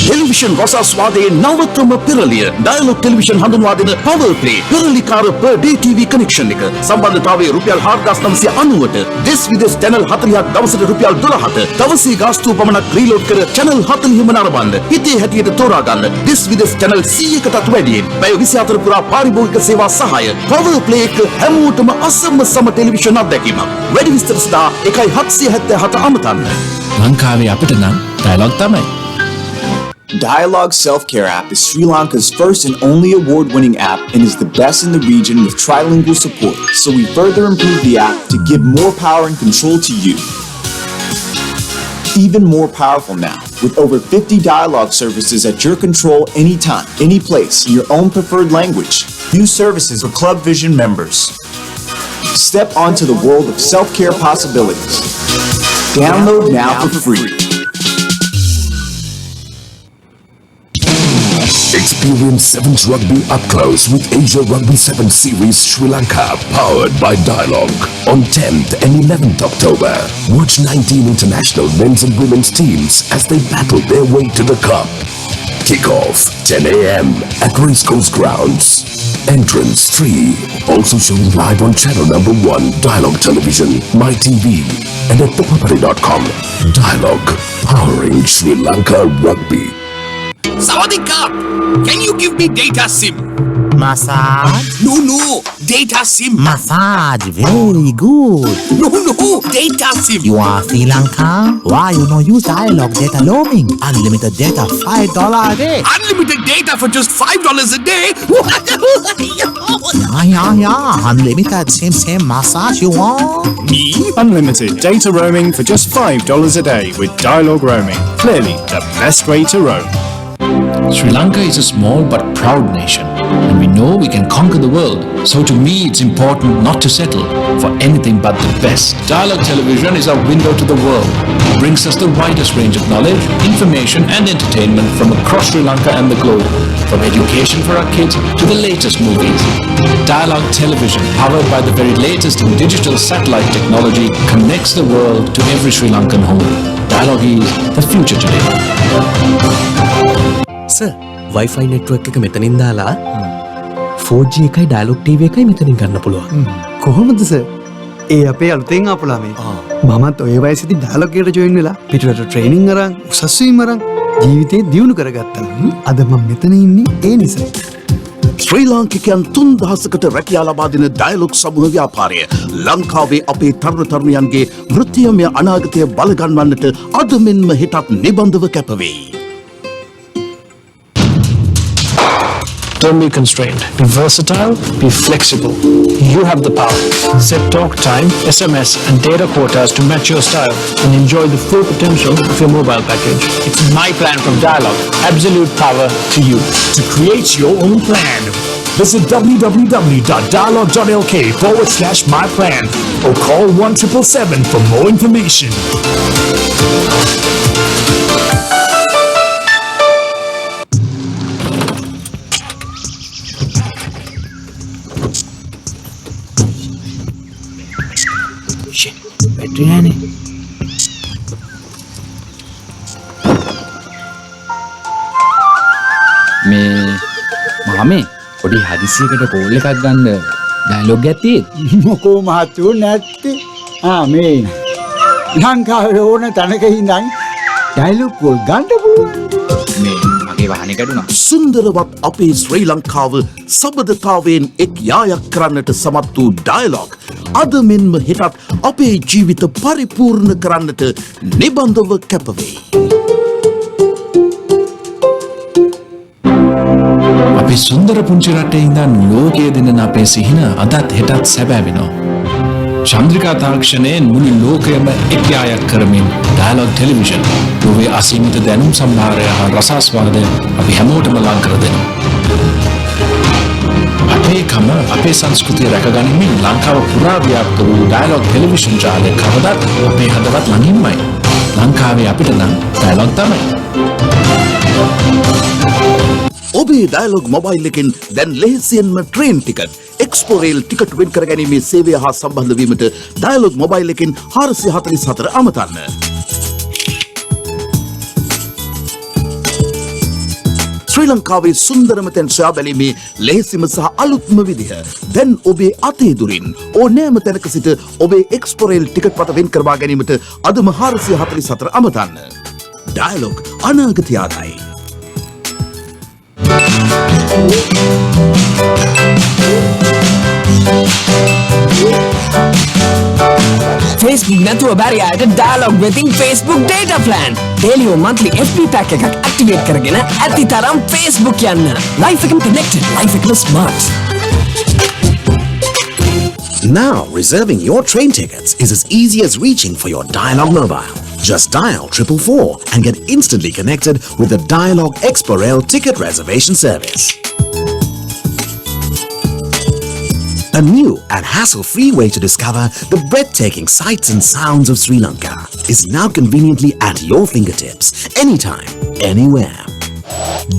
Television රසාස්වාදයේ නවතම පෙරලිය Dialog television හඳුන්වා දෙන power play පෙරලිකාර per day TV connection එක සම්බන්ධතාවයේ රුපියල් 4990ට දෙස් විදෙස් channel 40ක් දවසට රුපියල් 12ට දවසේ ගාස්තුව පමණක් රීලෝඩ් කර channel 40ම නරඹන්න හිතේ හැටියට තෝරා ගන්න දෙස් විදෙස් channel 100කටත් වැඩියෙන් පැය 24 පුරා පාරිභෝගික සේවා සහාය පවර් ප්ලේ එක හැමෝටම අසම සම ටෙලිවිෂන් අත්දැකීමක් වැඩි විස්තර සඳහා 1777 අමතන්න ලංකාවේ අපිට නම් ඩයලොග් තමයි. Dialogue Self-Care app is Sri Lanka's first and only award-winning app and is the best in the region with trilingual support. So we further improved the app to give more power and control to you. Even more powerful now, with over 50 dialogue services at your control anytime, any place, in your own preferred language. New services for Club Vision members. Step onto the world of self-care possibilities. Download now for free. Experience Sevens Rugby up close with Asia Rugby 7 Series Sri Lanka, powered by Dialogue. On 10th and 11th October, watch 19 international men's and women's teams as they battle their way to the cup. Kickoff 10 a.m. at Racecourse Grounds. Entrance free. Also shown live on channel number 1, Dialogue Television, MyTV, and at ThePapare.com. Dialogue, powering Sri Lanka Rugby. Sawadee Cup! Can you give me data SIM? Massage? No, data SIM. Massage, very good. No, data SIM. You are Sri Lanka? Why you no use Dialogue data roaming? Unlimited data, $5 a day. Unlimited data for just $5 a day? Yeah. Unlimited, same massage you want. Me? Unlimited data roaming for just $5 a day with Dialogue roaming. Clearly the best way to roam. Sri Lanka is a small but proud nation, and we know we can conquer the world. So to me, it's important not to settle for anything but the best. Dialogue Television is our window to the world. It brings us the widest range of knowledge, information and entertainment from across Sri Lanka and the globe. From education for our kids to the latest movies. Dialogue Television, powered by the very latest in digital satellite technology, connects the world to every Sri Lankan home. Dialogue is the future today. Sir Wi-Fi network එක මෙතනින් දාලා 4G එකයි dialogue TV එකයි මෙතනින් ගන්න පුළුවන්. කොහොමද sir? ඒ අපේ අලුතෙන් ආපු ළමයි. මමත් ඔය වයසේදී ඩයලොග් එකට ජොයින් වෙලා පිටරට ට්‍රේනින් අරන් උසස් වීම අරන් ජීවිතේ දියුණු කරගත්තා. අද මම මෙතන ඉන්නේ ඒ නිසා. ශ්‍රී ලාංකිකයන් 3000කට රැකියා ලබා දෙන ඩයලොග් සමූහ ව්‍යාපාරය ලංකාවේ අපේ තරුණ තරුණියන්ගේ වෘත්තීයමය අනාගතය බලගන්වන්නට අද මෙන්ම හෙටත් නිබඳව කැපවෙයි. Don't be constrained. Be versatile, be flexible. You have the power. Set talk time, SMS and data quotas to match your style and enjoy the full potential of your mobile package. It's my plan from Dialogue. Absolute power to you. To create your own plan, visit www.dialogue.lk/myplan or call 1777 for more information. Battery නෑනේ. මේ මාමේ පොඩි හදිසියකට call එකක් ගන්න dialogue එකක් තියෙද? මොකෝ මහත්තයෝ නැත්තේ. මේ ලංකාවේ ඕන තැනක ඉඳන් ඩයලොග් කෝල් ගන්න පුළුවන්. මේ මගේ වාහනේ කැඩුනා. සුන්දරවත් අපේ ශ්‍රී ලංකාව සබඳතාවයෙන් එක් යායක් කරන්නට සමත් වූ ඩයලොග් අද මෙන්ම හෙටත් අපේ ජීවිත පරිපූර්ණ කරන්නට නිබඳව කැපවෙයි. අපේ සුන්දර පුංචි රටේ ඉඳන් ලෝකයේ දෙන අපේ සිහින අදත් හෙටත් සැබෑ වෙනවා. චන්ද්‍රිකා තාක්ෂණයෙන් මුළු ලෝකයම එක් යායක් කරමින් ඩයලොග් ටෙලිවිෂන් ලෝකයේ අසීමිත දැනුම් සම්භාරය හා රසාස්වාදය අපි හැමෝටම ලං කර දෙනවා. අපේකම අපේ සංස්කෘතිය රැකගනිමින් ලංකාව පුරා ව්‍යාප්ත වූ ඩයලොග් ටෙලිවිෂන් ජාලය කවදත් අපේ හදවත් ළඟින්මයි. ලංකාවේ අපිට නම් ඩයලොග් තමයි. ඔබේ ඩයලොග් මොබයිල් එකෙන් දැන් ලෙහෙසියෙන්ම ට්‍රේන් ටිකට්, එක්ස්පෝරේල් ටිකට් වෙන් කර ගැනීමේ සේවය හා සම්බන්ධ වීමට ඩයලොග් මොබයිල් එකෙන් 444 අමතන්න. ශ්‍රී ලංකාවේ සුන්දරම තැන් සොයා බැලීමේ ලෙහෙසිම සහ අලුත්ම විදිහ දැන් ඔබේ අතේ දුරින් ඕනෑම තැනක සිට ඔබේ එක්ස්පෝරේල් ටිකට් පත වෙන් කරවා ගැනීමට අදම 444 අමතන්න. ඩයලොග් අනාගතය ආදායි. Facebook නැතුව බැරි අයට Dialogue වෙතින් Facebook data plan. Daily or monthly FB pack එකක් activate කරගෙන ඇති තරම් Facebook යන්න. Life එකම connected, life එකම smart. Now, reserving your train tickets is as easy as reaching for your Dialogue mobile. Just dial 444 and get instantly connected with the Dialogue Expo-Rail ticket reservation service. A new and hassle-free way to discover the breathtaking sights and sounds of Sri Lanka is now conveniently at your fingertips, anytime, anywhere.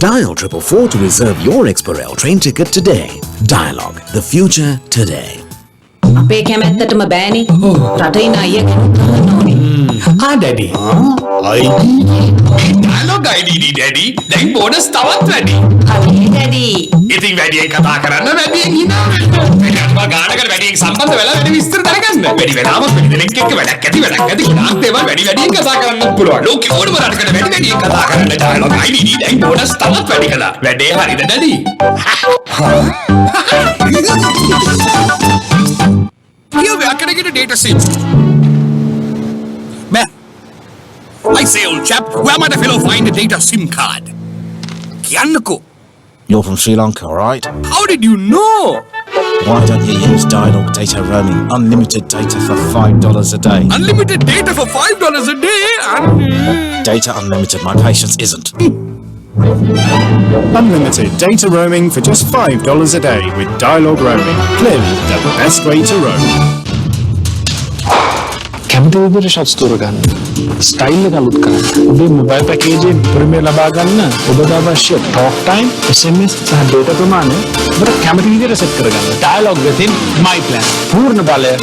Dial 444 to reserve your Expo train ticket today. Dialogue, the future today. අපේ කැමැත්තටම බෑනේ. රටින් අයියගෙනුත් අහන්න ඕනේ. Daddy. Dialog IDD daddy. දැන් bonus තවත් වැඩි. හරි ඩැඩි. ඉතින් වැඩියෙන් කතා කරන්න වැඩියෙන් hina වෙන්න. වැඩියන්ම ගානකට වැඩියෙන් සම්බන්ධ වෙලා වැඩි විස්තර දැනගන්න. වැඩි වෙලාවක් වැඩි දෙනෙක් එක්ක වැඩක් ඇති ගොඩාක් දේවල් වැඩියෙන් කතා කරන්නත් පුළුවන්. ලෝකෙ ඕනම රටකට වැඩියෙන් කතා කරන්න ඩයලොග් IDD දැන් බෝනස් තවත් වැඩි කළා. වැඩේ හරිද daddy? Here we are going to get a data sim. Man, I say, old chap, where might a fellow find a data SIM card? Kiannako. You're from Sri Lanka, right? How did you know? Why don't you use Dialogue Data Roaming? Unlimited data for $5 a day. Unlimited data for $5 a day? Data unlimited, my patience isn't. Unlimited data roaming for just $5 a day with Dialogue Roaming. Clearly the best way to roam. කැමති විදිහට shots තෝරගන්න. Style එක අලුත් කරන්න. ඔබේ mobile පැකේජයේ premier ලබා ගන්න ඔබට අවශ්‍ය talk time, SMS සහ data ප්‍රමාණය ඔබට කැමති විදිහට සෙට් කරගන්න. Dialogue within my plan. පූර්ණ බලය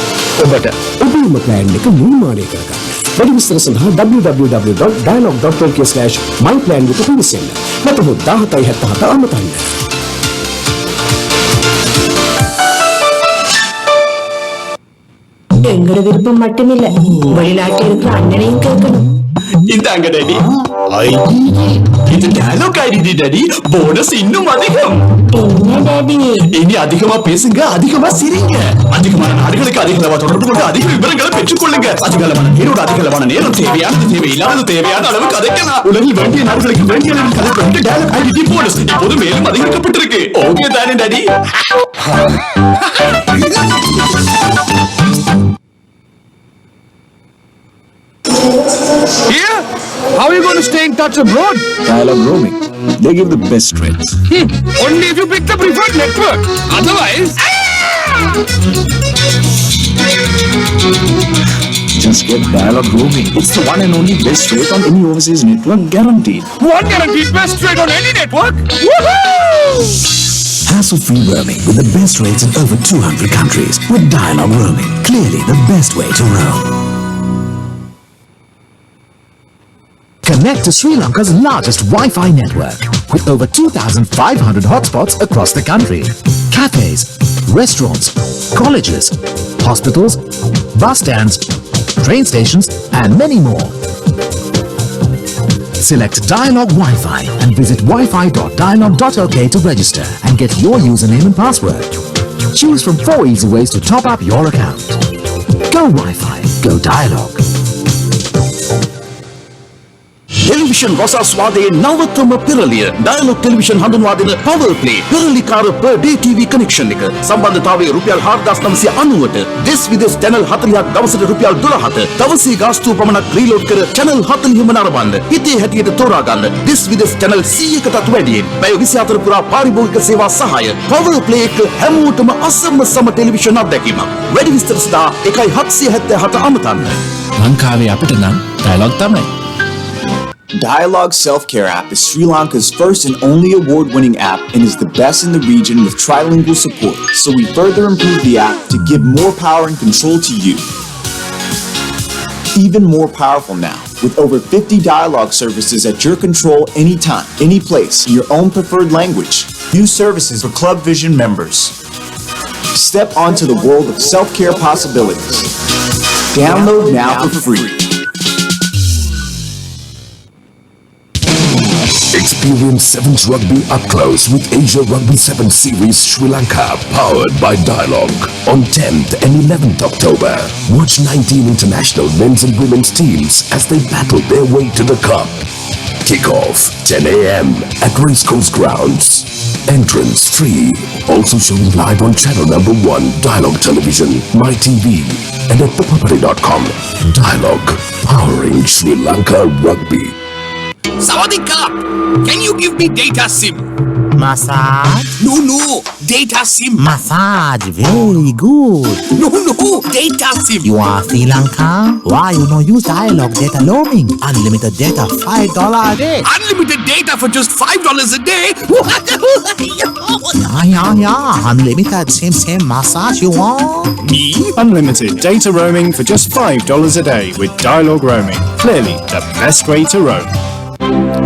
ඔබට. ඔබේම plan එක නිර්මාණය කරගන්න. වැඩි විස්තර සඳහා www.dialogue.lk/myplan වෙත පිවිසෙන්න. නැත්නම් 1777 අමතන්න. எங்களோட விருப்பம் மட்டுமில்ல வெளிநாட்டில் இருக்கிற அண்ணனையும் கேட்கணும். இந்தாங்க டாடி. இது டயலாக் ஐடி டாடி. போனஸ் இன்னும் அதிகம். என்ன டாடி? இனி அதிகமா பேசுங்க, அதிகமா சிரிங்க. அதிகமான நாடுகளுக்கு அதிகளவா தொடர்பு கொண்டு அதிக விவரங்களை பெற்றுக் கொள்ளுங்க. அதிகளவான நேரம் தேவையானது தேவையில்லாத தேவையான அளவு கதைக்கலாம். உலகில் வேண்டிய நாடுகளுக்கு வேண்டிய அளவு கதைப்பட்டு டயலாக் ஐடி போனஸ் இப்போது மேலும் அதிகரிக்கப்பட்டிருக்கு. ஓகே தானே daddy? Here? How are you going to stay in touch abroad? Dialogue roaming. They give the best rates. Only if you pick the preferred network. Otherwise... Just get Dialogue roaming. It's the one and only best rate on any overseas network, guaranteed. One guaranteed best rate on any network? Woohoo! Hassle-free roaming with the best rates in over 200 countries with Dialogue Roaming. Clearly the best way to roam. Connect to Sri Lanka's largest Wi-Fi network with over 2,500 hotspots across the country. Cafes, restaurants, colleges, hospitals, bus stands, train stations and many more. Select Dialogue Wi-Fi and visit wifi.dialogue.lk to register and get your username and password. Choose from 4 easy ways to top up your account. Go Wi-Fi, go Dialogue. Television රසාස්වාදයේ නවතම පෙරලිය Dialog television හඳුන්වා දෙන power play පෙරලිකාර per day TV connection එක සම්බන්ධතාවය රුපියල් 4990ට දෙස් විදෙස් channel 40ක් දවසට රුපියල් 12ට දවසේ ගාස්තුව පමණක් රීලෝඩ් කර channel 40ම නරඹන්න හිතේ හැටියට තෝරා ගන්න දෙස් විදෙස් channel 100කටත් වැඩියෙන් පැය 24 පුරා පාරිභෝගික සේවා සහාය පවර් ප්ලේ එක හැමෝටම අසම සම ටෙලිවිෂන් අත්දැකීමක් වැඩි විස්තර සඳහා 1777 අමතන්න ලංකාවේ අපිට නම් ඩයලොග් තමයි. Dialogue Self-Care app is Sri Lanka's first and only award-winning app and is the best in the region with trilingual support. So we further improved the app to give more power and control to you. Even more powerful now, with over 50 dialogue services at your control anytime, any place, in your own preferred language. New services for Club Vision members. Step onto the world of self-care possibilities. Download now for free. Experience Sevens Rugby up close with Asia Rugby 7 Series Sri Lanka, powered by Dialogue. On 10th and 11th October, watch 19 international men's and women's teams as they battle their way to the cup. Kick-off 10 a.m. at Racecourse Grounds. Entrance free. Also showing live on channel number 1, Dialogue Television, MyTV, and at ThePapare.com. Dialogue, powering Sri Lanka Rugby. Sawadee Ka! Can you give me data SIM? Massage? No, data SIM. Massage, very good. No, data SIM. You are Sri Lanka? Why you no use dialogue data roaming? Unlimited data, $5 a day. Unlimited data for just $5 a day? Yeah. Unlimited, same massage you want. Me? Unlimited data roaming for just $5 a day with dialogue roaming. Clearly the best way to roam.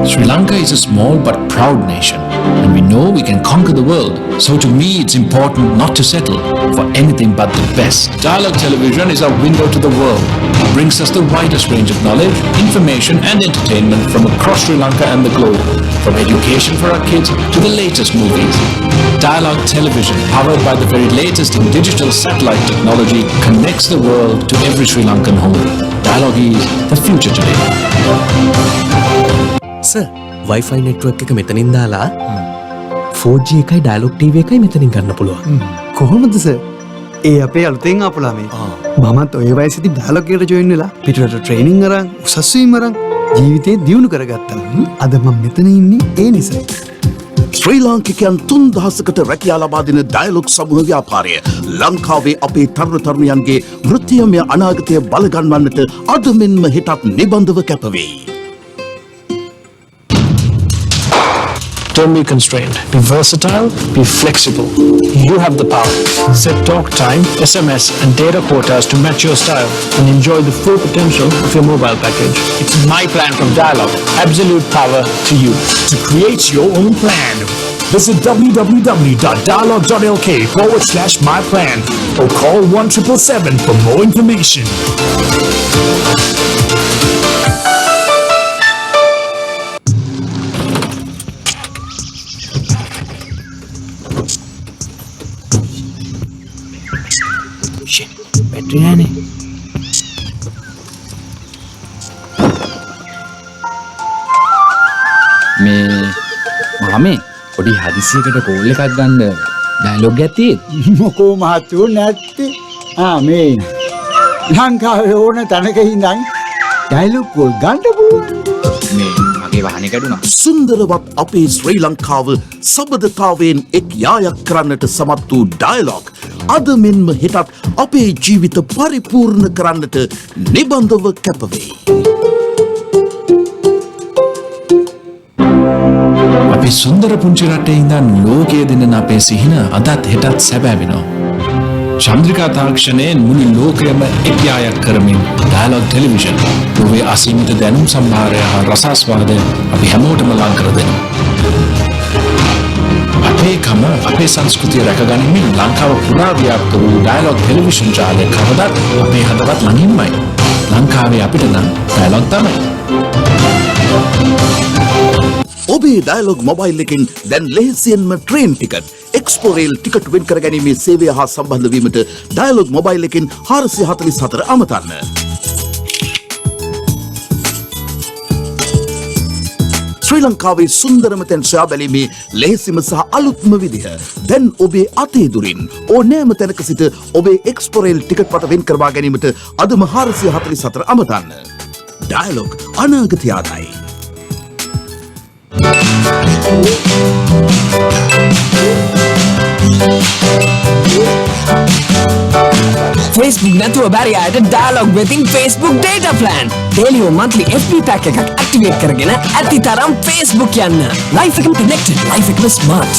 Sri Lanka is a small but proud nation, and we know we can conquer the world. So to me, it's important not to settle for anything but the best. Dialogue television is our window to the world. It brings us the widest range of knowledge, information and entertainment from across Sri Lanka and the globe. From education for our kids to the latest movies. Dialogue television, powered by the very latest in digital satellite technology, connects the world to every Sri Lankan home. Dialogue is the future today. Sir Wi-Fi network එක මෙතනින් දාලා 4G එකයි dialogue TV එකයි මෙතනින් ගන්න පුළුවන්. කොහොමද sir? ඒ අපේ අලුතෙන් ආපු ළමයි. මමත් ඔය වයසේදී ඩයලොග් එකට ජොයින් වෙලා පිටරට ට්‍රේනින් අරන් උසස් වීම අරන් ජීවිතේ දියුණු කරගත්තා. අද මම මෙතන ඉන්නේ ඒ නිසා. ශ්‍රී ලාංකිකයන් 3000කට රැකියා ලබා දෙන ඩයලොග් සමූහ ව්‍යාපාරය ලංකාවේ අපේ තරුණ තරුණියන්ගේ වෘත්තීයමය අනාගතය බලගන්වන්නට අද මෙන්ම හෙටත් නිබඳව කැපවෙයි. Don't be constrained. Be versatile, be flexible. You have the power. Set talk time, SMS and data quotas to match your style and enjoy the full potential of your mobile package. It's my plan from Dialog. Absolute power to you. To create your own plan, visit www.dialog.lk/myplan or call 177 for more information. Battery නෑනේ. මේ මාමේ පොඩි හදිසියකට call එකක් ගන්න dialogue එකක් තියෙත්. මොකෝ මහත්තයෝ නැත්තේ. මේ ලංකාවේ ඕන තැනක ඉඳන් ඩයලොග් කෝල් ගන්න පුළුවන්. මේ මගේ වාහනේ කැඩුනා. සුන්දරවත් අපේ ශ්‍රී ලංකාව සබඳතාවයෙන් එක් යායක් කරන්නට සමත් වූ ඩයලොග් අද මෙන්ම හෙටත් අපේ ජීවිත පරිපූර්ණ කරන්නට නිබඳව කැපවෙයි. අපි සුන්දර පුංචි රටේ ඉඳන් ලෝකයේ දෙන්න අපේ සිහින අදත් හෙටත් සැබෑ වෙනවා. චන්ද්‍රිකා තාක්ෂණයෙන් මුළු ලෝකයම එක්යායක් කරමින් ඩයලොග් ටෙලිවිෂන් ඔබේ අසීමිත දැනුම් සම්භාරය හා රසාස්වාදය අපි හැමෝටම ලං කර දෙනවා. අපේකම අපේ සංස්කෘතිය රැකගනිමින් ලංකාව පුරා ව්‍යාප්ත වූ ඩයලොග් ටෙලිවිෂන් ජාලය කවදත් අපේ හදවත් ළඟින්මයි. ලංකාවේ අපිට නම් ඩයලොග් තමයි. ඔබේ ඩයලොග් මොබයිල් එකෙන් දැන් ලෙහෙසියෙන්ම ට්‍රේන් ටිකට්, එක්ස්පෝරේල් ටිකට් වෙන් කර ගැනීමේ සේවය හා සම්බන්ධ වීමට ඩයලොග් මොබයිල් එකෙන් 444 අමතන්න. ශ්‍රී ලංකාවේ සුන්දරම තැන් සොයා බැලීමේ ලෙහෙසිම සහ අලුත්ම විදිහ දැන් ඔබේ අතේ දුරින් ඕනෑම තැනක සිට ඔබේ එක්ස්පෝරේල් ටිකට් පත වෙන් කරවා ගැනීමට අදම 444 අමතන්න. ඩයලොග් අනාගතය ආදයි. Facebook නැතුව බැරි අයට ඩයලොග් වෙතින් Facebook data plan. daily or monthly FB pack එකක් activate කරගෙන ඇති තරම් Facebook යන්න. life එකම connected, life එකම smart.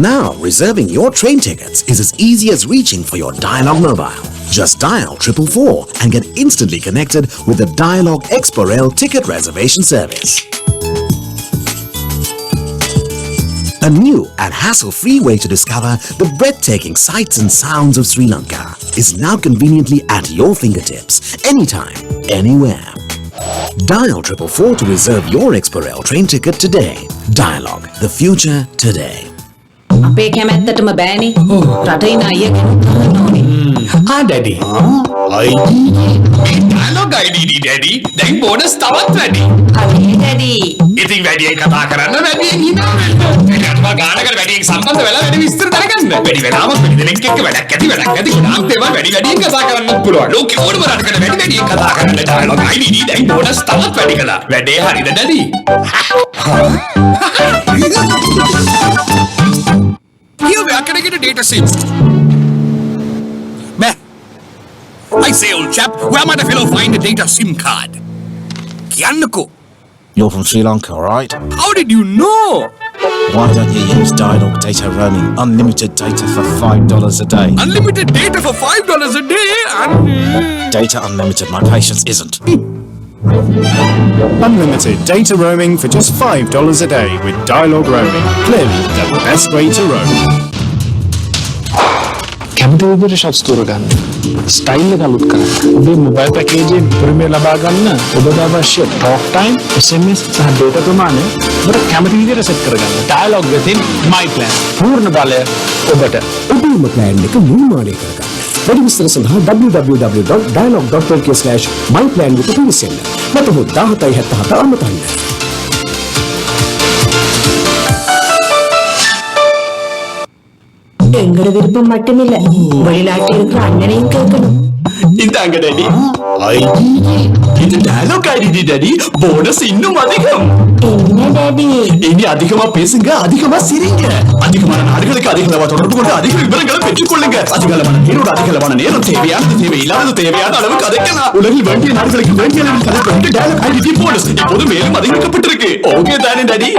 Now, reserving your train tickets is as easy as reaching for your Dialog mobile. Just dial 444 and get instantly connected with the Dialog Expo-Rail ticket reservation service. A new and hassle-free way to discover the breathtaking sights and sounds of Sri Lanka is now conveniently at your fingertips, anytime, anywhere. Dial 444 to reserve your Expo-Rail train ticket today. Dialog, the future today. අපේ කැමැත්තටම බෑනේ. රටින් අයියගෙනුත් අහන්න ඕනේ. Daddy. Dialog IDD daddy. දැන් bonus තවත් වැඩි. අනේ ඩැඩි. ඉතින් වැඩියෙන් කතා කරන්න වැඩියෙන් hina වෙන්න. එයාට ගාන ගානකට වැඩියෙන් සම්බන්ධ වෙලා වැඩි විස්තර දැනගන්න. වැඩි වෙලාවක් වැඩි දෙනෙක් එක්ක වැඩක් ඇති ගොඩාක් දේවල් වැඩි වැඩියෙන් කතා කරන්නත් පුළුවන්. ලෝකෙ ඕනම රටකට වැඩි වැඩියෙන් කතා කරන්න ඩයලොග් IDD දැන් බෝනස් තවත් වැඩි කළා. වැඩේ හරිද daddy? Here we are, can I get a data sim? Man, I say, old chap, where might a fellow find a data SIM card? Kiannako. You're from Sri Lanka, right? How did you know? Why don't you use Dialog Data Roaming? Unlimited data for $5 a day. Unlimited data for $5 a day? Data unlimited, my patience isn't. Unlimited data roaming for just $5 a day with Dialog Roaming. Clearly the best way to roam. කැමති විදිහට shots තෝරගන්න. Style එක අලුත් කරන්න. ඔබේ mobile පැකේජයේ premium ලබා ගන්න ඔබට අවශ්‍ය talk time, SMS සහ data ප්‍රමාණය ඔබට කැමති විදිහට සෙට් කරගන්න. Dialog within my plan. පූර්ණ බලය ඔබට. ඔබේම ප්ලෑන් එක නිර්මාණය කරගන්න. වැඩි විස්තර සඳහා www.dialog.lk/myplan වෙත පිවිසෙන්න. නැත්නම් 1777 අමතන්න. எங்கட விருப்பம் மட்டுமில்ல வெளிநாட்டில் இருக்கிற அண்ணனையும் கேட்கணும். இந்தாங்க டாடி. இது டயலாக் ஐடி டாடி. போனஸ் இன்னும் அதிகம். என்ன டாடி? இனி அதிகமா பேசுங்க, அதிகமா சிரிங்க. அதிகமான நாடுகளுக்கு அதிகளவா தொடர்பு கொண்டு அதிக விவரங்களை பெற்றுக் கொள்ளுங்க. அதிகளவான நேரம் தேவையானது தேவையில்லாதது தேவையான அளவு கதைக்கலாம். உலகில் வேண்டிய நாடுகளுக்கு வேண்டிய அளவில் கதைப்பட்டு டயலாக் ஐடி போனஸ் இப்போது மேலும் அதிகரிக்கப்பட்டிருக்கு. ஓகே தானே daddy?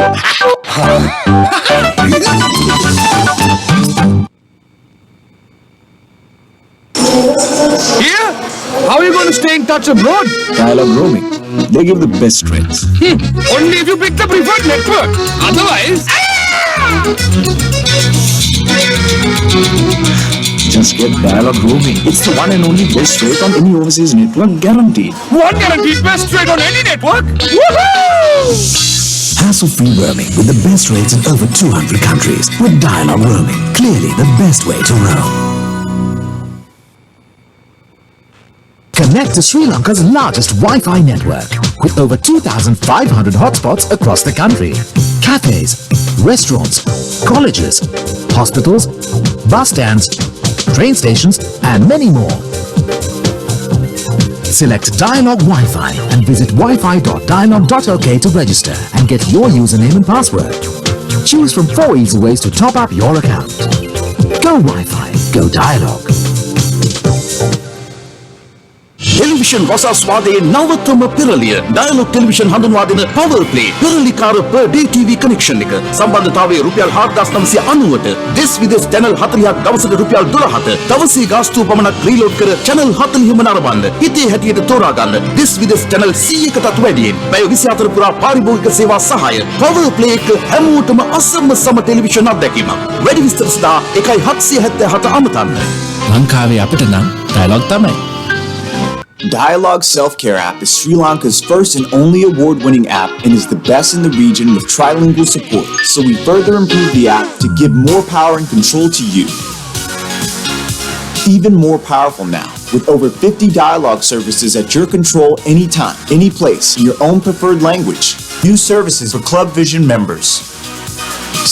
Here? How are you going to stay in touch abroad? Dialog Roaming. They give the best rates. Only if you pick the preferred network. Otherwise... Just get Dialog Roaming. It's the one and only best rate on any overseas network, guaranteed. One guaranteed best rate on any network? Woohoo! Hassle-free roaming with the best rates in over 200 countries. With Dialog Roaming, clearly the best way to roam. Connect to Sri Lanka's largest Wi-Fi network with over 2,500 hotspots across the country. Cafes, restaurants, colleges, hospitals, bus stands, train stations and many more. Select Dialog Wi-Fi and visit wifi.dialog.lk to register and get your username and password. Choose from 4 easy ways to top up your account. Go Wi-Fi, go Dialog. Television වසස්වාදයේ නවතම පෙරලිය Dialog television හඳුන්වා දෙන power play පෙරලිකාර per day TV connection එක සම්බන්ධතාවයේ රුපියල් 4990ට දෙස් විදෙස් channel 40ක් දවසට රුපියල් 12ට දවසේ ගාස්තුව පමණක් රීලෝඩ් කර channel 40ම නරඹන්න හිතේ හැටියට තෝරා ගන්න දෙස් විදෙස් channel 100කටත් වැඩියෙන් පැය 24 පුරා පාරිභෝගික සේවා සහාය පවර් ප්ලේ එක හැමෝටම අසම සම ටෙලිවිෂන් අත්දැකීමක් වැඩි විස්තර සඳහා 1777 අමතන්න ලංකාවේ අපිට නම් ඩයලොග් තමයි. Dialog Self-Care app is Sri Lanka's first and only award-winning app and is the best in the region with trilingual support. So we further improved the app to give more power and control to you. Even more powerful now, with over 50 dialogue services at your control anytime, any place, in your own preferred language. New services for Club Vision members.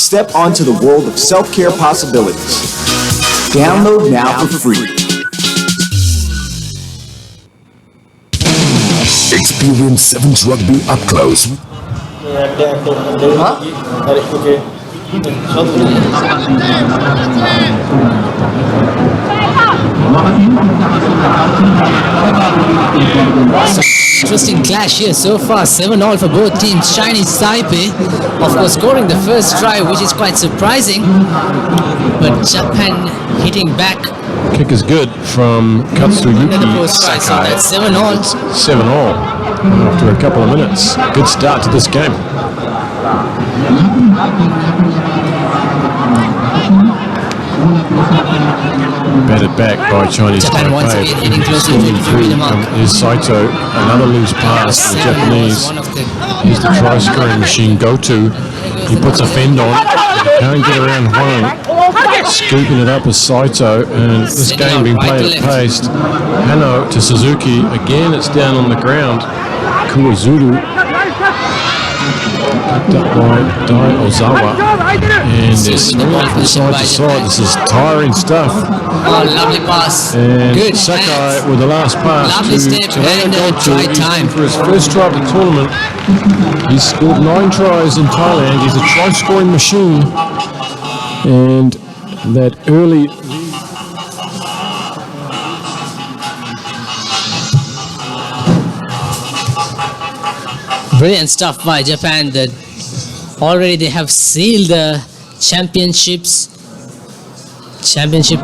Step onto the world of self-care possibilities. Download now for free. Experience Sevens Rugby up close. Interesting clash here so far, 7-all for both teams. Chinese Taipei, of course, scoring the first try, which is quite surprising. But Japan hitting back. Kick is good from Katsuyuki Sakai. So Sakai. that's 7-all. 7-all after a couple of minutes. Good start to this game. Batted back by Chinese Japan once Taipei. again heading closer to the mark. Is Saito, another loose pass to the Japanese. Here's the try scoring machine go-to. He puts a fend on. Can't get around home. Scooping it up as Saito, and this game being played at pace. Hano to Suzuki. Again, it's down on the ground. Kuizuru backed up by Dai Ozawa. And they're swinging from side to side. This is tiring stuff. Oh, lovely pass. And Good Sakai hands. with the last pass Lovely to step and try time. for his first try of the tournament. He's scored 9 tries in Thailand. He's a try-scoring machine. And that early... Brilliant stuff by Japan. That already they have sealed the championship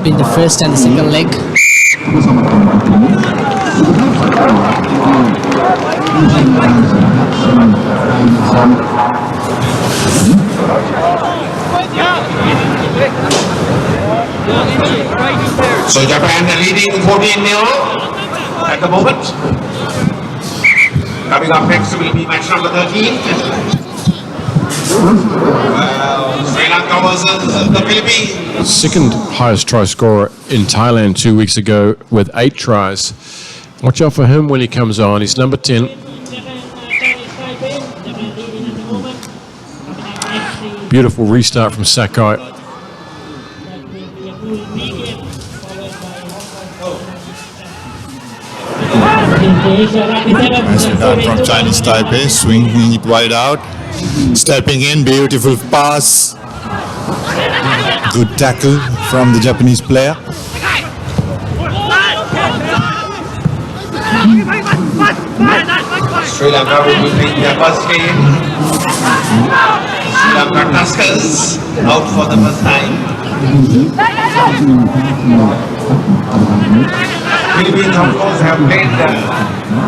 in the first and the second leg. So Japan leading 14-0 at the moment. Coming up next will be match number 13. Sri Lanka versus the Philippines. Second highest try scorer in Thailand 2 weeks ago with 8 tries. Watch out for him when he comes on. He's number 10. Beautiful restart from Sakai. Nice start from Chinese Taipei, swinging it wide out, stepping in, beautiful pass, good tackle from the Japanese player. Sri Lanka will be playing their first game. Sri Lanka Tuskers out for the first time. Philippines, of course, have played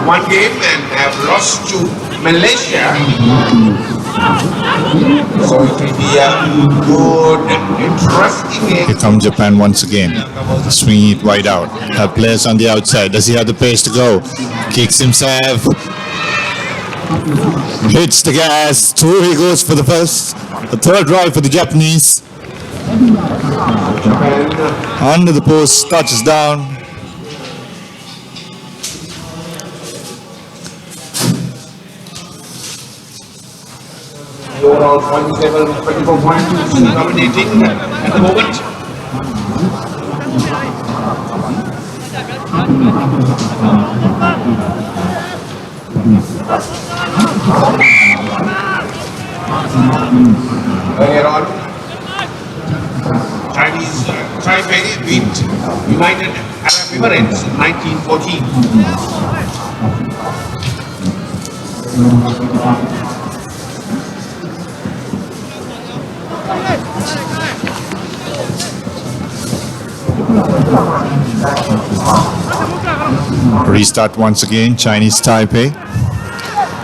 one game and have lost to Malaysia. So it will be a good and interesting game. Here comes Japan once again, swinging it wide out. Have players on the outside. Does he have the pace to go? Kicks himself. Hits the gas. Through he goes for the third drive for the Japanese. Under the post, touches down. The overall points level 24 points, dominating at the moment. Earlier on, Chinese Taipei beat United Arab Emirates in 1914. Restart once again, Chinese Taipei.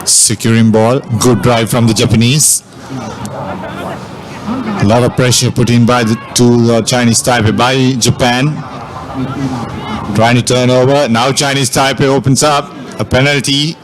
Securing ball, good drive from the Japanese. A lot of pressure put in by the Chinese Taipei by Japan. Trying to turn over. Now Chinese Taipei opens up. A penalty.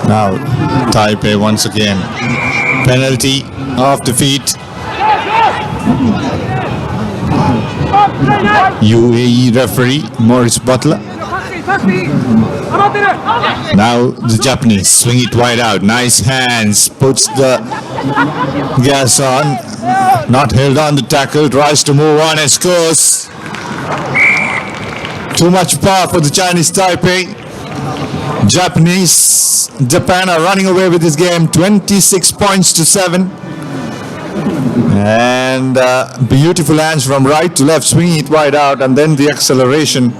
Now Taipei once again. Penalty off the feet. UAE referee Morris Butler. Now the Japanese swing it wide out. Nice hands. Puts the gas on. Not held on the tackle. Tries to move on and scores. Too much power for the Chinese Taipei. Japan are running away with this game. 26 points to 7. And beautiful hands from right to left, swinging it wide out, and then the acceleration.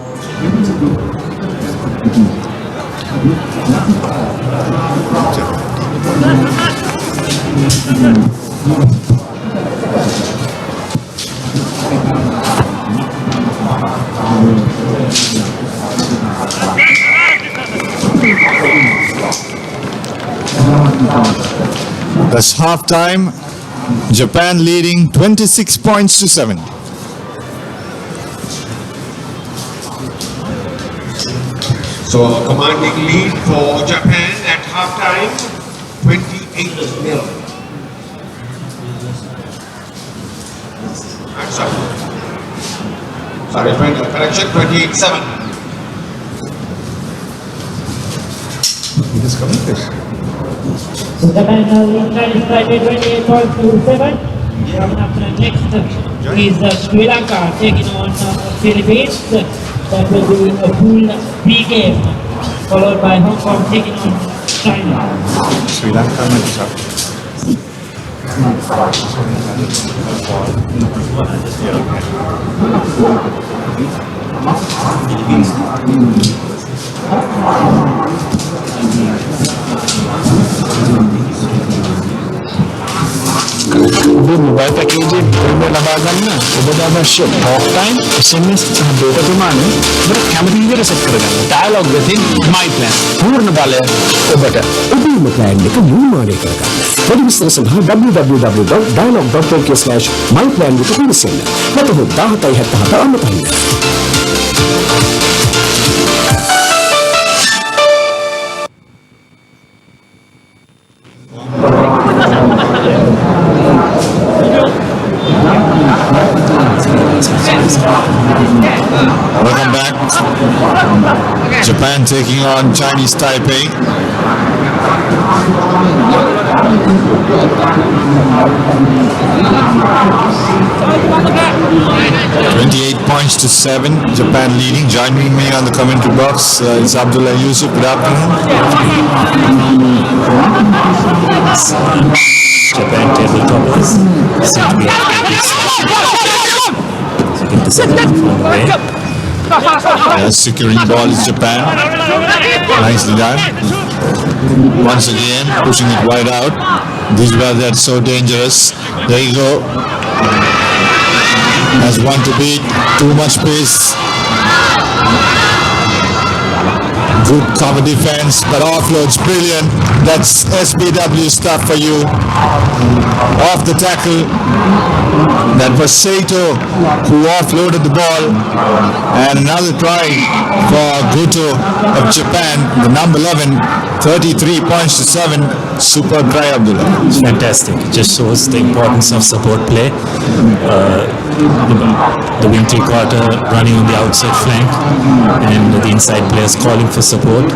That's half time. Japan leading 26 points to 7. So a commanding lead for Japan at halftime, 28-0. Sorry, correction, 28-7. So Japan now lead Chinese Taipei 28 points to 7. Coming up next is Sri Lanka taking on Philippines. That will be a full B game, followed by Hong Kong taking on China. Sri Lanka match up. mobile package එකේ ලබා ගන්න ඔබට අවශ්‍ය talk time, SMS සහ data ප්‍රමාණය ඔබට කැමති විදිහට සෙට් කරගන්න. Dialogue within my plan. පූර්ණ බලය ඔබට. ඔබේම plan එක නිර්මාණය කරගන්න. පොදු විස්තර සඳහා www.dialog.lk/myplan එකට පිවිසෙන්න. නැත්නම් 1777 අමතන්න. Welcome back. Japan taking on Chinese Taipei. £28 to 7. Japan leading. Joining me on the commentary box is Abdullah Yusuf. Good afternoon. Japan table toppers seem to be Securing the ball is Japan. Nicely done. Once again, pushing it wide out. These brothers are so dangerous. There you go. Has one to beat. Too much pace. Good cover defense, but offload's brilliant. That's SBW stuff for you. Off the tackle. That was Saito who offloaded the ball. And another try for Goto of Japan, the number 11, 33 points to 7. Superb try, Abdullah. It's fantastic. It just shows the importance of support play. The wing three-quarter running on the outside flank and the inside players calling for support,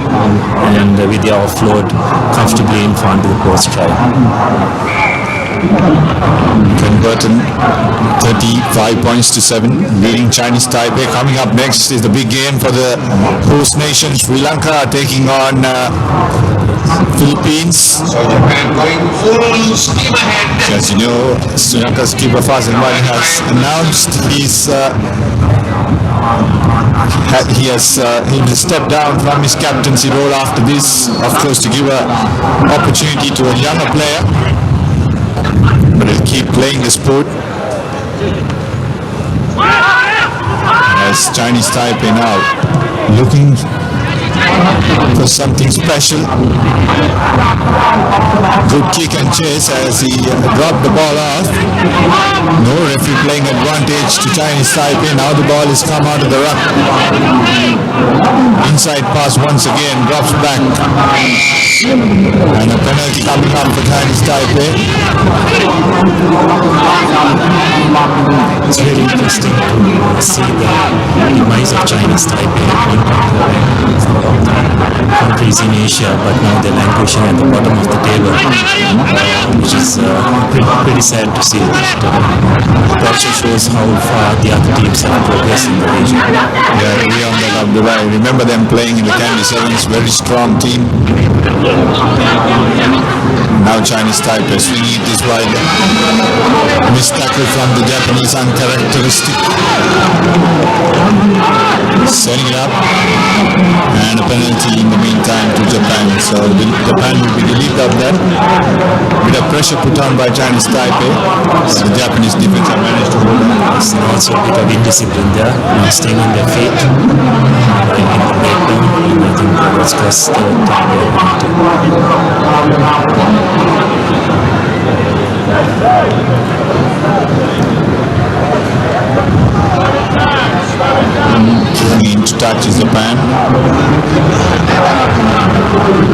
and with the offload comfortably in front of the post try. Converted 35 points to 7, leading Chinese Taipei. Coming up next is the big game for the host nation. Sri Lanka taking on Philippines. So Japan going full steam ahead. As you know, Sri Lanka's keeper Fazil Mari has announced he will step down from his captaincy role after this, of course, to give an opportunity to a younger player. But he'll keep playing the sport. As Chinese Taipei now looking for something special. Good kick and chase as he dropped the ball off. No referee playing advantage to Chinese Taipei. Now the ball has come out of the ruck. Inside pass once again, drops back. And a penalty coming up for Chinese Taipei. It's really interesting to see the demise of Chinese Taipei. Countries in Asia, but now they're languishing at the bottom of the table, which is pretty sad to see. It also shows how far the other teams have progressed in the region. Yeah, agree on that, Abdullah. I remember them playing in the Candy Sevens, very strong team. Now Chinese Taipei swinging it this wide. Missed tackle from the Japanese, uncharacteristic. Setting it up. And a penalty in the meantime to Japan. So Japan will be relieved of that. Bit of pressure put on by Chinese Taipei. So the Japanese defense have managed to hold on. There's also a bit of indiscipline there, not staying on their feet. In the breakdown, I think that was cost the time. Kicking into touch is Japan.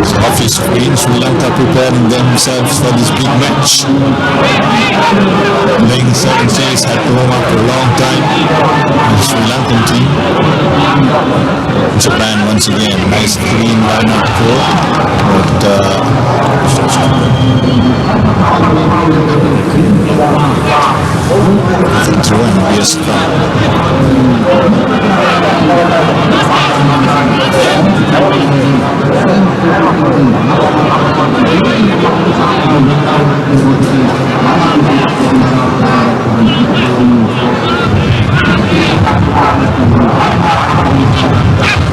So off his screen, Sri Lanka preparing themselves for this big match. Playing 7 series at home after a long time. The Sri Lankan team. Japan once again, nice clean line-up goal. But the throw and be a scrum.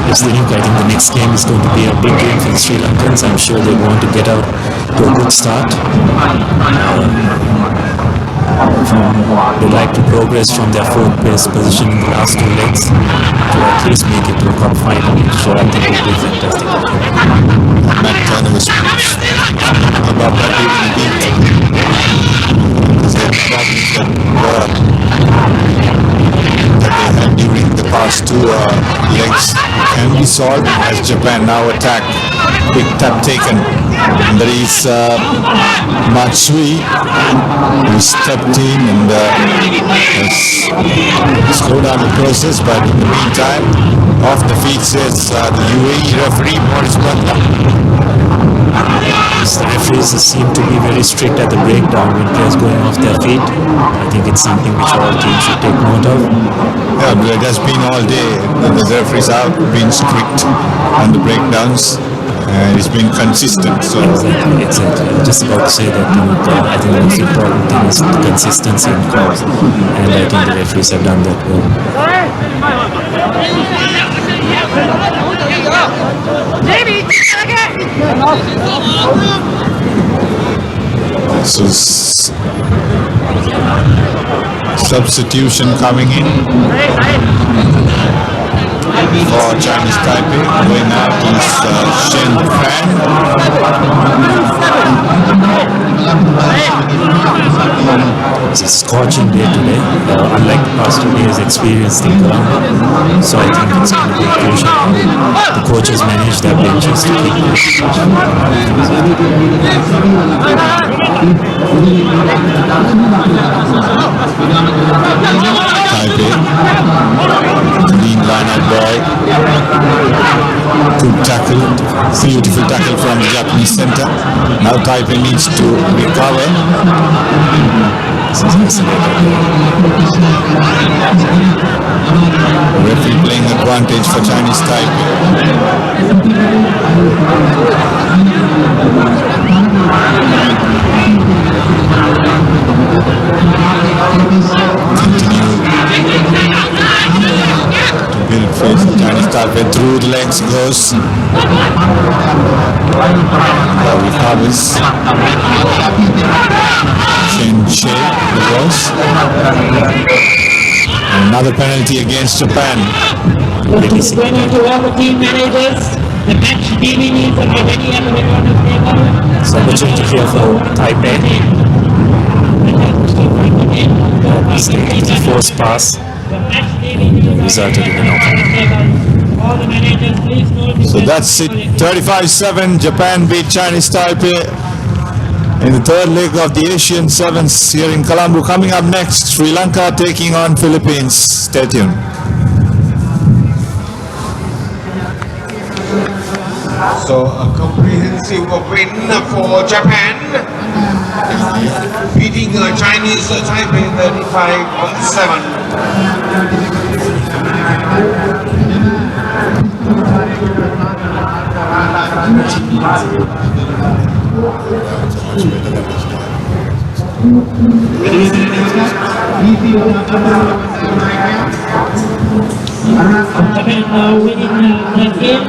Yes, I think the next game is going to be a big game for the Sri Lankans. I'm sure they want to get out to a good start. They like to progress from their fourth place position in the last 2 legs to at least make it to a cup final, which I think will be fantastic. Matt Turner was about that even beat. The problems that they had during the past 2 legs can be solved as Japan now attack. Big tap taken. And there is Matsui who stepped in and has slowed down the process, but in the meantime, off the feet says the UAE referee Morris Butler. The referees seem to be very strict at the breakdown when players going off their feet. I think it's something which all teams should take note of. Yeah, but it has been all day. The referees have been strict on the breakdowns. And it's been consistent. So Exactly. Just about to say that I think the most important thing is the consistency in calls, and I think the referees have done that well. So substitution coming in for Chinese Taipei. Going out is Shen Fan. It's a scorching day today. Unlike the past 2 days experienced in Colombo, so I think it's going to be crucial how the coaches manage their benches to keep Taipei, clean line-up ball, good tackle, beautiful tackle from the Japanese center. Now Taipei needs to recover. Referee playing advantage for Chinese Taipei. To build face of Chinese Taipei through the legs goes. Now recovers. Chen Che the was. Another penalty against Japan. It's going on to all the team managers. The match DVDs are ready at the table. So opportunity here for Taipei. It's a forced pass and resulted in a knockout. So that's it. 35-7. Japan beat Chinese Taipei in the third leg of the Asian Sevens here in Colombo. Coming up next, Sri Lanka taking on Philippines. Stay tuned. So a comprehensive win for Japan, beating Chinese Taipei 35-7. Japan winning that game.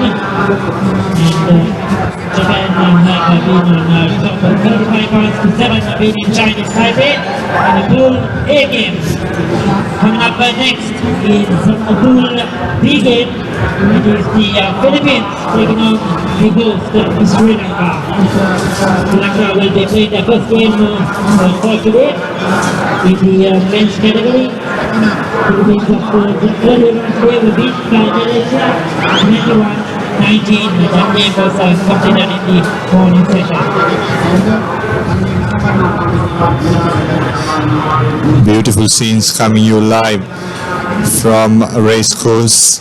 And Japan have been on top 35 points to 7 beating Chinese Taipei in the Pool A game. Coming up next is the Pool B game. It is the Philippines taking on the host Sri Lanka. Sri Lanka will be playing their first game for today in the men's category. Philippines of the earlier on today will beat Malaysia 91-19. That game was completed in the morning session. Beautiful scenes coming you live from race course.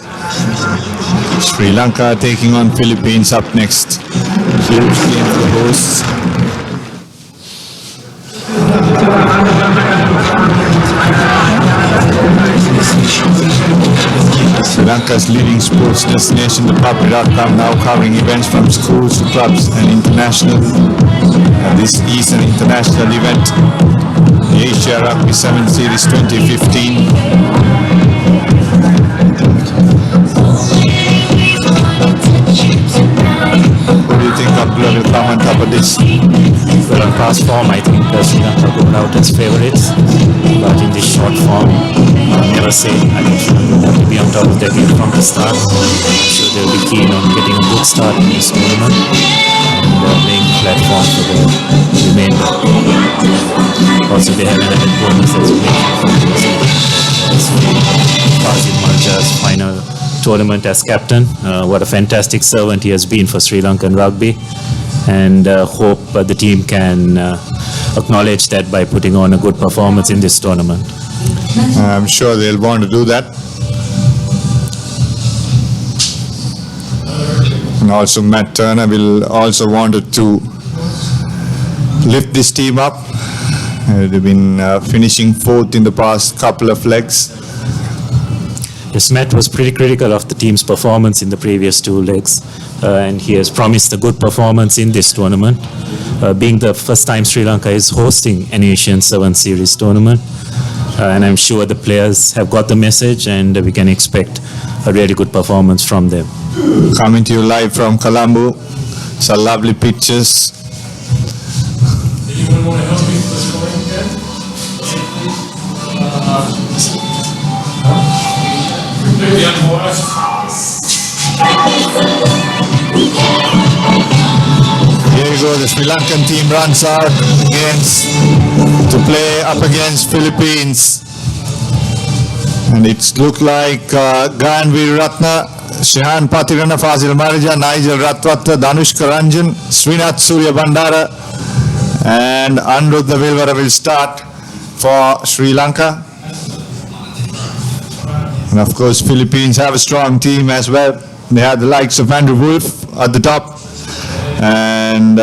Sri Lanka taking on Philippines up next. Huge game for the hosts. Sri Lanka's leading sports destination, ThePapare.com, now covering events from schools to clubs and international. This is an international event, the Asia Rugby 7 Series 2015. What do you think, Abdullah, will come on top of this? Well, on past form, I think Sri Lanka going out as favourites, but in this short form, never say. I think Sri Lanka will have to be on top of their game from the start. I'm sure they'll be keen on getting a good start in this tournament and laying the platform for the remainder. Also, they have an added bonus as Fazil Marja's final tournament as captain. What a fantastic servant he has been for Sri Lankan rugby, and hope the team can acknowledge that by putting on a good performance in this tournament. I'm sure they'll want to do that. And also Matt Turner will also wanted to lift this team up. They've been finishing fourth in the past couple of legs. Yes, Matt was pretty critical of the team's performance in the previous two legs, and he has promised a good performance in this tournament, being the first time Sri Lanka is hosting an Asian 7 Series tournament. And I'm sure the players have got the message, and we can expect a really good performance from them. Coming to you live from Colombo, some lovely pictures. Here we go, the Sri Lankan team runs out to play up against Philippines. And it's looked like Ganvi Ratna, Shehan Patirana, Fazil Marija, Nigel Ratwata, Danushka Ranjan, Srinath Surya Bandara, and Aniruddha Vilvara will start for Sri Lanka. And of course, Philippines have a strong team as well. They have the likes of Andrew Wolf at the top, and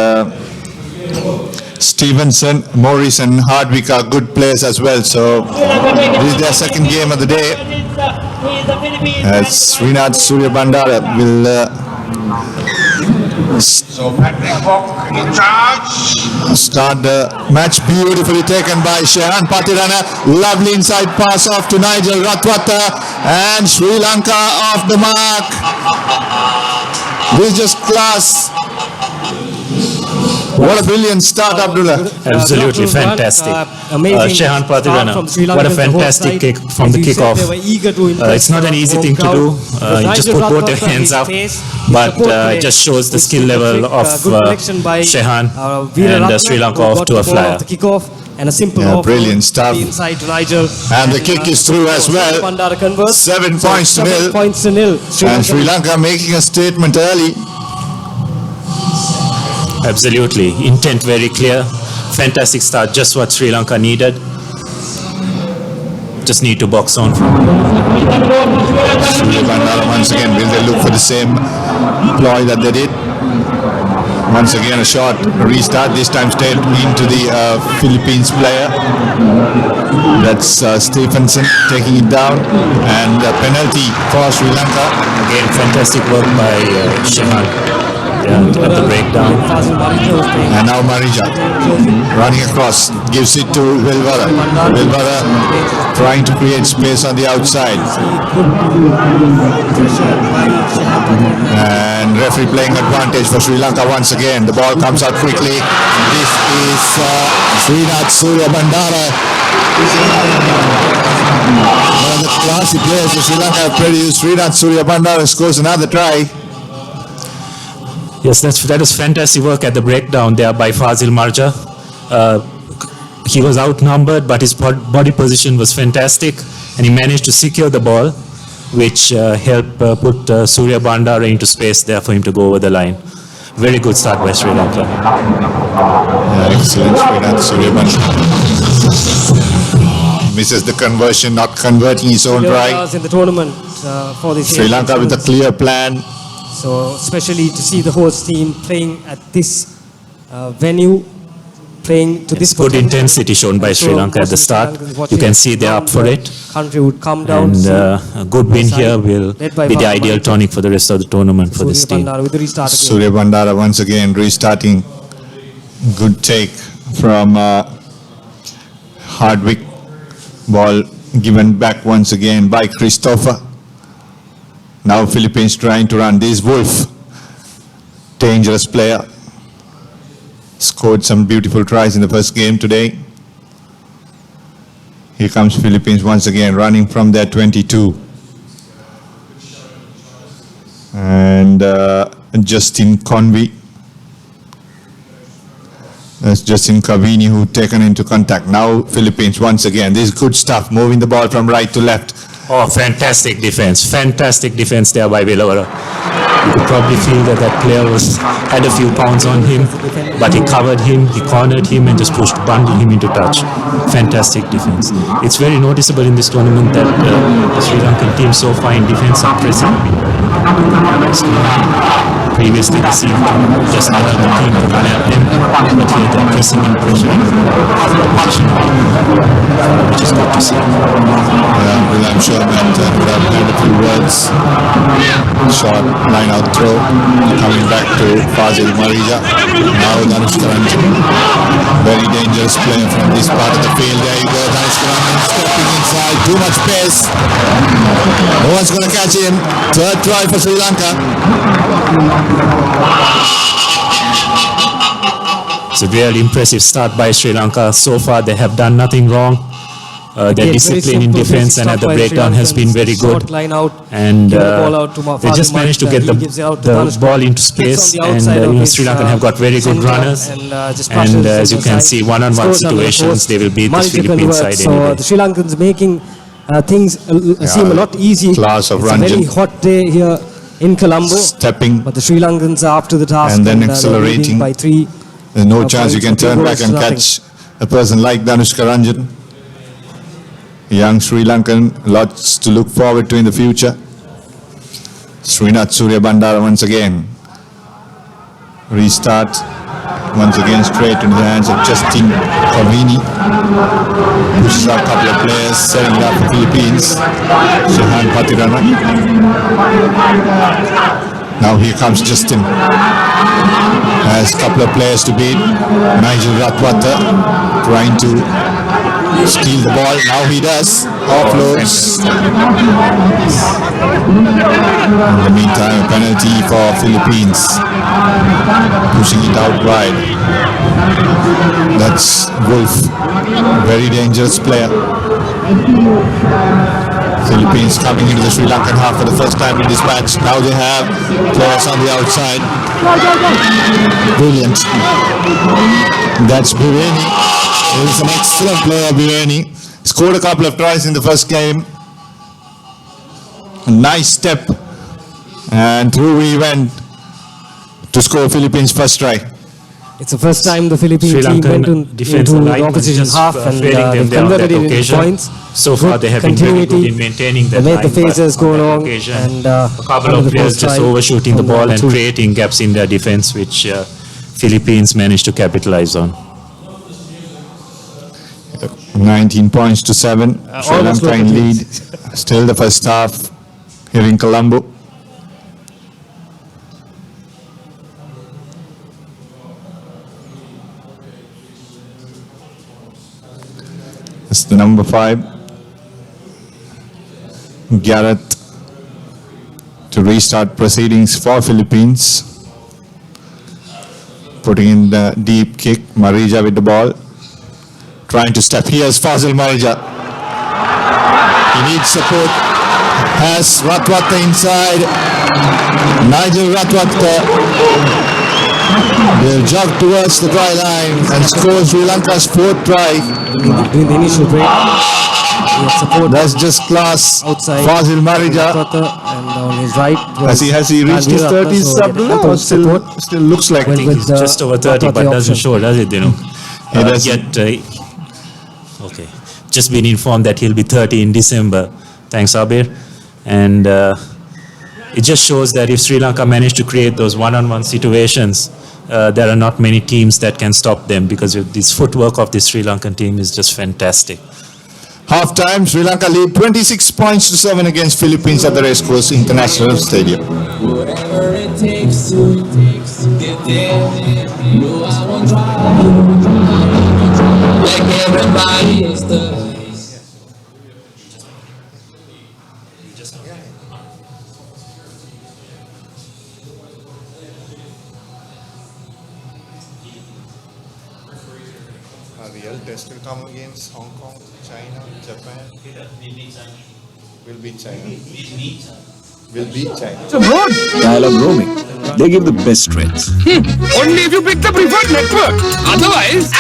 Stevenson, Morris and Hardwick are good players as well. So this is their second game of the day. Srinath Surya Bandara will So Patrick Bock in charge. start the match. Beautifully taken by Shehan Patirana. Lovely inside pass off to Nigel Ratwata, and Sri Lanka off the mark. This is just class. What a brilliant start, Abdullah. Absolutely fantastic. Shehan Patirana, what a fantastic kick from the kickoff. It's not an easy thing to do. You just put both your hands up, but it just shows the skill level of Shehan, and Sri Lanka off to a flyer. And a simple brilliant stuff. Inside to Nigel. And the kick is through as well. 7 points to nil. And Sri Lanka making a statement early. Absolutely. Intent very clear. Fantastic start. Just what Sri Lanka needed. Just need to box on. Surya Bandara once again, will they look for the same ploy that they did? Once again a shot, restart, this time straight into the Philippines player. That's Stephenson taking it down, and a penalty for Sri Lanka. Again, fantastic work by Shehan at the breakdown. And now Marija running across, gives it to Vilvara. Vilvara trying to create space on the outside. And referee playing advantage for Sri Lanka once again. The ball comes out quickly. This is Srinath Surya Bandara. One of the classy players of Sri Lanka have produced. Srinath Surya Bandara scores another try. Yes, that was fantastic work at the breakdown there by Fazil Marja. He was outnumbered, but his body position was fantastic, and he managed to secure the ball, which helped put Surya Bandara into space there for him to go over the line. Very good start by Sri Lanka. Yeah, excellent. Srinath Surya Bandara misses the conversion, not converting his own try. In the tournament for this Sri Lanka with a clear plan. So especially to see the host team playing at this venue, playing to this Good intensity shown by Sri Lanka at the start. You can see they're up for it. Country would come down. And a good win here will be the ideal tonic for the rest of the tournament for this team. Surya Bandara once again restarting. Good take from Hardwick. Ball given back once again by Christopher. Now Philippines trying to run. This Wolf, dangerous player. Scored some beautiful tries in the first game today. Here comes Philippines once again running from their 22. And Justin Convey. That's Justin Cavini who taken into contact. Now Philippines once again. This is good stuff. Moving the ball from right to left. Oh, fantastic defense. Fantastic defense there by Villavara. You could probably feel that player had a few pounds on him, but he covered him, he cornered him and just bundled him into touch. Fantastic defense. It's very noticeable in this tournament that the Sri Lankan team so far in defense are pressing. Previously they seemed to just allow the team to run at them, but here they're pressing and pressuring which is good to see. Well, I'm sure that would have had a few words. Short line out throw. Coming back to Fazil Marija. Now Danushka Ranjan. Very dangerous player from this part of the field. There you go, Danushka Ranjan stepping inside. Too much pace. No one's going to catch him. Third try for Sri Lanka. It's a really impressive start by Sri Lanka. So far they have done nothing wrong. Their discipline in defense and at the breakdown has been very good. And they just managed to get the ball into space. And Sri Lanka have got very good runners. And as you can see, one-on-one situations, they will beat the Philippine side anyway. The Sri Lankans making things seem a lot easy. Class of It's a very hot day here in Colombo. Stepping. But the Sri Lankans are up to the task. And then accelerating. By 3. There's no chance you can turn back and catch a person like Danushka Ranjan. Young Sri Lankan, lots to look forward to in the future. Srinath Surya Bandara once again. Restart. Once again straight into the hands of Justin Cavini. Pushes out a couple of players, setting it up for Philippines. Shehan Patirana. Now here comes Justin. Has a couple of players to beat. Nigel Ratwata trying to steal the ball. Now he does. Offloads. In the meantime, a penalty for Philippines. Pushing it out wide. That's Wolf. Very dangerous player. Philippines coming into the Sri Lankan half for the first time in this match. Now they have players on the outside. Brilliant. That's Bireni. He's an excellent player, Bireni. Scored a couple of tries in the first game. A nice step. And through he went to score Philippines' first try. It's the first time the Philippine team went into the opposition half and they've converted it into points. So far they have been very good in maintaining that line. They made the phasers go along and a couple of players just overshooting the ball and creating gaps in their defense, which Philippines managed to capitalize on. 19 points to 7. Sri Lanka in lead. Still the first half here in Colombo. It's the number 5, Gareth, to restart proceedings for Philippines. Putting in the deep kick, Marija with the ball. Trying to step. Here's Fazil Marija. He needs support. Has Ratwata inside. Nigel Ratwata will jog towards the try line and score Sri Lanka's 4th try. During the initial break, that's just class. Outside Fazil Marija. And on his right Has he reached his 30s? Still looks like I think he's just over 30, but doesn't show, does it? He doesn't. Yet, okay. Just been informed that he'll be 30 in December. Thanks, Abir. And it just shows that if Sri Lanka managed to create those one-on-one situations, there are not many teams that can stop them, because this footwork of the Sri Lankan team is just fantastic. Half-time, Sri Lanka lead 26 points to 7 against Philippines at the Racecourse International Stadium. Whatever it takes to get there. No, I won't drive like everybody else does. A real test will come against Hong Kong, China, Japan. We'll beat China. We'll beat China. It's a road. Dialogue roaming. They give the best rates. Only if you pick the preferred network. Otherwise,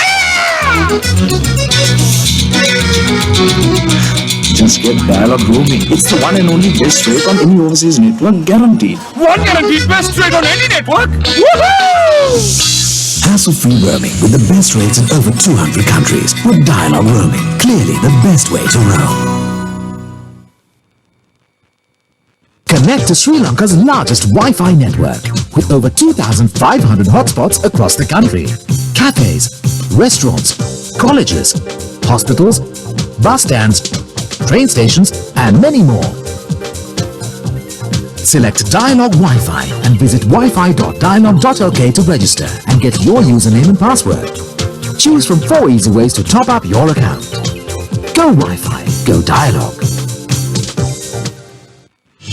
Just get dialogue roaming. It's the one and only best rate on any overseas network, guaranteed. one guaranteed best rate on any network. Woohoo! Hassle-free roaming with the best rates in over 200 countries. With dialogue roaming, clearly the best way to roam. Connect to Sri Lanka's largest Wi-Fi network with over 2,500 hotspots across the country. Cafes, restaurants, colleges, hospitals, bus stands, train stations, and many more. Select Dialog Wi-Fi and visit wifi.dialog.lk to register and get your username and password. Choose from 4 easy ways to top up your account. Go Wi-Fi, go Dialog.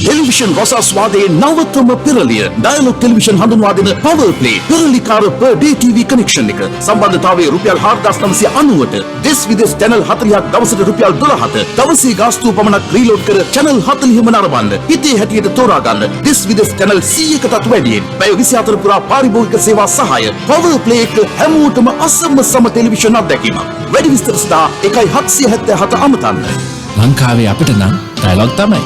Television රසාස්වාදයේ නවතම පෙරලිය Dialog television හඳුන්වා දෙන power play පෙරලිකාර per day TV connection එක සම්බන්ධතාවයේ රුපියල් 4990ට දෙස් විදෙස් channel 40ක් දවසට රුපියල් 12ට දවසේ ගාස්තුව පමණක් රීලෝඩ් කර channel 40ම නරඹන්න හිතේ හැටියට තෝරා ගන්න දෙස් විදෙස් channel 100කටත් වැඩියෙන් පැය 24 පුරා පාරිභෝගික සේවා සහාය පවර් ප්ලේ එක හැමෝටම අසම සම ටෙලිවිෂන් අත්දැකීමක් වැඩි විස්තර සඳහා 1777 අමතන්න ලංකාවේ අපිට නම් ඩයලොග් තමයි.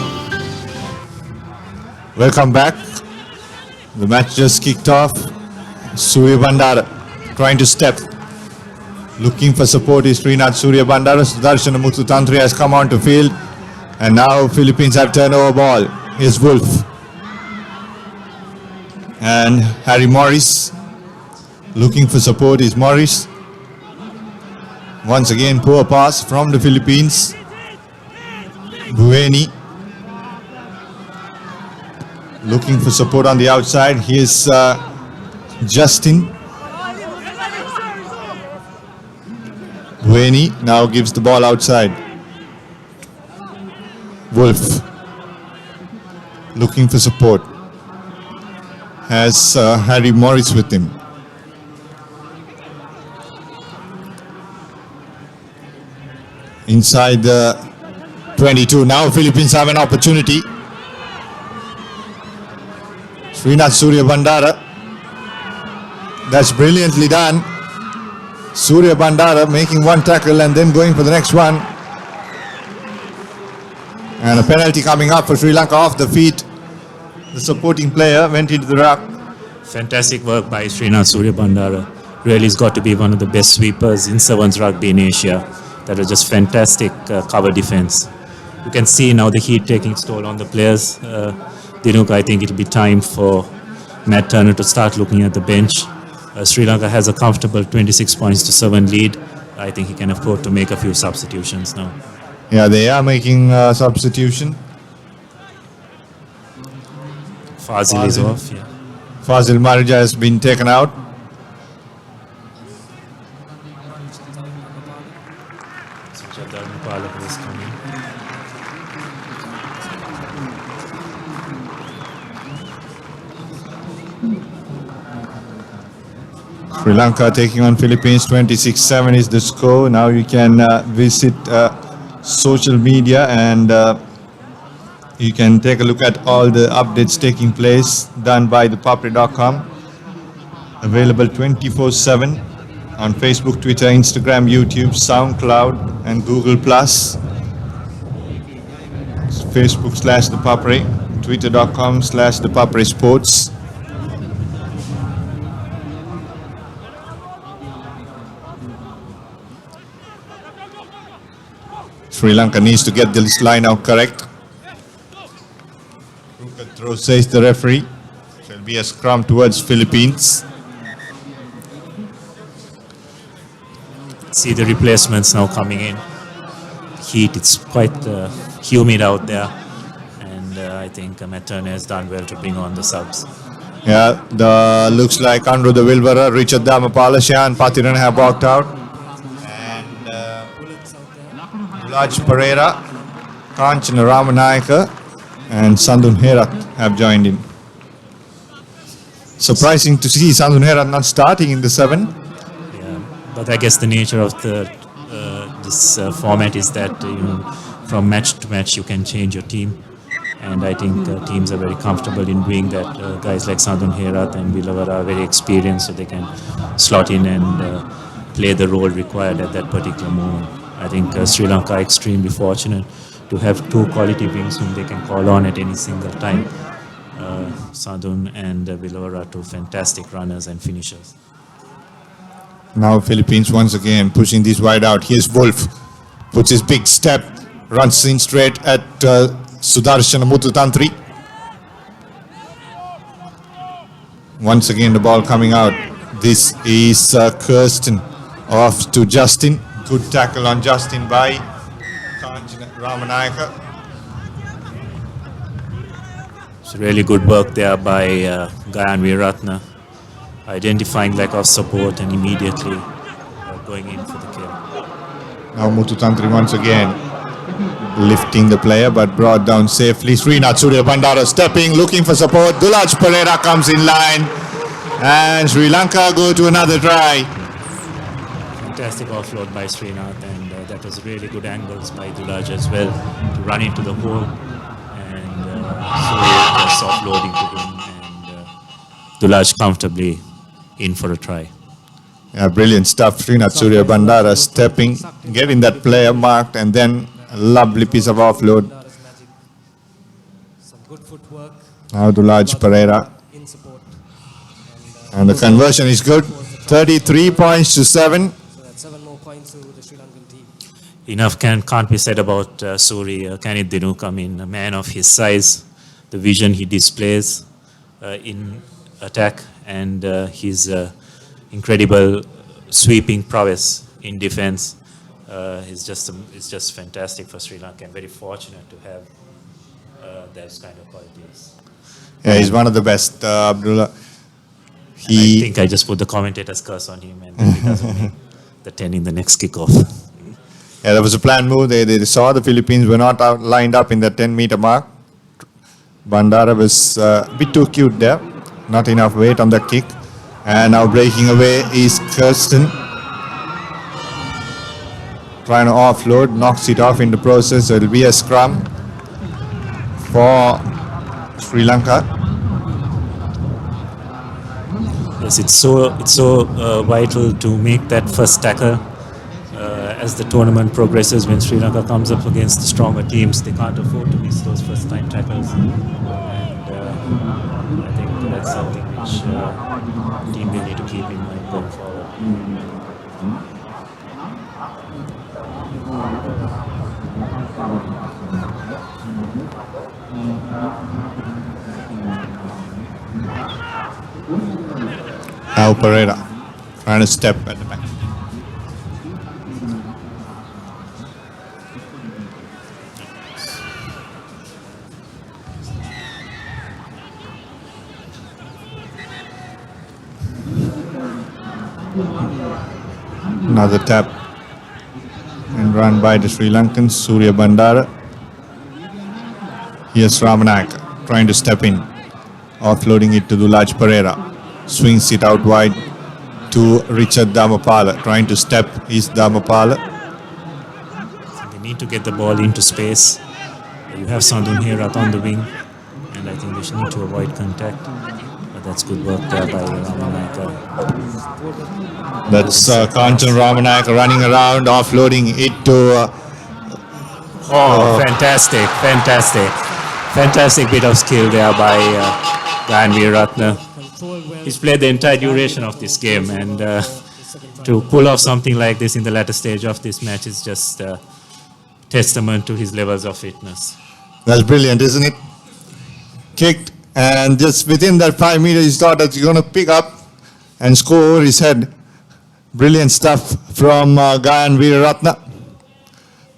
Welcome back. The match just kicked off. Surya Bandara trying to step. Looking for support is Srinath Surya Bandara. Sudarshana Muthutantri has come onto field. And now Philippines have turned over ball. Here's Wolf. And Harry Morris. Looking for support is Morris. Once again, poor pass from the Philippines. Bueni. Looking for support on the outside. Here's Justin. Bueni now gives the ball outside. Wolf. Looking for support. Has Harry Morris with him. Inside the 22. Now Philippines have an opportunity. Srinath Surya Bandara. That's brilliantly done. Surya Bandara making one tackle and then going for the next one. And a penalty coming up for Sri Lanka off the feet. The supporting player went into the ruck. Fantastic work by Srinath Surya Bandara. Really has got to be one of the best sweepers in Sevens Rugby in Asia. That was just fantastic cover defense. You can see now the heat taking its toll on the players. Dinuk, I think it'll be time for Matt Turner to start looking at the bench. Sri Lanka has a comfortable 26 points to 7 lead. I think he can afford to make a few substitutions now. Yeah, they are making substitution. Fazil is off, yeah. Fazil Marija has been taken out. Dharmapala is coming. Sri Lanka taking on Philippines, 26-7 is the score. Now you can visit social media and you can take a look at all the updates taking place done by ThePapare.com. Available 24/7 on Facebook, Twitter, Instagram, YouTube, SoundCloud, and Google+. Facebook/ThePapare, Twitter.com/ThePapare Sports. Sri Lanka needs to get this line out correct. Crooked throw, says the referee. Shall be a scrum towards Philippines. See the replacements now coming in. Heat, it's quite humid out there, and I think Matt Turner has done well to bring on the subs. Yeah, looks like Anuruddha Wilbara, Richard Dharmapala, Shan Patiran have walked out. And Raj Pereira, Kanchana Ramanayaka, and Sandun Herat have joined in. Surprising to see Sandun Herat not starting in the 7. But I guess the nature of this format is that from match to match you can change your team, and I think teams are very comfortable in doing that. Guys like Sandun Herat and Vilavara are very experienced, so they can slot in and play the role required at that particular moment. I think Sri Lanka are extremely fortunate to have two quality wings whom they can call on at any single time. Sandun and Vilavara are two fantastic runners and finishers. Now Philippines once again pushing this wide out. Here's Wolf, puts his big step, runs in straight at Sudarshana Muthutantri. Once again the ball coming out. This is Kirsten off to Justin. Good tackle on Justin by Kanchana Ramanayaka. It's really good work there by Gayan Veeratna, identifying lack of support and immediately going in for the kill. Now Muthutantri once again lifting the player but brought down safely. Srinath Surya Bandara stepping, looking for support. Dulaj Pereira comes in line and Sri Lanka go to another try. Fantastic offload by Srinath, and that was really good angles by Dulaj as well to run into the hole, and so just offloading to him, and Dulaj comfortably in for a try. Yeah, brilliant stuff. Srinath Surya Bandara stepping, getting that player marked, and then a lovely piece of offload. Some good footwork. Now Dulaj Pereira. And the conversion is good. 33 points to 7. So that's 7 more points to the Sri Lankan team. Enough can't be said about Suri Kanit Dinuk. I mean, a man of his size, the vision he displays in attack, and his incredible sweeping prowess in defense is just fantastic for Sri Lanka. I'm very fortunate to have those kind of qualities. Yeah, he's one of the best, Abdullah. I think I just put the commentator's curse on him, and he doesn't make the 10 in the next kickoff. Yeah, that was a planned move. They saw the Philippines were not lined up in the 10-meter mark. Bandara was a bit too cute there. Not enough weight on the kick. And now breaking away is Kirsten. Trying to offload, knocks it off in the process. So it'll be a scrum for Sri Lanka. Yes, it's so vital to make that first tackle as the tournament progresses. When Sri Lanka comes up against the stronger teams, they can't afford to miss those first-time tackles. And I think that's something which team will need to keep in mind going forward. Now Pereira trying to step at the back. Another tap. and run by the Sri Lankans, Surya Bandara. Here's Ramanak trying to step in, offloading it to Dulaj Pereira. Swings it out wide to Richard Dhamapala. Trying to step is Dhamapala. They need to get the ball into space. You have Sandun Herat on the wing, and I think they should need to avoid contact. But that's good work there by Ramanaka. That's Kanchan Ramanak running around, offloading it to... Fantastic, fantastic. Fantastic bit of skill there by Gayan Veeratne. He's played the entire duration of this game, and to pull off something like this in the latter stage of this match is just testament to his levels of fitness. That's brilliant, isn't it? Kicked, and just within that 5 meters, he thought that he's going to pick up and score over his head. Brilliant stuff from Gayan Veeratne.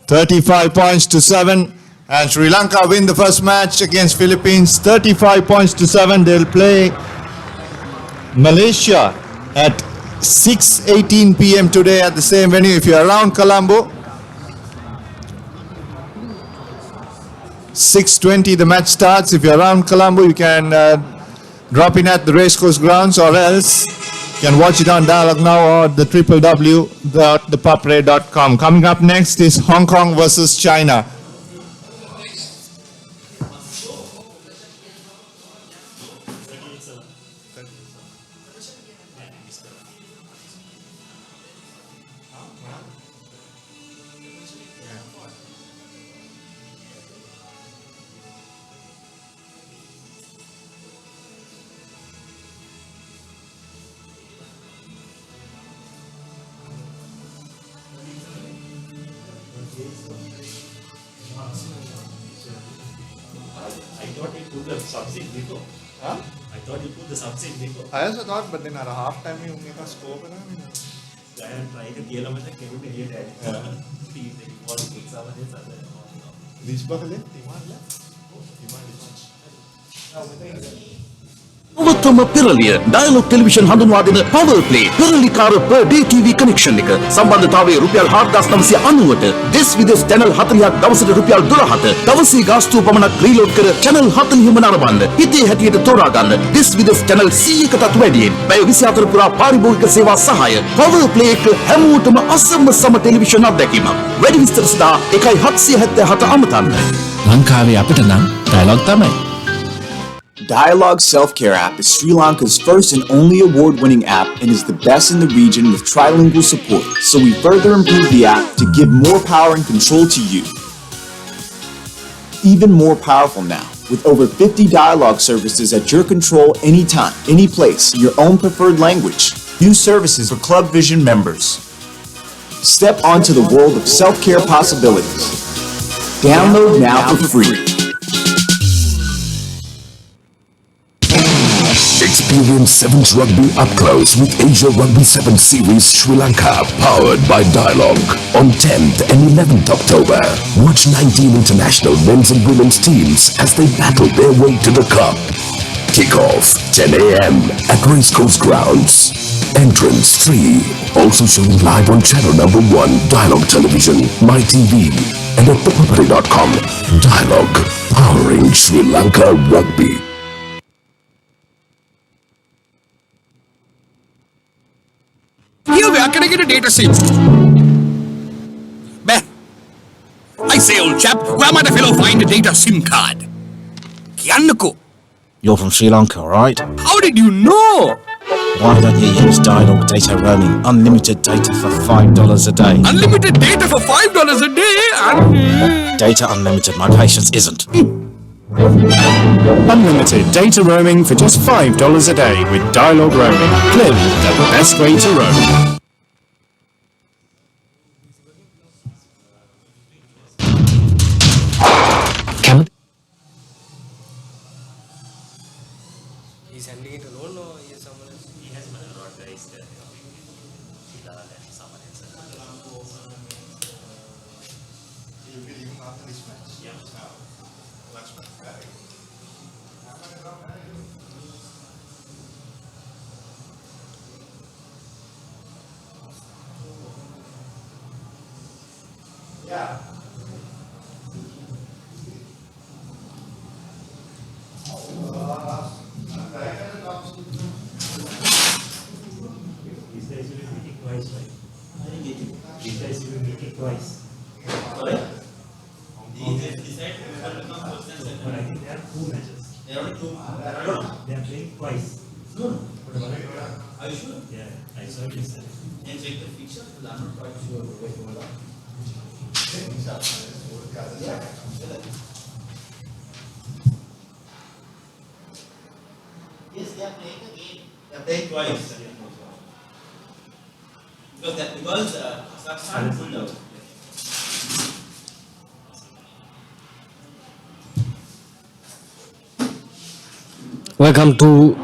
35 points to 7, and Sri Lanka win the first match against Philippines. 35 points to 7. They'll play Malaysia at 6:18 p.m. today at the same venue. If you're around Colombo, 6:20 the match starts. If you're around Colombo, you can drop in at the racecourse grounds, or else you can watch it on Dialogue Now or the www.thepapare.com. Coming up next is Hong Kong versus China. I also thought, but then at half time you make a score. අවතම පෙරලිය Dialog television හඳුන්වා දෙන Power Play පෙරලිකාර per day TV connection එක සම්බන්ධතාවයේ රුපියල් 4990ට දෙස් විදෙස් channel 40ක් දවසට රුපියල් 12ට දවසේ ගාස්තුව පමණක් රීලෝඩ් කර channel 40ම නරඹන්න හිතේ හැටියට තෝරා ගන්න දෙස් විදෙස් channel 100කටත් වැඩියෙන් පැය 24 පුරා පාරිභෝගික සේවා සහාය Power Play එක හැමෝටම අසම සම ටෙලිවිෂන් අත්දැකීමක් වැඩි විස්තර සඳහා 1777 අමතන්න ලංකාවේ අපිට නම් ඩයලොග් තමයි Dialogue Self-Care app is Sri Lanka's first and only award-winning app and is the best in the region with trilingual support. So we further improved the app to give more power and control to you. Even more powerful now, with over 50 dialogue services at your control anytime, any place, your own preferred language. New services for Club Vision members. Step onto the world of self-care possibilities. Download now for free. Experience Sevens Rugby up close with Asia Rugby 7 Series Sri Lanka, powered by Dialogue. On 10th and 11th October, watch 19 international men's and women's teams as they battle their way to the cup. Kick-off 10 a.m. at Racecourse Grounds. Entrance 3. Also showing live on channel number 1, Dialogue Television, MyTV, and at thepapare.com. Dialogue, powering Sri Lanka Rugby. Here, where can I get a data SIM? I say, old chap, where might a fellow find a data SIM card? Kiannako. You're from Sri Lanka, right? How did you know? Why don't you use Dialogue Data Roaming? Unlimited data for $5 a day. Unlimited data for $5 a day? Data unlimited, my patience isn't. Unlimited data roaming for just $5 a day with Dialogue Roaming. Clearly the best way to roam. He's handling it alone or he has someone else? He has been a lot guys there. Bilal and someone else. You'll be leaving after this match? Yeah. Last match. Yes, they are playing again. They are playing twice. Because Kazakhstan pulled out. Welcome to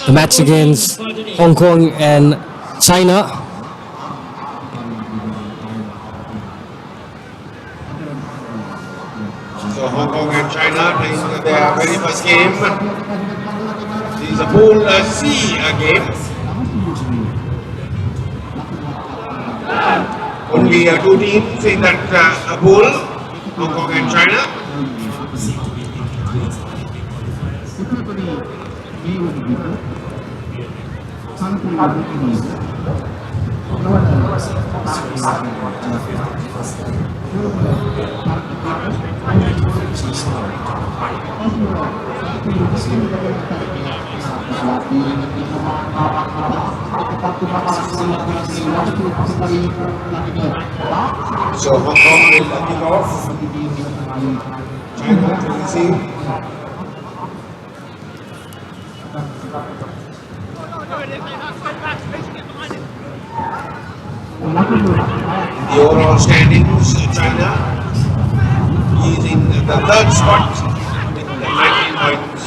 the match against Hong Kong and China. So Hong Kong and China playing their very first game. This is a Pool C game. Only two teams in that pool, Hong Kong and China. So Hong Kong will kick off. China to receive. The overall standings, China is in the third spot with 19 points.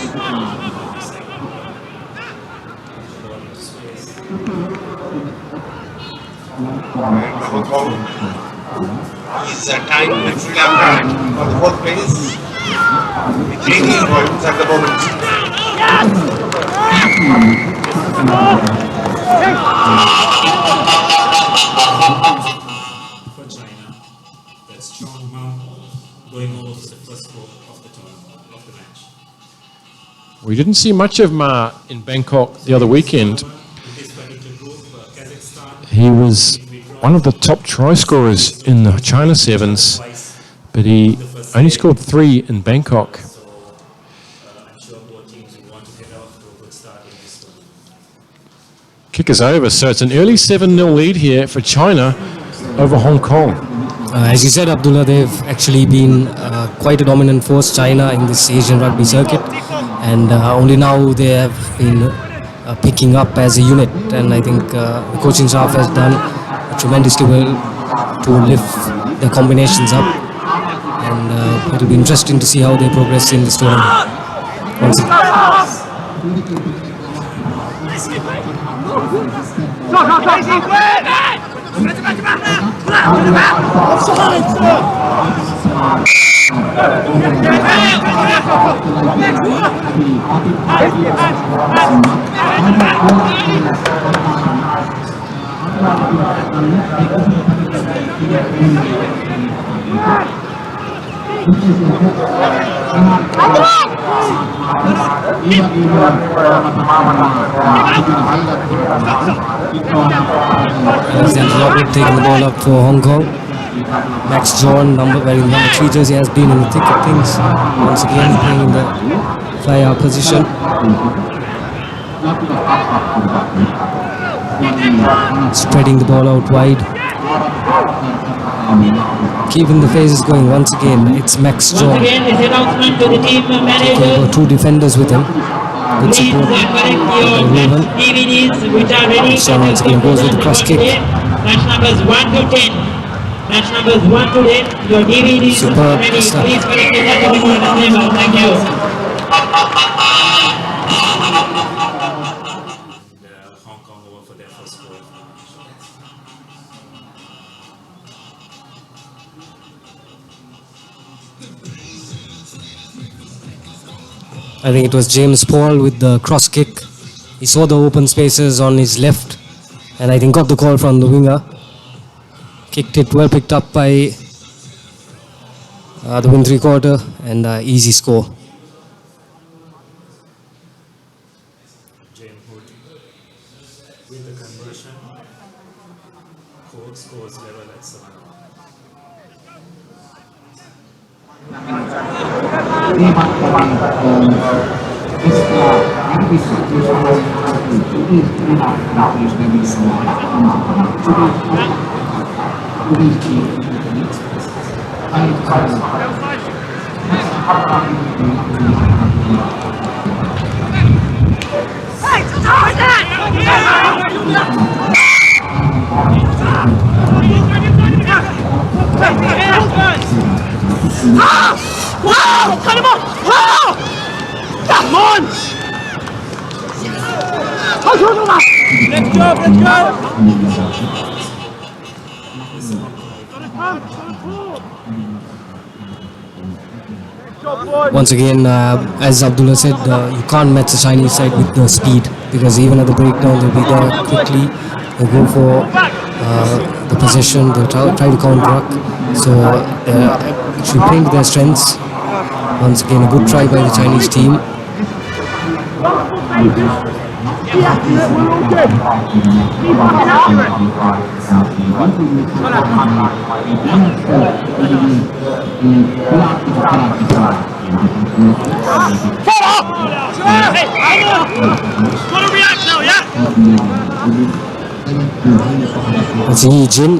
And Hong Kong is tying with Sri Lanka for the fourth place with 18 points at the moment. For China, that strong mount going over to the first score of the match. We didn't see much of Ma in Bangkok the other weekend. He was one of the top try scorers in the China Sevens, but he only scored 3 in Bangkok. Kick is over, so it's an early 7-0 lead here for China over Hong Kong. As you said, Abdullah, they've actually been quite a dominant force, China, in this Asian rugby circuit, and only now they have been picking up as a unit, and I think the coaching staff has done tremendously well to lift their combinations up, and it'll be interesting to see how they progress in this tournament. Alexander Robert taking the ball up for Hong Kong. Max John, wearing number 3 jersey, has been in the thick of things. Once again playing in the fly-out position. Spreading the ball out wide. Keeping the phases going once again. It's Max John. Once again, this announcement to the team managers. 2 defenders with him. Good Please support. correct your match DVDs which are ready. So once again goes with the cross kick. Match numbers 1 to 10. Match numbers 1 to 10. Your DVDs are ready. Please correct your match. Thank you. Hong Kong over for their first score. I think it was James Paul with the cross kick. He saw the open spaces on his left and I think got the call from the winger. Kicked it, well picked up by the win 3/4 and easy score. With the conversion, Court scores level at 7. Wow! Cut him off! Wow! Come on! Let's go, let's go! Once again, as Abdullah said, you can't match the Chinese side with the speed, because even at the breakdown they'll be there quickly. They'll go for the possession, they'll try to counter-ruck. So they're actually playing to their strengths. Once again, a good try by the Chinese team. Gotta react now, yeah? That's Yi Jin.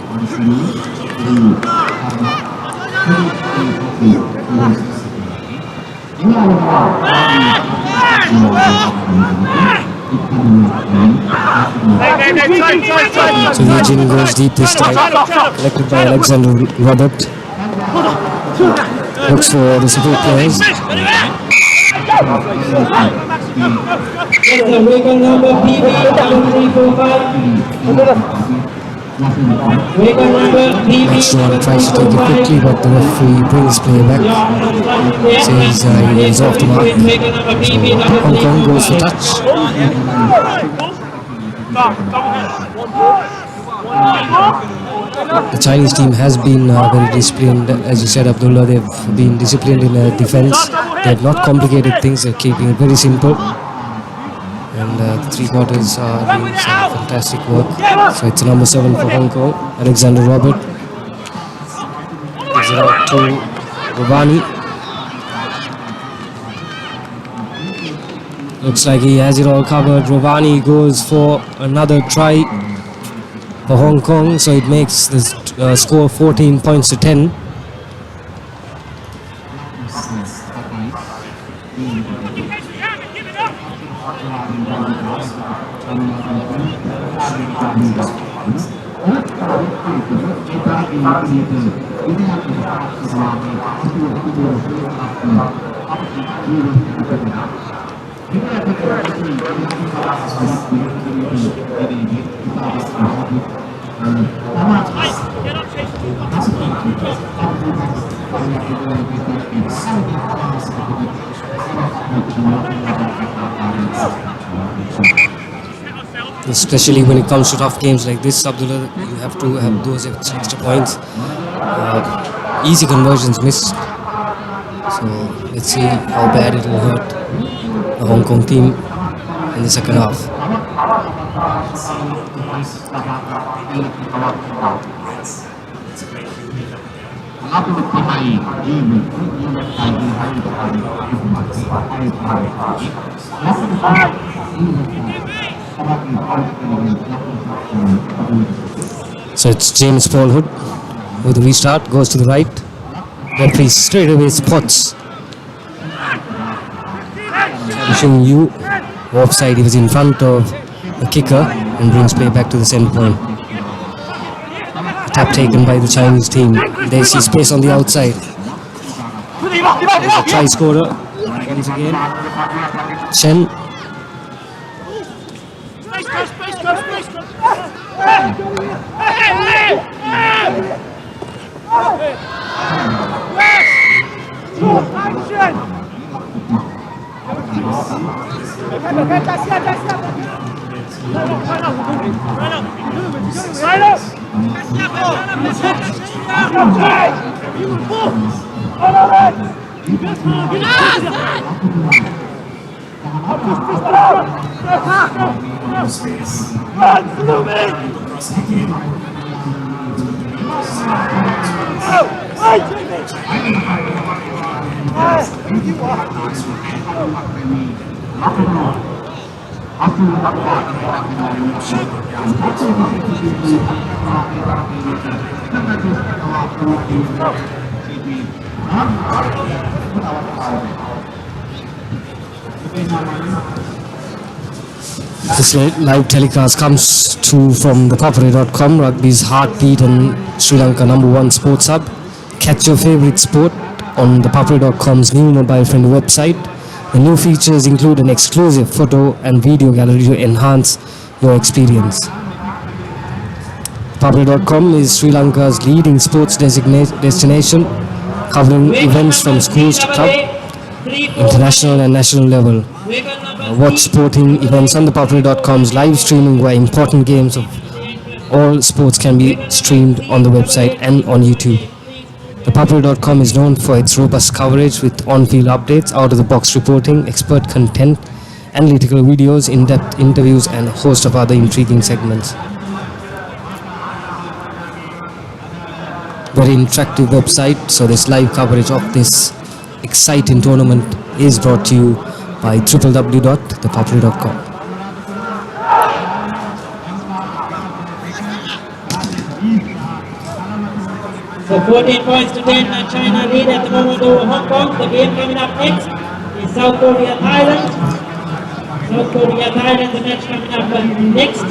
So Yi Jin goes deep this time, collected by Alexander Robert. Looks for the support players. It's a vehicle number PB 345. Vehicle number PB. John tries to take it quickly, but the referee brings play back. Says he is off the mark. So Hong Kong goes for touch. The Chinese team has been very disciplined. As you said, Abdullah, they've been disciplined in their defense. They have not complicated things. They're keeping it very simple. And the 3/4 are doing some fantastic work. So it's number 7 for Hong Kong, Alexander Robert. Gives it out to Ravani. Looks like he has it all covered. Ravani goes for another try for Hong Kong, so it makes the score 14 points to 10. Especially when it comes to tough games like this, Abdullah, you have to have those extra points. Easy conversions missed. So let's see how bad it will hurt the Hong Kong team in the second half. So it's James Paulhood with the restart, goes to the right. Referee straight away spots showing you offside. He was in front of the kicker and brings play back to the center point. A tap taken by the Chinese team. They see space on the outside. There's a try scorer once again. Chen. This live telecast comes to from ThePapare.com, rugby's heartbeat and Sri Lanka #1 sports hub. Catch your favorite sport on ThePapare.com's new mobile-friendly website. The new features include an exclusive photo and video gallery to enhance your experience. ThePapare.com is Sri Lanka's leading sports destination, covering events from schools to club, international and national level. Watch sporting events on ThePapare.com's live streaming, where important games of all sports can be streamed on the website and on YouTube. ThePapare.com is known for its robust coverage with on-field updates, out-of-the-box reporting, expert content, analytical videos, in-depth interviews, and a host of other intriguing segments. Very interactive website, so this live coverage of this exciting tournament is brought to you by www.thepapare.com. So 14 points to 10, China lead at the moment over Hong Kong. The game coming up next is South Korea, Thailand. South Korea, Thailand, the match coming up next.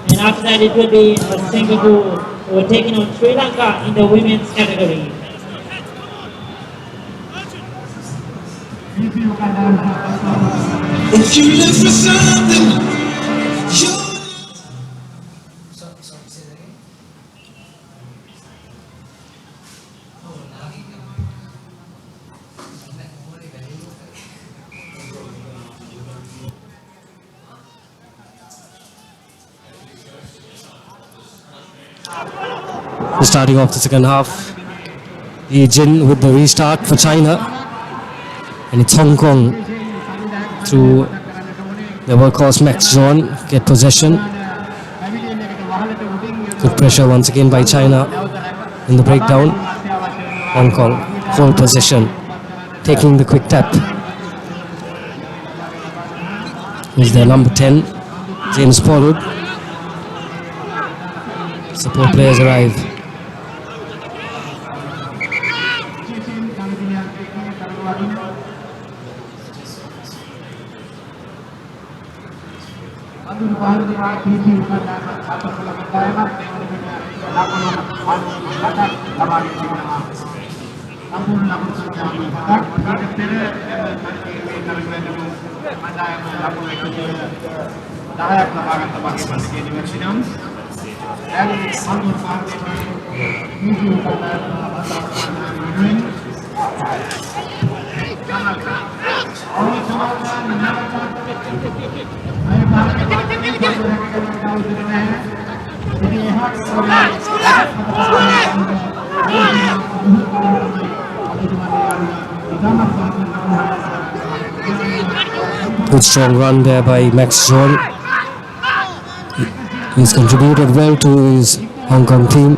And after that it will be Singapore who are taking on Sri Lanka in the women's category. If you live for something, you Starting off the second half, Yijin with the restart for China, and it's Hong Kong through the workhorse Max John get possession. Good pressure once again by China in the breakdown. Hong Kong hold possession, taking the quick tap. Is their number 10, James Pollard. Support players arrive. Good strong run there by Max John. He's contributed well to his Hong Kong team.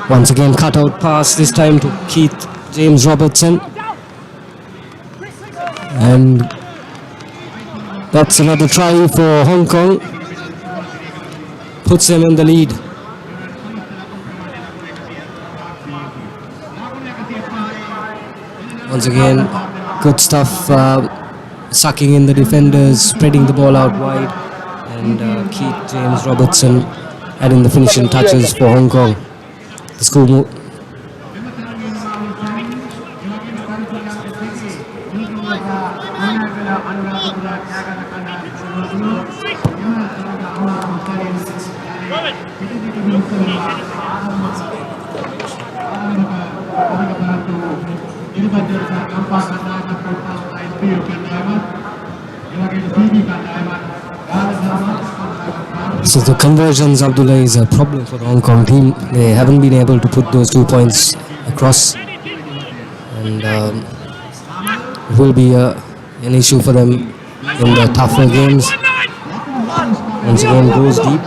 Once again, cut out pass, this time to Keith James Robertson. And that's another try for Hong Kong. Puts them in the lead. Once again, good stuff, sucking in the defenders, spreading the ball out wide, and Keith James Robertson adding the finishing touches for Hong Kong. The score move. So the conversions, Abdullah, is a problem for the Hong Kong team. They haven't been able to put those 2 points across, and it will be an issue for them in the tougher games. Once again, goes deep.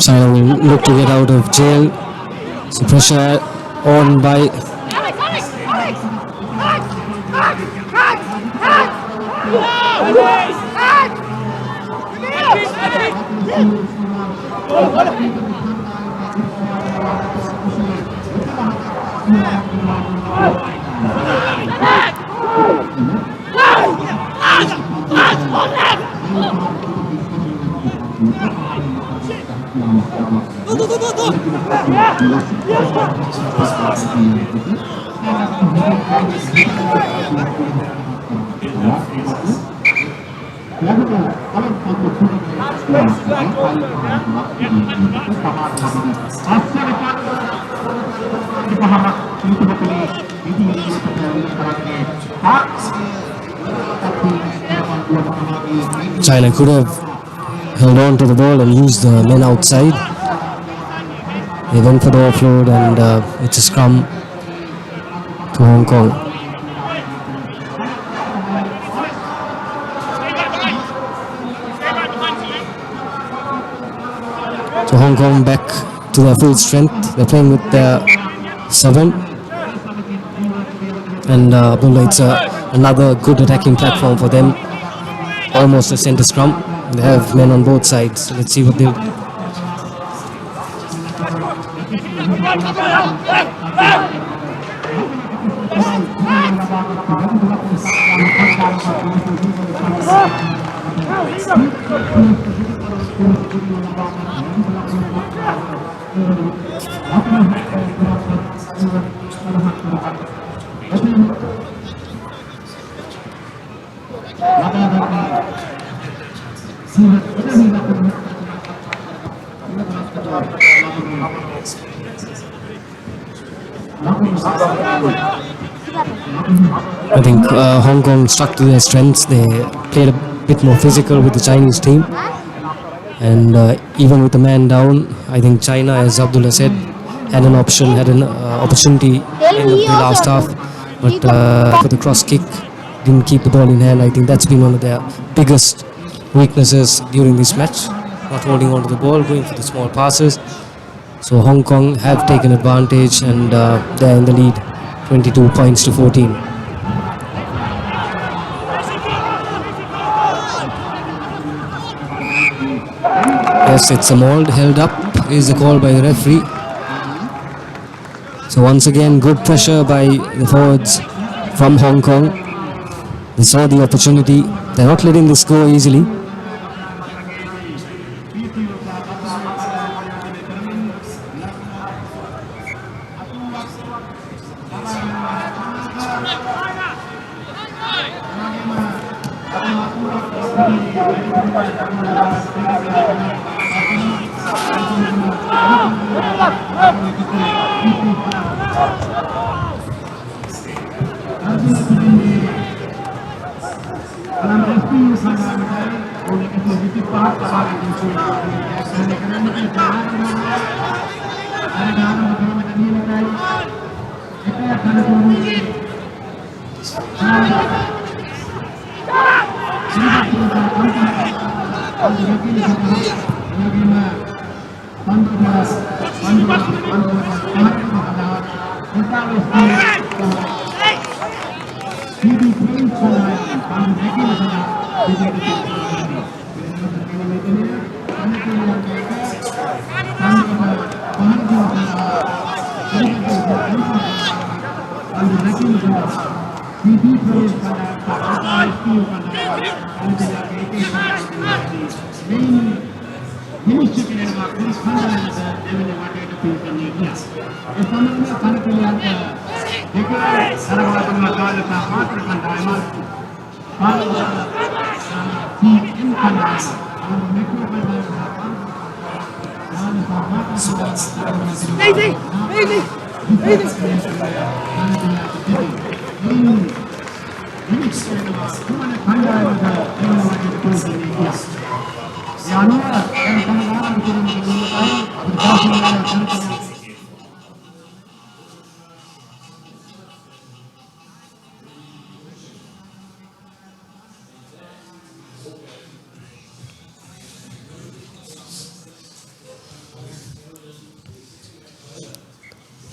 China will look to get out of jail. So pressure on by China could have held on to the ball and used the men outside. They went for the offload, and it's a scrum to Hong Kong. So Hong Kong back to their full strength. They're playing with their 7. And Abdullah, it's another good attacking platform for them. Almost a centre scrum. They have men on both sides. So let's see what they'll do. I think Hong Kong stuck to their strengths. They played a bit more physical with the Chinese team, and even with the man down, I think China, as Abdullah said, had an opportunity in the last half, but for the cross kick, didn't keep the ball in hand. I think that's been one of their biggest weaknesses during this match, not holding on to the ball, going for the small passes. So Hong Kong have taken advantage, and they're in the lead, 22 points to 14. Yes, it's a mould held up is the call by the referee. So once again, good pressure by the forwards from Hong Kong. They saw the opportunity. They're not letting this go easily.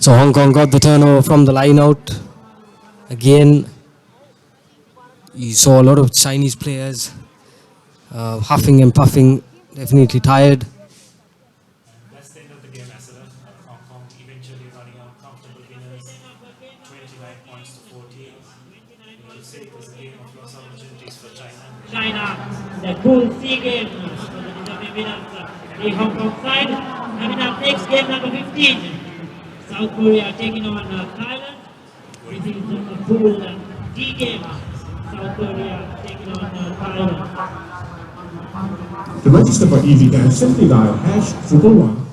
So Hong Kong got the turnover from the line out. Again, you saw a lot of Chinese players huffing and puffing, definitely tired. That's the end of the game, Asada. Hong Kong eventually running out comfortable winners, 29 points to 14. You would say it was a game of lost opportunities for China. China, the Pool C game, the winners, the Hong Kong side. Coming up next, game number 15. South Korea taking on Thailand. This is the Pool D game. South Korea taking on Thailand. To register for Easy Cash, simply dial #111.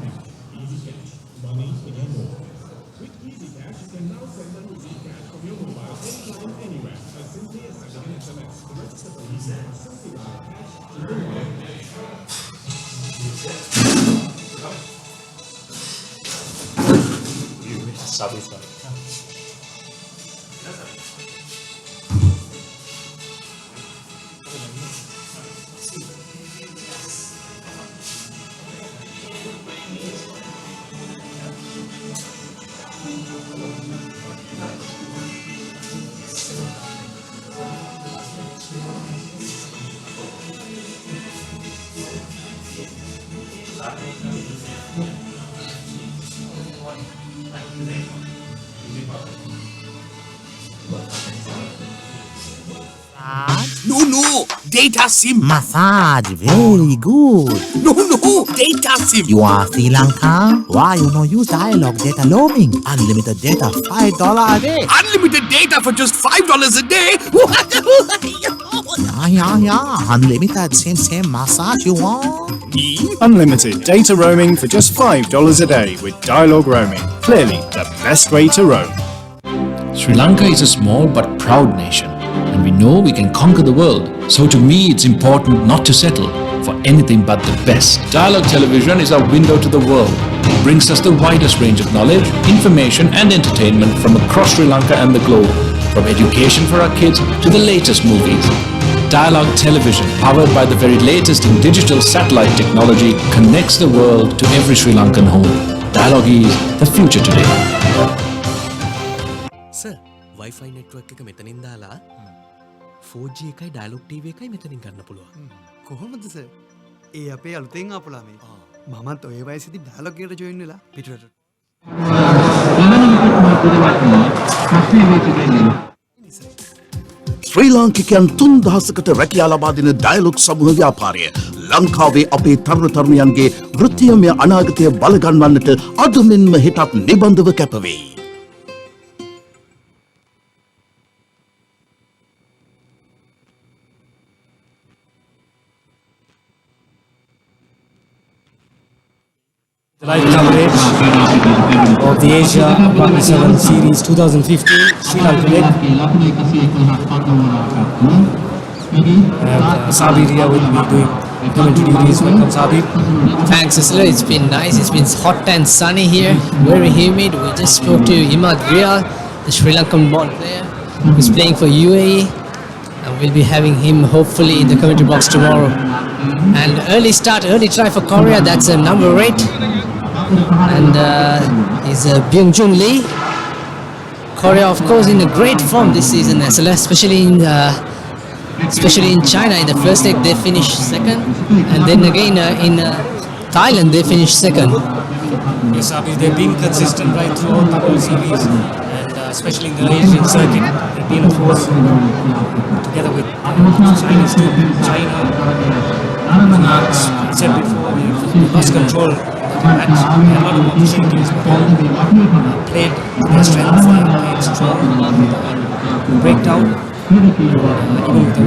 No, data sim. Massage, very good. No, data sim. You are Sri Lanka? Why you no use dialogue data roaming? Unlimited data, $5 a day. Unlimited data for just $5 a day? Yeah. Unlimited, same massage you want. Unlimited data roaming for just $5 a day with dialogue roaming. Clearly the best way to roam. Sri Lanka is a small but proud nation, and we know we can conquer the world. So to me, it's important not to settle for anything but the best. Dialogue television is our window to the world. It brings us the widest range of knowledge, information and entertainment from across Sri Lanka and the globe. From education for our kids to the latest movies. Dialogue television, powered by the very latest in digital satellite technology, connects the world to every Sri Lankan home. Dialogue is the future today. Sir, Wi-Fi network එක මෙතනින් දාලා 4G එකයි dialogue TV එකයි මෙතනින් ගන්න පුළුවන්. කොහොමද sir? ඒ අපේ අලුතෙන් ආපු ළමයි. මමත් ඔය වයසේදී dialogue එකට join වෙලා පිටරට. ශ්‍රී ලාංකිකයන් 3000කට රැකියා ලබා දෙන ඩයලොග් සමූහ ව්‍යාපාරය ලංකාවේ අපේ තරුණ තරුණියන්ගේ වෘත්තීයමය අනාගතය බලගන්වන්නට අද මෙන්ම හෙටත් නිබඳව කැපවෙයි. Live coverage of the Asia Rugby 7 Series 2015 Sri Lanka leg. I have Sabir here with me doing commentary duties. Welcome, Sabir. Thanks, Isla. It's been nice. It's been hot and sunny here. Very humid. We just spoke to Imad Rial, the Sri Lankan born player who's playing for UAE. And we'll be having him hopefully in the commentary box tomorrow. And early try for Korea. That's a number 8. And is Byung-Jung Lee. Korea, of course, in a great form this season, especially in China. In the first leg, they finished second, and then again in Thailand, they finished second. Yes, Sabir, they're being consistent right throughout the whole series. And especially in the Asian circuit. They've been a force together with the Chinese team. China, as I said before, they lost control of the match. They had a lot of opportunities, but they played to their strengths. They played strong. Breakdown, even with the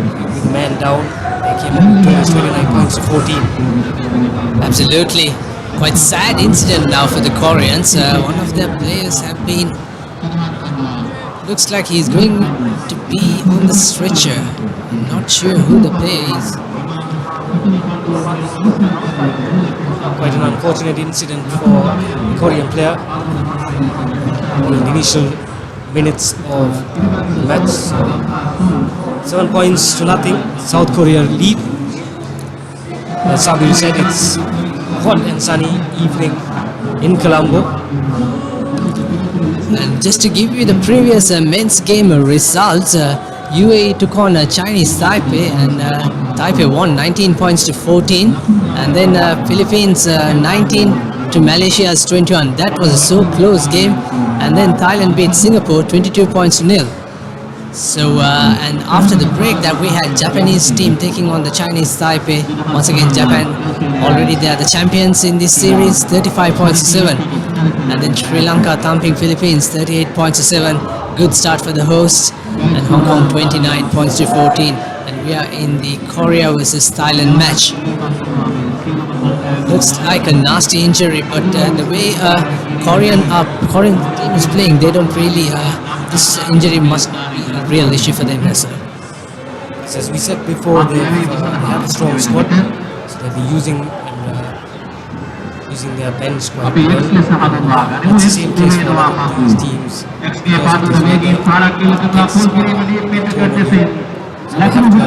man down, they came up with 29 points to 14. Absolutely. Quite sad incident now for the Koreans. One of their players have been... Looks like he's going to be on the stretcher. I'm not sure who the player is. Quite an unfortunate incident for the Korean player. In the initial minutes of the match. 7 points to nothing. South Korea lead. As Sabir said, it's hot and sunny evening in Colombo. And just to give you the previous men's game results, UAE took on Chinese Taipei, and Taipei won 19 points to 14, and then Philippines 19 to Malaysia's 21. That was a so close game, and then Thailand beat Singapore 22 points to nil. So and after the break that we had Japanese team taking on the Chinese Taipei. Once again Japan already they are the champions in this series, 35 points to 7, and then Sri Lanka thumping Philippines 38 points to 7. Good start for the hosts, and Hong Kong 29 points to 14, and we are in the Korea versus Thailand match. Looks like a nasty injury, but the way Korean team is playing, they don't really this injury must be a real issue for them as well. So as we said before, they have a strong squad, so they'll be using their bench quite well. It's the same case for a lot of these teams. Because of this weather, it takes so they have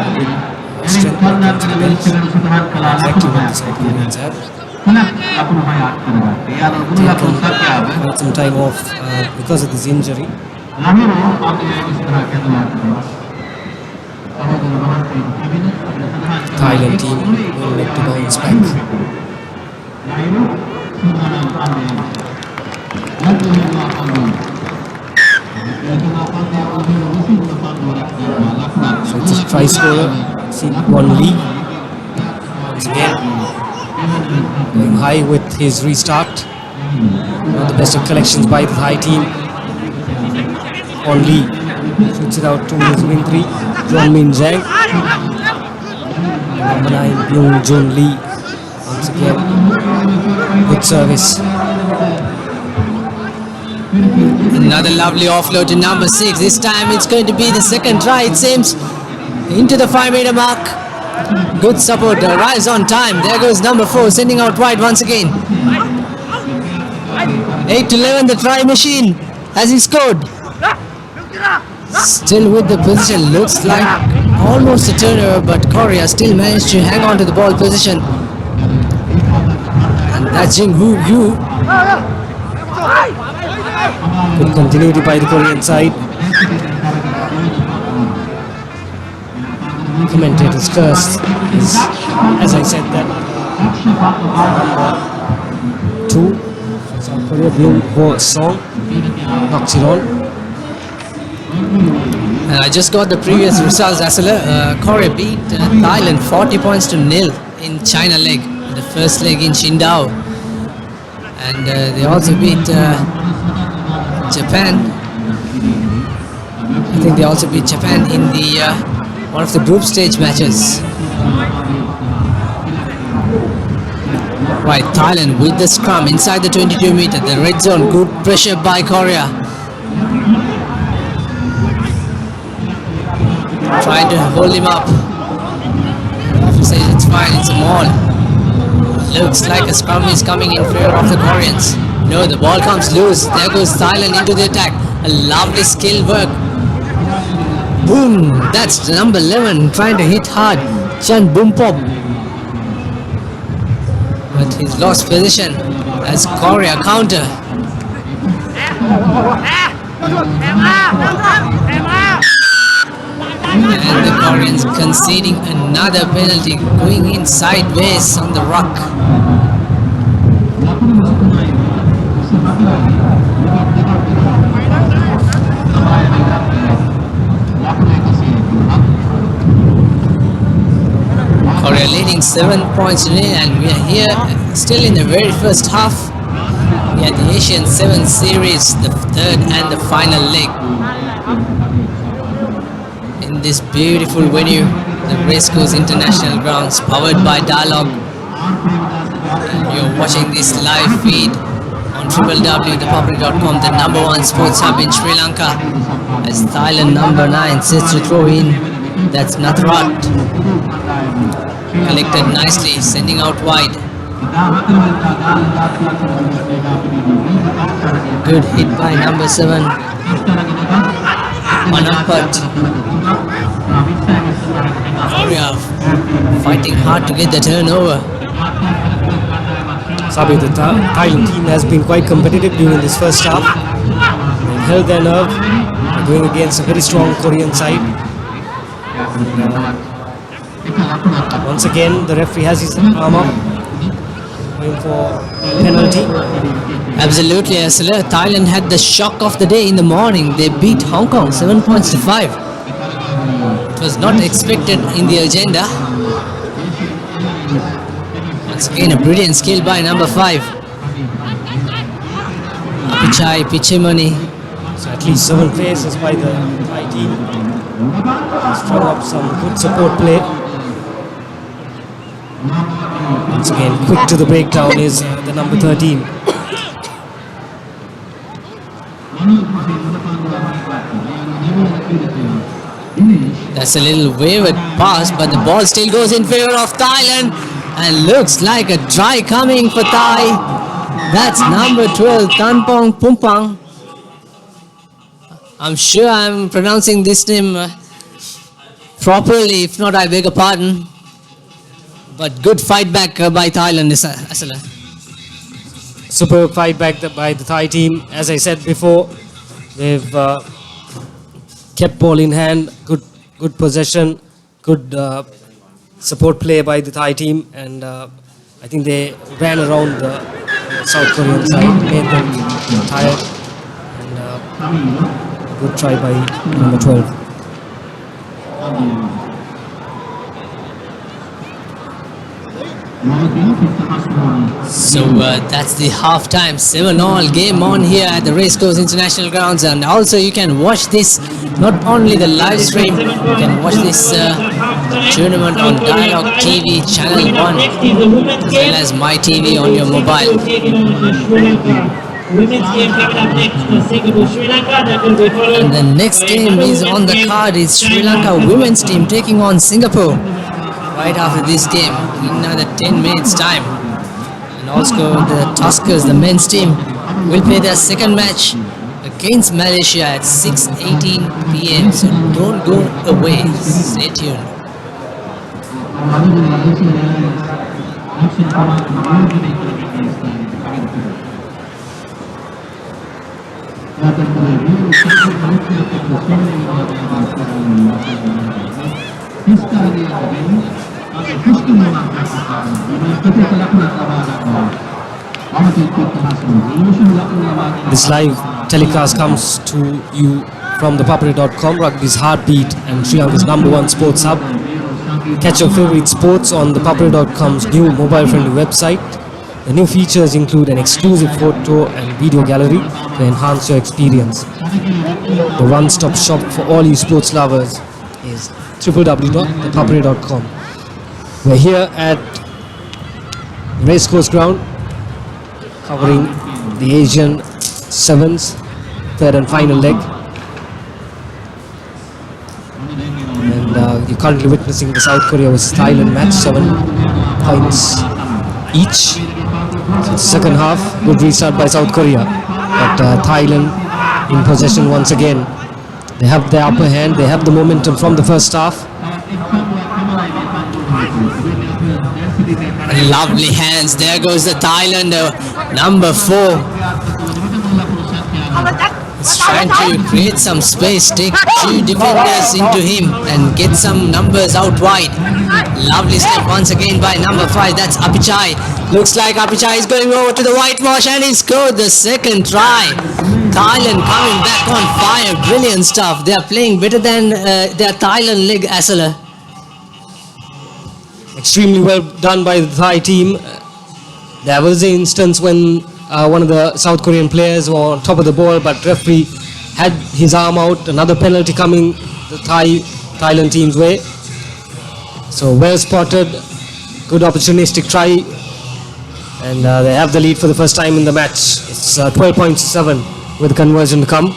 to have a good strength when it comes to the bench. Exactly what the South Koreans have. Taken quite some time off because of this injury. Thailand team will look to bounce back. So it's a try scorer, Won Lee. Once again, going high with his restart. Not the best of collections by the Thai team. On Lee shoots it out to his wing 3, John Min Zhang. Number 9, Byung Jun Lee. Once again, good service. Another lovely offload to number 6. This time it's going to be the second try, it seems. Into the 5-meter mark. Good support, rise on time. There goes number 4, sending out wide once again. 8-11, the try machine. Has he scored? Still with the position, looks like almost a turnover, but Korea still managed to hang on to the ball position. And that's Jing Woo Yu. Good continuity by the Korean side. Commentator's curse is, as I said, that number 2 South Korea, Byung Ho Song, knocks it on. And I just got the previous results as well. Korea beat Thailand 40 points to nil in China leg, the first leg in Qingdao. And they also beat Japan. I think they also beat Japan in the one of the group stage matches. Right, Thailand with the scrum inside the 22 meter, the red zone, good pressure by Korea. Trying to hold him up. If he says it's fine, it's a maul. Looks like a scrum is coming in favor of the Koreans. No, the ball comes loose. There goes Thailand into the attack. A lovely skill work. Boom! That's number 11 trying to hit hard. Chan Bumpop. But he's lost position as Korea counter. And the Koreans conceding another penalty, going in sideways on the rock. Korea leading 7 points to nil, and we are here still in the very first half. We are the Asian 7 series, the third and the final leg. In this beautiful venue, the Racecourse International Grounds, powered by Dialog. And you're watching this live feed on www.ThePapare.com, the number 1 sports hub in Sri Lanka, as Thailand number 9 sets to throw in. That's Nathrat. Collected nicely, sending out wide. Good hit by number 7. Manapat. Korea fighting hard to get the turnover. Sabi, the Thailand team has been quite competitive during this first half. They've held their nerve. They're going against a very strong Korean side. Once again, the referee has his arm up, going for penalty. Absolutely, Asala. Thailand had the shock of the day in the morning. They beat Hong Kong 7 points to 5. It was not expected in the agenda. Once again, a brilliant skill by number 5. Apichai Pichimani. So at least 7 phases by the Thai team. Strung up some good support play. Once again, quick to the breakdown is the number 13. That's a little wayward pass, but the ball still goes in favor of Thailand, and looks like a try coming for Thai. That's number 12, Tanpong Pumpang. I'm sure I'm pronouncing this name properly. If not, I beg a pardon. But good fight back by Thailand, Asala. Superb fight back by the Thai team. As I said before, they've kept ball in hand, good possession, good support play by the Thai team, and I think they ran around the South Korean side, made them tired, and good try by number 12. So that's the half-time 7-all game on here at the Racecourse International Grounds, and also you can watch this, not only the live stream, you can watch this tournament on Dialog TV Channel 1 as well as My TV on your mobile. And the next game is on the card is Sri Lanka women's team taking on Singapore right after this game in another 10 minutes time. And also the Tuskers, the men's team, will play their second match against Malaysia at 6:18 p.m. So don't go away, stay tuned. This live telecast comes to you from ThePapare.com, Rugby's heartbeat and Sri Lanka's number 1 sports hub. Catch your favorite sports on ThePapare.com's new mobile-friendly website. The new features include an exclusive photo and video gallery to enhance your experience. The one-stop shop for all you sports lovers is www.thepapare.com. We're here at Racecourse Ground, covering the Asian 7s, third and final leg. And you're currently witnessing the South Korea vs Thailand match, 7 points each. So second half, good restart by South Korea, but Thailand in possession once again. They have the upper hand, they have the momentum from the first half. Lovely hands, there goes the Thailander, number 4. He's trying to create some space, take 2 defenders into him and get some numbers out wide. Lovely step once again by number 5, that's Apichai. Looks like Apichai is going over to the whitewash and he scored the second try. Thailand coming back on fire, brilliant stuff. They are playing better than their Thailand leg, Asala. extremely well done by the Thai team. There was an instance when one of the South Korean players were on top of the ball, but referee had his arm out. Another penalty coming the Thailand team's way. So well spotted, good opportunistic try, and they have the lead for the first time in the match. It's 12.7 with the conversion to come.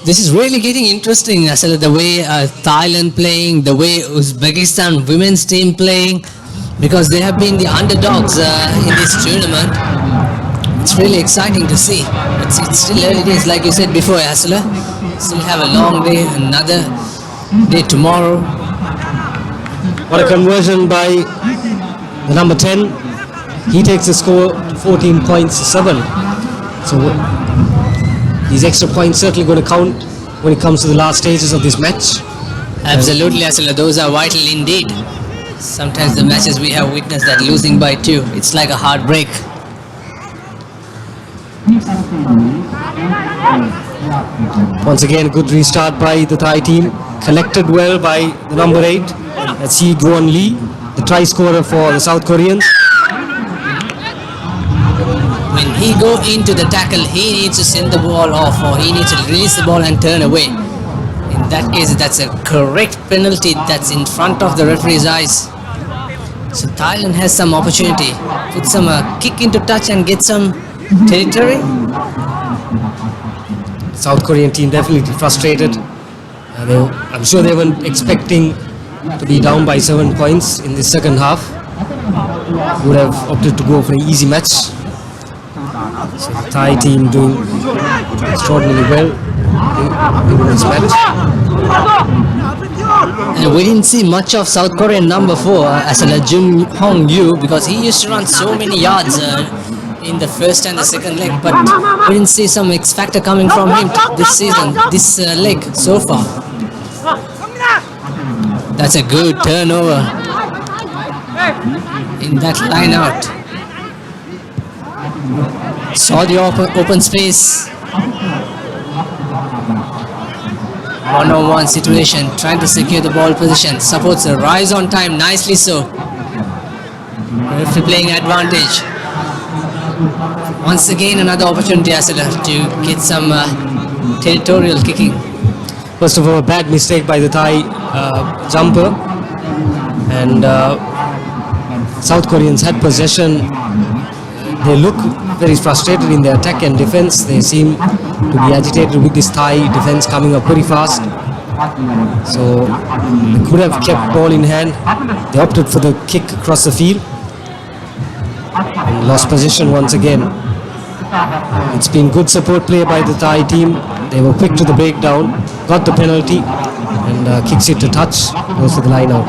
This is really getting interesting, Asala, the way Thailand playing, the way Uzbekistan women's team playing, because they have been the underdogs in this tournament. It's really exciting to see. It's still early days, like you said before, Asala. Still have a long day, another day tomorrow. What a conversion by the number 10. He takes the score to 14.7. So these extra points certainly going to count when it comes to the last stages of this match. Absolutely, Asala. Those are vital indeed. Sometimes the matches we have witnessed that losing by 2, it's like a heartbreak. Once again, a good restart by the Thai team. Collected well by the number 8. That's Hee Gwon Lee, the try scorer for the South Koreans. When he go into the tackle, he needs to send the ball off, or he needs to release the ball and turn away. In that case, that's a correct penalty that's in front of the referee's eyes. So Thailand has some opportunity. Put some kick into touch and get some territory. South Korean team definitely frustrated. I'm sure they weren't expecting to be down by 7 points in the second half. Would have opted to go for an easy match. So the Thai team doing extraordinarily well in this match. And we didn't see much of South Korean number 4, Asala Jung Hong Yu, because he used to run so many yards in the first and the second leg, but we didn't see some X factor coming from him this season, this leg so far. That's a good turnover in that line out. Saw the open space. One-on-one situation, trying to secure the ball position. Supports the rise on time, nicely so. Referee playing advantage. Once again, another opportunity, Asala, to get some territorial kicking. First of all, a bad mistake by the Thai jumper, and South Koreans had possession. They look very frustrated in their attack and defense. They seem to be agitated with this Thai defense coming up very fast. So they could have kept ball in hand. They opted for the kick across the field and lost possession once again. It's been good support play by the Thai team. They were quick to the breakdown, got the penalty, and kicks it to touch, goes to the line out.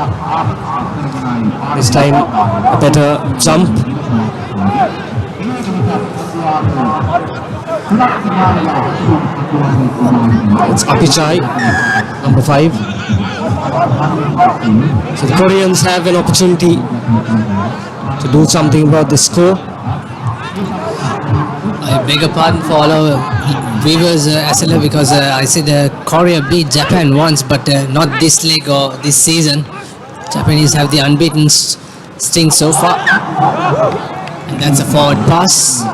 This time a better jump. It's Apichai, number 5. So the Koreans have an opportunity to do something about the score. I beg your pardon for all our viewers, Asala, because I said Korea beat Japan once, but not this leg or this season. Japanese have the unbeaten sting so far. And that's a forward pass.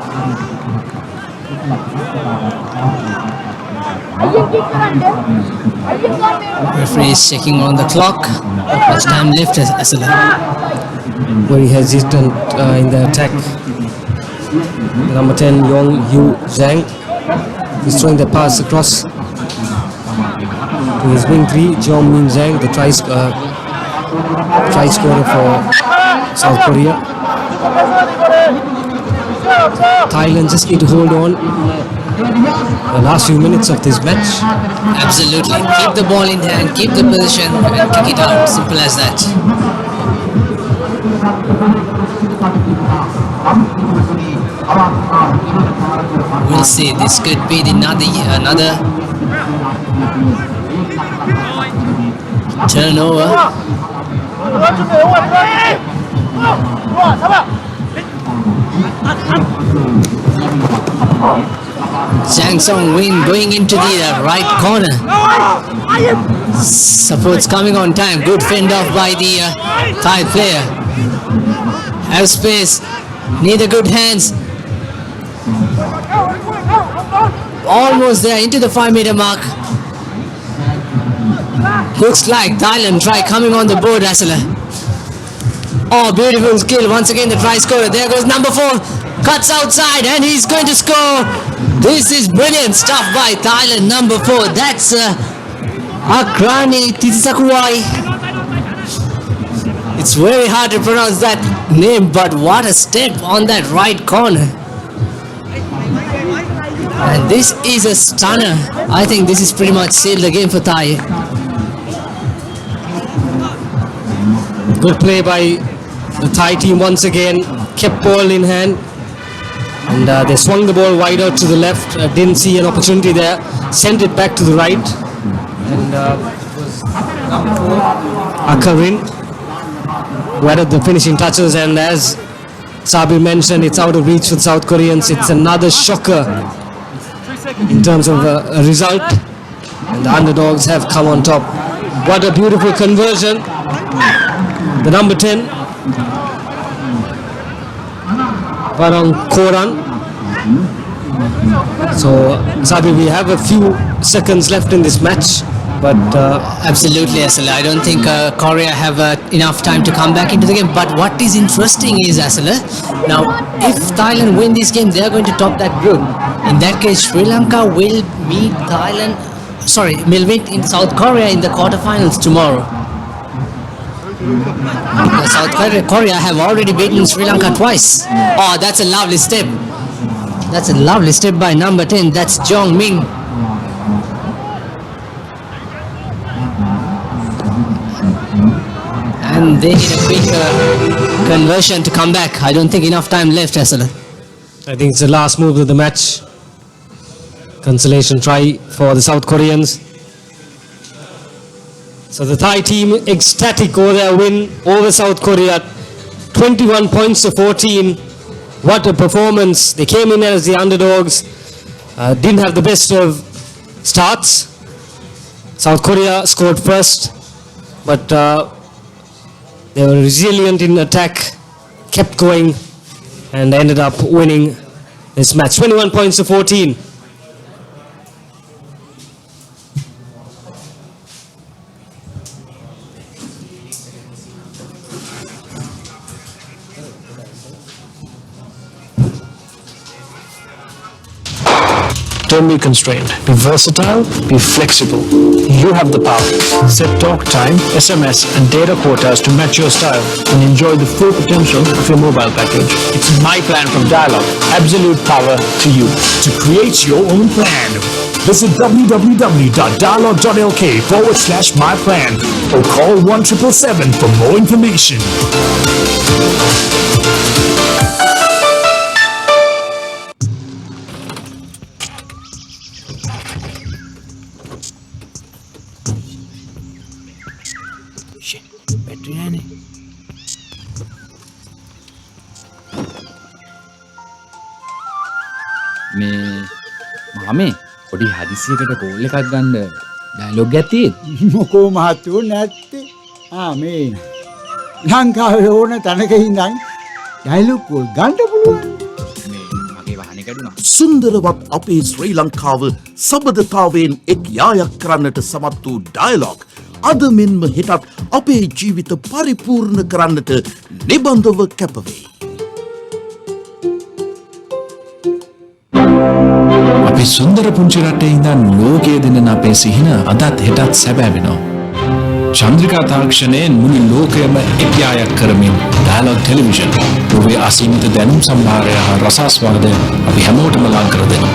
Referee is checking on the clock. Much time left, Asala. Very hesitant in the attack. Number 10, Yong Yu Zhang, is throwing the pass across to his wing 3, Jeong Min Zhang, the try scorer for South Korea. Thailand just need to hold on the last few minutes of this match. Absolutely. Keep the ball in hand, keep the position, and kick it out. Simple as that. We'll see. This could be another turnover. Zhang Song Win going into the right corner. Support's coming on time. Good fend off by the Thai player. Have space. Neither good hands. Almost there into the 5-meter mark. Looks like Thailand try coming on the board, Asala. Oh, beautiful skill. Once again, the try scorer. There goes number 4. Cuts outside and he's going to score. This is brilliant stuff by Thailand, number 4. That's Akrani Titisakuwai. It's very hard to pronounce that name, but what a step on that right corner. And this is a stunner. I think this is pretty much sealed the game for Thai. Good play by the Thai team once again. Kept ball in hand. And they swung the ball wide out to the left. Didn't see an opportunity there. Sent it back to the right. And it was number 4, Akarin, who added the finishing touches. And as Sabir mentioned, it's out of reach for the South Koreans. It's another shocker in terms of a result. And the underdogs have come on top. What a beautiful conversion. The number 10. Varang Koran. So, Sabir, we have a few seconds left in this match, but absolutely, Asala. I don't think Korea have enough time to come back into the game. But what is interesting is, Asala, now if Thailand win this game, they are going to top that group. In that case, Sri Lanka will meet will meet in South Korea in the quarterfinals tomorrow. South Korea have already beaten Sri Lanka twice. Oh, that's a lovely step. That's a lovely step by number 10. That's Jong Ming. And they need a quick conversion to come back. I don't think enough time left, Asala. I think it's the last move of the match. Consolation try for the South Koreans. So the Thai team ecstatic over their win over South Korea. 21 points to 14. What a performance. They came in as the underdogs. Didn't have the best of starts. South Korea scored first. But they were resilient in attack. Kept going. And ended up winning this match. 21 points to 14. Don't be constrained. Be versatile, be flexible. You have the power. Set talk time, SMS and data quotas to match your style and enjoy the full potential of your mobile package. It's my plan from Dialog. Absolute power to you. To create your own plan, visit www.dialog.lk/myplan or call 1777 for more information. Battery නෑනේ. මේ මාමේ පොඩි හදිසියකට call එකක් ගන්න dialogue එකක් තියෙද? මොකෝ මහත්තයෝ නැත්තේ. මේ ලංකාවේ ඕන තැනක ඉඳන් ඩයලොග් කෝල් ගන්න පුළුවන්. මගේ වාහනේ කැඩුනා. සුන්දරවත් අපේ ශ්‍රී ලංකාව සබඳතාවයෙන් එක් යායක් කරන්නට සමත් වූ ඩයලොග් අද මෙන්ම හෙටත් අපේ ජීවිත පරිපූර්ණ කරන්නට නිබඳව කැපවේ. අපි සුන්දර පුංචි රටේ ඉඳන් ලෝකයේ දෙන්න අපේ සිහින අදත් හෙටත් සැබෑ වෙනවා. චන්ද්‍රිකා තාක්ෂණයෙන් මුළු ලෝකයම එක්යායක් කරමින් ඩයලොග් ටෙලිවිෂන් ඔබේ අසීමිත දැනුම් සම්භාරය හා රසාස්වාදය අපි හැමෝටම ලං කර දෙනවා.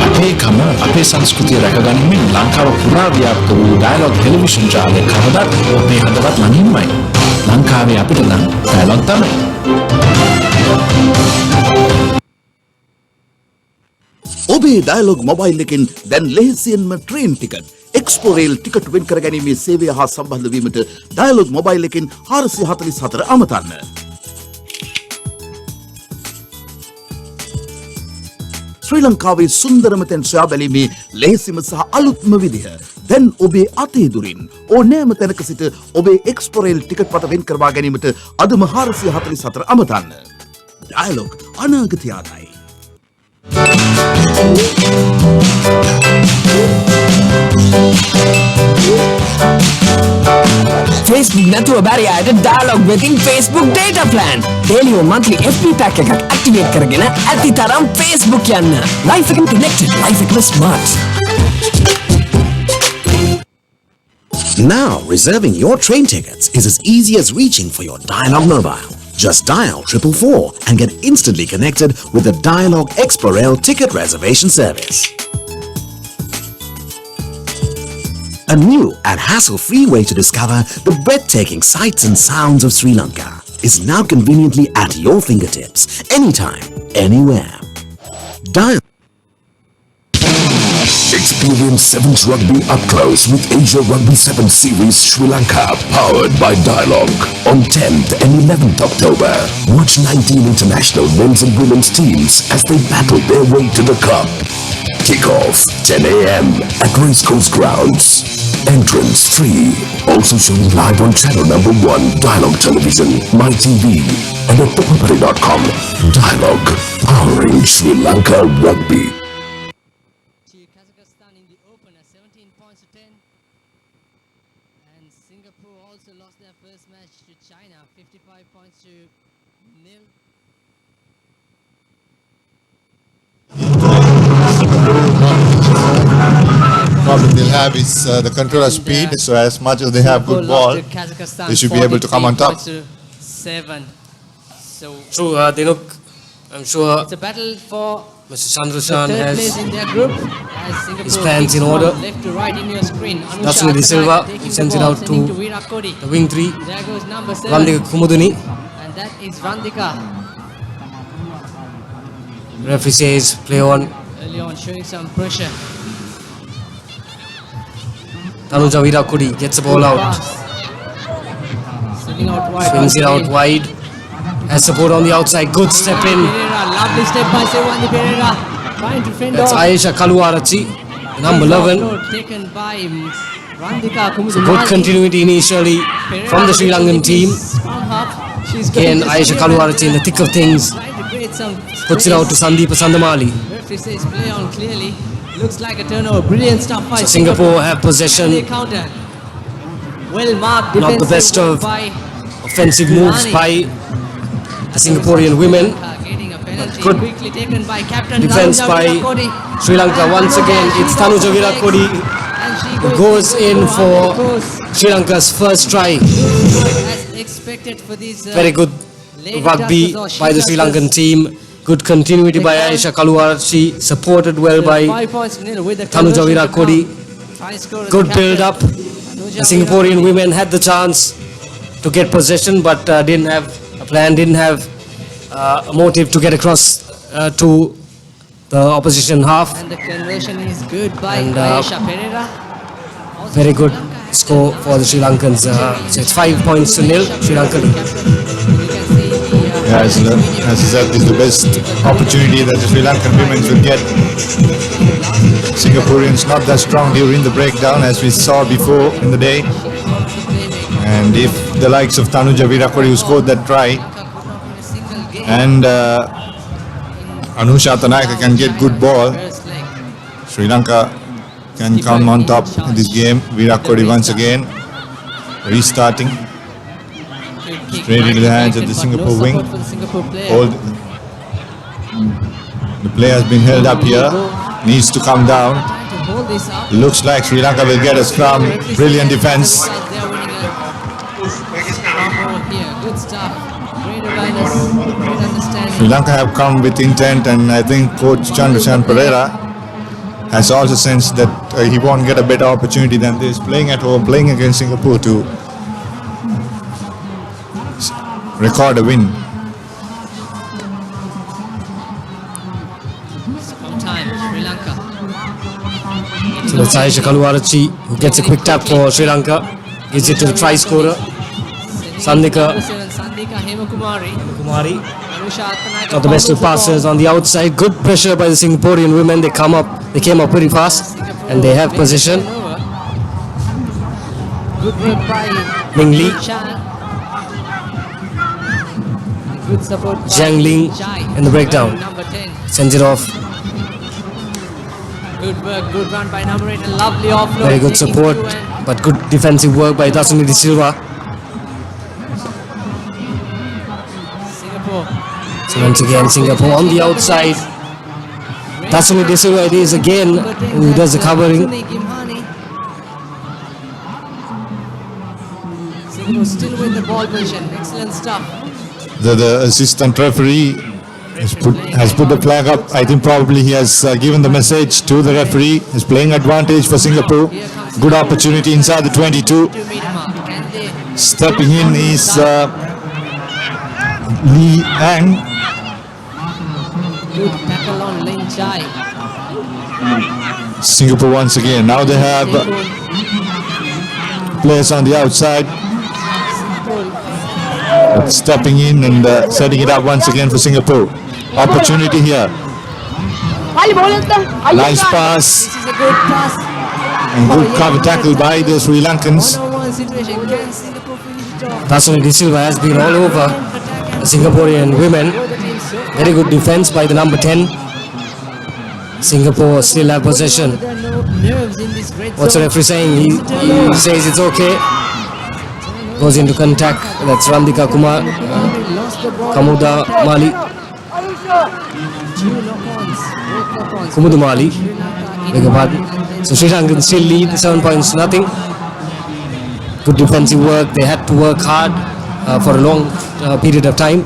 අපේකම අපේ සංස්කෘතිය රැකගනිමින් ලංකාව පුරා ව්‍යාප්ත වූ ඩයලොග් ටෙලිවිෂන් ජාලය කවදත් අපේ හදවත් ළඟින්මයි. ලංකාවේ අපිට නම් ඩයලොග් තමයි. ඔබේ ඩයලොග් මොබයිල් එකෙන් දැන් ලෙහෙසියෙන්ම ට්‍රේන් ටිකට් එක්ස්පෝරේල් ටිකට් වෙන් කර ගැනීමේ සේවය හා සම්බන්ධ වීමට ඩයලොග් මොබයිල් එකෙන් 444 අමතන්න. ශ්‍රී ලංකාවේ සුන්දරම තැන් සොයා බැලීමේ ලේසිම සහ අලුත්ම විදිහ. දැන් ඔබේ අතේ දුරින් ඕනෑම තැනක සිට ඔබේ එක්ස්පොරේල් ටිකට් පත වෙන් කරවා ගැනීමට අදම 444 අමතන්න. ඩයලොග් අනාගතය ආදායි. Facebook නැතුව බැරි අයට ඩයලොග් වෙතින් Facebook data plan. daily or monthly FB pack එකක් activate කරගෙන ඇති තරම් Facebook යන්න. life එකෙන් connected, life එකම smart. Now, reserving your train tickets is as easy as reaching for your Dialog mobile. Just dial 444 and get instantly connected with the Dialog Explorel ticket reservation service. A new and hassle-free way to discover the breathtaking sights and sounds of Sri Lanka is now conveniently at your fingertips, anytime, anywhere. Dial. Experience Sevens Rugby up close with Asia Rugby 7 Series Sri Lanka, powered by Dialog. On 10th and 11th October, watch 19 international men's and women's teams as they battle their way to the cup. Kick-off 10 a.m. at Racecourse Grounds. Entrance 3. Also shown live on channel number 1, Dialog Television, MyTV, and at ThePapare.com. Dialog, powering Sri Lanka Rugby. Kazakhstan in the opener, 17 points to 10. And Singapore also lost their first match to China, 55 points to 0. Problem they'll have is the controller speed. So as much as they have good ball, they should be able to come on top. 7. So True, Dinuk, I'm sure it's a battle for Mr. Chandrashan the third has place in their group as Singapore his plans in kicks order. from left to right in your screen. Datsuni De Silva sends it out to Virat Kohli. the wing 3. There goes number 7. Randika Kumuduni. And that is Randika. Referee says play on. Early on showing some pressure. Tanuja Virat Kohli gets the ball out. Swinging out wide. Swings it out wide. Has support on the outside. Good step in. Pereira, lovely step by Sewandi Pereira. Trying to fend That's off. Ayesha Kaluarachi, number 11. Taken by Randika So good continuity initially from the Sri Lankan team. Again, Ayesha Kaluarachi in the thick of things. Puts it out to Sandeepa Sandamali. Referee says play on clearly. Looks like a turnover. Brilliant stuff by So Singapore have possession. Counter. Well marked. Not the best of by offensive moves by the Singaporean women. Good quickly taken by captain defense Tanuja by Virat Kohli. Sri Lanka. Once again, it's Tanuja Virat Kohli who goes in for Sri Lanka's first try. As expected for these Very good rugby by the Sri Lankan team. Good continuity by Ayesha Kaluarachi, supported well by 5 points to 0 with the Tanuja conversion Virat to Kohli. come. Try score of Good the build up. The Singaporean women had the chance to get possession, but didn't have a plan, didn't have a motive to get across to the opposition half. And the conversion is good by And, Ayesha Pereira. Very good score for the Sri Lankans. So it's 5 points to 0. Sri Lanka. Yeah, as you said, this is the best opportunity that the Sri Lankan women will get. Singaporeans not that strong during the breakdown as we saw before in the day. And if the likes of Tanuja Virat Kohli who scored that try and Anusha Tanaka can get good ball, Sri Lanka can come on top in this game. Virat Kohli once again restarting. Straight into the hands of the Singapore wing. The player has been held up here. Needs to come down. Looks like Sri Lanka will get a scrum. Brilliant defense. Good stuff. Great awareness. Great understanding. Sri Lanka have come with intent, and I think Coach Chandrashan Pereira has also sensed that he won't get a better opportunity than this. Playing at home, playing against Singapore to record a win. Time, Sri Lanka. So that's Ayesha Kaluarachi who gets a quick tap for Sri Lanka. Gives it to the try scorer. Sandika Hemakumari. Not the best of passes on the outside. Good pressure by the Singaporean women. They came up very fast and they have position. Good work by Ming Li. Chan. Good support by Jiang Ling in the breakdown. Number 10. Sends it off. Good work, good run by number 8. A lovely offload. Very good taking support, through and but good defensive work by Dasuni De Silva. Singapore. So once again, Singapore on the outside. Dasuni De Silva it is again who does the covering. Singapore still with the ball position. Excellent stuff. The assistant referee has put the flag up. I think probably he has given the message to the referee. He's playing advantage for Singapore. Good opportunity inside the 22. Stepping in is Lee Ang. Good tackle on Ling Chai. Singapore once again. Now they have players on the outside. Stepping in and setting it up once again for Singapore. Opportunity here. Nice pass. This is a good pass. And good cover tackle by the Sri Lankans. One situation. Can Singapore finish it off? Dasuni De Silva has been all over the Singaporean women. Very good defense by the number 10. Singapore still have possession. There are no nerves in this great What's the zone. referee saying? He says it's okay. Goes into contact. That's Randika Kumar, Kamuda Mali, Kumudu Mali. Beg your pardon. So Sri Lanka still lead 7 points to nothing. Good defensive work. They had to work hard for a long period of time.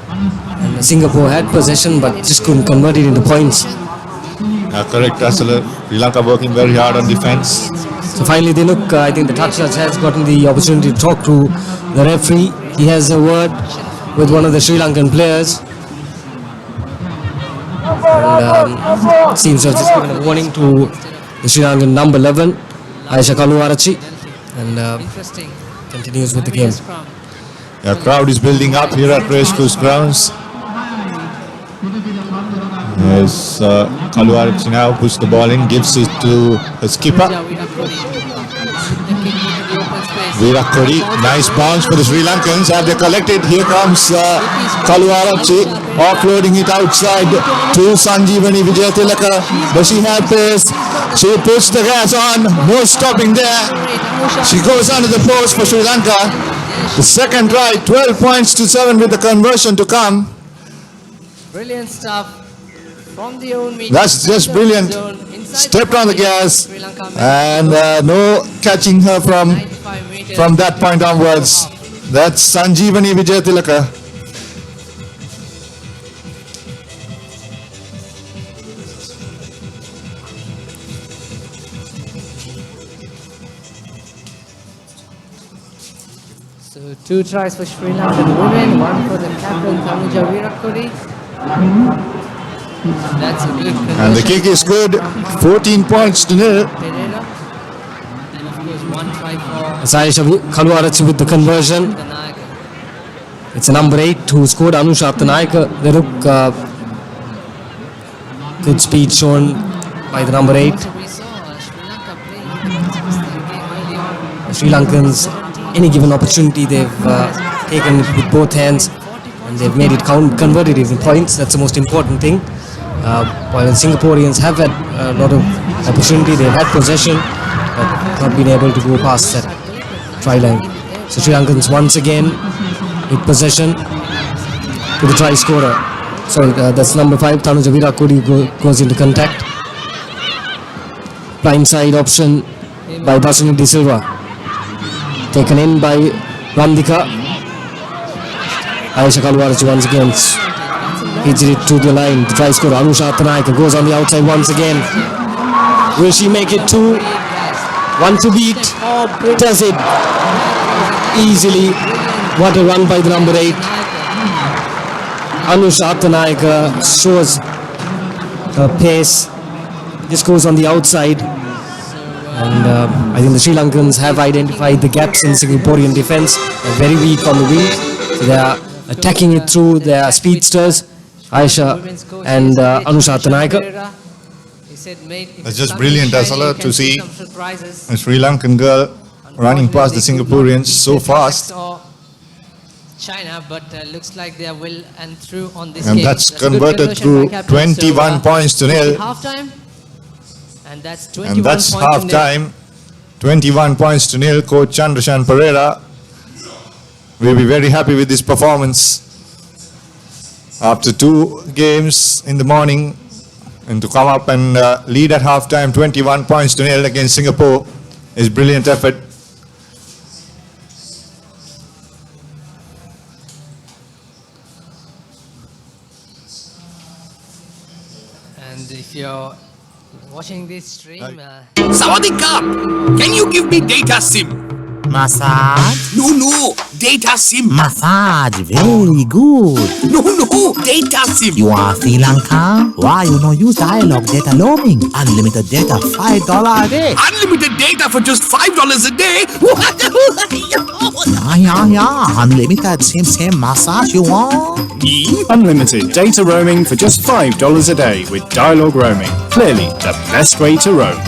And Singapore had possession but just couldn't convert it into points. Correct, Asala. Sri Lanka working very hard on defense. So finally, Dinuk, I think the touch judge has gotten the opportunity to talk to the referee. He has a word with one of the Sri Lankan players. And seems to have just given a warning to the Sri Lankan number 11, Aisha Kaluarachi. And continues with the game. The crowd is building up here at Racecourse grounds. Yes, Kaluarachi now puts the ball in, gives it to a skipper. Virat Kohli, nice bounce for the Sri Lankans. Have they collected? Here comes Kaluarachi, offloading it outside to Sanjeevani Vijayatilaka. Does she have pace? She puts the gas on, no stopping there. She goes under the post for Sri Lanka. The second try, 12 points to 7 with the conversion to come. Brilliant stuff. From the own media. That's just brilliant. Stepped on the gas and no catching her from that point onwards. That's Sanjeevani Vijayatilaka. So 2 tries for Sri Lankan women, 1 for the captain Tanuja Virat Kohli. That's a good conversion. And the kick is good. 14 points to 0. Pereira. And of course 1 try for It's Aisha Kaluarachi with the conversion. It's a number 8 who scored, Anusha Aptanayaka. They look good speed shown by the number 8. we saw Sri Lanka playing in the Pakistan game early on. The Sri Lankans, any given opportunity, they've taken it with both hands and they've made it converted into points. That's the most important thing. While the Singaporeans have had a lot of opportunity, they've had possession but not been able to go past that try line. So Sri Lankans once again with possession to the try scorer. Sorry, that's number 5, Tanuja Virat Kohli goes into contact. Blind side option by Dasuni De Silva. Taken in by Randika. Aisha Kaluarachi once again feeds it to the line. The try scorer Anusha Aptanayaka goes on the outside once again. Will she make it 2? 1 to beat. Does it easily. What a run by the number 8. Anusha Aptanayaka shows her pace. This goes on the outside. And I think the Sri Lankans have identified the gaps in Singaporean defence. They're very weak on the wings. So they are attacking it through their speedsters, Aisha and Anusha Tanaika. It's just brilliant, Asala, to see a Sri Lankan girl running past the Singaporeans so fast. China, but looks like they are well and through on this And game. that's a good converted conversion to by captain. 21 points to nil. Half-time. And that's 21 And that's points to half nil. time. 21 points to nil. Coach Chandrashan Pereira will be very happy with this performance. After 2 games in the morning, and to come up and lead at half time 21 points to nil against Singapore is brilliant effort. And if you're watching this stream, Sawadee Can you give me data SIM? Massage? No, data SIM. Massage, very good. No, data SIM. You are Sri Lanka? Why you no use dialogue data roaming? Unlimited data, $5 a day. Unlimited data for just $5 a day? Yeah. Unlimited, same massage you want? Unlimited data roaming for just $5 a day with dialogue roaming. Clearly the best way to roam.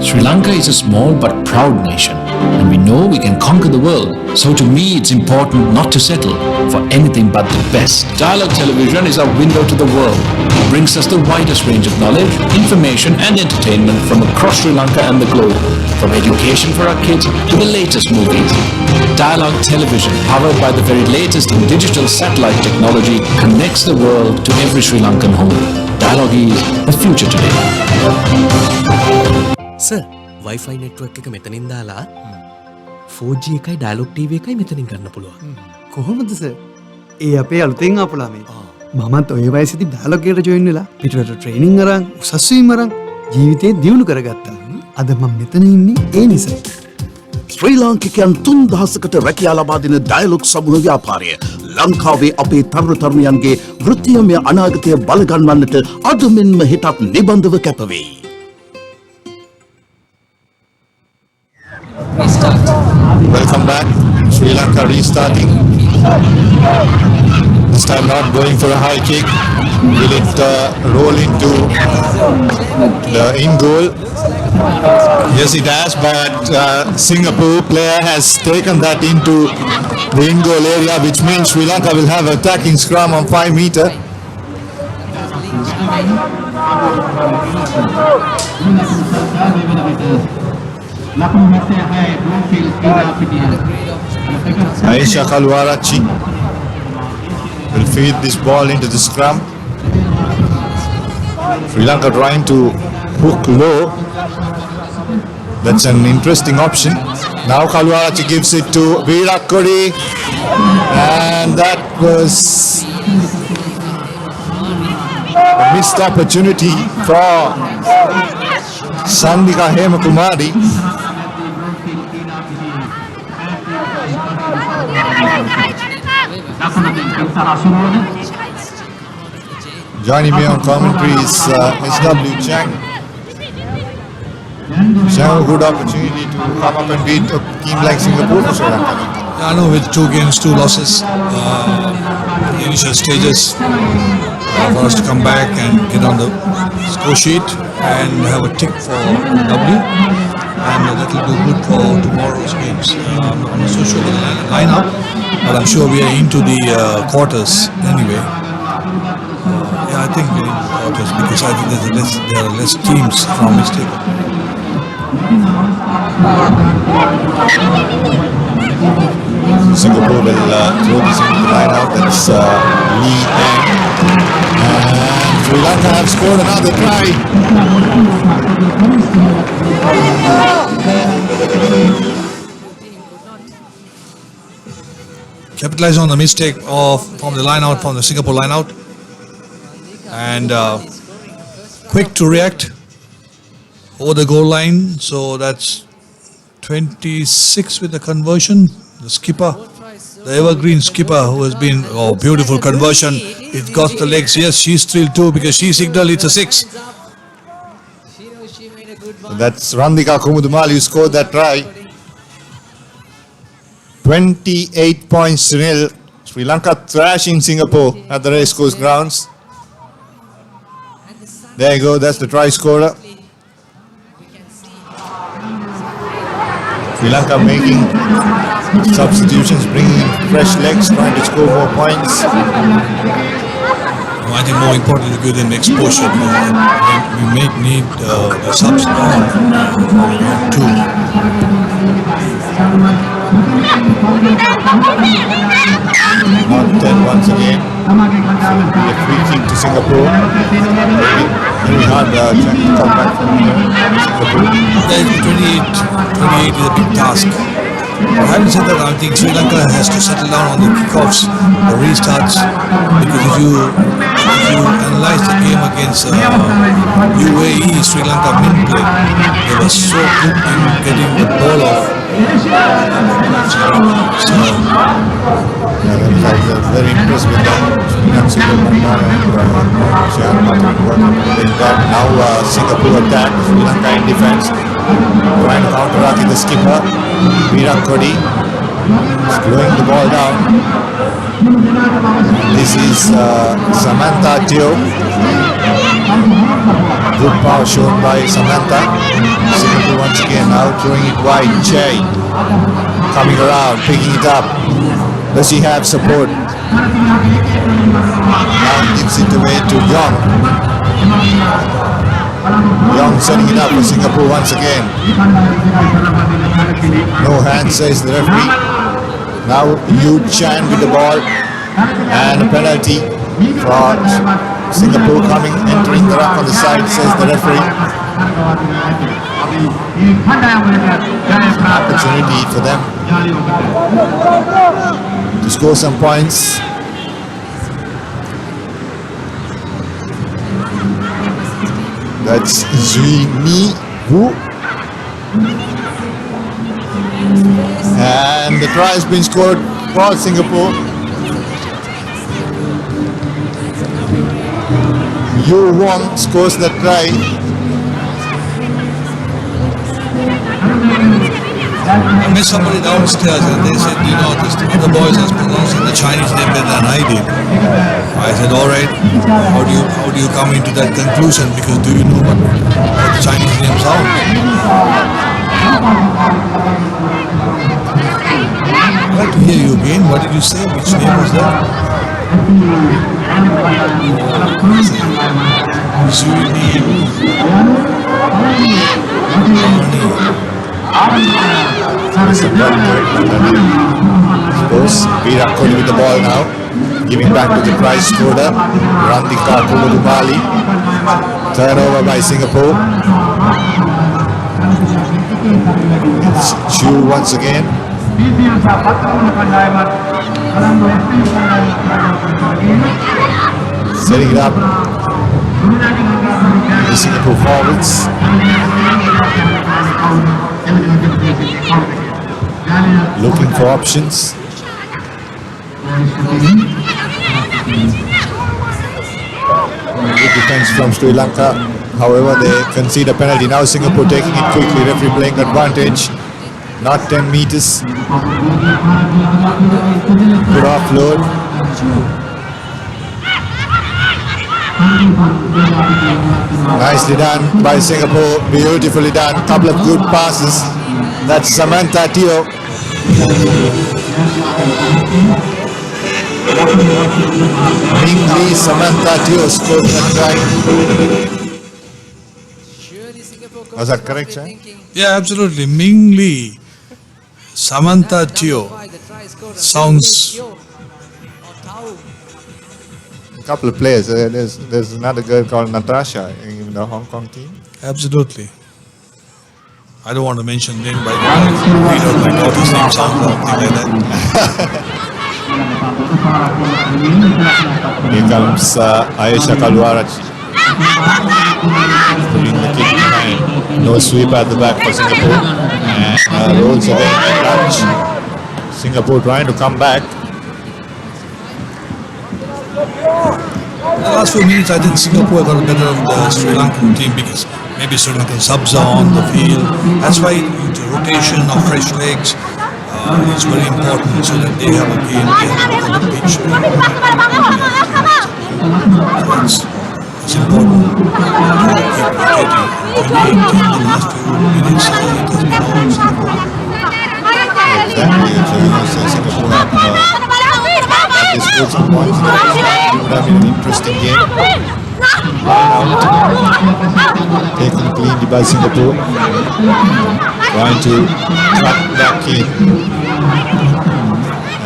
Sri Lanka is a small but proud nation, and we know we can conquer the world. So to me, it's important not to settle for anything but the best. Dialogue television is our window to the world. It brings us the widest range of knowledge, information and entertainment from across Sri Lanka and the globe. From education for our kids to the latest movies. Dialogue television, powered by the very latest in digital satellite technology, connects the world to every Sri Lankan home. Dialogue is the future today. Sir, Wi-Fi network එක මෙතනින් දාලා 4G එකයි dialog TV එකයි මෙතනින් ගන්න පුළුවන්. කොහොමද sir? ඒ අපේ අලුතෙන් ආපු ළමයි. මමත් ඔය වයසේදී ඩයලොග් එකට ජොයින් වෙලා පිටරට ට්‍රේනින් අරන් උසස් වීම අරන් ජීවිතේ දියුණු කරගත්තා. අද මම මෙතන ඉන්නේ ඒ නිසා. ශ්‍රී ලාංකිකයන් 3000කට රැකියා ලබා දෙන ඩයලොග් සමූහ ව්‍යාපාරය ලංකාවේ අපේ තරුණයන්ගේ වෘත්තීයමය අනාගතය බලගන්වන්නට අද මෙන්ම හෙටත් නිබඳව කැපවෙයි. Welcome back. Sri Lanka restarting. This time not going for a high kick. Will it roll into the in goal? Yes, it has, but Singapore player has taken that into the in goal area, which means Sri Lanka will have attacking scrum on 5 meter. Aisha Kalwarachi will feed this ball into the scrum. Sri Lanka trying to hook low. That's an interesting option. Now Kalwarachi gives it to Virat Kohli, and that was a missed opportunity for Sandika Hemakumari. Joining me on commentary is SW Chang. Chang, a good opportunity to come up and beat a team like Singapore for Sri Lanka. I know with 2 games, 2 losses, initial stages for us to come back and get on the score sheet and have a tick for W, and that will do good for tomorrow's games. I'm not so sure the lineup, but I'm sure we are into the quarters anyway. Yeah, I think we're in the quarters because I think there are less teams from each table. Singapore will throw this into the line out. That's Lee Tang. And Sri Lanka have scored another try. Capitalize on the mistake from the line out, from the Singapore line out, and quick to react over the goal line. So that's 26 with the conversion. The skipper, the evergreen skipper, who has been beautiful conversion. It got the legs. Yes, she's thrilled too because she signaled it's a 6. That's Randika Kumudumali who scored that try. 28 points to nil. Sri Lanka thrashing Singapore at the racecourse grounds. There you go, that's the try scorer. Sri Lanka making substitutions, bringing in fresh legs, trying to score more points. I think more importantly, give them exposure. We may need the subs too. Not 10 once again. A free kick to Singapore. Very hard trying to come back from Singapore. 28 is a big task. Having said that, I think Sri Lanka has to settle down on the kickoffs, the restarts, because if you analyze the game against UAE, Sri Lanka min-play, they were so good in getting the ball off. So, very impressed with that. Now Singapore attack, Sri Lanka in defense, trying to counteract the skipper, Virat Kohli, slowing the ball down. This is Samantha Teo. Good power shown by Samantha. Singapore once again now throwing it wide. Che coming around, picking it up. Does he have support? Now gives it away to Young. Young setting it up for Singapore once again. No hand, says the referee. Now Yu Chan with the ball and a penalty for Singapore entering the ruck on the side, says the referee. Opportunity for them to score some points. That's Zui Mi Wu. And the try has been scored for Singapore. Yu Wong scores that try. I met somebody downstairs and they said, you know, this other boys are pronouncing the Chinese name better than I did. I said, all right, how do you come into that conclusion? Because do you know what the Chinese name sounds? I'd like to hear you again. What did you say? Which name was that? Suppose Virat Kohli with the ball now, giving back to the prize scorer, Randika Kumudumali. Turnover by Singapore. It's Chu once again. Setting it up. The Singapore forwards. Looking for options. Good defense from Sri Lanka. However, they concede a penalty. Now Singapore taking it quickly. Referee playing advantage. Not 10 meters. Good offload. Nicely done by Singapore. Beautifully done. Couple of good passes. That's Samantha Teo. Ming Lee, Samantha Teo scored that try. Was that correct, sir? Yeah, absolutely. Ming Lee, Samantha Teo. Sounds. A couple of players. There's another girl called Natasha in the Hong Kong team. Absolutely. I don't want to mention name by read out my daughter's name sounds or something like that. Here comes Ayesha Kalwaraj. Putting the kick behind. No sweep at the back for Singapore. And rolls away in the touch. Singapore trying to come back. In the last few minutes, I think Singapore got better of the Sri Lankan team because maybe Sri Lankan subs are on the field. That's why the rotation of fresh legs is very important so that they have a game, they have a look at the pitch. So it's important to keep rotating. 28 in the last few minutes, it has been all Singapore. Exactly, so Singapore have they scored some points. It would have been an interesting game. Line out, taken cleanly by Singapore, trying to cut back in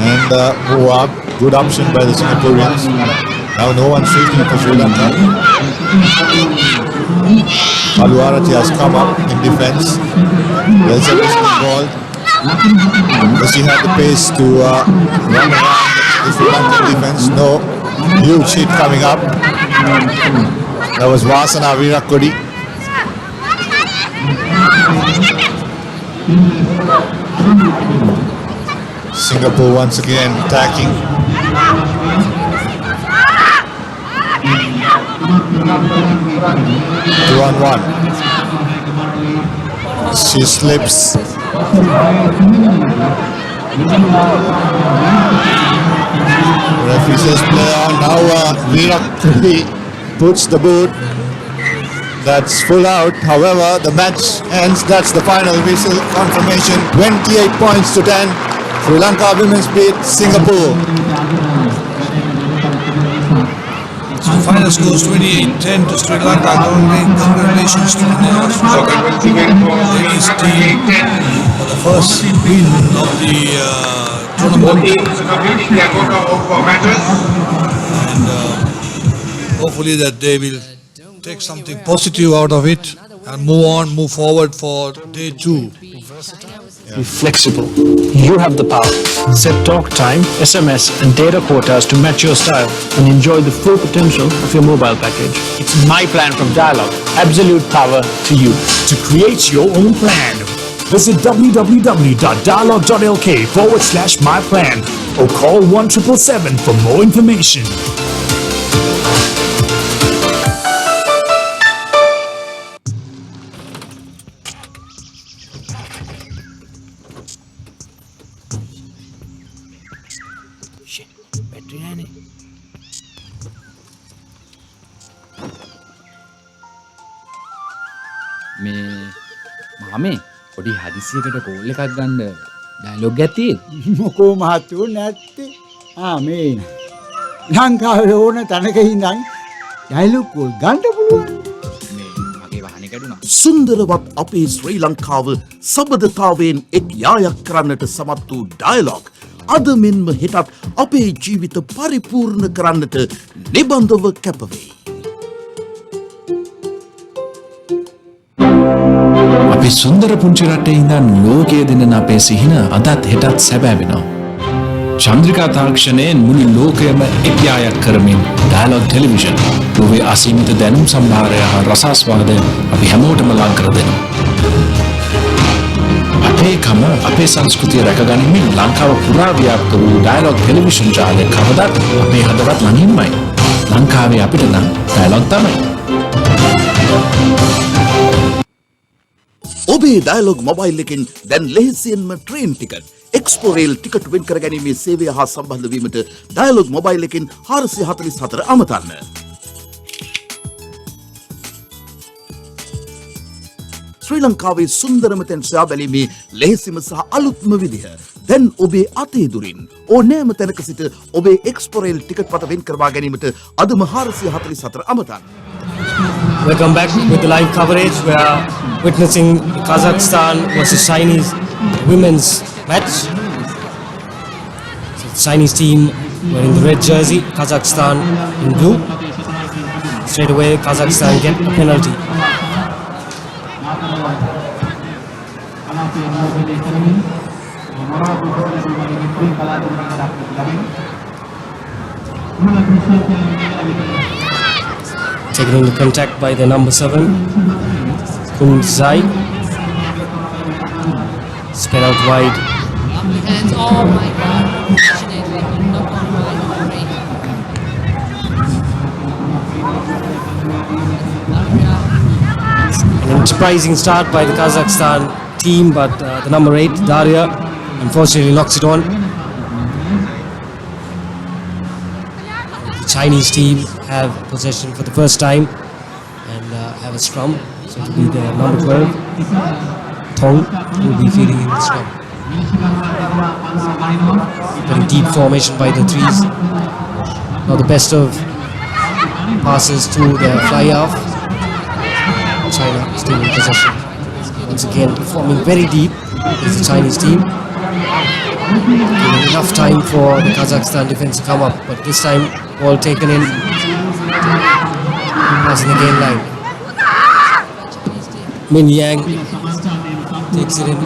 and move up. Good option by the Singaporeans. Now no one shooting for Sri Lanka. Aluarati has come up in defence. There's a missing ball. Does he have the pace to run around the Sri Lankan defence? No. Huge hit coming up. That was Vasana Virakodi. Singapore once again attacking. 2-on-1. She slips. Referee says play on. Now Virakodi puts the boot. That's full out. However, the match ends. That's the final whistle confirmation. 28 points to 10. Sri Lanka women's beat Singapore. So the final score is 28-10 to Sri Lanka. Congratulations to the ladies team for the first win of the tournament. And hopefully that they will take something positive out of it and move forward for day 2. Be flexible. You have the power. Set talk time, SMS and data quotas to match your style and enjoy the full potential of your mobile package. It's my plan from Dialog. Absolute power to you. To create your own plan, visit www.dialog.lk/myplan or call 1777 for more information. මාමේ පොඩි හදිසියකට call එකක් ගන්න dialogue එකක් තියෙද? මොකෝ මහත්තයෝ නැත්තේ. මේ ලංකාවේ ඕන තැනක ඉඳන් ඩයලොග් කෝල් ගන්න පුළුවන්. මගේ වාහනේ කැඩුනා. සුන්දරවත් අපේ ශ්‍රී ලංකාව සබඳතාවයෙන් එක් යායක් කරන්නට සමත් වූ ඩයලොග් අද මෙන්ම හෙටත් අපේ ජීවිත පරිපූර්ණ කරන්නට නිබඳව කැපවේ. අපි සුන්දර පුංචි රටේ ඉඳන් ලෝකයේ දෙන අපේ සිහින අදත් හෙටත් සැබෑ වෙනවා. චන්ද්‍රිකා තාක්ෂණයෙන් මුළු ලෝකයම එක්යායක් කරමින් ඩයලොග් ටෙලිවිෂන් ලෝකයේ අසීමිත දැනුම් සම්භාරය හා රසාස්වාදය අපි හැමෝටම ලං කර දෙනවා. අපේ කම අපේ සංස්කෘතිය රැකගනිමින් ලංකාව පුරා ව්‍යාප්ත වූ ඩයලොග් ටෙලිවිෂන් ජාලය කවදත් අපේ හදවත් ළඟින්මයි. ලංකාවේ අපිට නම් ඩයලොග් තමයි. ඔබේ ඩයලොග් මොබයිල් එකෙන් දැන් ලෙහෙසියෙන්ම ට්‍රේන් ටිකට් එක්ස්පෝරේල් ටිකට් වෙන් කර ගැනීමේ සේවය හා සම්බන්ධ වීමට ඩයලොග් මොබයිල් එකෙන් 444 අමතන්න. ශ්‍රී ලංකාවේ සුන්දරම තැන් සොයා බැලීමේ ලෙහෙසිම සහ අලුත්ම විදිහ දැන් ඔබේ අතේ දුරින් ඕනෑම තැනක සිට ඔබේ එක්ස්පෝරේල් ටිකට් පත වෙන් කරවා ගැනීමට අදම 444 අමතන්න. Welcome back with the live coverage. We are witnessing Kazakhstan versus Chinese women's match. So the Chinese team wearing the red jersey, Kazakhstan in blue. Straight away, Kazakhstan get a penalty. Taken into contact by the number 7, Kun Zai. Spin out wide. And oh my god, unfortunately, not on wide. An surprising start by the Kazakhstan team, but the number 8, Daria, unfortunately knocks it on. The Chinese team have possession for the first time and have a scrum. So it will be the number 12, Tong, who will be feeding in the scrum. Very deep formation by the threes. Now the best of passes to their fly half. China still in possession. Once again forming very deep is the Chinese team. Giving enough time for the Kazakhstan defense to come up, but this time ball taken in. Passing again line. Min Yang takes it in.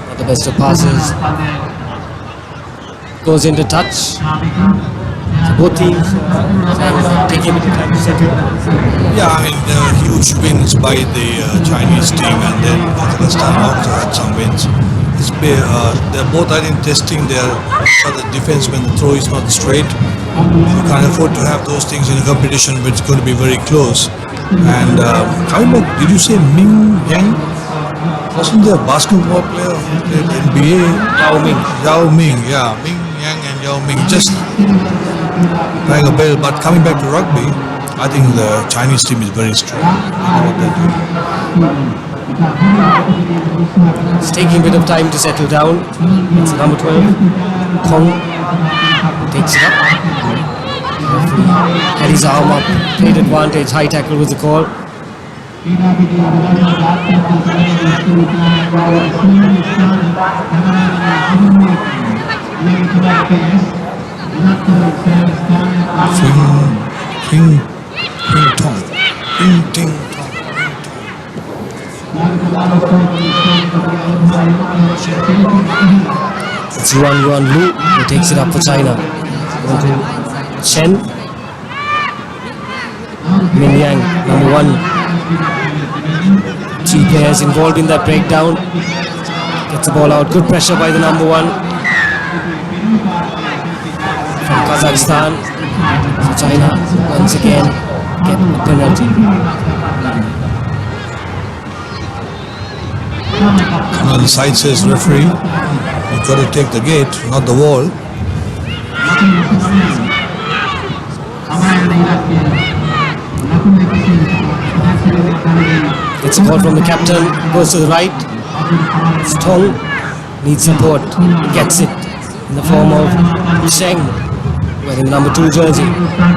Not the best of passes. Goes into touch. So both teams taking a bit of time to settle. Yeah, I mean, huge wins by the Chinese team, and then Kazakhstan also had some wins. They're both, I think, testing their defense when the throw is not straight. You can't afford to have those things in a competition which is going to be very close. And coming back, did you say Ming Yang? Wasn't there a basketball player who played NBA? Yao Ming. Yao Ming, yeah. Ming Yang and Yao Ming just rang a bell. But coming back to rugby, I think the Chinese team is very strong. I know what they're doing. It's taking a bit of time to settle down. It's number 12, Kong, takes it up. Referee had his arm up, played advantage, high tackle was the call. Ting tong, ting ting tong. It's Yuan Lu who takes it up for China. Chen, Min Yang, number 1. 3 players involved in that breakdown. Gets the ball out. Good pressure by the number 1 from Kazakhstan. So China once again get a penalty. On the side says referee, you've got to take the gate, not the wall. Gets a ball from the captain, goes to the right. Tong needs support, gets it in the form of Sheng, wearing the number 2 jersey.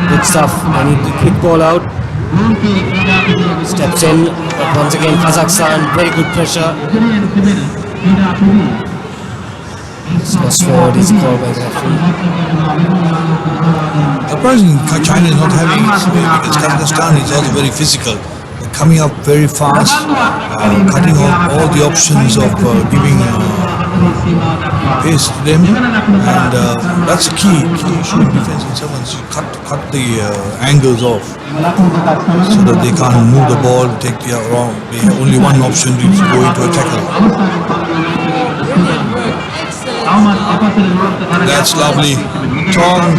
Good stuff. They need the quick ball out. Steps in, but once again Kazakhstan, very good pressure. Lost forward is called by the referee. Surprising, China is not having its way because Kazakhstan is also very physical. They're coming up very fast, cutting off all the options of giving pace to them, and that's the key issue in defense in sevens. You cut the angles off so that they can't move the ball, take the wrong. They have only one option to go into a tackle. That's lovely. Tong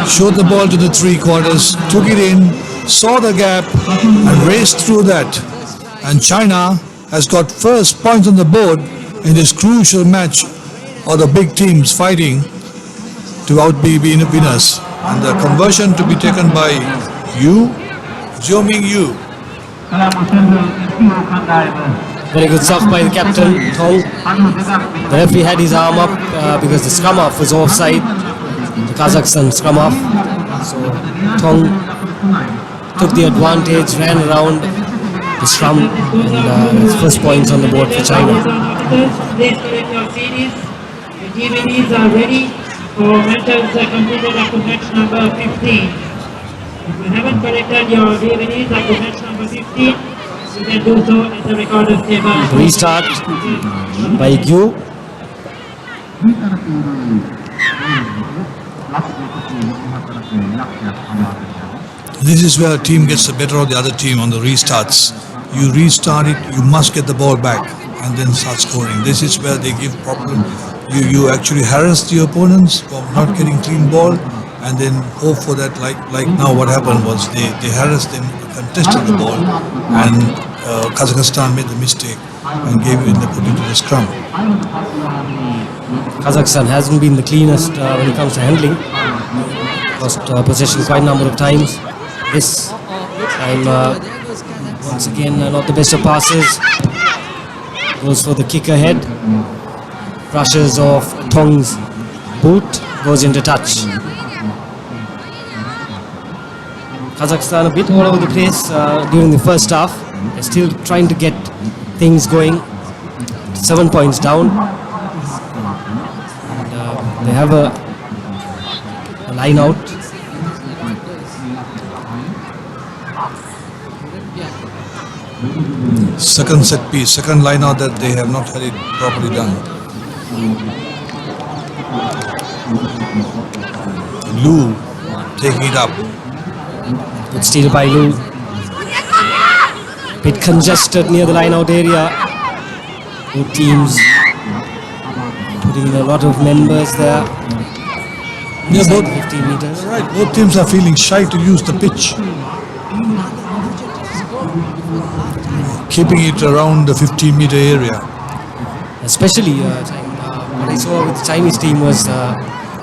showed the ball to the 3/4, took it in, saw the gap and raced through that. And China has got first points on the board in this crucial match of the big teams fighting to outbe winners. And the conversion to be taken by Jioming Yu. Very good stuff by the captain, Tong. The referee had his arm up because the scrum off was offside. The Kazakhstan scrum off. So Tong took the advantage, ran around the scrum, and his first points on the board for China. Please collect your CDs. The DVDs are ready for mentals completed up to match number 15. If you haven't collected your DVDs up to match number 15, you can do so at the recorder's table. Restart by Gu. This is where a team gets the better of the other team on the restarts. You restart it, you must get the ball back and then start scoring. This is where they give problem. You actually harass the opponents for not getting clean ball, and then hope for that. Like now, what happened was they harassed them, contested the ball, and Kazakhstan made the mistake and gave it the put into the scrum. Kazakhstan hasn't been the cleanest when it comes to handling. Lost possession quite a number of times. This time, once again, not the best of passes. Goes for the kick ahead. Brushes off Tong's boot. Goes into touch. Kazakhstan a bit all over the place during the first half. They're still trying to get things going. 7 points down. And, they have a line out. Second set piece, second line out that they have not had it properly done. Lu taking it up. Good steal by Lu. Bit congested near the line out area. Both teams putting in a lot of members there. Yeah, both 15 meters. Right, both teams are feeling shy to use the pitch. Keeping it around the 15-meter area. Especially what I saw with the Chinese team was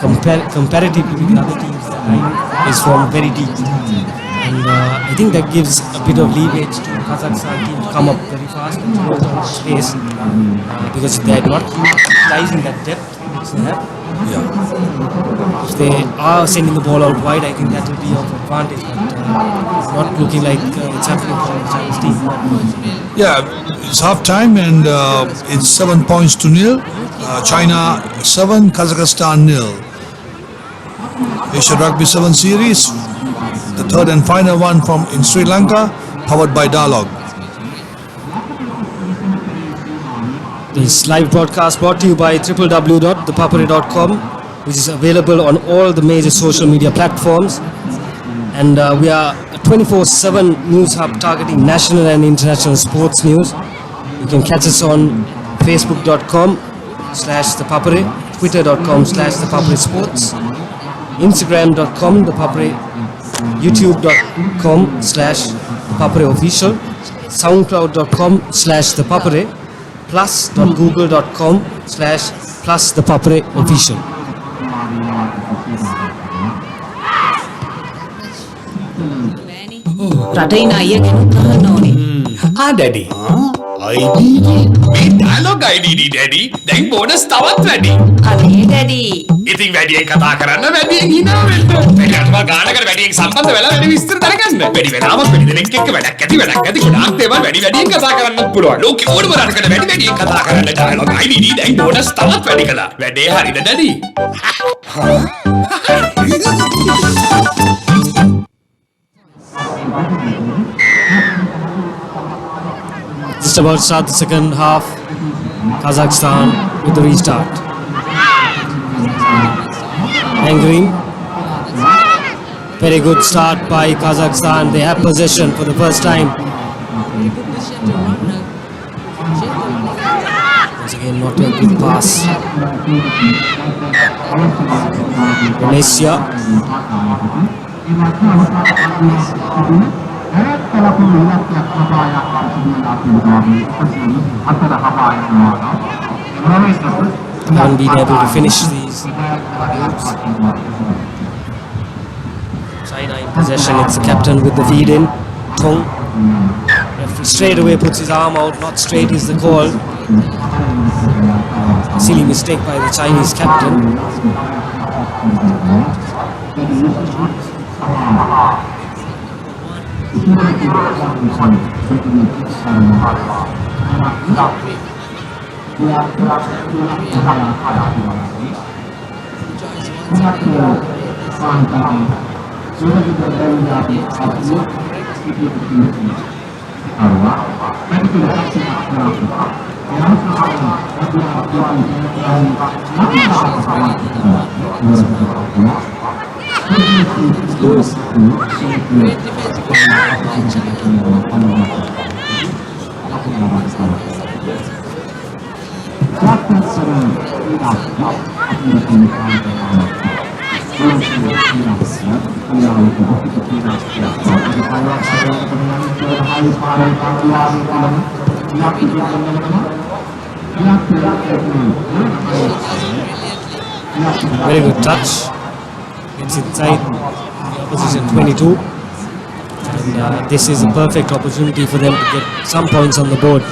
comparatively with the other teams, the line is from very deep. And I think that gives a bit of leeway to Kazakhstan team to come up very fast and close on space because they're not utilizing that depth which they have. Yeah. If they are sending the ball out wide, I think that will be of advantage, but it's not looking like it's happening for the Chinese team. Yeah, it's half time and it's 7 points to nil. China 7, Kazakhstan 0. Asia Rugby 7 series, the third and final one from in Sri Lanka, powered by Dialog. This live broadcast brought to you by www.thepapare.com, which is available on all the major social media platforms. And we are a 24/7 news hub targeting national and international sports news. You can catch us on facebook.com/thepapare, twitter.com/thepapare sports, instagram.com thepapare, youtube.com/thepapare official, soundcloud.com/thepapare, plus.google.com/+thepapare official. රටේ අයිය කෙනෙක් අහන්න ඕනේ. Daddy. මේ dialogue IDD daddy දැන් bonus තවත් වැඩි. අනේ ඩැඩි. ඉතින් වැඩියෙන් කතා කරන්න වැඩියෙන් hina වෙන්න. වැඩියටම ගානකට වැඩියෙන් සම්බන්ධ වෙලා වැඩි විස්තර දැනගන්න. වැඩි වෙලාවක් වැඩි දෙනෙක් එක්ක වැඩක් ඇති ගොඩාක් දේවල් වැඩි වැඩියෙන් කතා කරන්නත් පුළුවන්. ලෝකෙ ඕනම රටකට වැඩි වැඩියෙන් කතා කරන්න ඩයලොග් IDD දැන් බෝනස් තවත් වැඩි කළා. වැඩේ හරිද daddy? Just about to start the second half. Kazakhstan with the restart. Angrim. Very good start by Kazakhstan. They have possession for the first time. Once again, not a good pass. Malaysia. Haven't been able to finish these games. China in possession. It's the captain with the feed in. Tong. Referee straight away puts his arm out. Not straight is the call. Silly mistake by the Chinese captain. Very good touch. Gets inside the opposition 22. And this is a perfect opportunity for them to get some points on the board.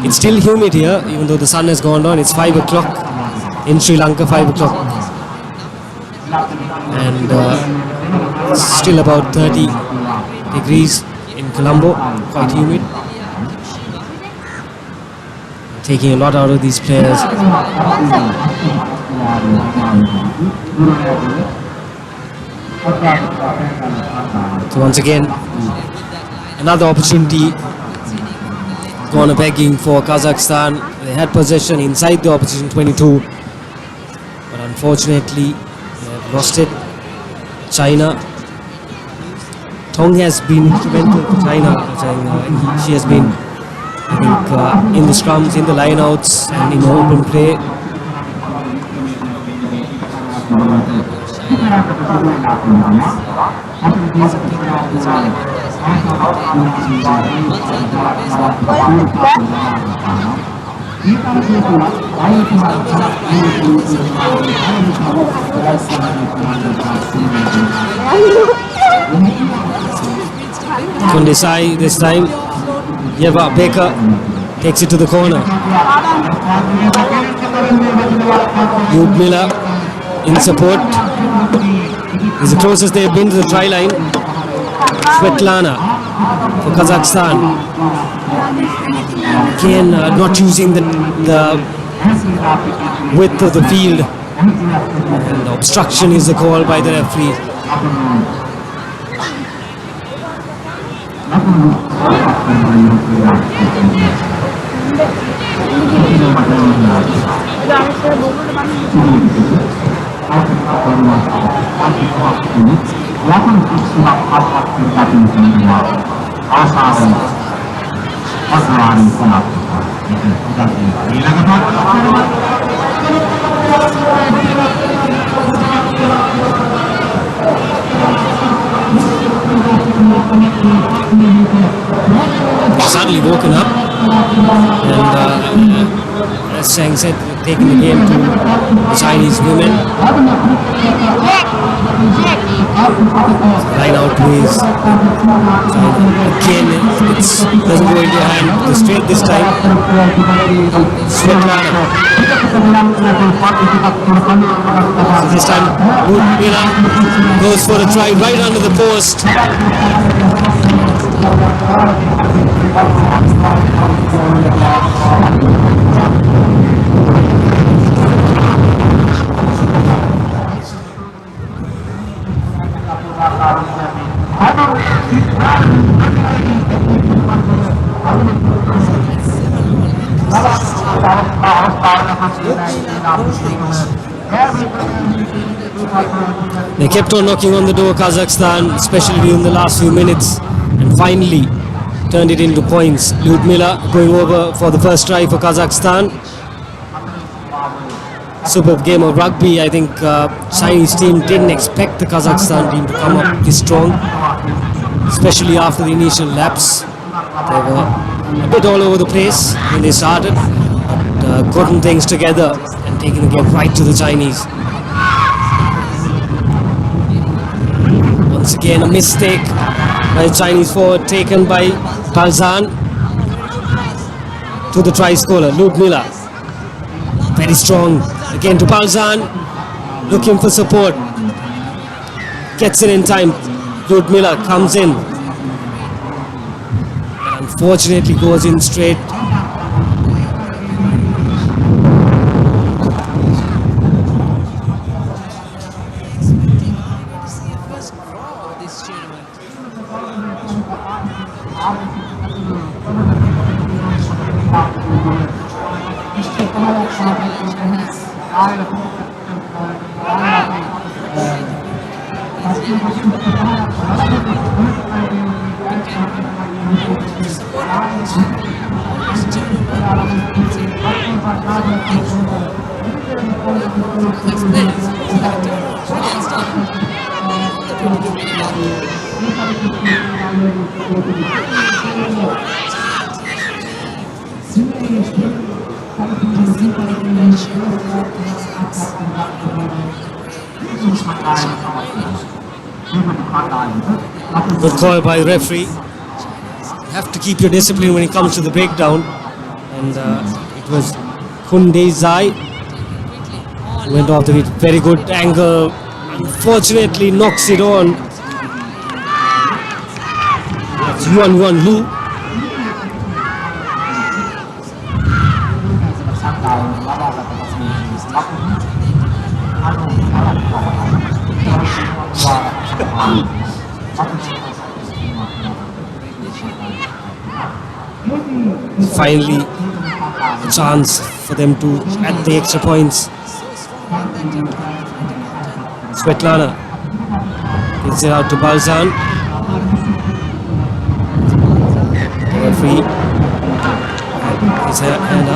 It's still humid here, even though the sun has gone down. It's 5 o'clock in Sri Lanka, 5 o'clock. And it's still about 30 degrees in Colombo, quite humid. Taking a lot out of these players. So once again, another opportunity gone begging for Kazakhstan. They had possession inside the opposition 22, but unfortunately they have lost it. China. Tong has been instrumental for China. She has been, I think, in the scrums, in the lineouts, and in open play. Kondesai this time. Yeva Baker takes it to the corner. Ludmila in support. Is the closest they have been to the try line. Svetlana for Kazakhstan. Again, not using the width of the field. And obstruction is the call by the referee. Suddenly woken up, and as Sang said, taking the game to the Chinese women. Line out plays. Again, it doesn't go into your hand. Straight this time. Svetlana. So this time, Ludmila goes for a try right under the post. They kept on knocking on the door, Kazakhstan, especially in the last few minutes, and finally turned it into points. Ludmila going over for the first try for Kazakhstan. Superb game of rugby. I think Chinese team didn't expect the Kazakhstan team to come up this strong, especially after the initial lapse. They were a bit all over the place when they started, but gotten things together and taking the game right to the Chinese. Once again, a mistake by the Chinese forward taken by Palzan to the try scorer, Ludmila. Very strong. Again to Palzan, looking for support. Gets it in time. Ludmila comes in. But unfortunately goes in straight. Kazakh's players. Looks like a turnover. Brilliant stuff. On the 22-minute mark. Good call by the referee. You have to keep your discipline when it comes to the breakdown. And it was Kunde Zai who went off the beat. Very good angle. Unfortunately knocks it on. That's Yuan Lu. Finally, a chance for them to add the extra points. Svetlana gets it out to Balzan. The referee his hand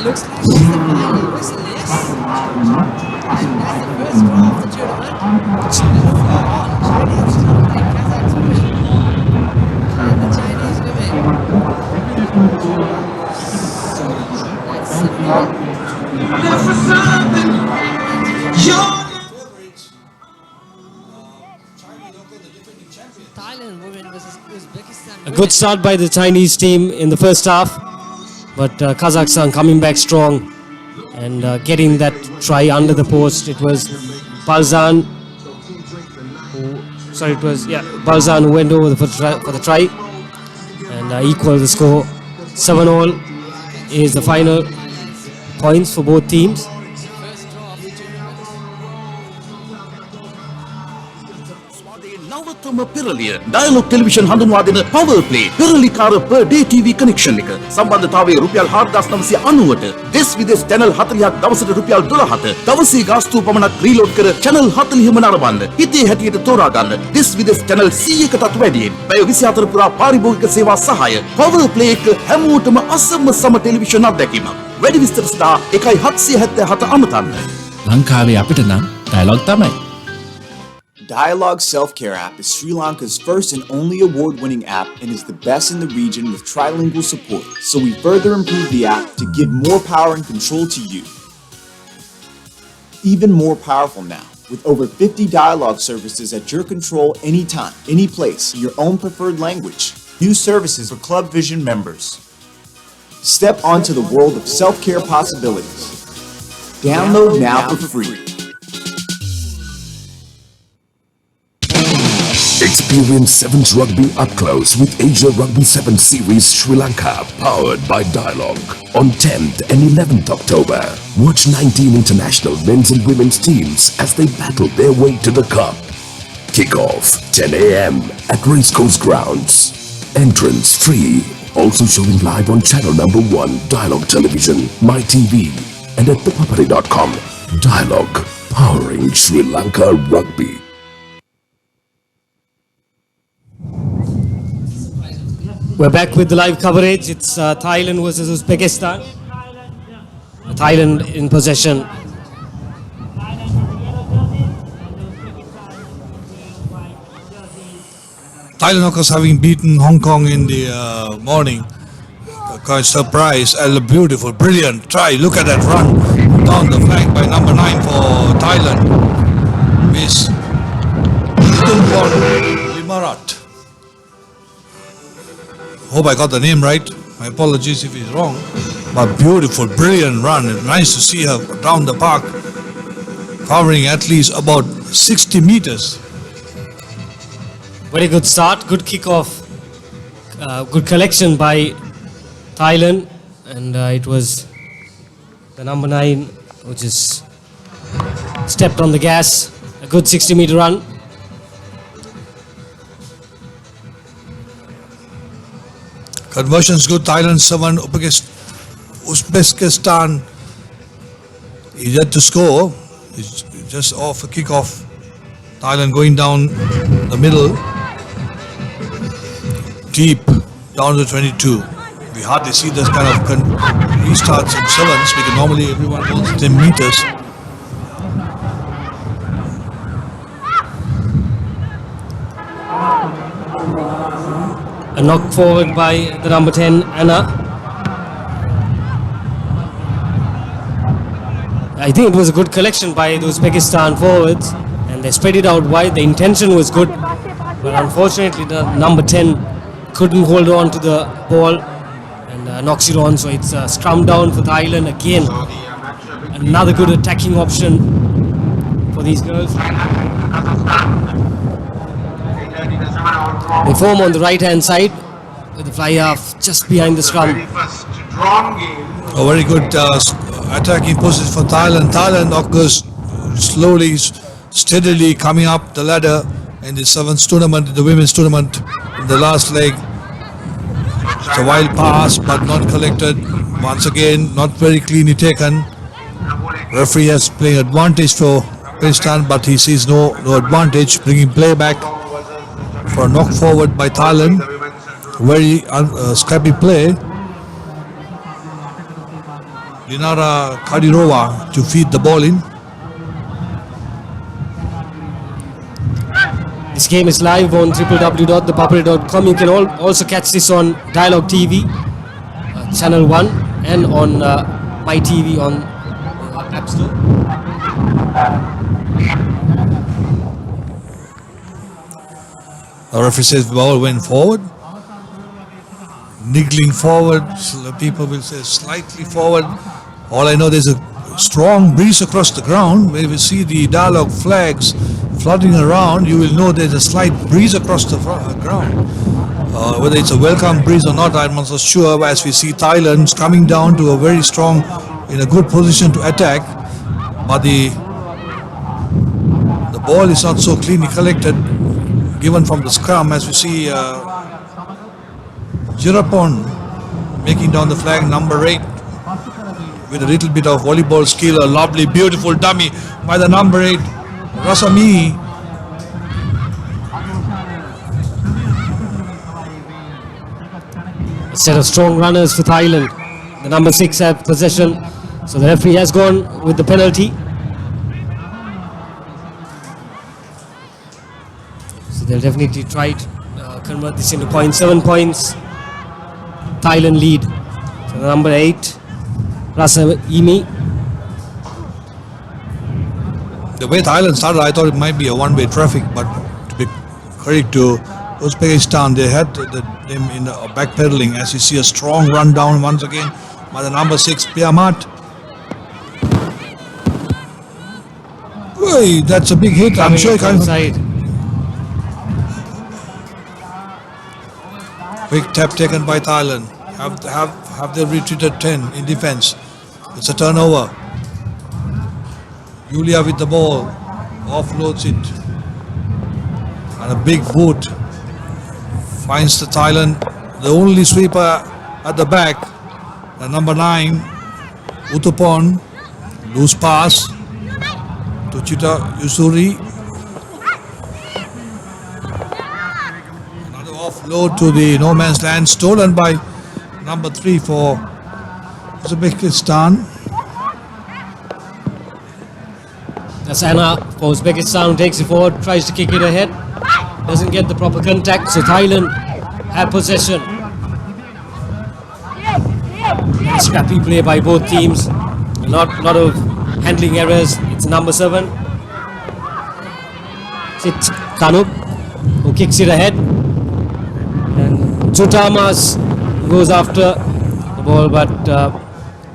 Looks like it's the final whistle, yes. And that's the first draw of the tournament. It's 4 on. Chinese tournament, Kazakhs women. And the Chinese women. Thailand women versus Uzbekistan. A good start by the Chinese team in the first half. But Kazakhstan coming back strong and getting that try under the post. It was Balzan Balzan who went over for the try and equaled the score. 7-all is the final points for both teams. නවතම පෙරලිය Dialog television හඳුන්වා දෙන power play පෙරලිකාර per day TV connection එක සම්බන්ධතාවයේ රුපියල් 4990ට දෙස් විදෙස් channel 40ක් දවසට රුපියල් 12ට දවසේ ගාස්තුව පමණක් රීලෝඩ් කර channel 40ම නරඹන්න හිතේ හැටියට තෝරා ගන්න දෙස් විදෙස් channel 100කටත් වැඩියෙන් පැය 24 පුරා පාරිභෝගික සේවා සහාය පවර් ප්ලේ එක හැමෝටම අසම සම ටෙලිවිෂන් අත්දැකීමක් වැඩි විස්තර සඳහා 1777 අමතන්න ලංකාවේ අපිට නම් ඩයලොග් තමයි Dialogue Self-Care app is Sri Lanka's first and only award-winning app and is the best in the region with trilingual support. So we further improved the app to give more power and control to you. Even more powerful now, with over 50 dialogue services at your control anytime, any place, in your own preferred language. New services for Club Vision members. Step onto the world of self-care possibilities. Download now for free. Experience Sevens Rugby up close with Asia Rugby 7 Series Sri Lanka, powered by Dialogue. On 10th and 11th October, watch 19 international men's and women's teams as they battle their way to the cup. Kick-off 10 a.m. at Racecourse Grounds. Entrance free. Also showing live on channel number 1, Dialogue Television, MyTV, and at ThePapare.com. Dialogue, powering Sri Lanka Rugby. We're back with the live coverage. It's Thailand versus Uzbekistan. Thailand in possession. Thailand, of course, having beaten Hong Kong in the morning. Quite surprised. A beautiful, brilliant try. Look at that run down the flank by number 9 for Thailand. Miss Limarat. Hope I got the name right. My apologies if it's wrong. But beautiful, brilliant run. It's nice to see her down the park, covering at least about 60 meters. Very good start, good kick-off, good collection by Thailand, and it was the number 9 who just stepped on the gas. A good 60-meter run. Conversion's good. Thailand 7. Uzbekistan is yet to score. It's just off a kick-off. Thailand going down the middle. Deep down to 22. We hardly see this kind of restarts in sevens because normally everyone goes 10 meters. A knock forward by the number 10, Anna. I think it was a good collection by the Uzbekistan forwards, and they spread it out wide. The intention was good, but unfortunately the number 10 couldn't hold on to the ball and knocks it on. So it's a scrum down for Thailand again. Another good attacking option for these girls. They form on the right hand side with the fly half just behind the scrum. A very good attacking position for Thailand. Thailand, of course, slowly, steadily coming up the ladder in the sevens tournament, the women's tournament, in the last leg. It's a wild pass, but not collected. Once again, not very cleanly taken. Referee has playing advantage for Pakistan, but he sees no advantage, bringing play back for a knock forward by Thailand. Very scrappy play. Dinara Kadirova to feed the ball in. This game is live on www.thepapare.com. You can also catch this on Dialogue TV, Channel 1, and on My TV on App Store. The referee says the ball went forward. Niggling forward, people will say slightly forward. All I know, there's a strong breeze across the ground. Where we see the Dialogue flags floating around, you will know there's a slight breeze across the ground. Whether it's a welcome breeze or not, I'm not so sure. As we see Thailand coming down to a very strong, in a good position to attack, but the ball is not so cleanly collected, given from the scrum. As we see Jirapon making down the flag, number 8, with a little bit of volleyball skill. A lovely, beautiful dummy by the number 8, Rasami. A set of strong runners for Thailand. The number 6 have possession, so the referee has gone with the penalty. So they'll definitely try to convert this into points. 7 points. Thailand lead. So the number 8, Rasa Imi. The way Thailand started, I thought it might be a one-way traffic, but to be credit to Uzbekistan, they had them in backpedaling. As you see, a strong run down once again by the number 6, Piamat. Oy, that's a big hit. I'm sure. Quick tap taken by Thailand. Have they retreated 10 in defense? It's a turnover. Julia with the ball, offloads it, and a big boot finds the Thailand, the only sweeper at the back, the number 9, Utupon, loose pass to Chita Yusuri. Another offload to the no man's land, stolen by number 3 for Uzbekistan. That's Anna for Uzbekistan, takes it forward, tries to kick it ahead, doesn't get the proper contact, so Thailand have possession. Scrappy play by both teams, a lot of handling errors. It's number 7, Sit Kanup, who kicks it ahead, and Chutamas goes after the ball, but the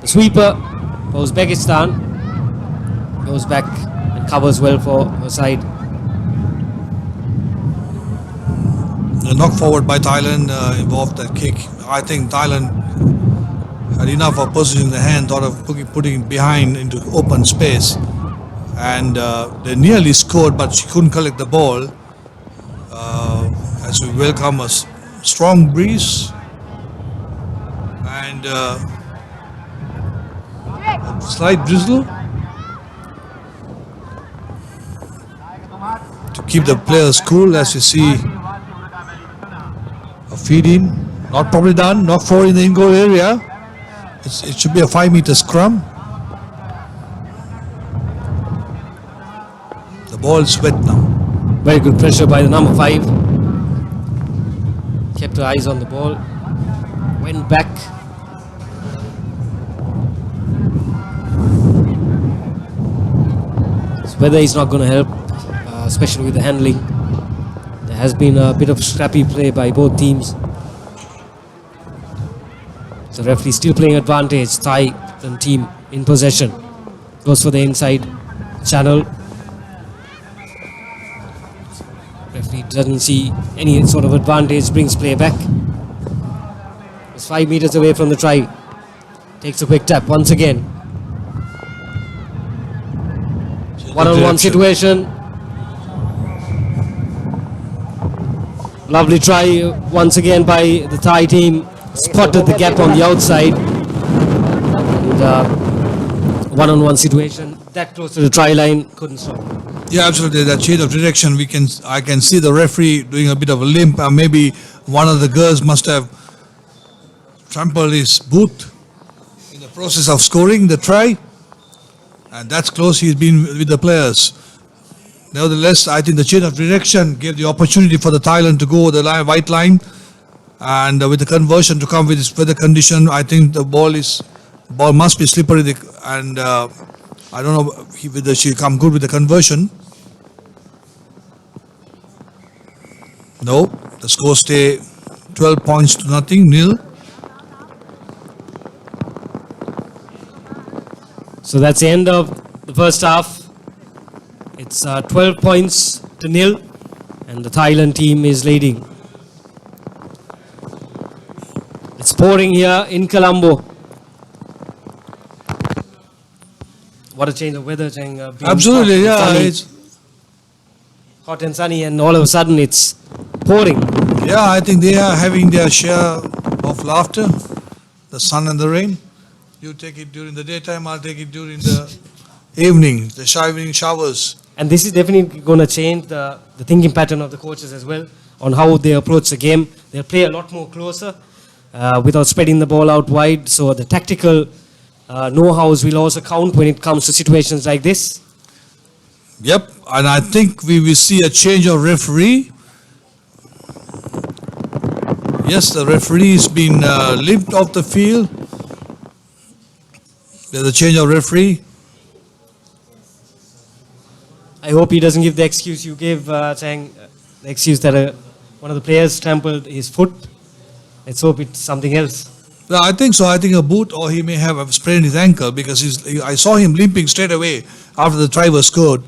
sweeper for Uzbekistan goes back and covers well for her side. The knock forward by Thailand involved that kick. I think Thailand had enough of position in the hand, thought of putting it behind into open space. And they nearly scored, but she couldn't collect the ball. As we welcome a strong breeze and a slight drizzle to keep the players cool. As you see, a feed in, not probably done, not for in the in-goal area. It should be a 5-meter scrum. The ball is wet now. Very good pressure by the number 5. Kept her eyes on the ball. Went back. This weather is not going to help, especially with the handling. There has been a bit of scrappy play by both teams. The referee still playing advantage. Thailand team in possession. Goes for the inside channel. Referee doesn't see any sort of advantage, brings play back. It's 5 meters away from the try. Takes a quick tap once again. One-on-one situation. Lovely try once again by the Thai team. Spotted the gap on the outside. And one-on-one situation. That close to the try line, couldn't stop. Yeah, absolutely. That change of direction, I can see the referee doing a bit of a limp. Maybe one of the girls must have trampled his boot in the process of scoring the try. And that's close. He's been with the players. Nevertheless, I think the change of direction gave the opportunity for the Thailand to go the white line. And with the conversion to come with this weather condition, I think the ball must be slippery. And I don't know whether she'll come good with the conversion. No, the score stay 12 points to nothing, nil. So that's the end of the first half. It's 12 points to nil, and the Thailand team is leading. It's pouring here in Colombo. What a change of weather, Chang. Absolutely, yeah. It's hot and sunny, and all of a sudden it's pouring. Yeah, I think they are having their share of laughter, the sun and the rain. You take it during the daytime, I'll take it during the evening, the evening showers. And this is definitely going to change the thinking pattern of the coaches as well on how they approach the game. They'll play a lot more closer without spreading the ball out wide. So the tactical know-hows will also count when it comes to situations like this. Yep, and I think we will see a change of referee. Yes, the referee has been limped off the field. There's a change of referee. I hope he doesn't give the excuse you gave, Chang, the excuse that one of the players trampled his foot. Let's hope it's something else. No, I think so. I think a boot, or he may have sprained his ankle, because I saw him limping straight away after the try was scored.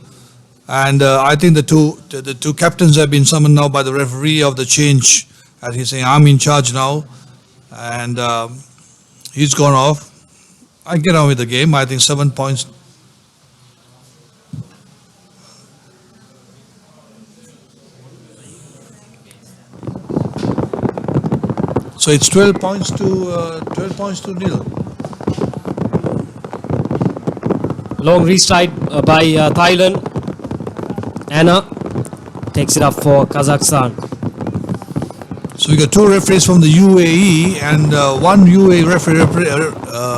And I think the two captains have been summoned now by the referee of the change. And he's saying, I'm in charge now. And he's gone off. I get on with the game. I think 7 points. So it's 12 points to nil. Long restride by Thailand. Anna takes it up for Kazakhstan. So we got two referees from the UAE and one UAE referee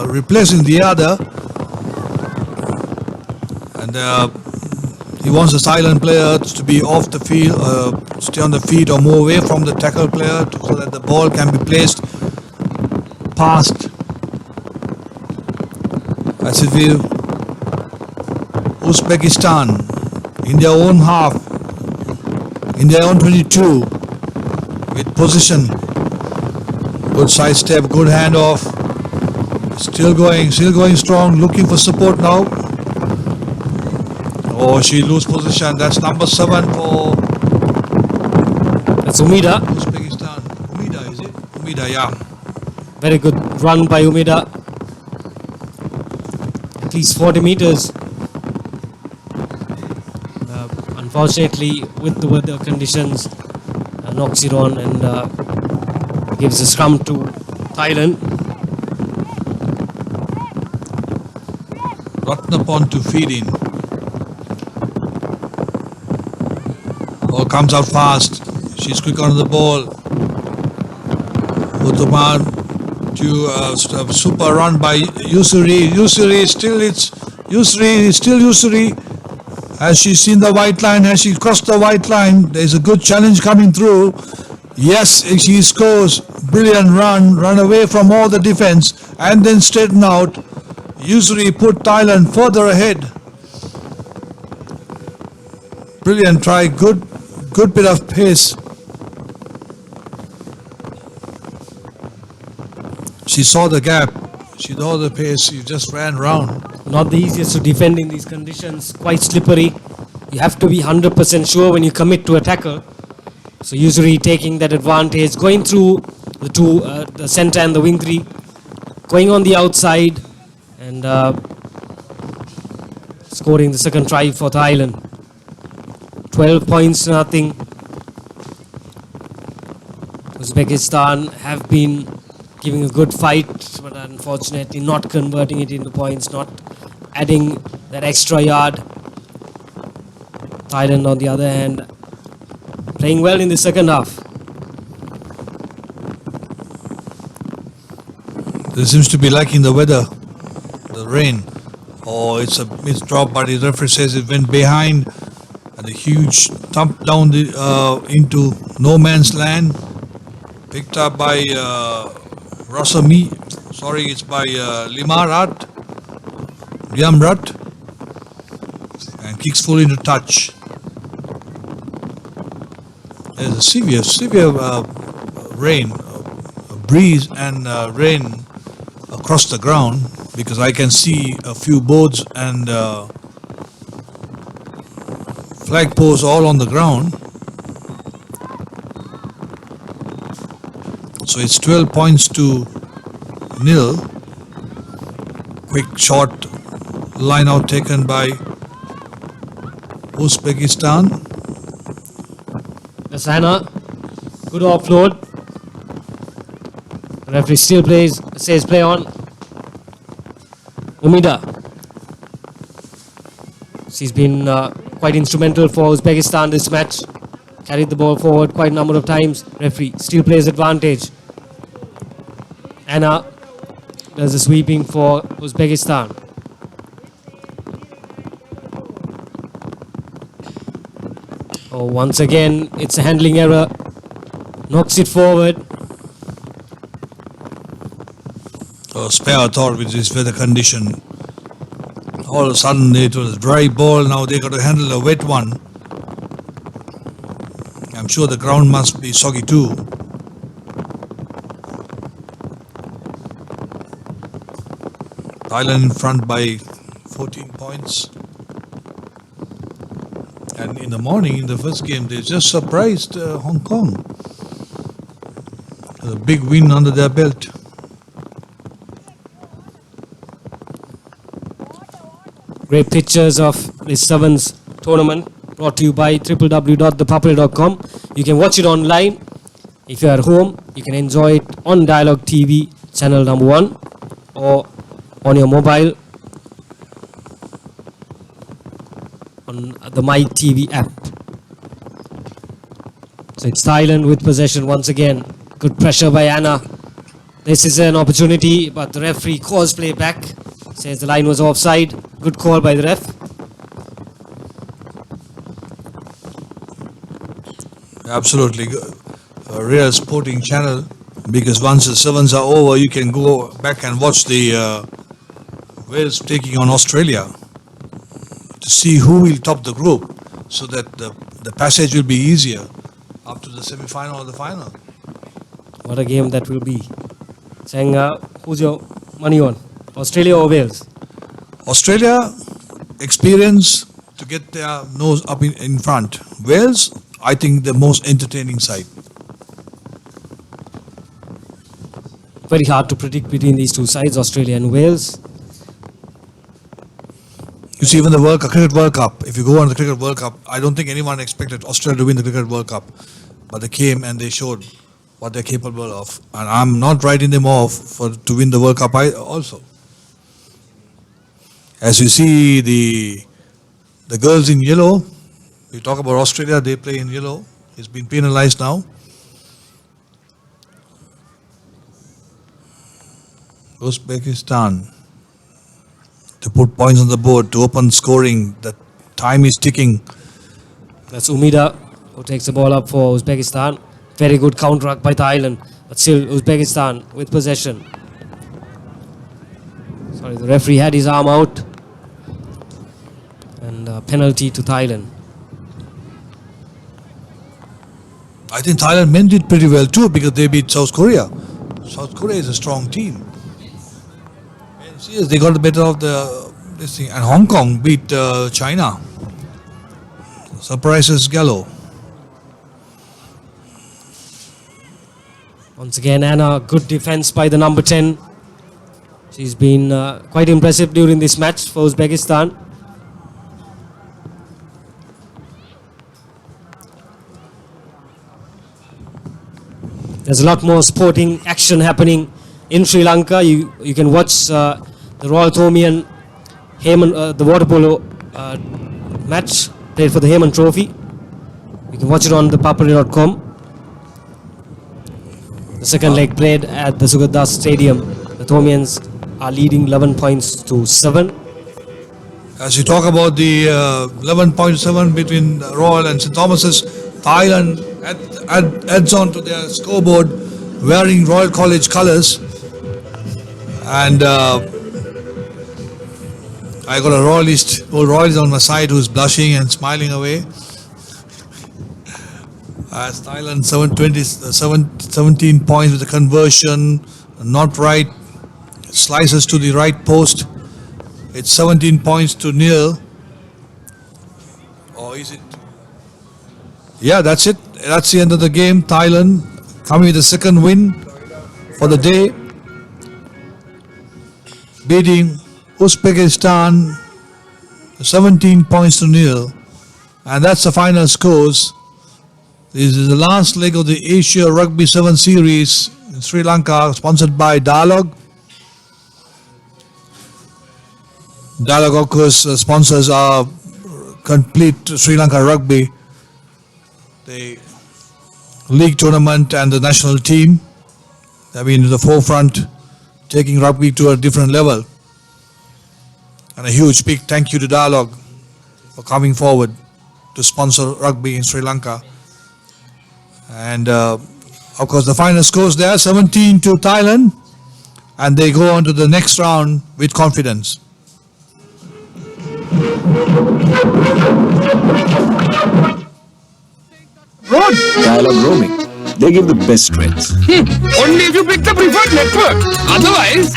replacing the other. And he wants the Thailand player to be off the field, stay on the feet or move away from the tackle player so that the ball can be placed past. As if we Uzbekistan in their own half, in their own 22, with position, good side step, good handoff, still going strong, looking for support now. Oh, she lose position. That's number 7 for. That's Umida. Uzbekistan. Umida, is it? Umida, yeah. Very good run by Umida. at least 40 meters. Unfortunately, with the weather conditions, knocks it on and gives a scrum to Thailand. Ratnapon to feed in. Ball comes out fast. She's quick on the ball. Uthaman to a super run by Yusuri. Yusuri still Yusuri. Has she seen the white line? Has she crossed the white line? There's a good challenge coming through. Yes, she scores. Brilliant run away from all the defense and then straighten out. Yusuri put Thailand further ahead. Brilliant try, good bit of pace. She saw the gap, she saw the pace, she just ran round. Not the easiest to defend in these conditions, quite slippery. You have to be 100% sure when you commit to a tackle. So usually taking that advantage, going through the two, the center and the wing three, going on the outside and scoring the second try for Thailand. 12 points to nothing. Uzbekistan have been giving a good fight, but unfortunately not converting it into points, not adding that extra yard. Thailand, on the other hand, playing well in the second half. There seems to be lacking the weather, the rain. Oh, it's a missed drop, but the referee says it went behind, and a huge thump down into no man's land, picked up by Rosami. Sorry, it's by Liamrat, and kicks full into touch. There's a severe rain, breeze and rain across the ground, because I can see a few boards and flagpoles all on the ground. So it's 12 points to nil. Quick short line out taken by Uzbekistan. Asana, good offload. The referee still says play on. Umida. She's been quite instrumental for Uzbekistan this match. Carried the ball forward quite a number of times. Referee still plays advantage. Anna does the sweeping for Uzbekistan. Oh, once again, it's a handling error. Knocks it forward. Spare thought with this weather condition. All of a sudden it was a dry ball, now they got to handle a wet one. I'm sure the ground must be soggy too. Thailand in front by 14 points. And in the morning, in the first game, they just surprised Hong Kong. A big win under their belt. Great pictures of this sevens tournament brought to you by www.ThePapare.com. You can watch it online. If you are at home, you can enjoy it on Dialogue TV channel number 1 or on your mobile on the My TV app. So it's Thailand with possession once again. Good pressure by Anna. This is an opportunity, but the referee calls play back. Says the line was offside. Good call by the ref. Absolutely. A real sporting channel, because once the sevens are over, you can go back and watch the Wales taking on Australia to see who will top the group, so that the passage will be easier up to the semi-final or the final. What a game that will be. Saying, who's your money on? Australia or Wales? Australia, experience to get their nose up in front. Wales, I think the most entertaining side. Very hard to predict between these two sides, Australia and Wales. You see, even the Cricket World Cup, if you go on the Cricket World Cup, I don't think anyone expected Australia to win the Cricket World Cup. But they came and they showed what they're capable of. And I'm not writing them off to win the World Cup also. As you see, the girls in yellow, we talk about Australia, they play in yellow. It's been penalized now. Uzbekistan to put points on the board, to open scoring. The time is ticking. That's Umida who takes the ball up for Uzbekistan. Very good counter by Thailand, but still Uzbekistan with possession. Sorry, the referee had his arm out. And penalty to Thailand. I think Thailand men did pretty well too because they beat South Korea. South Korea is a strong team. Yes, they got the better of this thing. And Hong Kong beat China. Surprises Gallo. Once again, Anna, good defense by the number 10. She's been quite impressive during this match for Uzbekistan. There's a lot more sporting action happening in Sri Lanka. You can watch the Royal Thomaian Heyman, the water polo match played for the Heyman Trophy. You can watch it on ThePapare.com. The second leg played at the Sugadas Stadium. The Thomaians are leading 11 points to 7. As you talk about the 11.7 between Royal and St. Thomas's, Thailand adds on to their scoreboard wearing Royal College colours. And I got a Royalist, old Royalist on my side who's blushing and smiling away. As Thailand 17 points with the conversion, not right, slices to the right post. It's 17 points to nil. Or is it? Yeah, that's it. That's the end of the game. Thailand coming with the second win for the day, beating Uzbekistan 17 points to nil. And that's the final scores. This is the last leg of the Asia Rugby 7 series in Sri Lanka, sponsored by Dialogue. Dialogue, of course, sponsors our complete Sri Lanka Rugby, the league tournament and the national team. They've been in the forefront, taking rugby to a different level. And a huge big thank you to Dialogue for coming forward to sponsor rugby in Sri Lanka. And of course the final scores there, 17 to Thailand, and they go on to the next round with confidence. Rod! Dialogue roaming. They give the best rates. Only if you pick the preferred network. Otherwise,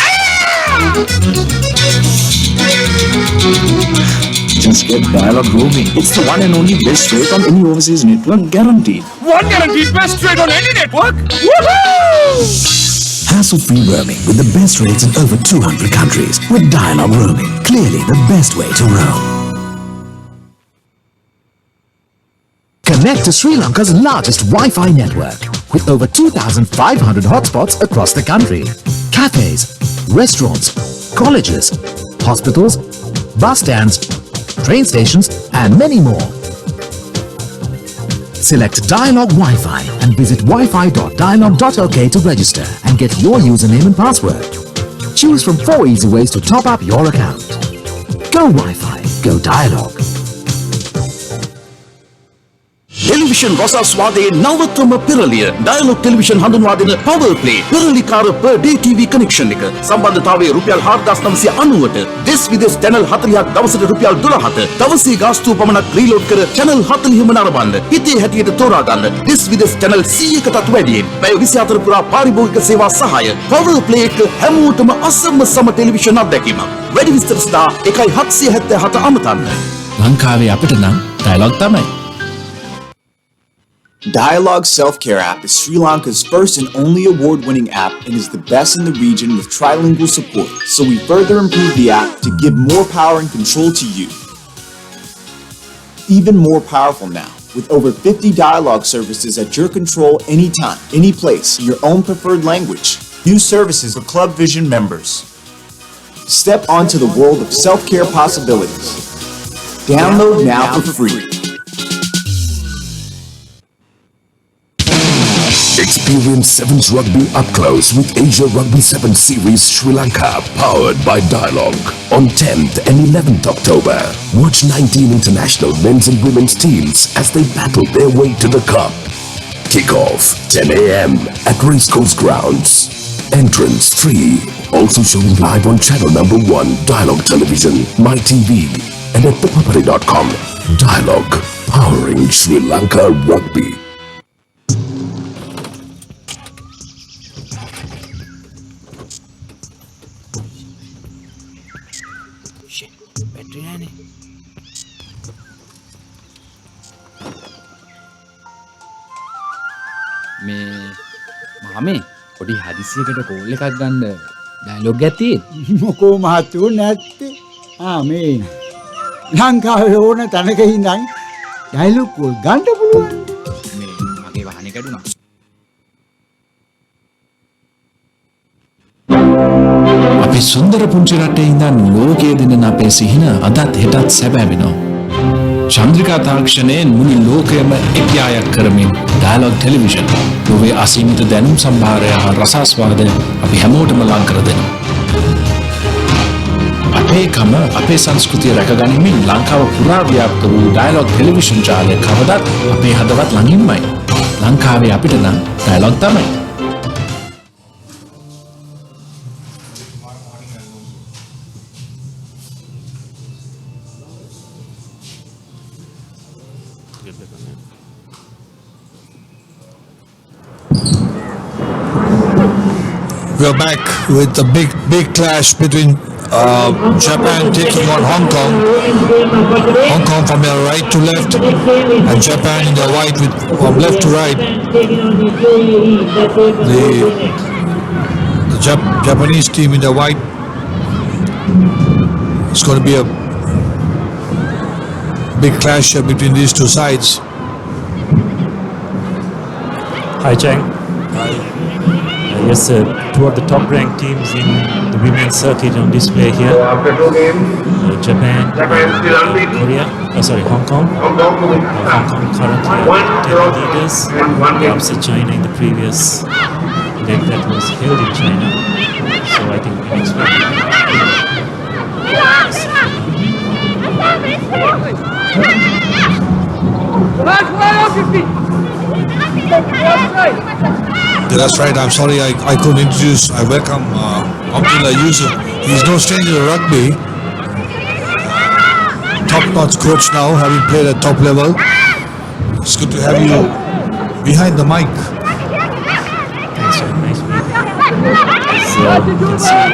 Just get Dialogue roaming. It's the one and only best rate on any overseas network, guaranteed. one guaranteed best rate on any network. Woohoo! Hassle-free roaming with the best rates in over 200 countries. With Dialogue roaming, clearly the best way to roam. Connect to Sri Lanka's largest Wi-Fi network with over 2,500 hotspots across the country. Cafes, restaurants, colleges, hospitals, bus stands, train stations, and many more. Select Dialogue Wi-Fi and visit wifi.dialogue.lk to register and get your username and password. Choose from 4 easy ways to top up your account. Go Wi-Fi, go Dialogue. Television රසාස්වාදයේ නවතම පෙරලිය Dialog television හඳුන්වා දෙන power play පෙරලිකාර per day TV connection එක සම්බන්ධතාවයේ රුපියල් 4990ට දෙස් විදෙස් channel 40ක් දවසට රුපියල් 12ට දවසේ ගාස්තුව පමණක් රීලෝඩ් කර channel 40ම නරඹන්න හිතේ හැටියට තෝරා ගන්න දෙස් විදෙස් channel 100කටත් වැඩියෙන් පැය 24 පුරා පාරිභෝගික සේවා සහාය පවර් ප්ලේ එක හැමෝටම අසම සම ටෙලිවිෂන් අත්දැකීමක් වැඩි විස්තර සඳහා 1777 අමතන්න ලංකාවේ අපිට නම් ඩයලොග් තමයි Dialogue Self-Care app is Sri Lanka's first and only award-winning app and is the best in the region with trilingual support. So we further improved the app to give more power and control to you. Even more powerful now, with over 50 dialogue services at your control anytime, any place, in your own preferred language. New services for Club Vision members. Step onto the world of self-care possibilities. Download now for free. Experience Sevens Rugby up close with Asia Rugby 7 Series Sri Lanka, powered by Dialogue. On 10th and 11th October, watch 19 international men's and women's teams as they battle their way to the cup. Kickoff 10 a.m. at Racecourse Grounds. Entrance free. Also showing live on channel number 1, Dialogue Television, My TV, and at ThePapare.com. Dialogue, powering Sri Lanka Rugby. මේ මාමේ පොඩි හදිසියකට call එකක් ගන්න dialogue එකක් තියෙන්නේ. මොකෝ මහත්තයෝ නැත්තේ. මේ ලංකාවේ ඕන තැනක ඉඳන් ඩයලොග් කෝල් ගන්න පුළුවන්. මේ මගේ වාහනේ කැඩුනා. අපේ සුන්දර පුංචි රටේ ඉඳන් ලෝකයේ දෙන අපේ සිහින අදත් හෙටත් සැබෑ වෙනවා. චන්ද්‍රිකා තාක්ෂණයෙන් මුළු ලෝකයම එක්යායක් කරමින් ඩයලොග් ටෙලිවිෂන් ලෝකයේ අසීමිත දැනුම් සම්භාරය හා රසාස්වාද අපි හැමෝටම ලං කර දෙනවා. අපේකම අපේ සංස්කෘතිය රැකගනිමින් ලංකාව පුරා ව්‍යාප්ත වූ ඩයලොග් ටෙලිවිෂන් ජාලය කවදත් අපේ හදවත් ළඟින්මයි. ලංකාවේ අපිට නම් ඩයලොග් තමයි. We are back with a big clash between Japan taking on Hong Kong. Hong Kong from their right to left, and Japan in their white from left to right. The Japanese team in the white. It's going to be a big clash between these two sides. Hi, Chang. Yes, two of the top-ranked teams in the women's circuit on display here. Japan, Korea, Hong Kong. Hong Kong currently are 10 leaders. They upset China in the previous leg that was held in China. So I think we can expect That's right. I'm sorry I couldn't introduce. I welcome Abdullah Yusuf. He's no stranger to rugby. Top-notch coach now, having played at top level. It's good to have you behind the mic. Thanks, sir. Nice meeting. As you can see,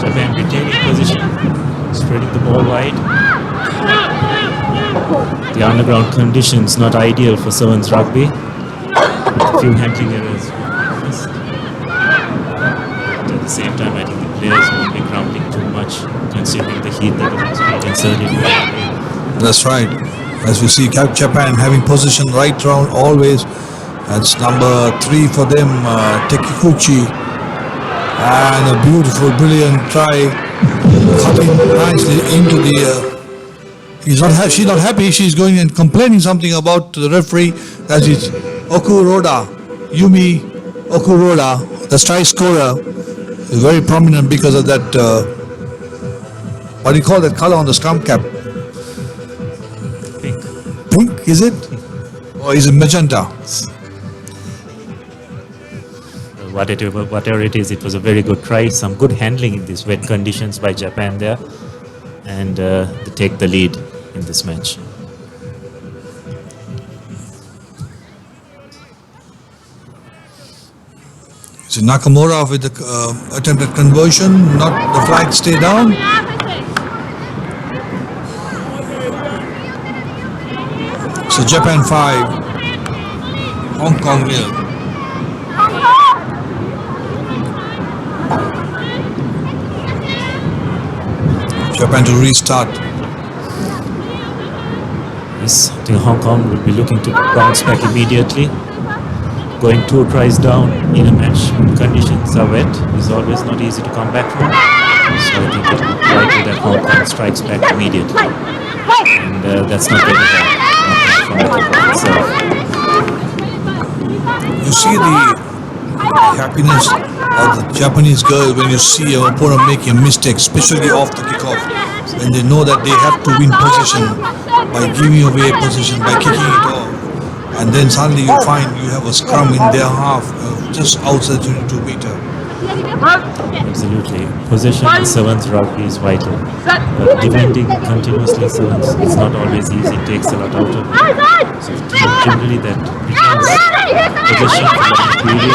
Japan retaining position, spreading the ball wide. The underground conditions not ideal for Sevens rugby. A few handling errors. But at the same time, I think the players won't be grounding too much, considering the heat that is being inserted. That's right. As we see Japan having possession right round always. That's number 3 for them, Tekikuchi. And a beautiful, brilliant try, cutting nicely into the... she's not happy. She's going and complaining something about the referee. That is Okuroda, Yumi Okuroda, the strike scorer, is very prominent because of that, what do you call that color on the scrum cap? Pink. Pink, is it? Or is it magenta? Whatever it is, it was a very good try. Some good handling in these wet conditions by Japan there. And they take the lead in this match. So Nakamura with the attempted conversion, not the flag stay down. So Japan 5, Hong Kong nil. Japan to restart. Yes, I think Hong Kong will be looking to bounce back immediately. Going 2 tries down in a match when conditions are wet is always not easy to come back from. So I think it will be likely that Hong Kong strikes back immediately. And that's not going to happen itself. You see the happiness of the Japanese girl when you see your opponent making a mistake, especially off the kickoff, when they know that they have to win position by giving away position, by kicking it off. And then suddenly you find you have a scrum in their half, just outside 22 meter. Absolutely. Possession in sevens rugby is vital. But defending continuously sevens is not always easy. It takes a lot out of it. So generally that retains possession for long period.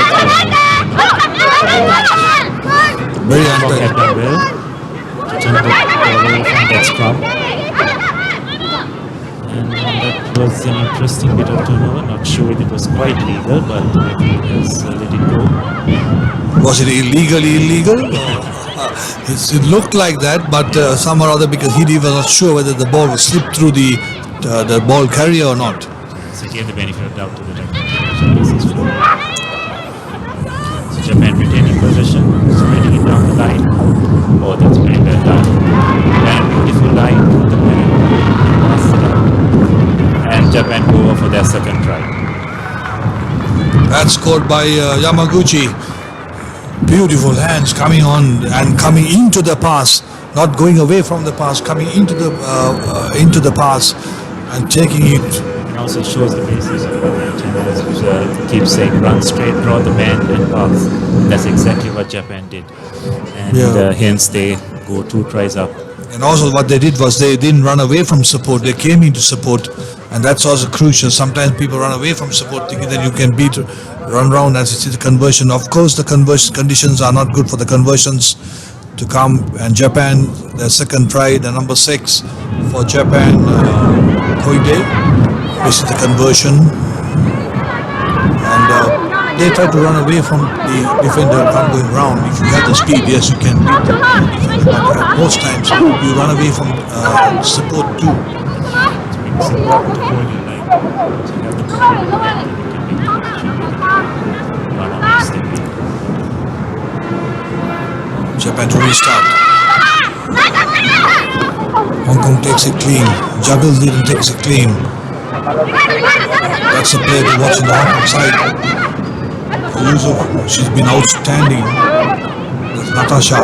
Very Hong had done well to turn the ball away from that scrum. And that was an interesting bit of turnover. Not sure if it was quite legal, but the referee has let it go. Was it illegal? It looked like that, but somehow or other, because he was not sure whether the ball was slipped through the ball carrier or not. So he gave the benefit of doubt to the referee. So Japan retaining possession, spreading it down the line. Oh, that's very well done. And beautiful line from the man. And Japan go over for their second try. That's scored by Yamaguchi. Beautiful hands coming on and coming into the pass, not going away from the pass, coming into the pass and taking it. And also shows the basis of what keeps saying run straight, draw the man and pass. That's exactly what Japan did. And hence they go 2 tries up. And also what they did was they didn't run away from support, they came into support, and that's also crucial. Sometimes people run away from support thinking that you can run round as it's the conversion. Of course the conversion conditions are not good for the conversions to come, and Japan, their second try, the number 6 for Japan, Koide, this is the conversion. And they try to run away from the defender going round. If you have the speed, yes, you can beat the defender, but most times you run away from support too. Japan to restart. Hong Kong takes it clean. Juggles it and takes it clean. That's a player to watch on the Hong Kong side. Yusuf, she's been outstanding. That's Natasha.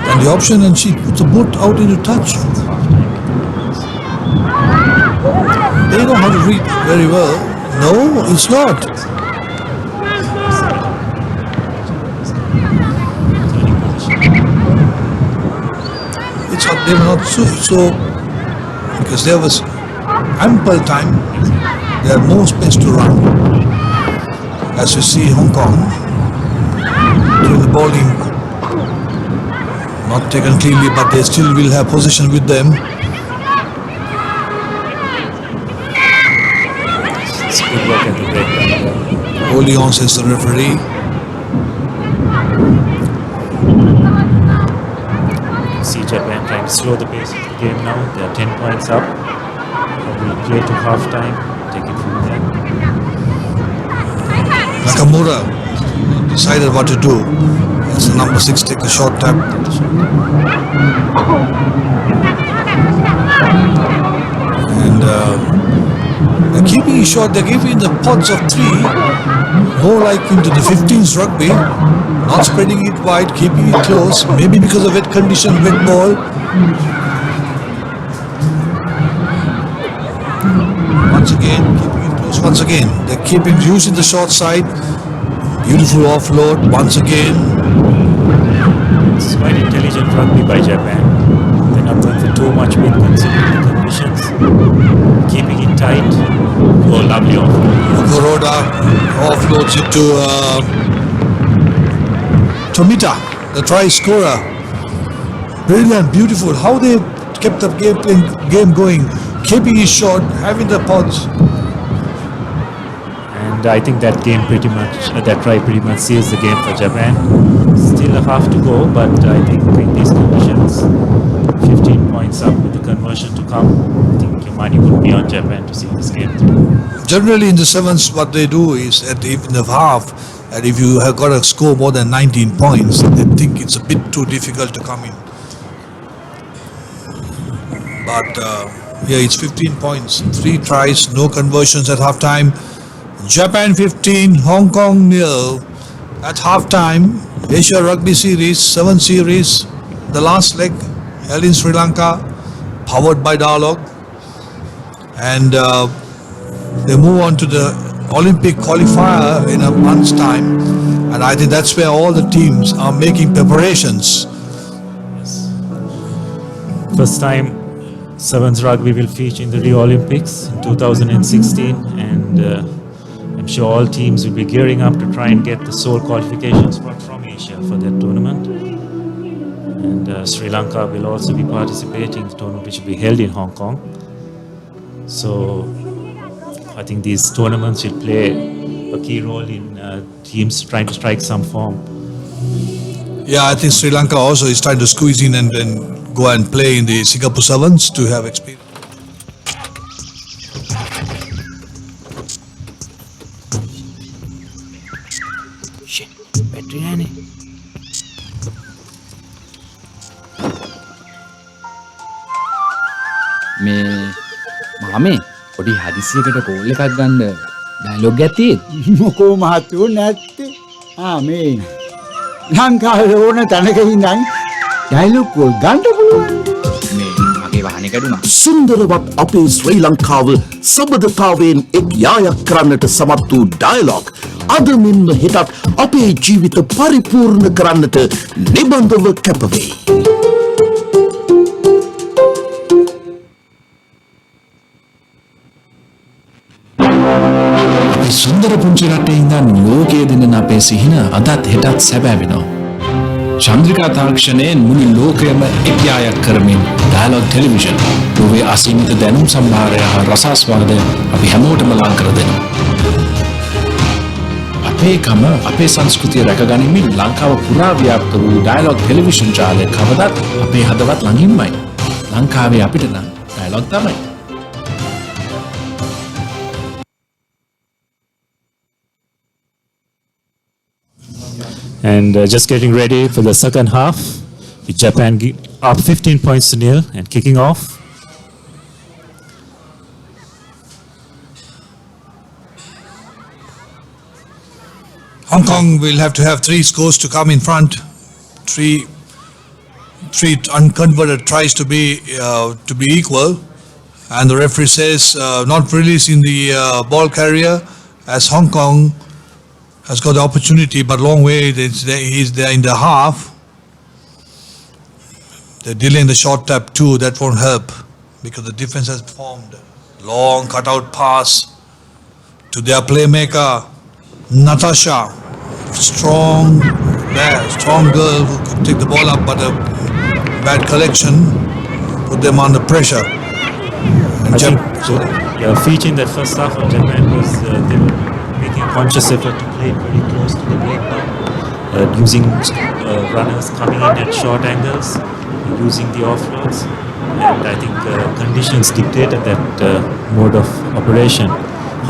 And the option, and she puts the boat out into touch. They know how to read very well. No, it's not. They were not so because there was ample time. They had more space to run. As you see, Hong Kong doing the bowling, not taken cleanly, but they still will have possession with them. It's good work at the break. Only on says the referee. See Japan trying to slow the pace of the game now. They are 10 points up. We'll play to half time. Take it from there. Nakamura decided what to do. As the number 6 take the short tap. And they're keeping it short. They're giving the pods of 3, more like into the 15s rugby. Not spreading it wide, keeping it close. Maybe because of wet condition, wet ball. Once again, keeping it close. Once again, they're using the short side. Beautiful offload. Once again. It's quite intelligent rugby by Japan. They're not going for too much width considering the conditions. Keeping it tight. Oh, lovely offload. Kuroda offloads it to Tomita, the try scorer. Brilliant, beautiful. How they kept the game going, keeping it short, having the pods. And I think that game that try pretty much seals the game for Japan. Still a half to go, but I think in these conditions, 15 points up with the conversion to come, I think your money would be on Japan to see this game through. Generally in the sevens, what they do is in the half, and if you have got to score more than 19 points, they think it's a bit too difficult to come in. But yeah, it's 15 points, 3 tries, no conversions at halftime. Japan 15, Hong Kong 0 at halftime. Asia Rugby Series, 7 series, the last leg held in Sri Lanka, powered by Dialogue. And they move on to the Olympic qualifier in a month's time. And I think that's where all the teams are making preparations. First time Sevens Rugby will feature in the Rio Olympics in 2016, and I'm sure all teams will be gearing up to try and get the sole qualification spot from Asia for that tournament. And Sri Lanka will also be participating in the tournament, which will be held in Hong Kong. So I think these tournaments will play a key role in teams trying to strike some form. Yeah, I think Sri Lanka also is trying to squeeze in and go and play in the Singapore Sevens to have experience. Battery නෑනේ. මේ මාමේ පොඩි හදිසියකට call එකක් ගන්න dialogue එකක් තියෙද? මොකෝ මහත්තයෝ නැත්තේ. මේ ලංකාවේ ඕන තැනක ඉඳන් ඩයලොග් කෝල් ගන්න පුළුවන්. මේ මගේ වාහනේ කැඩුනා. සුන්දරවත් අපේ ශ්‍රී ලංකාව සබඳතාවයෙන් එක් යායක් කරන්නට සමත් වූ ඩයලොග් අද මෙන්ම හෙටත් අපේ ජීවිත පරිපූර්ණ කරන්නට නිබඳව කැපවේ. අපි සුන්දර පුංචි රටේ ඉඳන් ලෝකයේ දෙන අපේ සිහින අදත් හෙටත් සැබෑ වෙනවා. චන්ද්‍රිකා තාක්ෂණයෙන් මුළු ලෝකයම එක්යායක් කරමින් ඩයලොග් ටෙලිවිෂන් ඔබේ අසීමිත දැනුම් සම්භාරය හා රසාස්වාදය අපි හැමෝටම ලං කර දෙනවා. අපේ කම අපේ සංස්කෘතිය රැකගනිමින් ලංකාව පුරා ව්‍යාප්ත වූ ඩයලොග් ටෙලිවිෂන් ජාලය කවදත් අපේ හදවත් ළඟින්මයි. ලංකාවේ අපිට නම් ඩයලොග් තමයි. And just getting ready for the second half, with Japan up 15 points to 0 and kicking off. Hong Kong will have to have 3 scores to come in front. Three unconverted tries to be equal, and the referee says not releasing the ball carrier as Hong Kong has got the opportunity, but long way. He's there in the half. They're dealing the short tap too. That won't help because the defense has formed. Long cutout pass to their playmaker Natasha. Strong girl who could take the ball up, but a bad collection put them under pressure. I think feature in that first half of Japan was they were making a conscious effort to play very close to the breakdown, using runners coming in at short angles, using the offloads, and I think conditions dictated that mode of operation.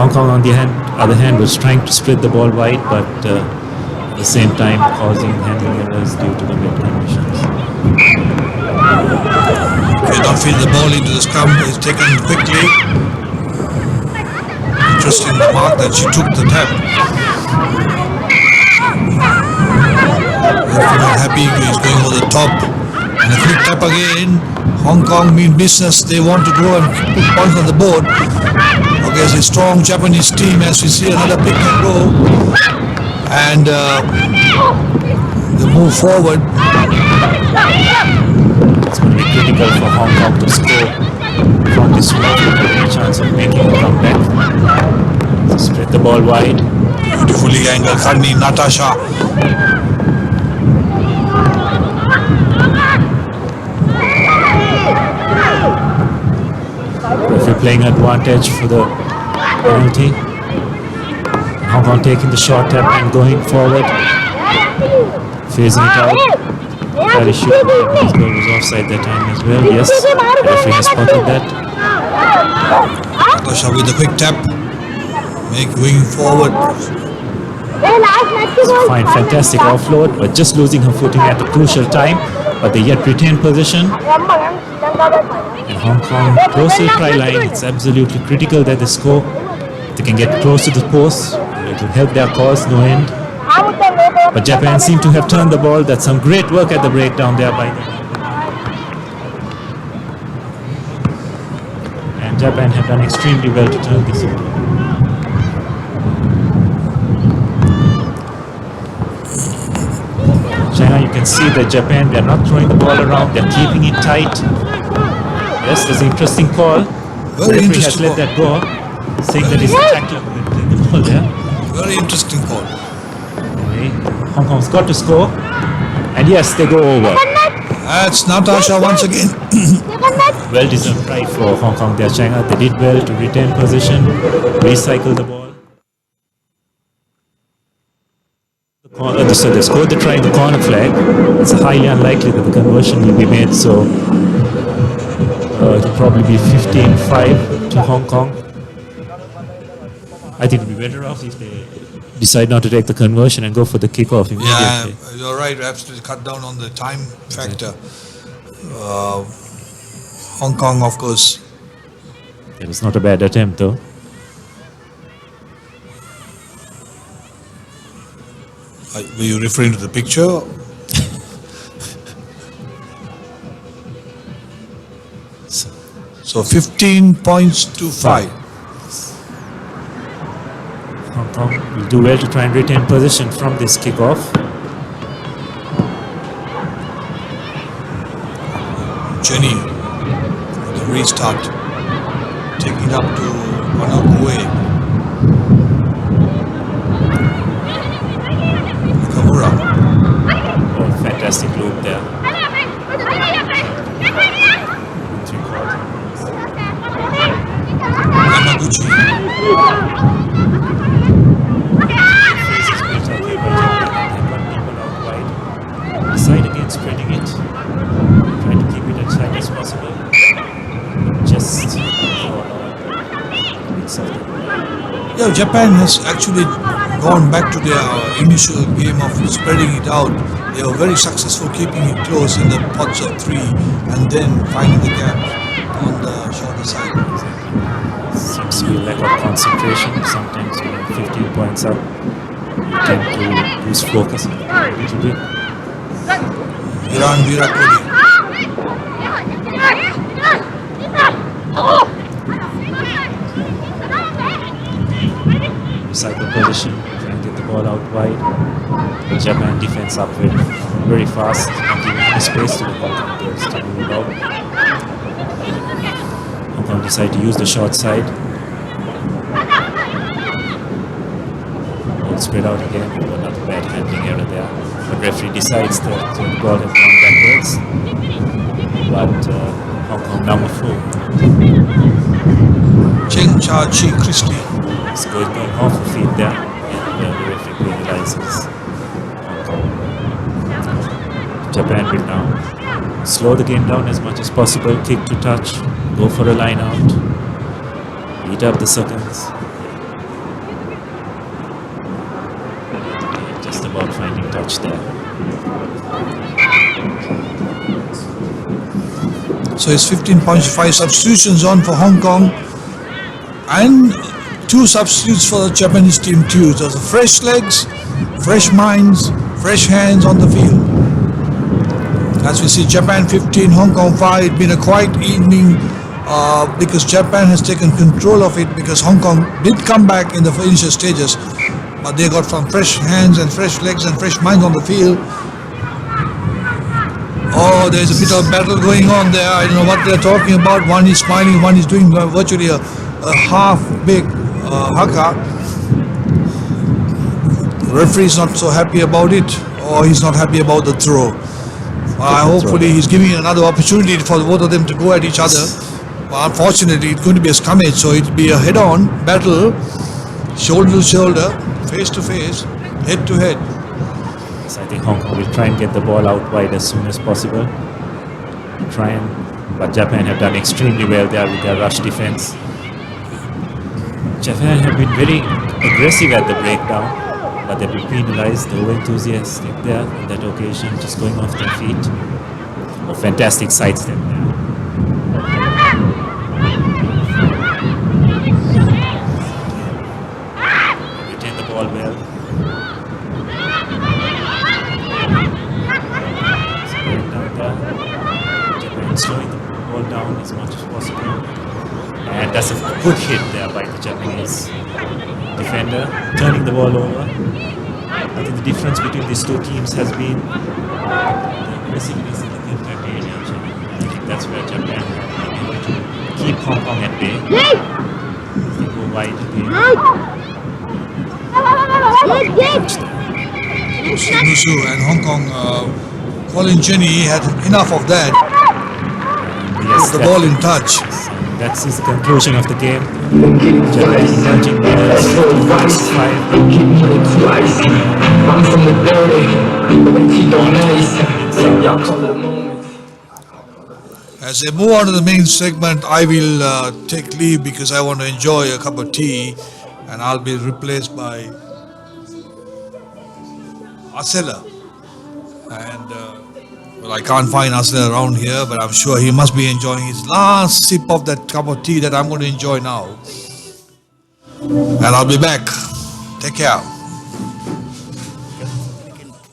Hong Kong, on the other hand, was trying to spread the ball wide, but at the same time causing handling errors due to the wet conditions. Okay, don't feed the ball into the scrum. It's taken quickly. Interesting remark that she took the tap. If not happy, he's going over the top. And a quick tap again. Hong Kong mean business. They want to go and put points on the board. Okay, it's a strong Japanese team as we see another pick and go. And they move forward. It's going to be critical for Hong Kong to score from this one to have a chance of making a comeback. So spread the ball wide. Beautifully angled Khani Natasha. playing advantage for the penalty. Hong Kong taking the short tap and going forward, phasing it out. Fairly sure Japanese goal was offside that time as well. Yes, the referee has spotted that. Natasha with the quick tap, going forward. Fine, fantastic offload, but just losing her footing at a crucial time. But they yet retain position. And Hong Kong close to the try line. It's absolutely critical that they score. They can get close to the post. It will help their cause, no end. But Japan seem to have turned the ball. That's some great work at the breakdown there by them. And Japan have done extremely well to turn this over. China, you can see that Japan, they're not throwing the ball around, they're keeping it tight. Yes, there's an interesting call. The referee has let that go, saying that it's a tackler who played the ball there. Very interesting call. Anyway, Hong Kong's got to score. And yes, they go over. That's Natasha once again. Well-deserved pride for Hong Kong there, China. They did well to retain position, recycle the ball. So they scored the try in the corner flag. It's highly unlikely that the conversion will be made, so it'll probably be 15-5 to Hong Kong. I think it would be better off if they decide not to take the conversion and go for the kickoff immediately. Yeah, you're right. Absolutely cut down on the time factor. Hong Kong, of course. It was not a bad attempt, though. Were you referring to the picture? So 15 points to 5. Hong Kong will do well to try and retain position from this kickoff. Jenny, for the restart, taking it up to Wanakue. Oh, fantastic loop there. Yamaguchi. Decide against spreading it. Try to keep it as tight as possible. Just Yeah, Japan has actually gone back to their initial game of spreading it out. They were very successful keeping it close in the pots of 3 and then finding the gap on the shorter side. Seems to be a lack of concentration. Sometimes when you're 15 points up, you tend to lose focus a little bit. Virat Kohli. Recycle position, try and get the ball out wide. The Japan defense up very fast, not giving any space to the Hong Kong players to move out. Hong Kong decide to use the short side. Ball spread out again, another bad handling error there. The referee decides that the ball has gone backwards. But Hong Kong number 4. Cheng Cha Chi Christie. It's going off the feet there, and the referee realizes Hong Kong. Japan will now slow the game down as much as possible, kick to touch, go for a line out, eat up the seconds. Just about finding touch there. So it's 15 points, 5 substitutions on for Hong Kong. And 2 substitutes for the Japanese team too. There's fresh legs, fresh minds, fresh hands on the field. As we see, Japan 15, Hong Kong 5. It's been a quiet evening because Japan has taken control of it, because Hong Kong did come back in the initial stages, but they got some fresh hands and fresh legs and fresh minds on the field. Oh, there's a bit of battle going on there. I don't know what they're talking about. One is smiling, one is doing virtually a half-baked haka. The referee is not so happy about it, or he's not happy about the throw. Hopefully he's giving another opportunity for both of them to go at each other. But unfortunately, it's going to be a scummage, so it'll be a head-on battle, shoulder to shoulder, face to face, head to head. So I think Hong Kong will try and get the ball out wide as soon as possible. But Japan have done extremely well there with their rush defense. Japan have been very aggressive at the breakdown, but they've been penalized. The over-enthusiastic there on that occasion, just going off their feet. Oh, fantastic sidestep there. Retain the ball well. Slowing the ball down as much as possible, and that's a good hit there by the Japanese defender, turning the ball over. I think the difference between these two teams has been the aggressiveness in the contact area. I think that's where Japan are able to keep Hong Kong at bay. They go wide again. Nusu and Hong Kong, Colin Jenny had enough of that. Yes, the ball in touch. That's the conclusion of the game. Japan emerging winners 55. As I move on to the main segment, I will take leave because I want to enjoy a cup of tea, and I'll be replaced by Asela. And well, I can't find Asela around here, but I'm sure he must be enjoying his last sip of that cup of tea that I'm going to enjoy now. And I'll be back. Take care.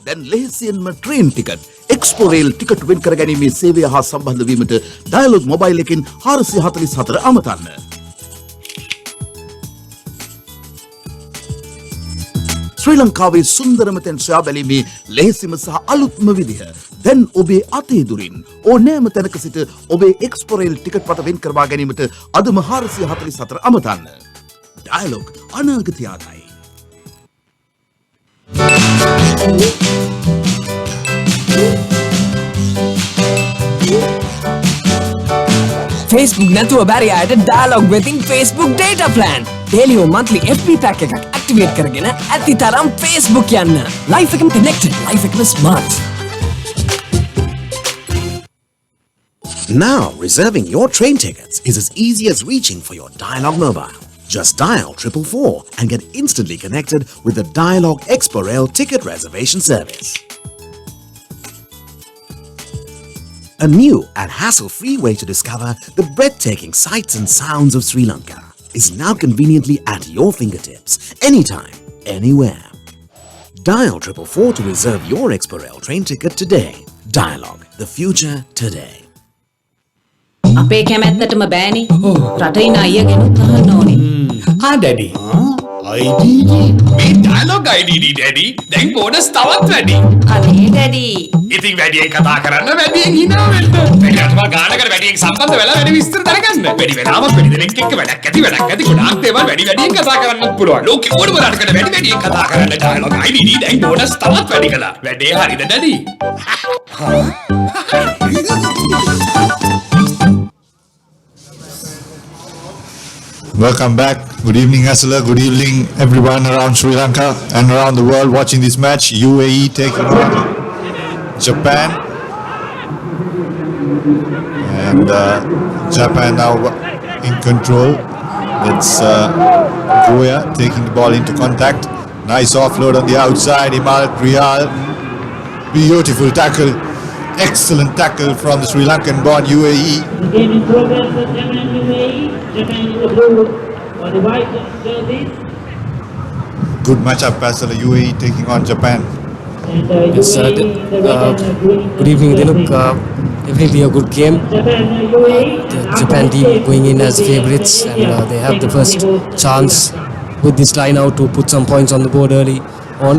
දැන් ලෙහෙසියෙන්ම train ticket එක්ස්පෝරේල් ticket වෙන් කර ගැනීමේ සේවය හා සම්බන්ධ වීමට dialogue mobile එකෙන් 444 අමතන්න. ශ්‍රී ලංකාවේ සුන්දරම තැන් සොයා බැලීමේ ලෙහෙසිම සහ අලුත්ම විදිහ දැන් ඔබේ අතේ දුරින් ඕනෑම තැනක සිට ඔබේ එක්ස්පෝරේල් ටිකට් පත වෙන් කරවා ගැනීමට අදම 444 අමතන්න. ඩයලොග් අනාගතය ආදායි. Facebook නැතුව බැරි අයට ඩයලොග් වෙතින් Facebook data plan. daily or monthly FB pack එකක් activate කරගෙන ඇති තරම් Facebook යන්න. life එකම connected, life එකම smart. Now, reserving your train tickets is as easy as reaching for your Dialog mobile. Just dial 444 and get instantly connected with the Dialog Expo Rail ticket reservation service. A new and hassle-free way to discover the breathtaking sights and sounds of Sri Lanka is now conveniently at your fingertips, anytime, anywhere. Dial 444 to reserve your Expo Rail train ticket today. Dialog, the future today. අපේ කැමැත්තටම බෑනේ. රටින් අයියගෙනුත් අහන්න ඕනේ. Daddy. IDD. මේ dialogue IDD daddy. දැන් bonus තවත් වැඩි. අනේ ඩැඩි. ඉතින් වැඩියෙන් කතා කරන්න වැඩියෙන් hina වෙන්න. වැඩියටම ගානකට වැඩියෙන් සම්බන්ධ වෙලා වැඩි විස්තර දැනගන්න. වැඩි වෙලාම වැඩි දෙනෙක් එක්ක වැඩක් ඇති ගොඩාක් දේවල් වැඩියෙන් කතා කරන්නත් පුළුවන්. ලෝකෙ ඕනම රටකට වැඩියෙන් කතා කරන්න ඩයලොග් IDD දැන් බෝනස් තවත් වැඩි කළා. වැඩේ හරිද daddy? Welcome back. Good evening, Asala. Good evening, everyone around Sri Lanka and around the world watching this match. UAE taking on Japan. And Japan now in control. It's Goya taking the ball into contact. Nice offload on the outside. Imal Riyal. Beautiful tackle. Excellent tackle from the Sri Lankan born UAE. Game in progress, Japan UAE. Japan in the blue or the white jerseys. Good matchup, Asala. UAE taking on Japan. Yes, good evening, Diluk. Definitely a good game. The Japan team going in as favourites, and they have the first chance with this line out to put some points on the board early on.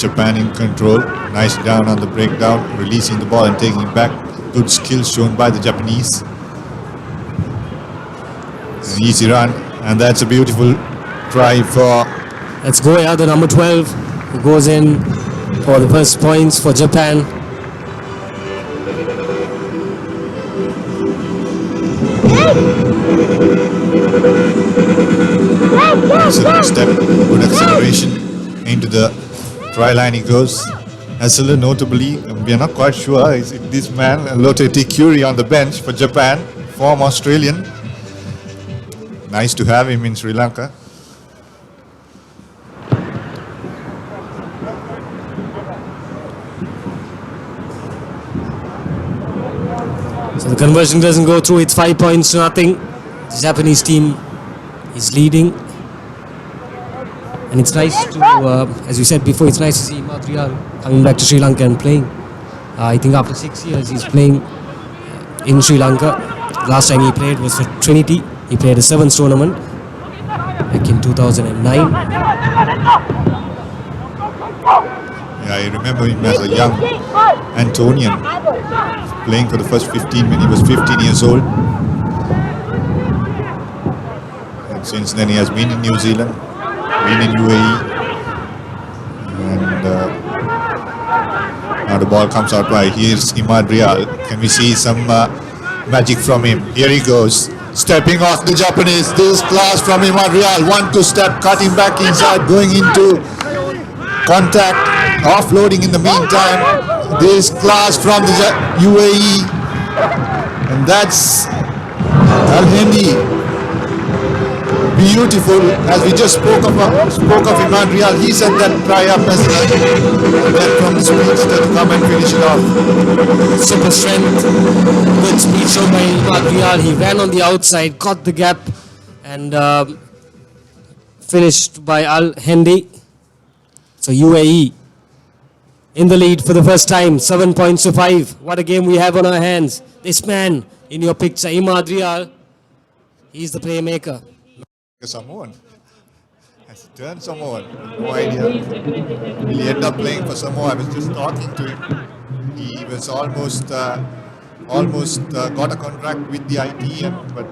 Japan in control. Nice down on the breakdown, releasing the ball and taking it back. Good skills shown by the Japanese. An easy run, and that's a beautiful try for... Let's go, yeah, the number 12 who goes in for the first points for Japan. Excellent step, good acceleration into the try line he goes. Hassler notably, we are not quite sure, is it this man, Lotte Curie on the bench for Japan, former Australian. Nice to have him in Sri Lanka. So the conversion doesn't go through. It's 5 points to nothing. The Japanese team is leading. And it's nice to, as we said before, it's nice to see Madrial coming back to Sri Lanka and playing. I think after 6 years he's playing in Sri Lanka. Last time he played was for Trinity. He played a sevens tournament back in 2009. Yeah, I remember him as a young Antonian, playing for the first 15 when he was 15 years old. And since then he has been in New Zealand, been in UAE, and now the ball comes out wide. Here's Imad Rial. Can we see some magic from him? Here he goes, stepping off the Japanese. This class from Imad Rial. 1-2 step, cutting back inside, going into contact, offloading in the meantime. This class from the UAE, and that's Al-Hindi. Beautiful, as we just spoke of Imad Rial. He set that try up as well. And then from the speedster to come and finish it off. Super strength, good speed shown by Imad Rial. He ran on the outside, caught the gap, and finished by Al-Hindi. So UAE in the lead for the first time, 7 points to 5. What a game we have on our hands. This man in your picture, Imad Rial, he's the playmaker. Samoan. Has turned Samoan. No idea. Will he end up playing for Samoa? I was just talking to him. He was almost got a contract with the ITM, but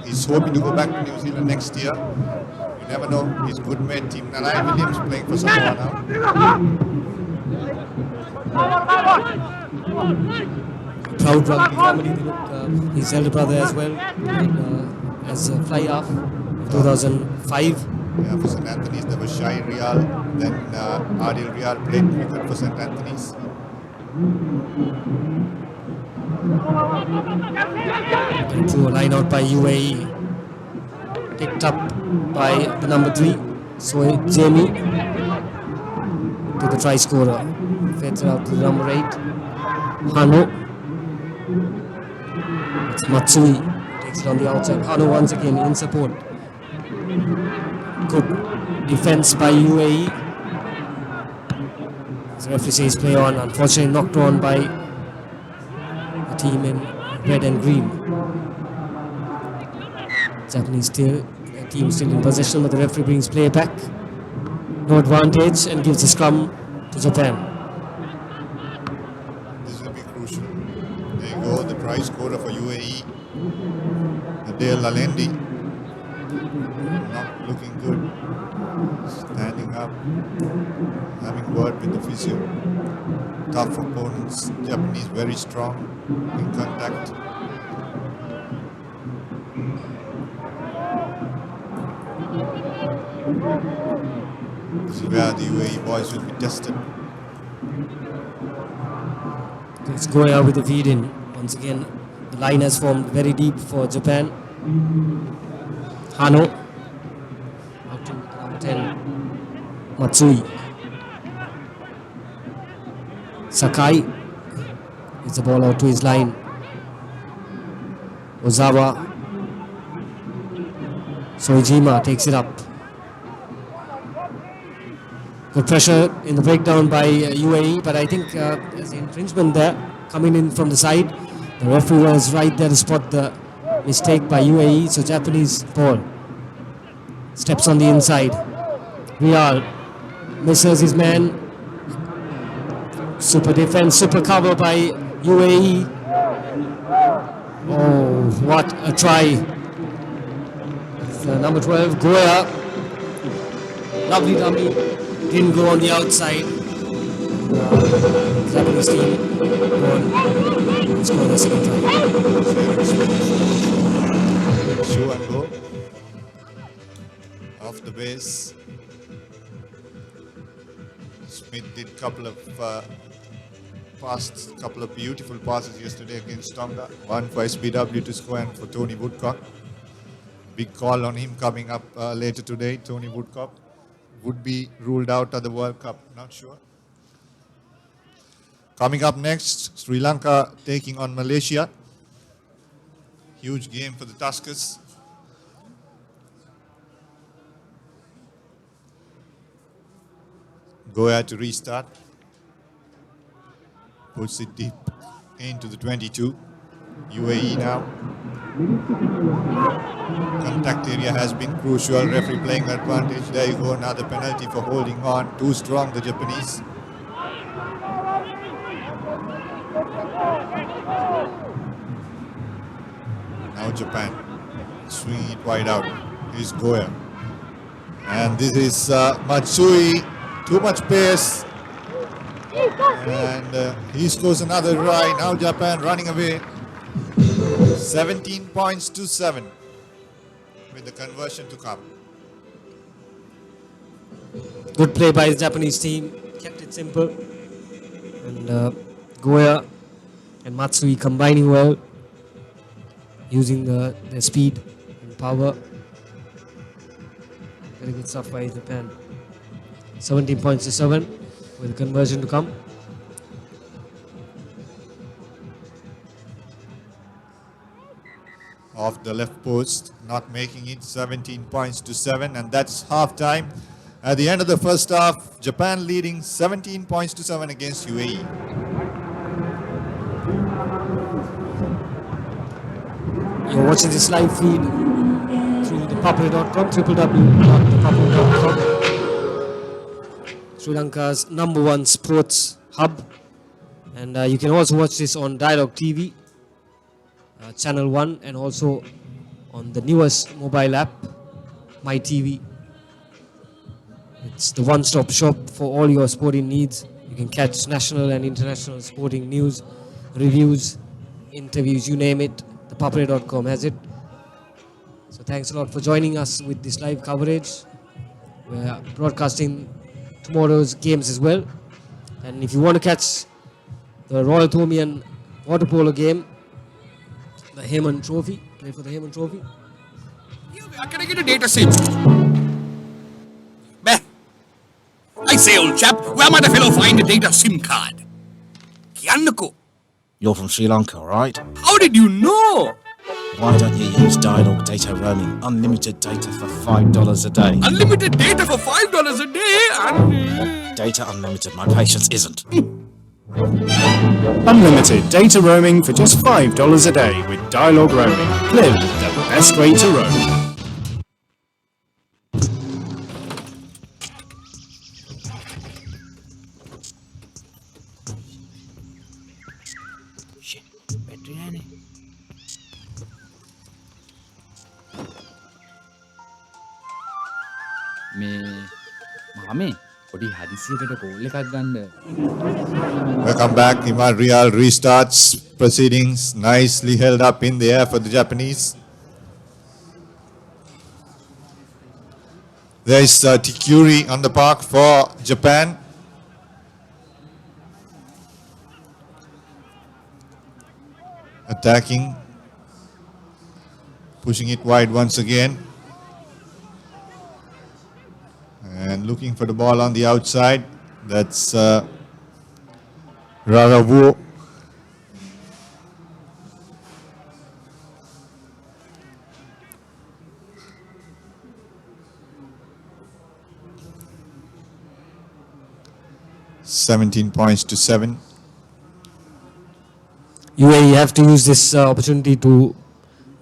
he's hoping to go back to New Zealand next year. You never know. His good mate, Tim Nalai Williams, playing for Samoa now. Proud rugby family. They look, his elder brother as well, as a fly half, 2005. Yeah, for St. Anthony's there was Shai Rial, then Adil Rial played cricket for St. Anthony's. Through a line out by UAE, picked up by the number 3, so Jamie to the try scorer, fades it out to the number 8, Hano. It's Matsui, takes it on the outside. Hano once again in support. Good defense by UAE. As the referee says play on, unfortunately knocked on by the team in red and green. Japanese team still in possession, but the referee brings play back. No advantage and gives the scrum to Japan. This will be crucial. There you go, the try scorer for UAE, Adel Lalendi. Not looking good. Standing up, having word with the physio. Tough opponents. Japanese very strong in contact. This is where the UAE boys will be tested. It's Goya with the feed in. Once again, the line has formed very deep for Japan. Hano. Out to number 10. Matsui. Sakai. It's the ball out to his line. Ozawa. Soejima takes it up. Good pressure in the breakdown by UAE, but I think there's an infringement there coming in from the side. The referee was right there to spot the mistake by UAE, so Japanese ball. Steps on the inside. Rial misses his man. Super defense, super cover by UAE. Oh, what a try. It's, number 12, Goya. Lovely dummy. Didn't go on the outside. Japanese team go on and score the second try. Show and go. Off the base. Smith did couple of couple of beautiful passes yesterday against Tonga. One for SBW to score and for Tony Woodcock. Big call on him coming up later today. Tony Woodcock would be ruled out of the World Cup. Not sure. Coming up next, Sri Lanka taking on Malaysia. Huge game for the Tuskers. Goya to restart. Puts it deep into the 22. UAE now. Contact area has been crucial. Referee playing advantage. There you go. Another penalty for holding on. Too strong, the Japanese. Now Japan. Swinging it wide out. Here's Goya. And this is Matsui. Too much pace. And he scores another try. Now Japan running away. 17 points to 7 with the conversion to come. Good play by the Japanese team. Kept it simple. And Goya and Matsui combining well. Using their speed and power. Very good stuff by Japan. 17 points to 7 with the conversion to come. Off the left post, not making it. 17 points to 7, and that's half time. At the end of the first half, Japan leading 17 points to 7 against UAE. You're watching this live feed through ThePapare.com, www.thepapare.com. Sri Lanka's #1 sports hub. And you can also watch this on Dialogue TV, Channel 1, and also on the newest mobile app, My TV. It's the one-stop shop for all your sporting needs. You can catch national and international sporting news, reviews, interviews, you name it. ThePapare.com has it. So thanks a lot for joining us with this live coverage. We're broadcasting tomorrow's games as well. And if you want to catch the Royal Thomian water polo game, the Heyman Trophy, play for the Heyman Trophy. Can I get a data SIM? I say, old chap, where might a fellow find a data SIM card? Kiannako. You're from Sri Lanka, right? How did you know? Why don't you use Dialogue Data Roaming? Unlimited data for $5 a day. Unlimited data for $5 a day? Data unlimited, my patience isn't. Unlimited data roaming for just $5 a day with Dialogue Roaming. Clearly the best way to roam. Welcome back. Imad Rial restarts proceedings. Nicely held up in the air for the Japanese. There is Tikuri on the park for Japan. Attacking. Pushing it wide once again. And looking for the ball on the outside. That's Raravu. $17 points to 7. UAE have to use this opportunity to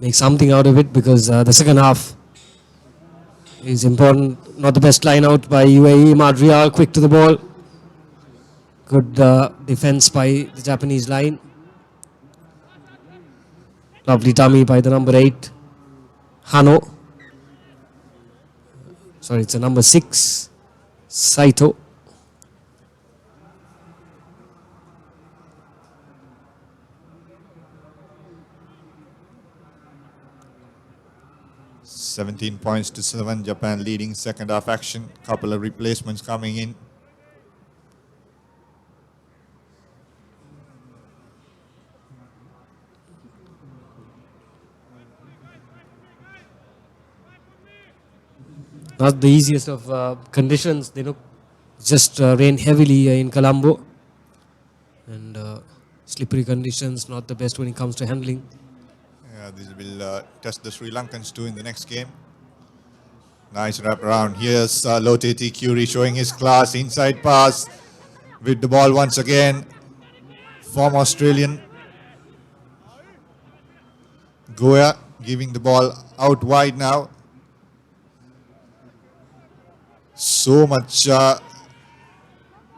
make something out of it, because the second half is important. Not the best line out by UAE. Madrial quick to the ball. Good defense by the Japanese line. Lovely dummy by the number 8, Hano. Sorry, it's a number 6, Saito. 17 points to 7. Japan leading second half action. Couple of replacements coming in. Not the easiest of conditions. They look just rain heavily in Colombo, and slippery conditions. Not the best when it comes to handling. Yeah, this will test the Sri Lankans too in the next game. Nice wrap around. Here's Lote Curie showing his class. Inside pass with the ball once again. From Australian. Goya giving the ball out wide now. So much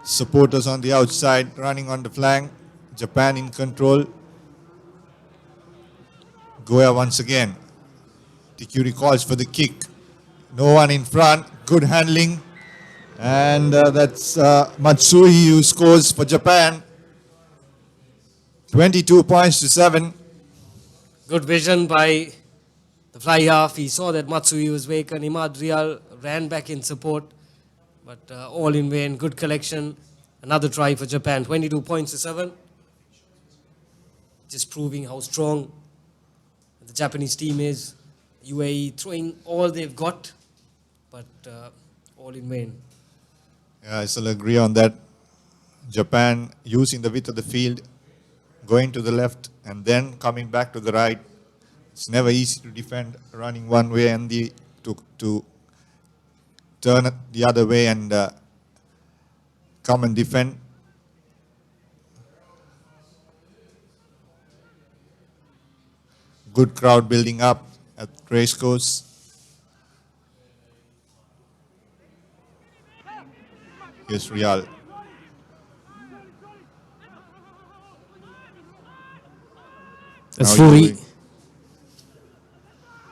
supporters on the outside running on the flank. Japan in control. Goya once again. Tikuri calls for the kick. No one in front. Good handling. And that's Matsui who scores for Japan. 22 points to 7. Good vision by the fly half. He saw that Matsui was vacant. Imad Rial ran back in support, but all in vain. Good collection. Another try for Japan. 22 points to 7. Just proving how strong the Japanese team is. UAE throwing all they've got, but all in vain. Yeah, I still agree on that. Japan using the width of the field, going to the left and then coming back to the right. It's never easy to defend running one way and to turn it the other way and come and defend. Good crowd building up at race course. Here's Rial. That's Now Furi.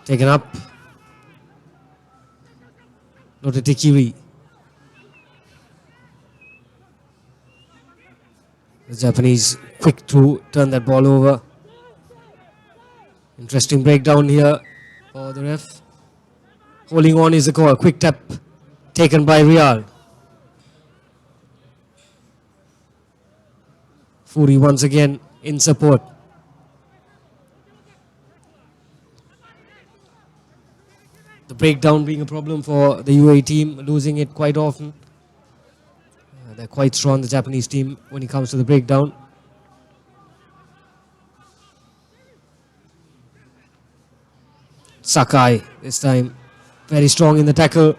Taken up. Not a Tikiri. The Japanese quick to turn that ball over. Interesting breakdown here for the ref. Holding on is the call. Quick tap taken by Rial. Furi once again in support. The breakdown being a problem for the UAE team, losing it quite often. They're quite strong, the Japanese team, when it comes to the breakdown. Sakai this time very strong in the tackle.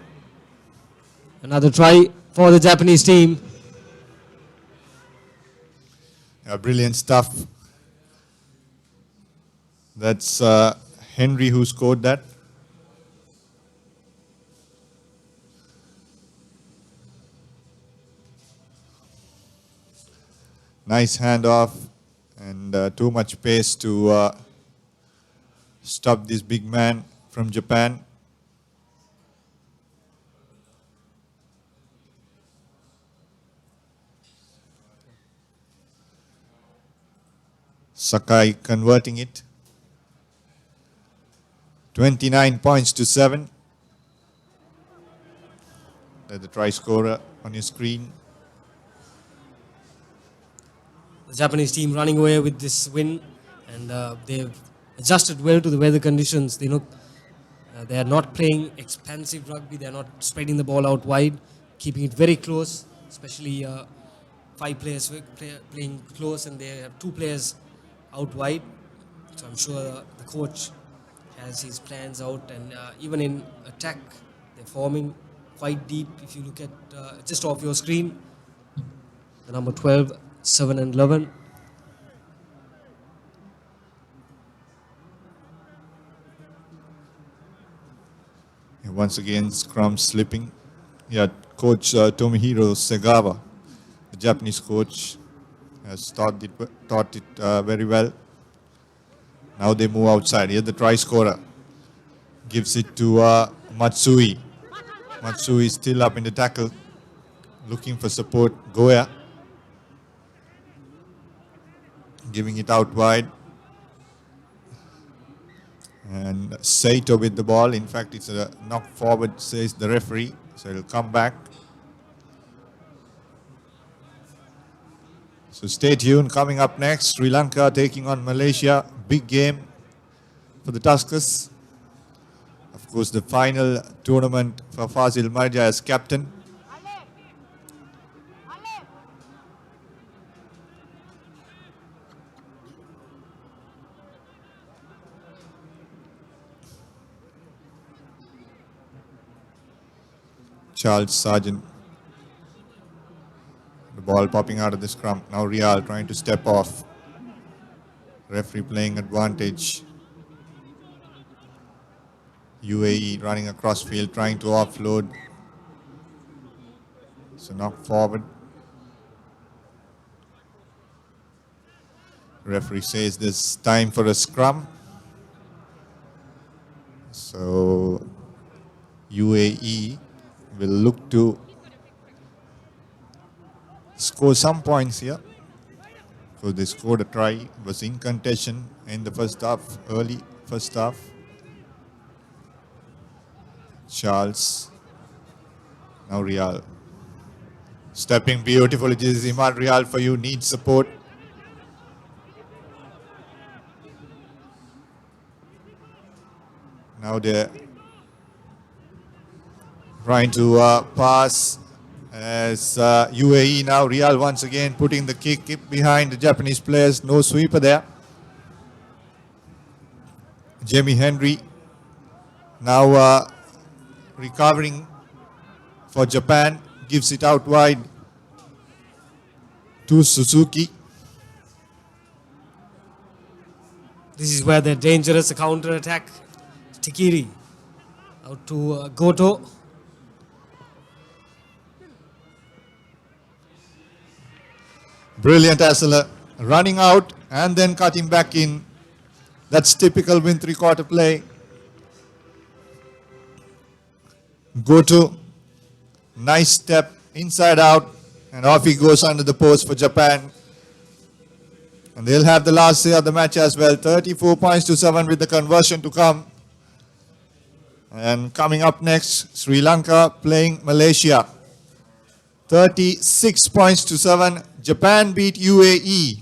Another try for the Japanese team. Yeah, brilliant stuff. That's Henry who scored that. Nice handoff and too much pace to stop this big man from Japan. Sakai converting it. 29 points to 7. There's the try scorer on your screen. The Japanese team running away with this win, and they've adjusted well to the weather conditions. They look, they are not playing expansive rugby. They are not spreading the ball out wide, keeping it very close, especially 5 players playing close, and they have 2 players out wide. So I'm sure the coach has his plans out, and even in attack, they're forming quite deep. If you look at just off your screen, the number 12, 7 and 11. And once again, scrum slipping. Yeah, coach Tomohiro Segawa, the Japanese coach, has taught it very well. Now they move outside. Here the try scorer gives it to Matsui. Matsui is still up in the tackle, looking for support. Goya giving it out wide. And Saito with the ball. In fact, it's a knock forward, says the referee. So it'll come back. So stay tuned. Coming up next, Sri Lanka taking on Malaysia. Big game for the Tuskers. Of course, the final tournament for Fazil Marja as captain. Charles Sargent. The ball popping out of the scrum. Now Real trying to step off. Referee playing advantage. UAE running across field, trying to offload. So knock forward. Referee says there's time for a scrum. So UAE will look to score some points here. So they scored a try, was in contention in the first half, early first half. Charles. Now Real. Stepping beautifully. This is Imad Real for you. Needs support. Now they're trying to pass as UAE now. Real once again putting the kick behind the Japanese players. No sweeper there. Jamie Henry now recovering for Japan. Gives it out wide to Suzuki. This is where the dangerous counter attack. Tikiri out to Goto. Brilliant Asela running out and then cutting back in. That's typical win three-quarter play. Goto, nice step inside out, and off he goes under the post for Japan. And they'll have the last say of the match as well. 34 points to 7 with the conversion to come. And coming up next, Sri Lanka playing Malaysia. 36 points to 7. Japan beat UAE.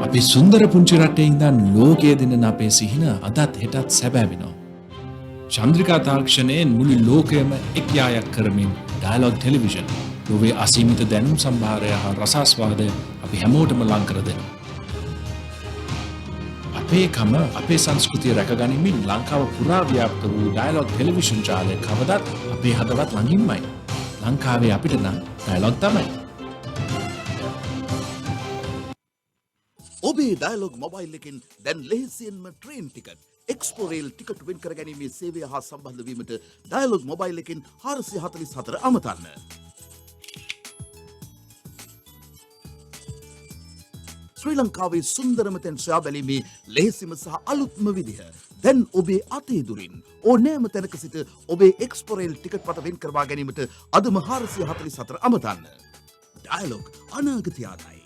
අපි සුන්දර පුංචි රටේ ඉඳන් ලෝකයේ දෙන්න අපේ සිහින අදත් හෙටත් සැබෑ වෙනවා. චන්ද්‍රිකා තාක්ෂණයෙන් මුළු ලෝකයම එක් යායක් කරමින් ඩයලොග් ටෙලිවිෂන් ලෝකයේ අසීමිත දැනුම් සම්භාරය හා රසාස්වාදය අපි හැමෝටම ලං කර දෙනවා. අපේ කම අපේ සංස්කෘතිය රැකගනිමින් ලංකාව පුරා ව්‍යාප්ත වූ ඩයලොග් ටෙලිවිෂන් ජාලය කවදත් අපේ හදවත් ළඟින්මයි. ලංකාවේ අපිට නම් ඩයලොග් තමයි. ඔබේ ඩයලොග් මොබයිල් එකෙන් දැන් ලෙහෙසියෙන්ම ට්‍රේන් ටිකට් එක්ස්පෝරේල් ටිකට් වෙන් කර ගැනීමේ සේවය හා සම්බන්ධ වීමට ඩයලොග් මොබයිල් එකෙන් 444 අමතන්න. ශ්‍රී ලංකාවේ සුන්දරම තැන් සොයා බැලීමේ ලෙහෙසිම සහ අලුත්ම විදිහ. දැන් ඔබේ අතේ දුරින් ඕනෑම තැනක සිට ඔබේ එක්ස්පෝරේල් ටිකට් පට වෙන් කරවා ගැනීමට අදම 444 අමතන්න. ඩයලොග් අනාගතය ආදායි.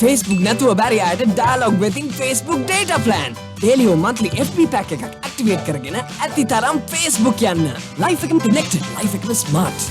Facebook නැතුව බැරි අයට ඩයලොග් වෙතින් Facebook data plan. daily or monthly FB pack එකක් activate කරගෙන ඇති තරම් Facebook යන්න. life එකම connected, life එකම smart.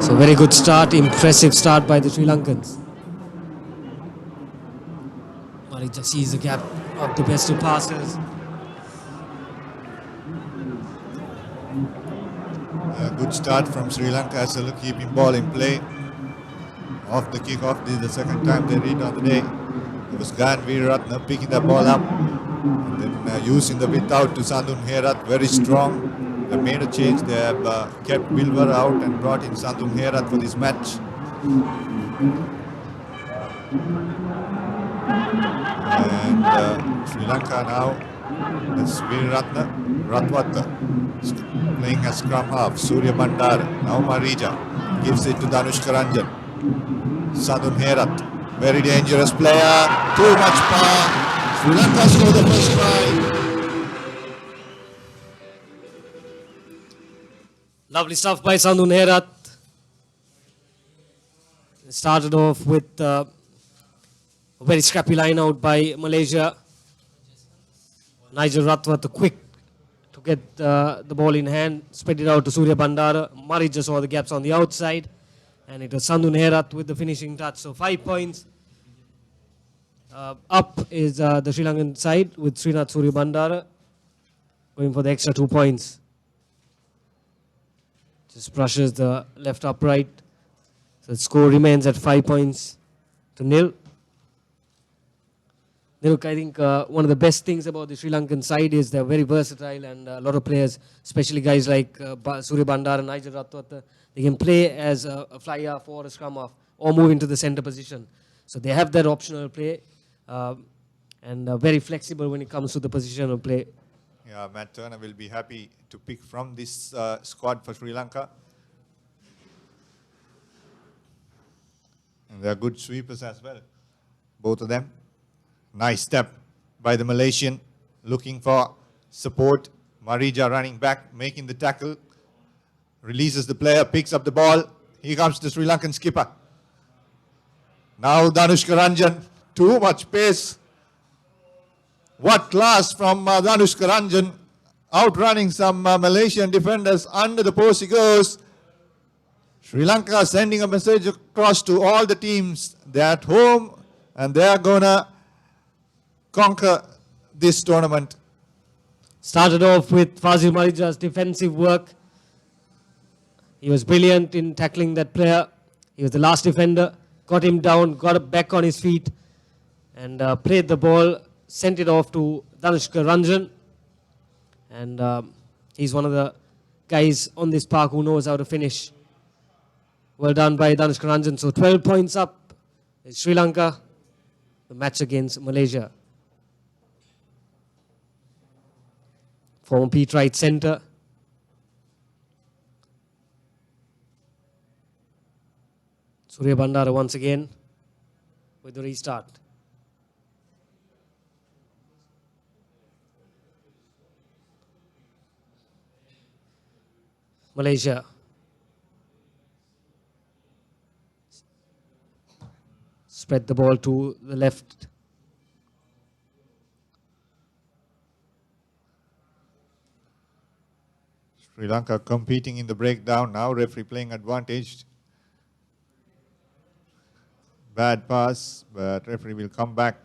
So very good start, impressive start by the Sri Lankans. Marija sees the gap of the best of passes. A good start from Sri Lanka as well, keeping ball in play. Off the kick-off, this is the second time they read on the day. It was Gan Veeratna picking the ball up and then using the width out to Sandun Herat, very strong. They made a change. They have kept Bilwar out and brought in Sandun Herat for this match. And Sri Lanka now, that's Veeratna, Ratwata playing as scrum half. Surya Bandar, now Marija gives it to Danushka Ranjan. Sandun Herat, very dangerous player, too much power. Sri Lanka score the first try. Lovely stuff by Sandun Herat. Started off with a very scrappy line out by Malaysia. Nigel Ratwath quick to get the ball in hand, spread it out to Surya Bandara. Marija saw the gaps on the outside, and it was Sandun Herat with the finishing touch. So 5 points. Up is the Sri Lankan side with Srinath Surya Bandara going for the extra 2 points. Just brushes the left upright. So the score remains at 5 points to nil. Look, I think one of the best things about the Sri Lankan side is they're very versatile, and a lot of players, especially guys like Surya Bandar and Nigel Ratwata, they can play as a fly half or a scrum half or move into the center position. So they have that optional play and very flexible when it comes to the positional play. Yeah, Matt Turner will be happy to pick from this squad for Sri Lanka. And they're good sweepers as well, both of them. Nice step by the Malaysian, looking for support. Marija running back, making the tackle. Releases the player, picks up the ball. Here comes the Sri Lankan skipper. Now Danushka Ranjan, too much pace. What class from Danushka Ranjan, outrunning some Malaysian defenders. Under the post he goes. Sri Lanka sending a message across to all the teams. They're at home and they're gonna conquer this tournament. Started off with Fazil Marija's defensive work. He was brilliant in tackling that player. He was the last defender. Got him down, got back on his feet, and played the ball, sent it off to Danushka Ranjan. And he's one of the guys on this park who knows how to finish. Well done by Danushka Ranjan. So 12 points up is Sri Lanka. The match against Malaysia. Former Pete right centre. Surya Bandara once again with the restart. Malaysia. Spread the ball to the left. Sri Lanka competing in the breakdown. Now referee playing advantage. Bad pass, but referee will come back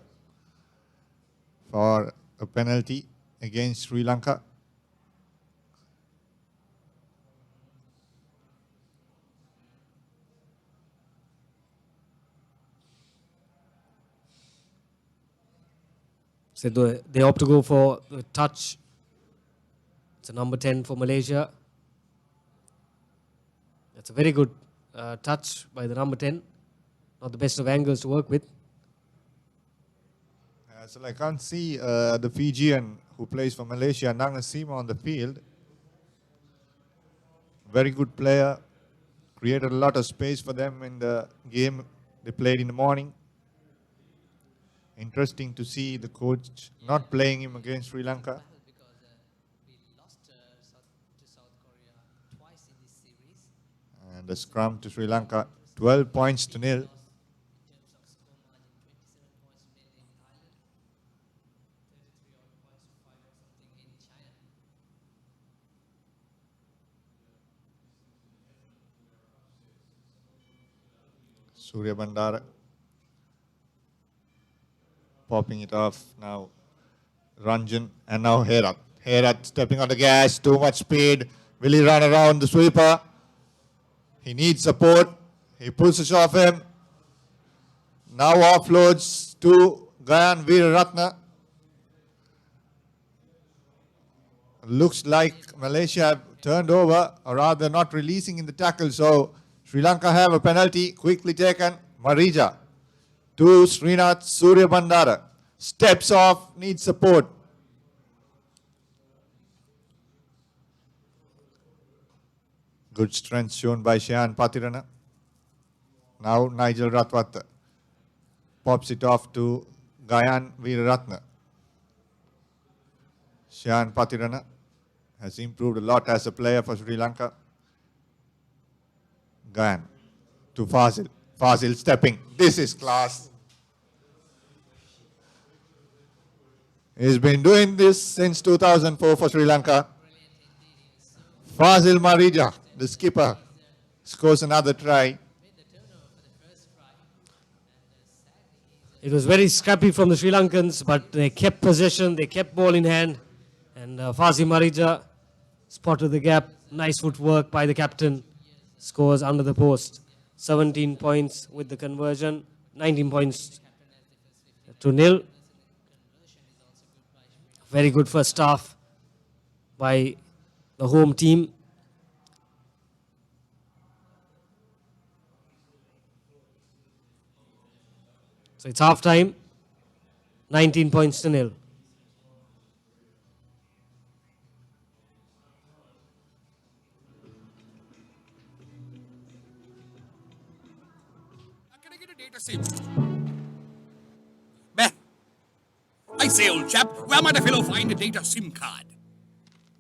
for a penalty against Sri Lanka. So they opt to go for the touch. It's a number 10 for Malaysia. That's a very good touch by the number 10. Not the best of angles to work with. So I can't see the Fijian who plays for Malaysia, Nangasima, on the field. Very good player. Created a lot of space for them in the game they played in the morning. Interesting to see the coach not playing him against Sri Lanka. And the scrum to Sri Lanka, 12 points to nil. Surya Bandara popping it off now. Ranjan and now Herat. Herat stepping on the gas, too much speed. Will he run around the sweeper? He needs support. He pushes off him. Now offloads to Gayan Veeraratne. Looks like Malaysia have turned over, or rather not releasing in the tackle. So Sri Lanka have a penalty quickly taken. Marija to Srinath Surya Bandara. Steps off, needs support. Good strength shown by Shayan Patirana. Now Nigel Ratwat pops it off to Gayan Veeraratne. Shayan Patirana has improved a lot as a player for Sri Lanka. Gayan to Fazil. Fazil stepping. This is class. He's been doing this since 2004 for Sri Lanka. Fazil Marija, the skipper, scores another try. It was very scrappy from the Sri Lankans, but they kept possession, they kept ball in hand. And Fazi Marija spotted the gap. Nice footwork by the captain. Scores under the post. 17 points with the conversion. 19 points to nil. Very good first half by the home team. So it's half time. 19 points to nil. Beh, I say, old chap, where might a fellow find a data SIM card?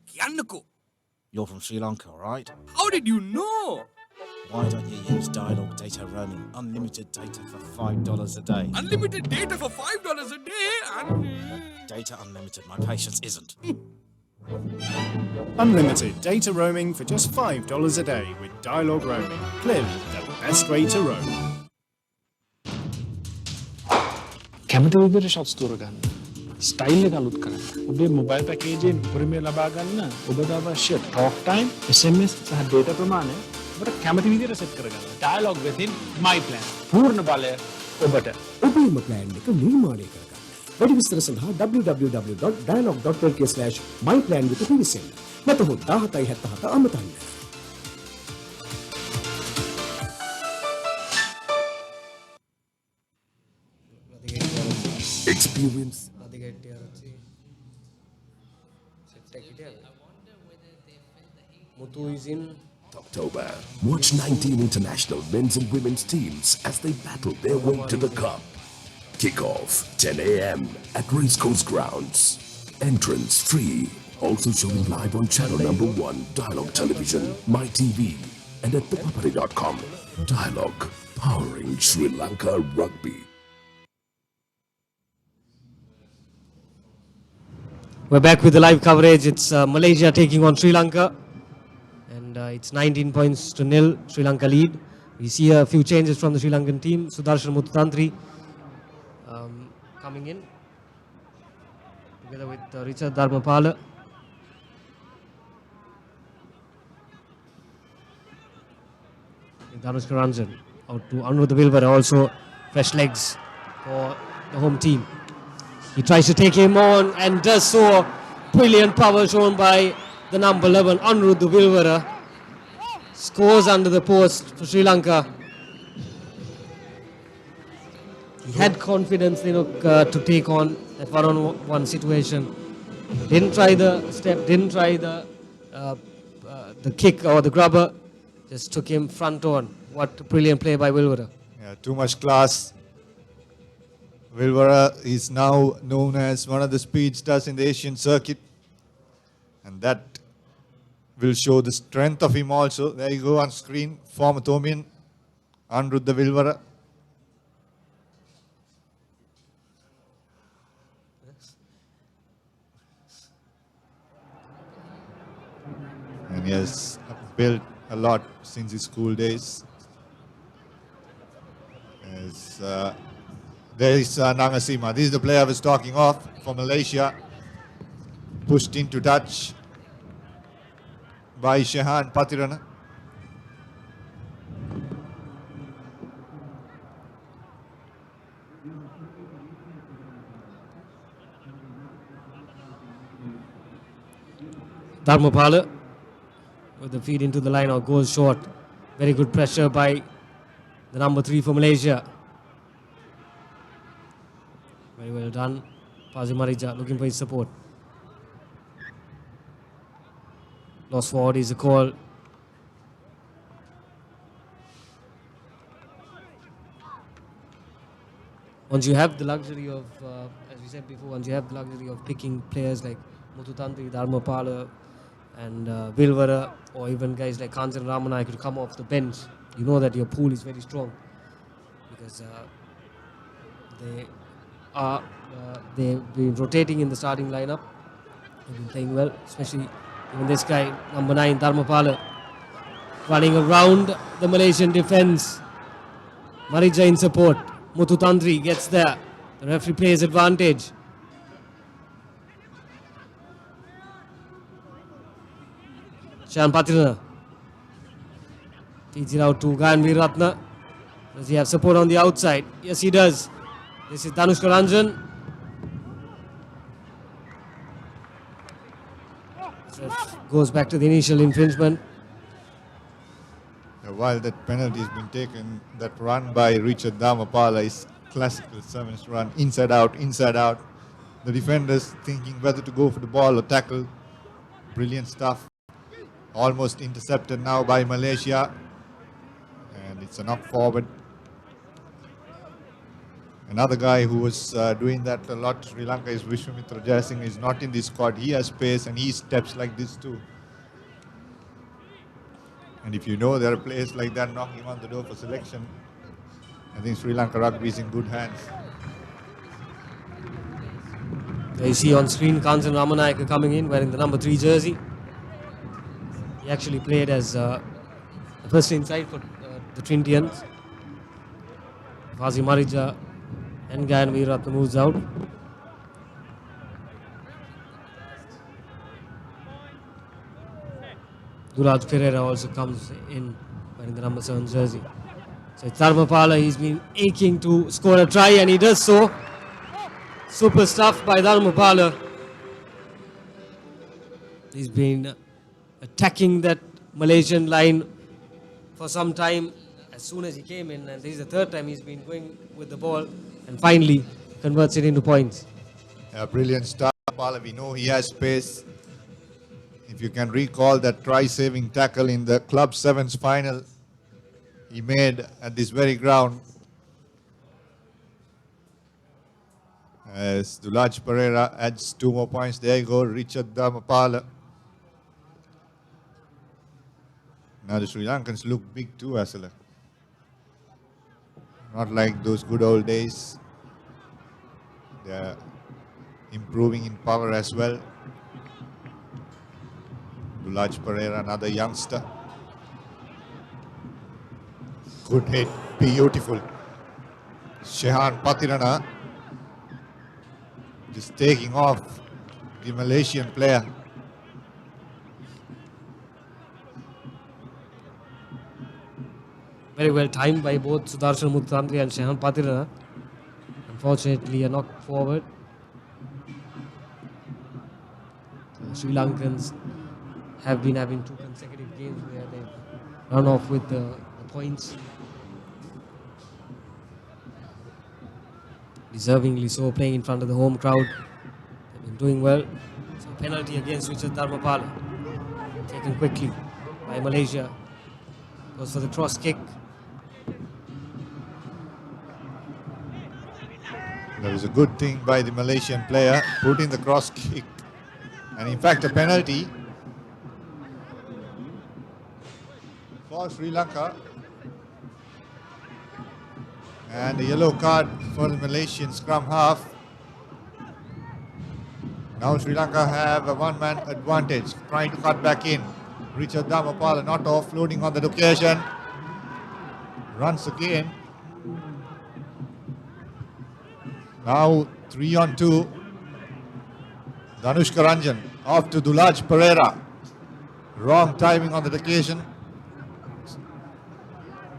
Kiannako, You're from Sri Lanka, right? how did you know? Why don't you use dialogue data roaming? Unlimited data for $5 a day. Unlimited data for $5 a day and... Data unlimited, my patience isn't. Unlimited data roaming for just $5 a day with dialogue roaming. Clearly the best way to roam. කැමති විදිහට shots තෝරගන්න. Style එක අලුත් කරන්න. ඔබේ mobile පැකේජයෙන් උපරිමය ලබා ගන්න ඔබට අවශ්‍ය talk time, SMS සහ data ප්‍රමාණය ඔබට කැමති විදිහට සෙට් කරගන්න. Dialogue within my plan. පූර්ණ බලය ඔබට. ඔබේම plan එක නිර්මාණය කරගන්න. වැඩි විස්තර සඳහා www.dialog.lk/myplan වෙත පිවිසෙන්න. නැතහොත් 1777 අමතන්න. Experience Mutu is in October. Watch 19 international men's and women's teams as they battle their way to the cup. Kickoff 10 a.m. at Racecourse Grounds. Entrance free. Also showing live on channel number 1, Dialogue Television, MyTV, and at ThePapare.com. Dialogue, powering Sri Lanka rugby. We're back with the live coverage. It's Malaysia taking on Sri Lanka. And it's 19 points to nil. Sri Lanka lead. We see a few changes from the Sri Lankan team. Sudarshan Mututantri coming in. Together with Richard Dharmapala. Dhanushka Ranjan out to Anuruddha Vilvara. Also fresh legs for the home team. He tries to take him on and does so. Brilliant power shown by the number 11, Anuruddha Vilvara. Scores under the post for Sri Lanka. He had confidence, to take on that one-on-one situation. Didn't try the step, didn't try the kick or the grubber. Just took him front on. What a brilliant play by Vilvara. Yeah, too much class. Vilvara is now known as one of the speedsters in the Asian circuit. And that will show the strength of him also. There you go on screen, former Thomian, Anuruddha Vilvara. And he has built a lot since his school days. As, there is Nangasima. This is the player I was talking of for Malaysia. Pushed into touch by Shehan Patirana. Dharmapala with the feed into the line or goes short. Very good pressure by the number 3 for Malaysia. Very well done. Fazi Marija looking for his support. Loss forward is a call. Once you have the luxury of, as we said before, once you have the luxury of picking players like Muthutantri, Dharmapala and Vilvara, or even guys like Kansan Ramanai could come off the bench, you know that your pool is very strong because they've been rotating in the starting lineup. They've been playing well, especially even this guy, number 9, Dharmapala, running around the Malaysian defence. Marija in support. Muthutantri gets there. The referee plays advantage. Shan Patrina feeds it out to Gayan Veeratna. Does he have support on the outside? Yes, he does. This is Danushka Ranjan. Goes back to the initial infringement. While that penalty has been taken, that run by Richard Dharmapala is classical sevens run, inside out, inside out. The defenders thinking whether to go for the ball or tackle. Brilliant stuff. Almost intercepted now by Malaysia. And it's a knock forward. Another guy who was doing that a lot, Sri Lanka, is Vishwamitra Jayasinghe. Is not in this squad. He has pace and he steps like this too. And if you know there are players like that knocking on the door for selection, I think Sri Lanka Rugby is in good hands. There you see on screen Kansan Ramanayaka coming in wearing the number 3 jersey. He actually played as the first inside for the Trinitians. Fazi Marija and Gayan Veeratna moves out. Duraj Pereira also comes in wearing the number 7 jersey. So it's Dharmapala, he's been aching to score a try and he does so. Super stuff by Dharmapala. He's been attacking that Malaysian line for some time as soon as he came in, and this is the third time he's been going with the ball and finally converts it into points. A brilliant start. We know he has pace. If you can recall that try-saving tackle in the Club Sevens final he made at this very ground. As Dulaj Pereira adds 2 more points. There you go, Richard Dharmapala. Now the Sri Lankans look big too, Asala. Not like those good old days. They're improving in power as well. Dulaj Pereira, another youngster. Good hit, beautiful. Shehan Patirana just taking off the Malaysian player. Very well timed by both Sudarshan Muthutantri and Shehan Patirana. Unfortunately, a knock forward. Sri Lankans have been having 2 consecutive games where they've run off with the points. Deservingly so, playing in front of the home crowd. They've been doing well. So penalty against Richard Dharmapala. Taken quickly by Malaysia. Goes for the cross kick. That was a good thing by the Malaysian player, putting the cross kick. And in fact, a penalty for Sri Lanka. And a yellow card for the Malaysian scrum half. Now Sri Lanka have a one-man advantage, trying to cut back in. Richard Dharmapala not offloading on that occasion. Runs again. Now 3-on-2. Danushka Ranjan off to Dulaj Pereira. Wrong timing on that occasion.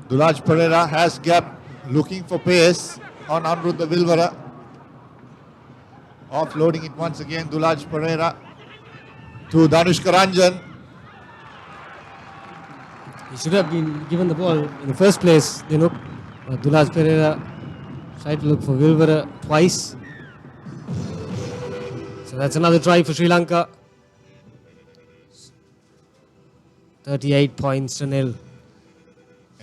Dulaj Pereira has gap, looking for pace on Anrudha Vilvara. Offloading it once again, Dulaj Pereira to Danushka Ranjan. He should have been given the ball in the first place. Dulaj Pereira tried to look for Vilvera twice. So that's another try for Sri Lanka. 38 points to nil.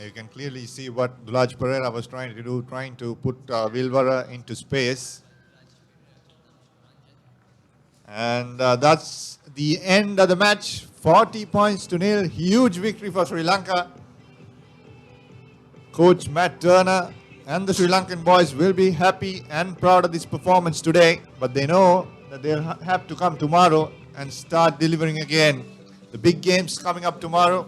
You can clearly see what Dulaj Pereira was trying to do, trying to put Vilvara into space. And that's the end of the match. 40 points to nil. Huge victory for Sri Lanka. Coach Matt Turner and the Sri Lankan boys will be happy and proud of this performance today. But they know that they'll have to come tomorrow and start delivering again. The big games coming up tomorrow.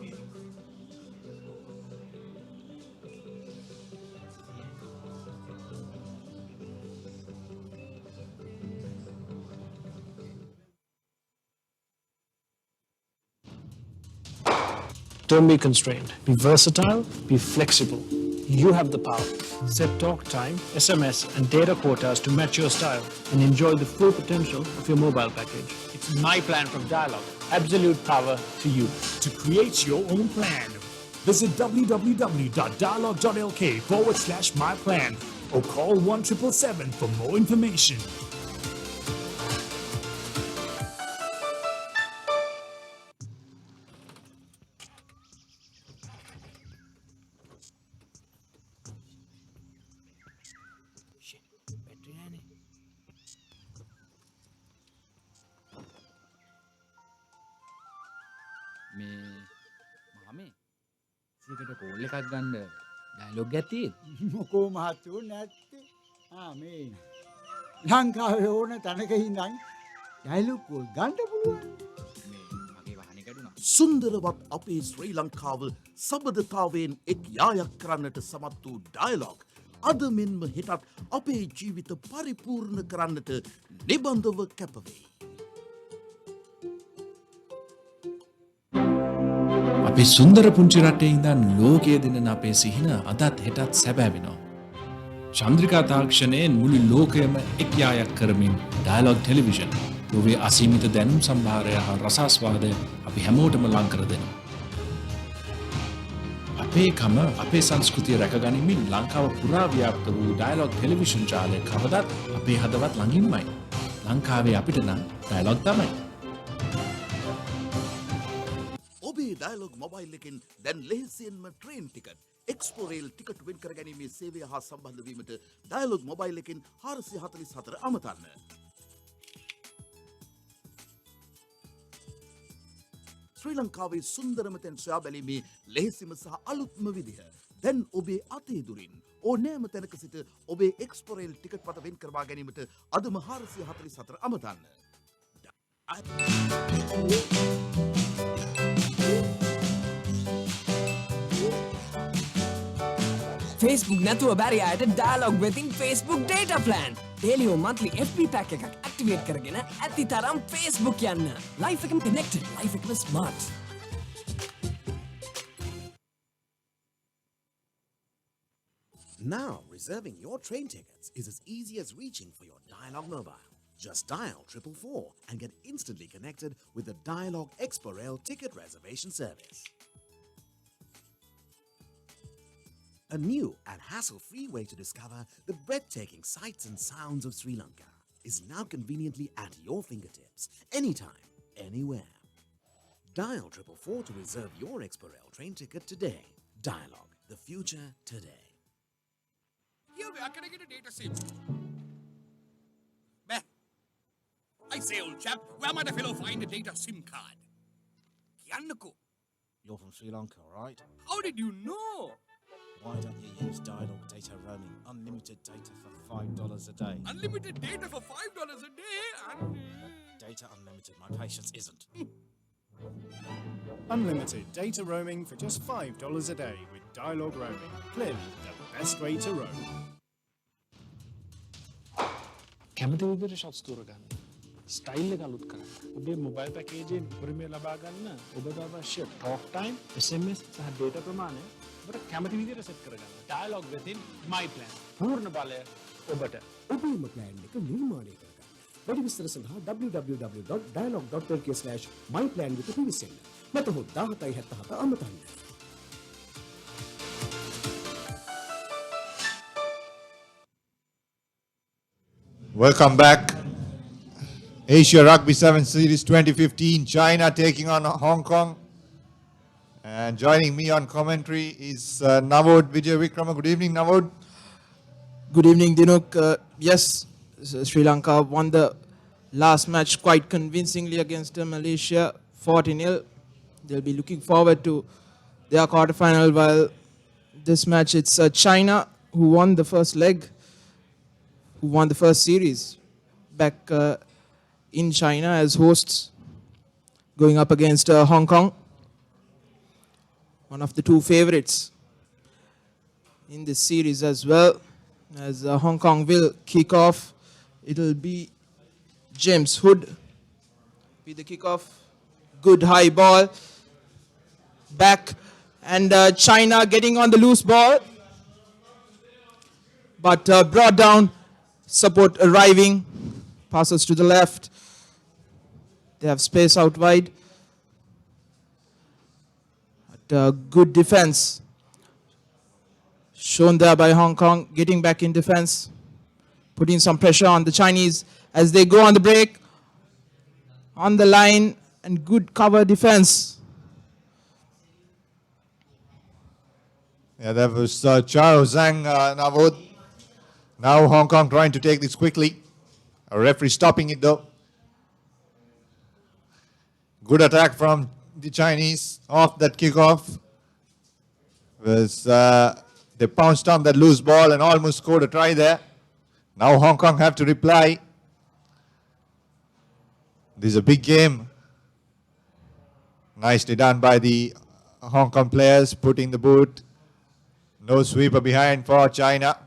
Don't be constrained. Be versatile, be flexible. You have the power. Set talk time, SMS, and data quotas to match your style and enjoy the full potential of your mobile package. It's my plan from Dialog. Absolute power to you. To create your own plan, visit www.dialog.lk/myplan or call 1777 for more information. ඒකට call එකක් ගන්න dialogue එකක් තියෙද? මොකෝ මහත්තයෝ නැත්තේ. මේ ලංකාවේ ඕන තැනක ඉඳන් ඩයලොග් කෝල් ගන්න පුළුවන්. මගේ වාහනේ කැඩුනා. සුන්දරවත් අපේ ශ්‍රී ලංකාව සබඳතාවයෙන් එක් යායක් කරන්නට සමත් වූ ඩයලොග් අද මෙන්ම හෙටත් අපේ ජීවිත පරිපූර්ණ කරන්නට නිබඳව කැපවෙයි. අපි සුන්දර පුංචි රටේ ඉඳන් ලෝකයේ දෙන අපේ සිහින අදත් හෙටත් සැබෑ වෙනවා. චන්ද්‍රිකා තාක්ෂණයෙන් මුළු ලෝකයම එක් යායක් කරමින් ඩයලොග් ටෙලිවිෂන් ලෝකයේ අසීමිත දැනුම් සම්භාරය හා රසාස්වාදය අපි හැමෝටම ලං කර දෙනවා. අපේ කම අපේ සංස්කෘතිය රැකගනිමින් ලංකාව පුරා ව්‍යාප්ත වූ ඩයලොග් ටෙලිවිෂන් ජාලය කවදත් අපේ හදවත් ළඟින්මයි. ලංකාවේ අපිට නම් ඩයලොග් තමයි. ඔබේ ඩයලොග් මොබයිල් එකෙන් දැන් ලෙහෙසියෙන්ම ට්‍රේන් ටිකට් එක්ස්පෝරේල් ටිකට් වෙන් කර ගැනීමේ සේවය හා සම්බන්ධ වීමට ඩයලොග් මොබයිල් එකෙන් 444 අමතන්න. ශ්‍රී ලංකාවේ සුන්දරම තැන් සොයා බැලීමේ ලෙහෙසිම සහ අලුත්ම විදිහ. දැන් ඔබේ අතේ දුරින් ඕනෑම තැනක සිට ඔබේ එක්ස්පෝරේල් ටිකට් පත වෙන් කරවා ගැනීමට අදම 444 අමතන්න. Facebook නැතුව බැරි අයට ඩයලොග් වෙතින් Facebook data plan. daily or monthly FB pack එකක් activate කරගෙන ඇති තරම් Facebook යන්න. life එකම connected, life එකම smart. Now, reserving your train tickets is as easy as reaching for your Dialog mobile. Just dial 444 and get instantly connected with the Dialog Expo Rail ticket reservation service. A new and hassle-free way to discover the breathtaking sights and sounds of Sri Lanka is now conveniently at your fingertips, anytime, anywhere. Dial 444 to reserve your Expo Rail train ticket today. Dialog, the future today. Yeah, where can I get a data SIM? Where? I say, old chap, where might a fellow find a data SIM card? Kiannako. You're from Sri Lanka, right? How did you know? Why don't you use Dialog Data Roaming? Unlimited data for $5 a day. Unlimited data for $5 a day and... Data unlimited, my patience isn't. Unlimited data roaming for just $5 a day with Dialog Roaming. Clearly the best way to roam. කැමති විදිහට shots තෝරගන්න. Style එක අලුත් කරන්න. ඔබේ mobile පැකේජයෙන් උපරිමය ලබා ගන්න ඔබට අවශ්‍ය talk time, SMS සහ data ප්‍රමාණය ඔබට කැමති විදිහට සෙට් කරගන්න. Dialogue within my plan. පූර්ණ බලය ඔබට. ඔබේම ප්ලෑන් එක නිර්මාණය කරගන්න. වැඩි විස්තර සඳහා www.dialog.lk/myplan වෙත පිවිසෙන්න. නැතහොත් 1777 අමතන්න. Welcome back. Asia Rugby 7 Series 2015, China taking on Hong Kong. And joining me on commentary is Navod Vijay Vikrama. Good evening, Navod. Good evening, Dinuk. Yes, Sri Lanka won the last match quite convincingly against Malaysia, 40-0. They'll be looking forward to their quarterfinal, while this match it's China who won the first leg, who won the first series back in China as hosts, going up against Hong Kong, one of the two favorites in this series as well. As Hong Kong will kick off, it'll be James Hood be the kickoff. Good high ball back, and China getting on the loose ball, but brought down. Support arriving, passes to the left. They have space out wide. But, good defense shown there by Hong Kong, getting back in defense, putting some pressure on the Chinese as they go on the break, on the line, and good cover defense. Yeah, that was Chao Zhang Navod. Now Hong Kong trying to take this quickly. A referee stopping it though. Good attack from the Chinese off that kickoff. They pounced on that loose ball and almost scored a try there. Now Hong Kong have to reply. This is a big game. Nicely done by the Hong Kong players, putting the boot. No sweeper behind for China.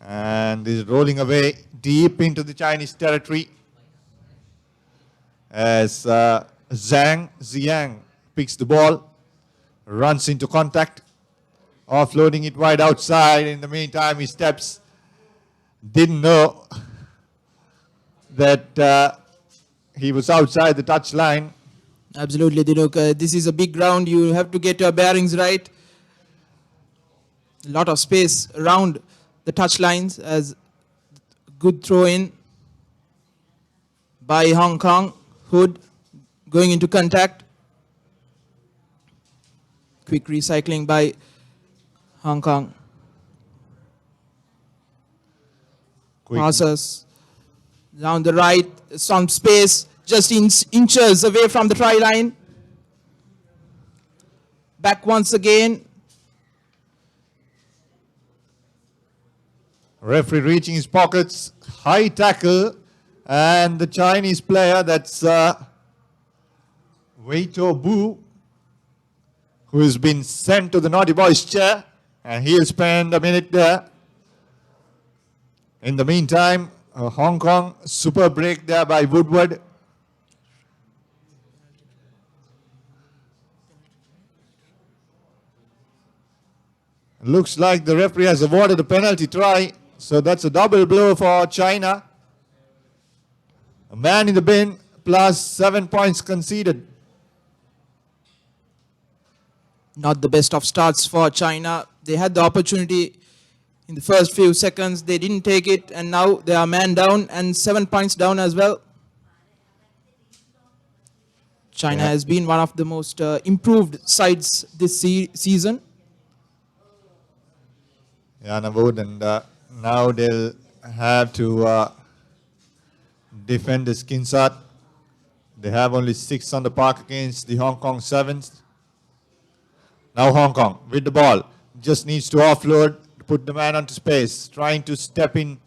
And is rolling away deep into the Chinese territory as Zhang Ziang picks the ball, runs into contact, offloading it wide outside. In the meantime, he steps. Didn't know that he was outside the touch line. Absolutely, Dinuk. This is a big ground. You have to get your bearings right. A lot of space around the touch lines, as good throw in by Hong Kong. Hood going into contact. Quick recycling by Hong Kong. Passes down the right, some space, just inches away from the try line. Back once again. Referee reaching his pockets, high tackle, and the Chinese player, that's Wei To Bu, who has been sent to the naughty boys chair, and he'll spend a minute there. In the meantime, Hong Kong, super break there by Woodward. Looks like the referee has awarded a penalty try. So that's a double blow for China. A man in the bin plus 7 points conceded. Not the best of starts for China. They had the opportunity in the first few seconds. They didn't take it, and now they are man down and 7 points down as well. China has been one of the most improved sides this season. Yeah, Navod, and now they'll have to defend the Skinsat. They have only 6 on the park against the Hong Kong 7s. Now Hong Kong with the ball. Just needs to offload, put the man onto space. Trying to step in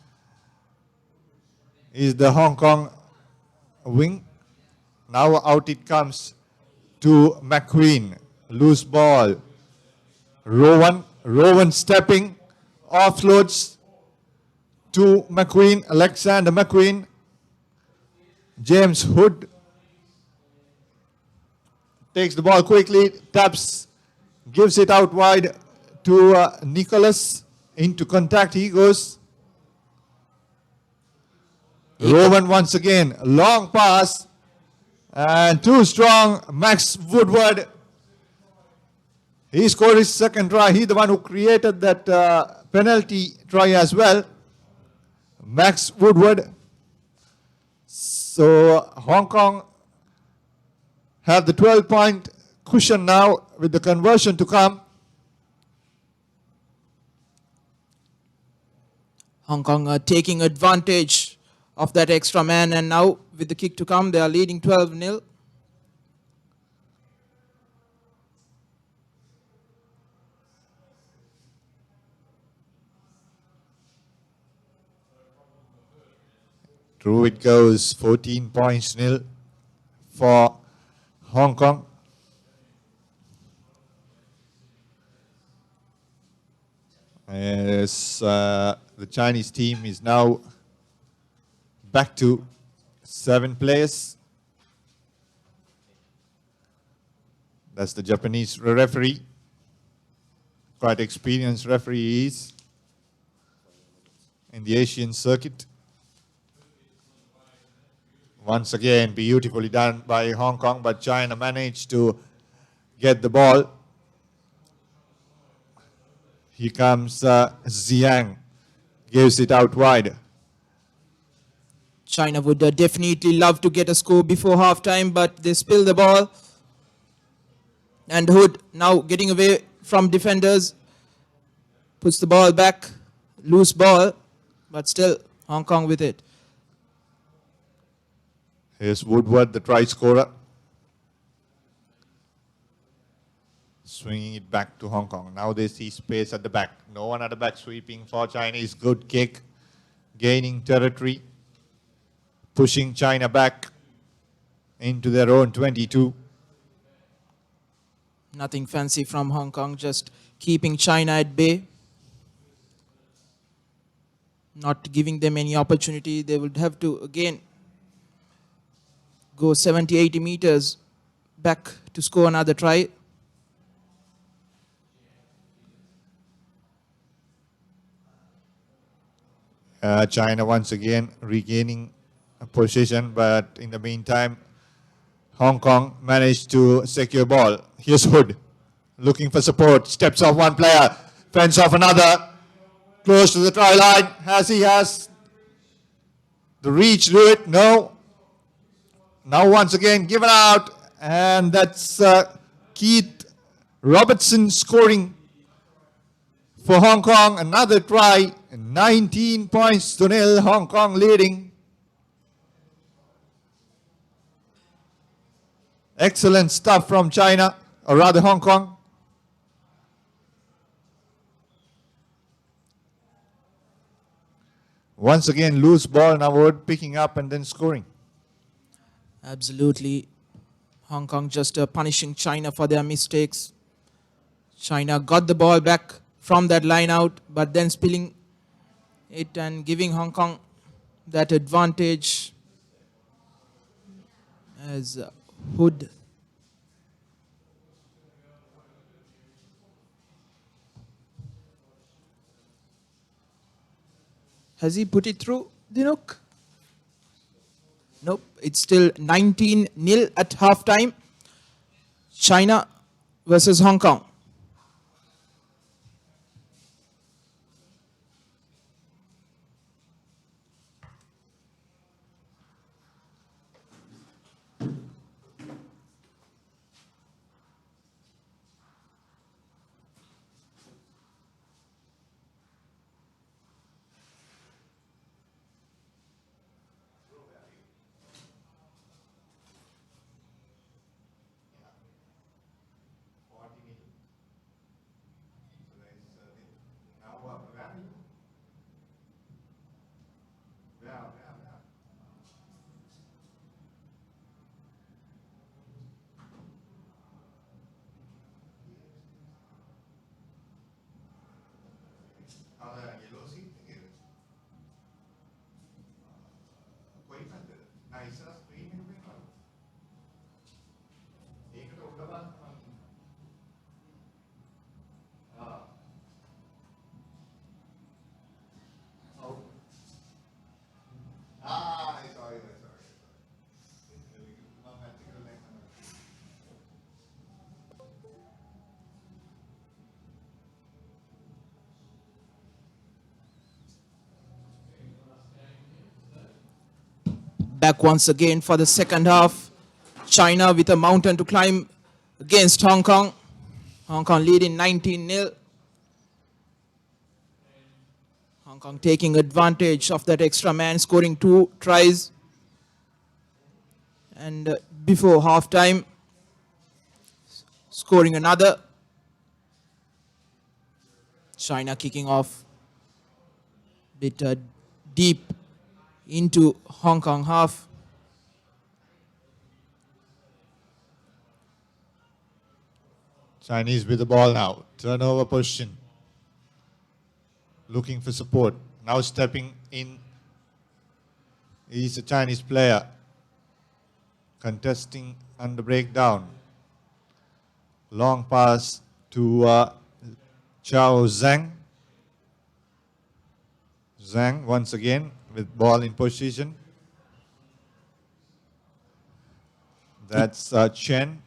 is the Hong Kong wing. Now out it comes to McQueen. Loose ball. Rowan stepping. Offloads to McQueen, Alexander McQueen. James Hood takes the ball quickly, taps, gives it out wide to Nicholas. Into contact he goes. Rowan once again, long pass and too strong. Max Woodward. He scored his second try. He's the one who created that penalty try as well. Max Woodward. So Hong Kong have the 12-point cushion now with the conversion to come. Hong Kong are taking advantage of that extra man, and now with the kick to come, they are leading 12-0. Through it goes, 14 points nil for Hong Kong. As the Chinese team is now back to 7 players. That's the Japanese referee. Quite experienced referee he is in the Asian circuit. Once again, beautifully done by Hong Kong, but China managed to get the ball. Here comes Zhang, gives it out wide. China would definitely love to get a score before halftime, but they spill the ball. And Hood now getting away from defenders, puts the ball back, loose ball, but still Hong Kong with it. Here's Woodward, the try scorer. Swinging it back to Hong Kong. Now they see space at the back. No one at the back sweeping for Chinese. Good kick. Gaining territory. Pushing China back into their own 22. Nothing fancy from Hong Kong, just keeping China at bay. Not giving them any opportunity. They would have to again go 70-80 meters back to score another try. China once again regaining a position, but in the meantime, Hong Kong managed to secure ball. Here's Hood looking for support. Steps off one player, fends off another. Close to the try line. Has the reach to it? No. Now once again given out, and that's Keith Robertson scoring for Hong Kong. Another try, 19 points to nil. Hong Kong leading. Excellent stuff from China, or rather Hong Kong. Once again, loose ball, now Wood picking up and then scoring. Absolutely. Hong Kong just punishing China for their mistakes. China got the ball back from that line out, but then spilling it and giving Hong Kong that advantage as Hood. Has he put it through, Dinuk? Nope. It's still 19-0 at halftime. China versus Hong Kong. Back once again for the second half. China with a mountain to climb against Hong Kong. Hong Kong leading 19-0. Hong Kong taking advantage of that extra man, scoring 2 tries. And before halftime, scoring another. China kicking off a bit deep into Hong Kong half. Chinese with the ball now. Turnover position. Looking for support. Now stepping in is a Chinese player. Contesting under breakdown. Long pass to Chao Zhang. Zhang once again with ball in position. That's Chen.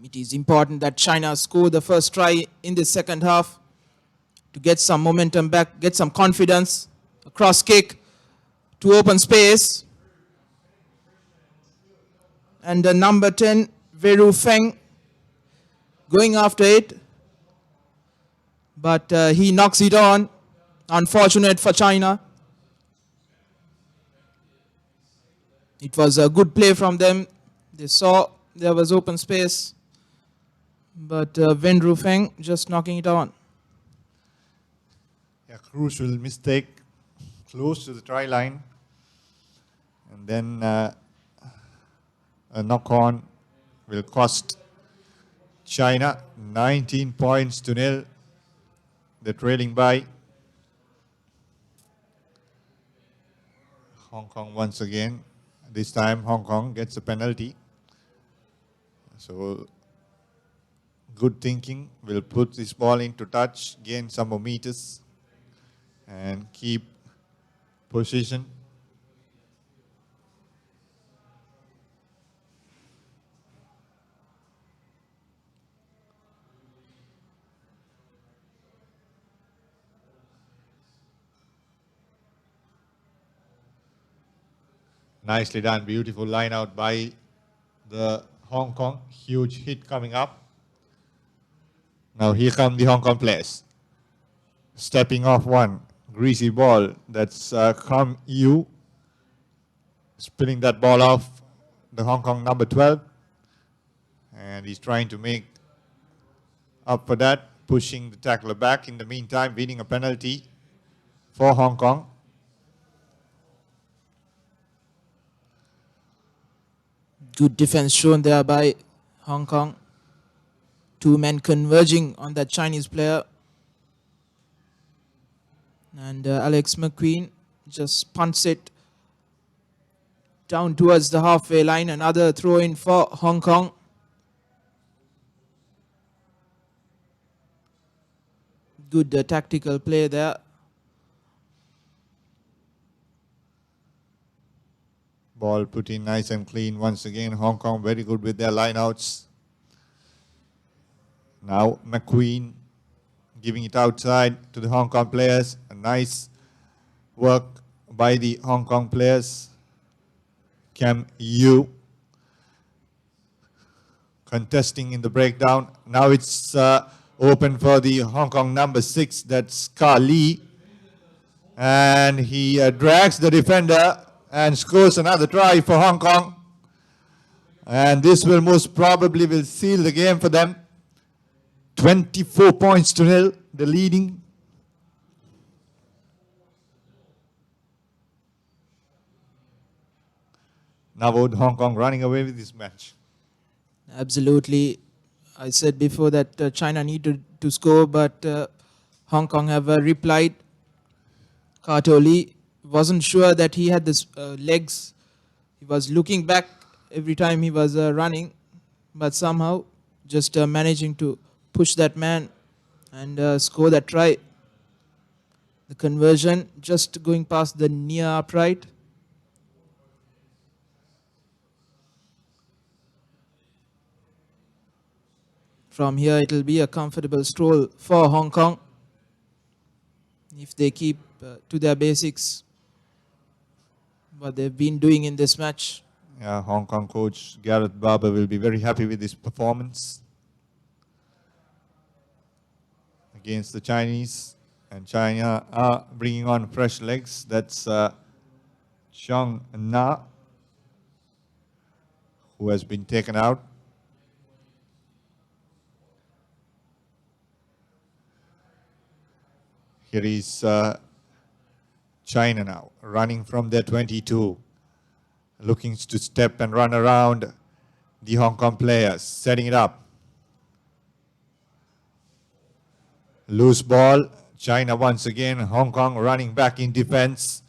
It is important that China score the first try in the second half to get some momentum back, get some confidence. A cross kick to open space. And the number 10, Veru Feng, going after it. But he knocks it on. Unfortunate for China. It was a good play from them. They saw there was open space. But Wen Rufeng just knocking it on. A crucial mistake close to the try line. And then a knock-on will cost China 19 points to nil. They're trailing by. Hong Kong once again. This time Hong Kong gets a penalty. So good thinking. Will put this ball into touch, gain some more meters, and keep position. Nicely done. Beautiful line out by the Hong Kong. Huge hit coming up. Now here come the Hong Kong players. Stepping off one. Greasy ball. That's Kam Yu. Spinning that ball off the Hong Kong number 12. And he's trying to make up for that. Pushing the tackler back. In the meantime, winning a penalty for Hong Kong. Good defense shown there by Hong Kong. 2 men converging on that Chinese player. And Alex McQueen just punts it down towards the halfway line. Another throw in for Hong Kong. Good tactical play there. Ball put in nice and clean once again. Hong Kong very good with their lineouts. Now McQueen giving it outside to the Hong Kong players. A nice work by the Hong Kong players. Kam Yu contesting in the breakdown. Now it's open for the Hong Kong number 6. That's Ka Lee. And he drags the defender and scores another try for Hong Kong. And this will most probably will seal the game for them. 24 points to nil, the leading. Now would Hong Kong running away with this match? Absolutely. I said before that China needed to score, but Hong Kong have replied. Kato Lee wasn't sure that he had this legs. He was looking back every time he was running, but somehow just managing to push that man and score that try. The conversion just going past the near upright. From here it will be a comfortable stroll for Hong Kong if they keep to their basics. what they've been doing in this match. Yeah, Hong Kong coach Gareth Barber will be very happy with his performance against the Chinese. And China are bringing on fresh legs. That's Chong Na, who has been taken out. Here is China now, running from their 22, looking to step and run around the Hong Kong players, setting it up. Loose ball, China once again, Hong Kong running back in defense.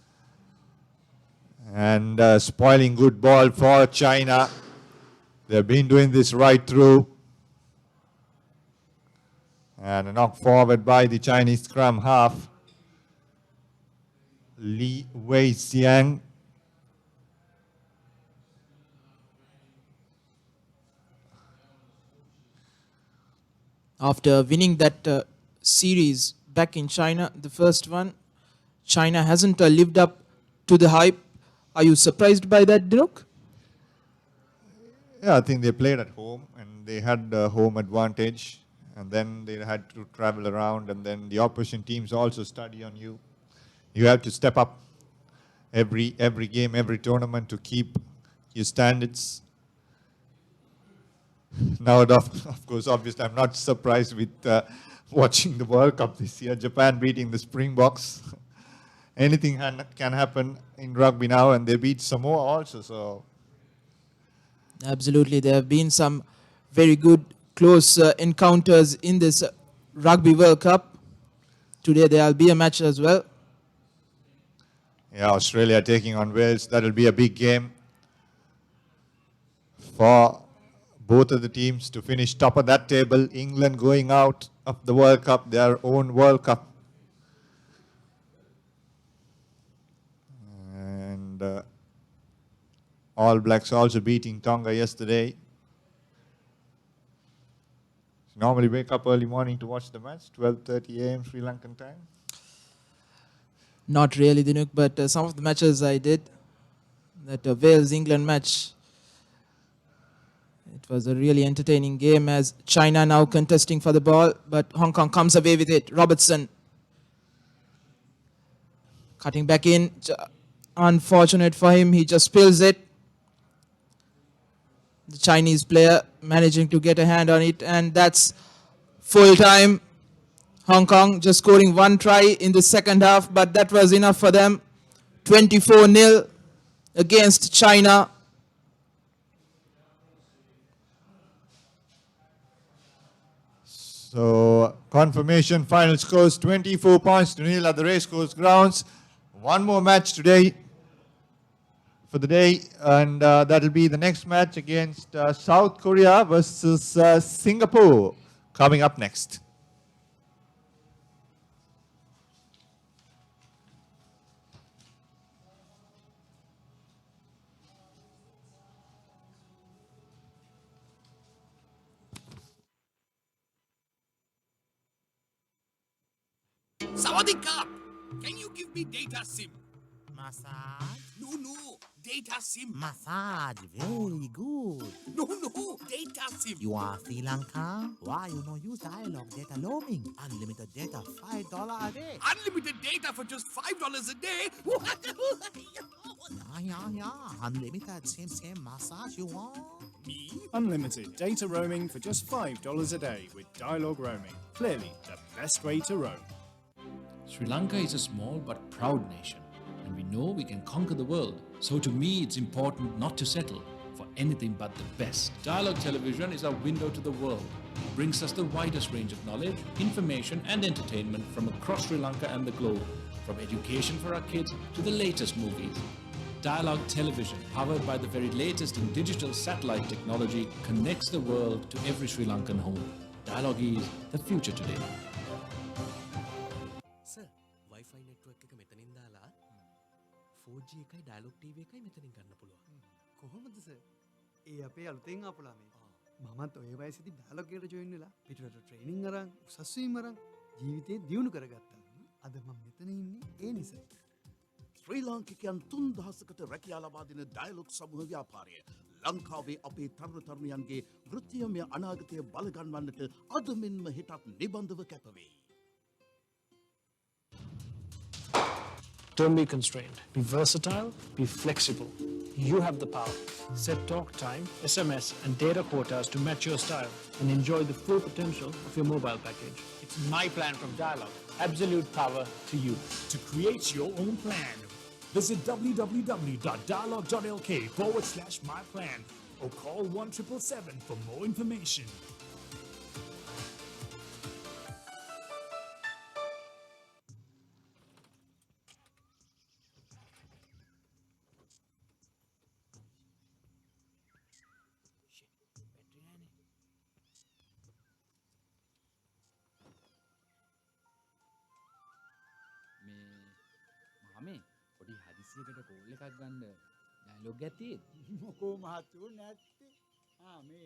And spoiling good ball for China. They've been doing this right through. And a knock forward by the Chinese scrum half, Li Weixiang. After winning that series back in China, the first one, China hasn't lived up to the hype. Are you surprised by that, Dinuk? Yeah, I think they played at home and they had the home advantage. And then they had to travel around, and then the opposition teams also study on you. You have to step up every game, every tournament to keep your standards. Now, of course, obviously, I'm not surprised with watching the World Cup this year. Japan beating the Springboks. Anything can happen in rugby now, and they beat Samoa also. So, Absolutely, there have been some very good close encounters in this Rugby World Cup. Today there will be a match as well. yeah, Australia taking on Wales. That will be a big game for both of the teams to finish top of that table. England going out of the World Cup, their own World Cup. And All Blacks also beating Tonga yesterday. Normally wake up early morning to watch the match, 12:30 a.m. Sri Lankan time. Not really, Dinuk, but some of the matches I did. That Wales-England match, it was a really entertaining game as China now contesting for the ball, but Hong Kong comes away with it. Robertson cutting back in. Unfortunate for him, he just spills it. The Chinese player managing to get a hand on it, and that's full time. Hong Kong just scoring one try in the second half, but that was enough for them. 24-0 against China. So confirmation final scores 24 points to nil at the racecourse grounds. One more match today for the day, and that'll be the next match against South Korea versus Singapore coming up next. Sawadee Krap! Can you give me data SIM? Massage? No, data SIM. Massage, very good. No, data SIM. You are Sri Lanka? Why you no use dialogue data roaming? Unlimited data, $5 a day. Unlimited data for just $5 a day? Yeah. Unlimited, same massage you want? Me? Unlimited data roaming for just $5 a day with dialogue roaming. Clearly the best way to roam. Sri Lanka is a small but proud nation, and we know we can conquer the world. So to me, it's important not to settle for anything but the best. Dialogue Television is our window to the world. It brings us the widest range of knowledge, information and entertainment from across Sri Lanka and the globe. From education for our kids to the latest movies. Dialogue Television, powered by the very latest in digital satellite technology, connects the world to every Sri Lankan home. Dialogue is the future today. Sir, Wi-Fi network එක මෙතනින් දාලා 4G එකයි dialog TV එකයි මෙතනින් ගන්න පුළුවන්. කොහොමද sir? ඒ අපේ අලුතෙන් ආපු ළමයි. මමත් ඔය වයසේදී dialog එකට join වෙලා පිටරට training අරන් උසස් වීම අරන් ජීවිතේ දියුණු කරගත්තා. අද මම මෙතන ඉන්නේ ඒ නිසා. ශ්‍රී ලාංකිකයන් 3000කට රැකියා ලබා දෙන ඩයලොග් සමූහ ව්‍යාපාරය ලංකාවේ අපේ තරුණ තරුණියන්ගේ වෘත්තීයමය අනාගතය බලගන්වන්නට අද මෙන්ම හෙටත් නිබඳව කැපවේ. Don't be constrained. Be versatile, be flexible. You have the power. Set talk time, SMS and data quotas to match your style and enjoy the full potential of your mobile package. It's my plan from Dialog. Absolute power to you. To create your own plan, visit www.dialog.lk/myplan or call 1777 for more information. මාමේ පොඩි හදිසියකට call එකක් ගන්න dialogue එකක් තියෙද? මොකෝ මහත්තයෝ නැත්තේ. මේ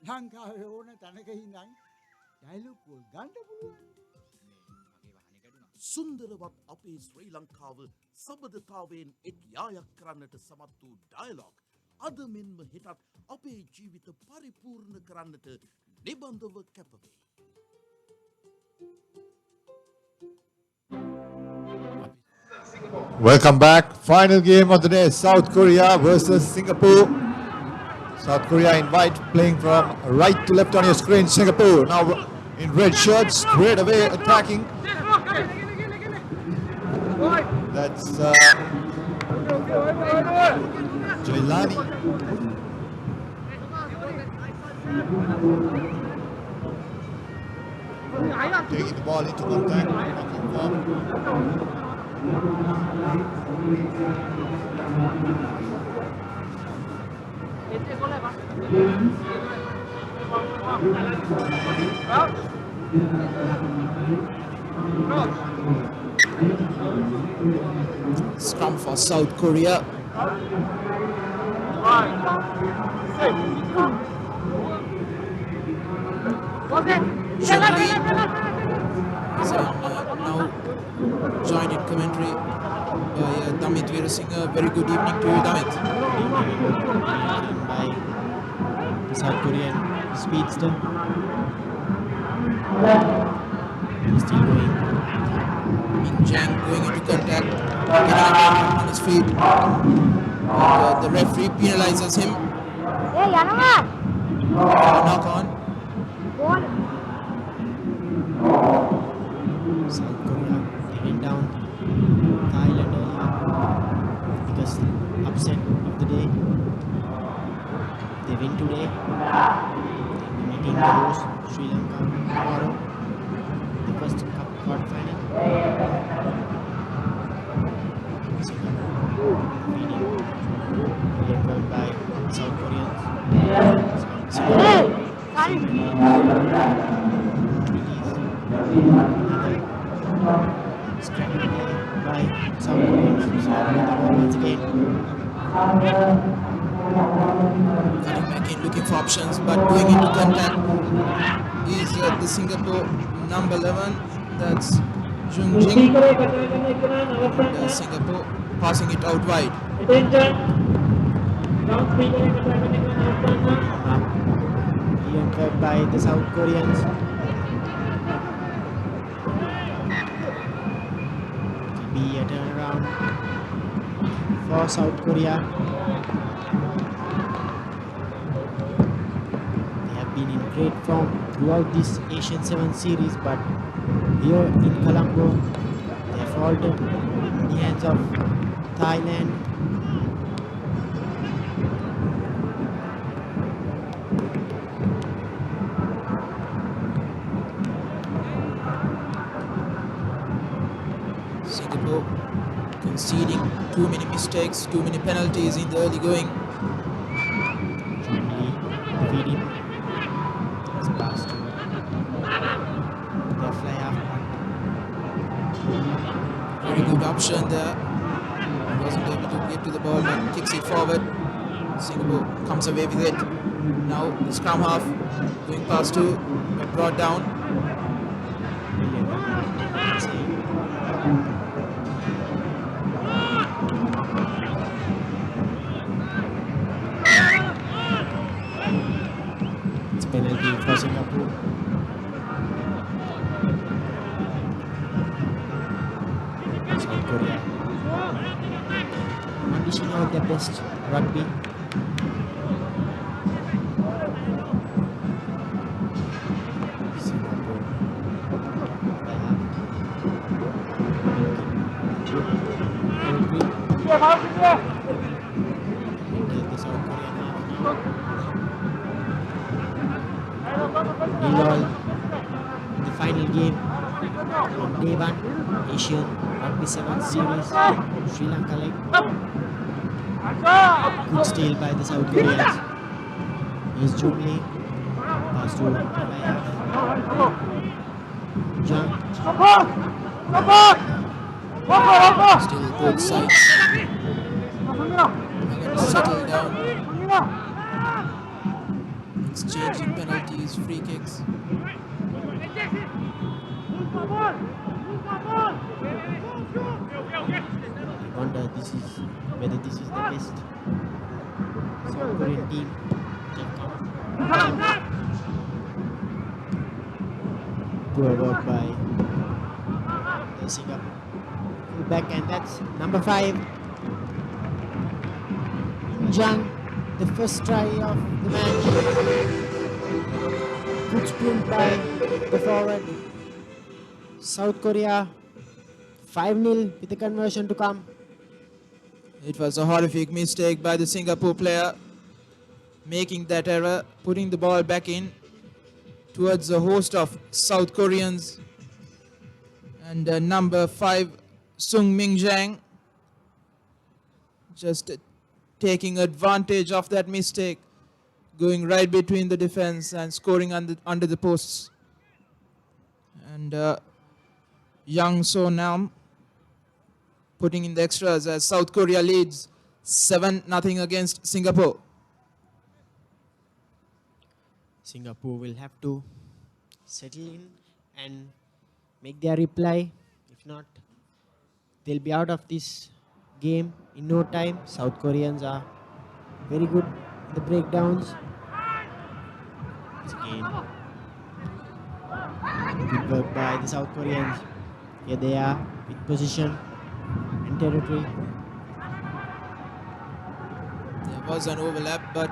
ලංකාවේ ඕන තැනක ඉඳන් ඩයලොග් කෝල් ගන්න පුළුවන්. සුන්දරවත් අපේ ශ්‍රී ලංකාව සබඳතාවයෙන් එක් යායක් කරන්නට සමත් වූ ඩයලොග් අද මෙන්ම හෙටත් අපේ ජීවිත පරිපූර්ණ කරන්නට නිබඳව කැපවේ. Welcome back. Final game of the day, South Korea versus Singapore. South Korea in white, playing from right to left on your screen. Singapore now in red shirts, straight away attacking. That's Jailani. Taking the ball into contact. Scrum for South Korea. Now joined in commentary by Damit Veerasinghe. Very good evening to you, Damit. By the South Korean speedster. Still going. Min Jang going into contact, getting on his feet. The referee penalizes him. Knock on. South Korea giving down Thailand earlier. Biggest upset of the day. They win today. They'll be meeting the host Sri Lanka tomorrow. The first cup quarterfinal. Delivered by South Koreans. Scrapping by South Koreans. Once again. Cutting back in, looking for options, but going into contact is the Singapore number 11. That's Jung Jing. And, Singapore passing it out wide. Entered by the South Koreans. It will be a turnaround for South Korea. They have been in great form throughout this Asian 7 series, but here in Colombo they faltered in the hands of Thailand. Singapore conceding too many mistakes, too many penalties in the early going. Feeding his pass to the fly half punt. Very good option there. Wasn't able to get to the ball, but kicks it forward. Singapore comes away with it. Now the scrum half going past two, but brought down. pushing out their best rugby. Singapore. They have the South Korean half now. Nil-all in the final game on day 1 Asian Rugby 7 series. Sri Lanka leg. Good steal by the South Koreans. Here's Jungli. Pass to fly half. Jung. Still both sides. Settle down. Exchanging penalties, free kicks. I wonder whether this is the best South Korean team which have come. Poor work by the Singapore fullback, and that's number 5. Jung, the first try of the match. Good sprint by the forward. South Korea 5-0 with the conversion to come. It was a horrific mistake by the Singapore player, making that error, putting the ball back in towards a host of South Koreans. And number 5, Sung Ming Jang, just taking advantage of that mistake, going right between the defense and scoring under the posts. And Yang So Nam putting in the extras as South Korea leads 7-0 against Singapore. Singapore will have to settle in and make their reply. If not, they'll be out of this game in no time. South Koreans are very good in the breakdowns. It's again good work by the South Koreans. Here they are with position and territory. There was an overlap, but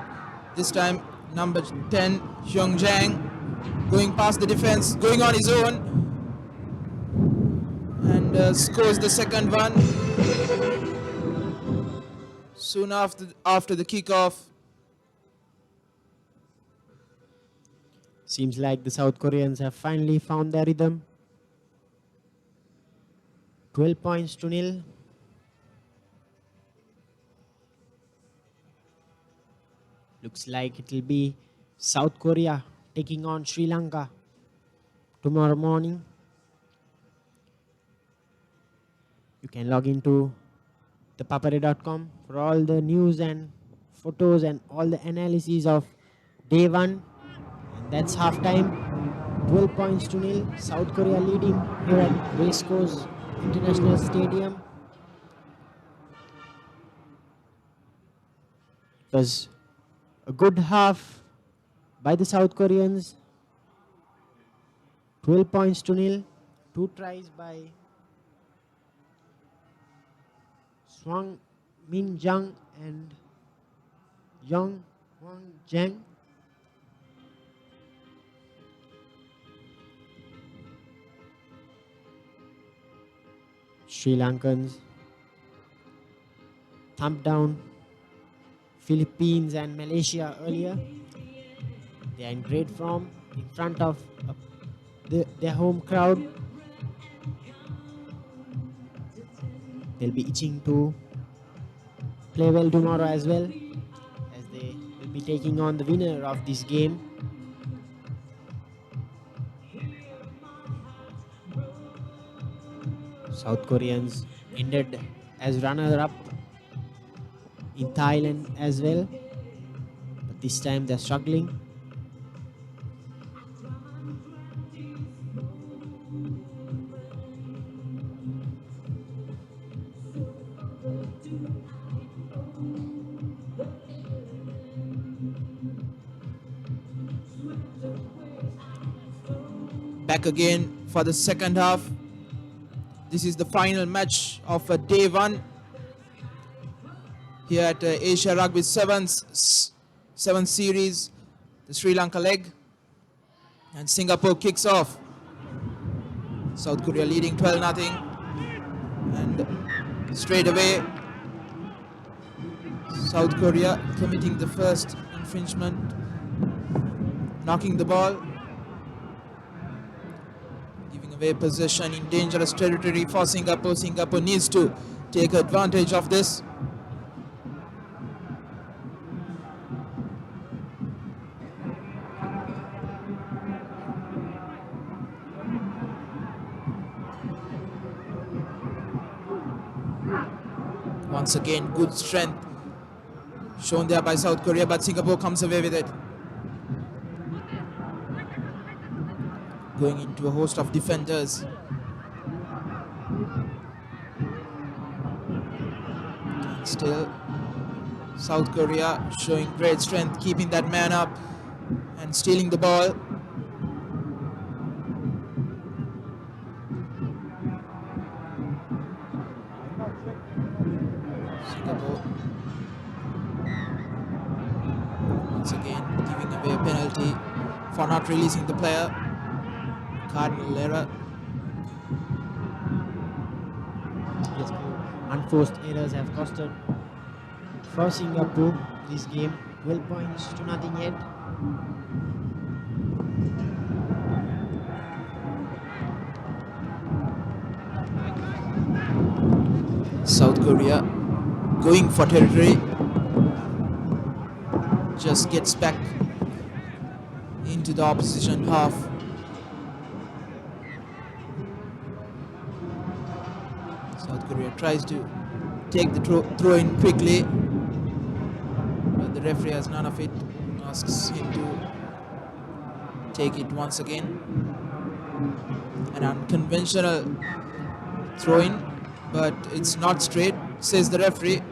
this time number 10, Hyung Jang, going past the defense, going on his own, and scores the second one. Soon after the kickoff. Seems like the South Koreans have finally found their rhythm. 12 points to 0. Looks like it will be South Korea taking on Sri Lanka tomorrow morning. You can log into ThePapare.com for all the news and photos and all the analysis of day 1. And that's halftime. 12 points to 0. South Korea leading here at Racecourse International Stadium. It was a good half by the South Koreans. 12 points to 0. 2 tries by Swang Min Jung and Yong Hwang Jang. Sri Lankans thumped down Philippines and Malaysia earlier. They are in great form in front of their home crowd. They'll be itching to play well tomorrow as well, as they will be taking on the winner of this game. South Koreans ended as runner-up in Thailand as well, but this time they're struggling. Back again for the second half. This is the final match of day 1. here at Asia Rugby 7th series, the Sri Lanka leg. And Singapore kicks off. South Korea leading 12-0. And straight away, South Korea committing the first infringement, knocking the ball, giving away possession in dangerous territory for Singapore. Singapore needs to take advantage of this. Once again, good strength shown there by South Korea, but Singapore comes away with it. Going into a host of defenders. And still, South Korea showing great strength, keeping that man up and stealing the ball. Singapore once again giving away a penalty for not releasing the player. Cardinal error. Yes, unforced errors have costed for Singapore this game. 12 points to nothing yet. South Korea going for territory, just gets back into the opposition half. South Korea tries to take the throw in quickly, but the referee has none of it, asks him to take it once again. An unconventional throw in, but it's not straight, says the referee.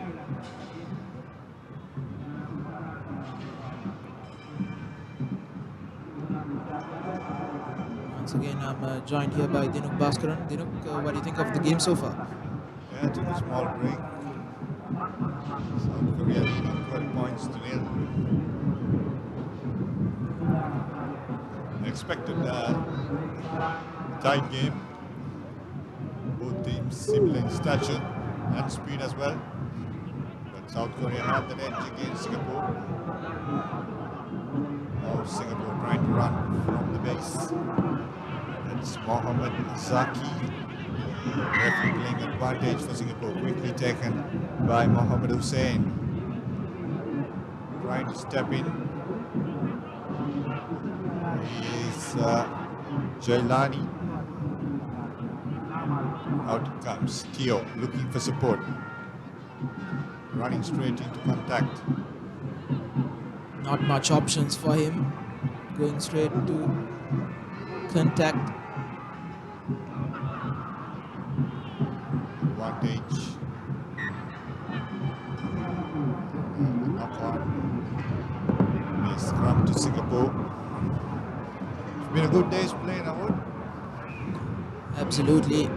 Once again, I'm joined here by Dinuk Bhaskaran. Dinuk, what do you think of the game so far? Yeah, took a small break. South Korea 12 points to nil. Expected tight game. Both teams similar in stature and speed as well. But South Korea had the edge against Singapore. Now Singapore trying to run from the base. That's Mohamed Zaki. Referee playing advantage for Singapore. Quickly taken by Mohamed Hussein. Trying to step in. Is Jailani. Out comes Tio, looking for support. Running straight into contact. Not much options for him. Going straight to contact. Advantage. Knock on. Scrum to Singapore. It's been a good day's play, Nahud. Absolutely.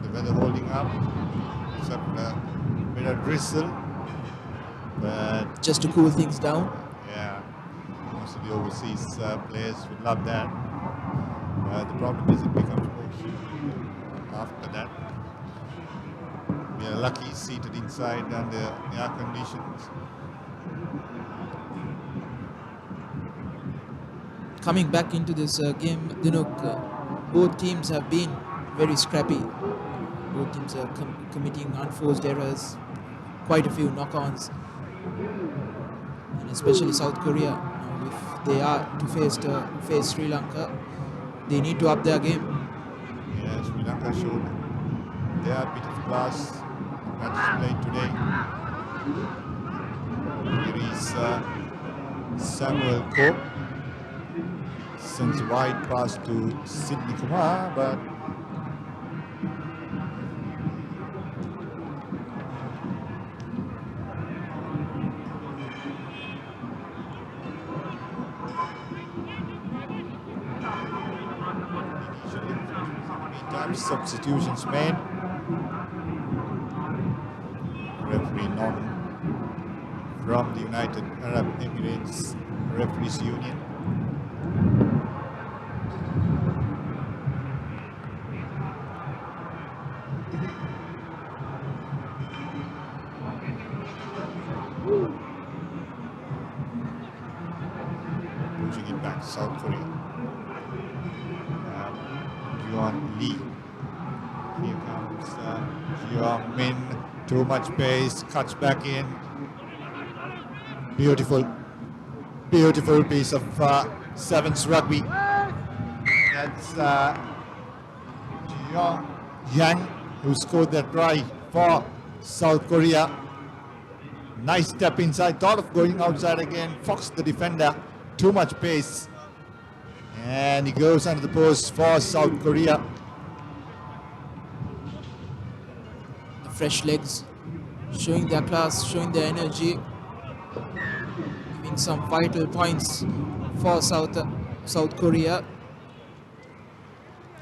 The weather holding up, except a bit of drizzle. But just to cool things down. Yeah, most of the overseas players would love that. The problem is it becomes worse after that. We are lucky seated inside under the air conditions. Coming back into this game, Dinuk, both teams have been very scrappy. Both teams are committing unforced errors, quite a few knock-ons, and especially South Korea. Now, if they are to face Sri Lanka, they need to up their game. Yeah, Sri Lanka showed their bit of class match played today. Here is Samuel Coe. Sends wide pass to Sydney Kumar, but meantime substitutions made. Referee Norman from the United Arab Emirates Referees Union. Pushing it back to South Korea. Yuan Lee. Here comes Jiang Min. Too much pace, cuts back in. Beautiful, beautiful piece of sevens rugby. That's Jiang Yang who scored that try for South Korea. Nice step inside, thought of going outside again, foxed the defender. Too much pace. And he goes under the post for South Korea. The fresh legs showing their class, showing their energy, giving some vital points for South Korea,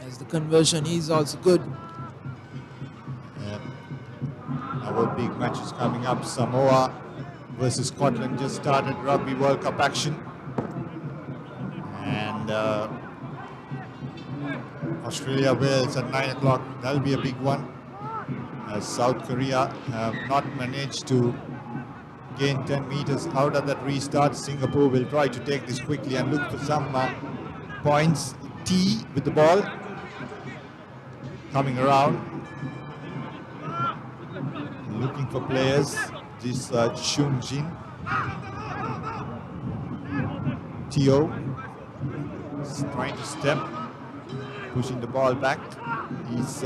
as the conversion is also good. Our big matches coming up. Samoa versus Scotland just started Rugby World Cup action. And Australia Wales at 9 o'clock. That'll be a big one, as South Korea have not managed to gain 10 meters out of that restart. Singapore will try to take this quickly and look for some points. T with the ball coming around, looking for players. This Shun Jin, Tio is trying to step, pushing the ball back. He's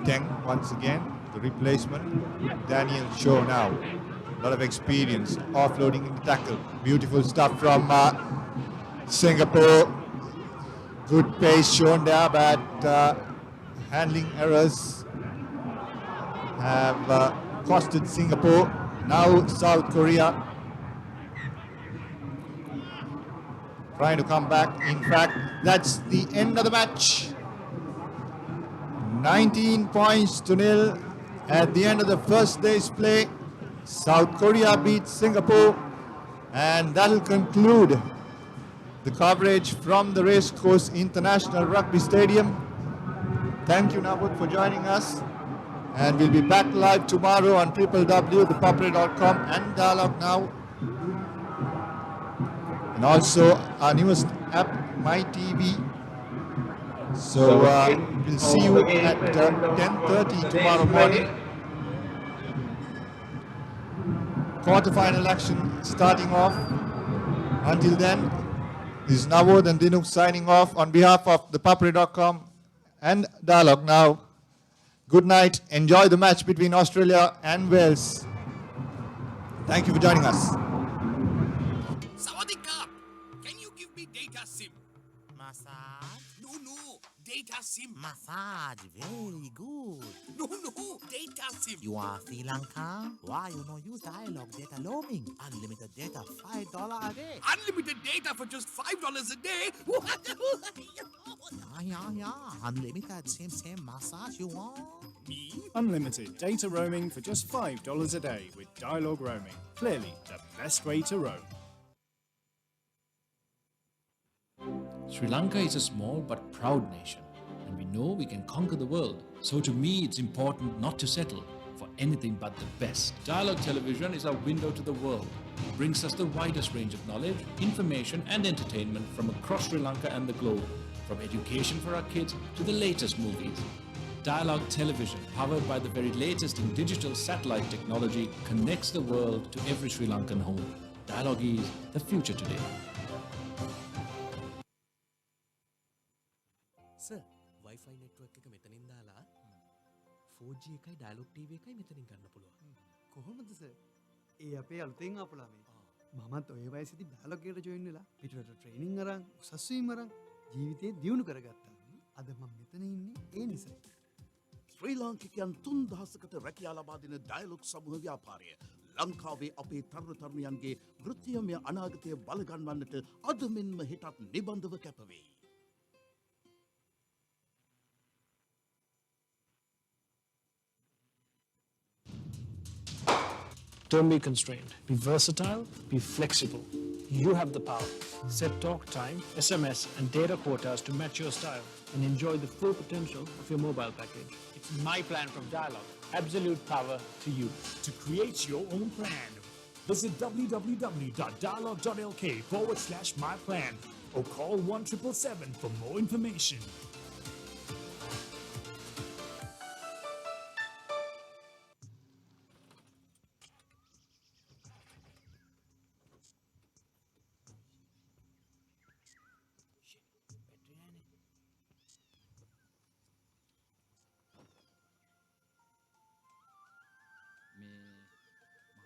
Teng once again, the replacement. Daniel Shaw now, a lot of experience, offloading in the tackle. Beautiful stuff from Singapore. Good pace shown there, but handling errors have costed Singapore. Now South Korea trying to come back. In fact, that's the end of the match. 19 points to nil at the end of the first day's play. South Korea beats Singapore, and that will conclude the coverage from the Racecourse International Rugby Stadium. Thank you, Navut, for joining us. And we'll be back live tomorrow on www.ThePapare.com and Dialogue Now. And also our newest app, My TV. So we'll see you at 10:30 tomorrow morning. Quarterfinal action starting off. Until then, this is Navod and Dinuk signing off on behalf of ThePapare.com and Dialogue Now. Good night. Enjoy the match between Australia and Wales. Thank you for joining us. Sawadee-ka! Can you give me data SIM? Massage? No, data SIM. Massage, very good. No, data SIM. You are Sri Lanka? Why you no use dialogue data roaming? Unlimited data, $5 a day. Unlimited data for just $5 a day? Yeah. Unlimited, same massage you want. Me? Unlimited data roaming for just $5 a day with Dialogue Roaming. Clearly the best way to roam. Sri Lanka is a small but proud nation, and we know we can conquer the world. So to me, it's important not to settle for anything but the best. Dialogue Television is our window to the world. It brings us the widest range of knowledge, information and entertainment from across Sri Lanka and the globe. From education for our kids to the latest movies. Dialogue Television, powered by the very latest in digital satellite technology, connects the world to every Sri Lankan home. Dialogue is the future today. Sir, Wi-Fi network එක මෙතනින් දාලා 4G එකයි dialog TV එකයි මෙතනින් ගන්න පුළුවන්. කොහොමද sir? ඒ අපේ අලුතෙන් ආපු ළමයි. මමත් ඔය වයසේදී ඩයලොග් එකට ජොයින් වෙලා පිටරට ට්‍රේනින් අරන් උසස් වීම අරන් ජීවිතේ දියුණු කරගත්තා. අද මම මෙතන ඉන්නේ ඒ නිසයි. ශ්‍රී ලාංකිකයන් 3000කට රැකියා ලබා දෙන ඩයලොග් සමූහ ව්‍යාපාරය ලංකාවේ අපේ තරුණ තරුණියන්ගේ වෘත්තීයමය අනාගතය බලගන්වන්නට අද මෙන්ම හෙටත් නිබන්ධව කැපවේ. Don't be constrained. Be versatile, be flexible. You have the power. Set talk time, SMS, and data quotas to match your style and enjoy the full potential of your mobile package. It's my plan from Dialog. Absolute power to you. To create your own plan, visit www.dialog.lk/myplan or call 1777 for more information. මේ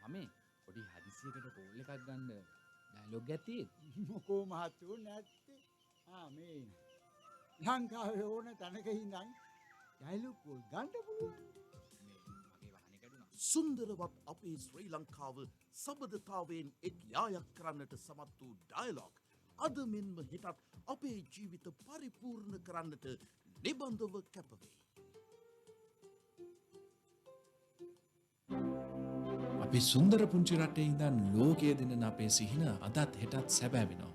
මාමේ පොඩි හදිසියකට call එකක් ගන්න dialogue එකක් තියෙද? මොකෝ මහත්තයෝ නැත්තේ. මේ ලංකාවේ ඕන තැනක ඉඳන් ඩයලොග් කෝල් ගන්න පුළුවන්. සුන්දරවත් අපේ ශ්‍රී ලංකාව සබඳතාවයෙන් එක් යායක් කරන්නට සමත් වූ ඩයලොග් අද මෙන්ම හෙටත් අපේ ජීවිත පරිපූර්ණ කරන්නට නිබඳව කැපවේ. අපි සුන්දර පුංචි රටේ ඉඳන් ලෝකයේ දෙනන අපේ සිහින අදත් හෙටත් සැබෑ වෙනවා.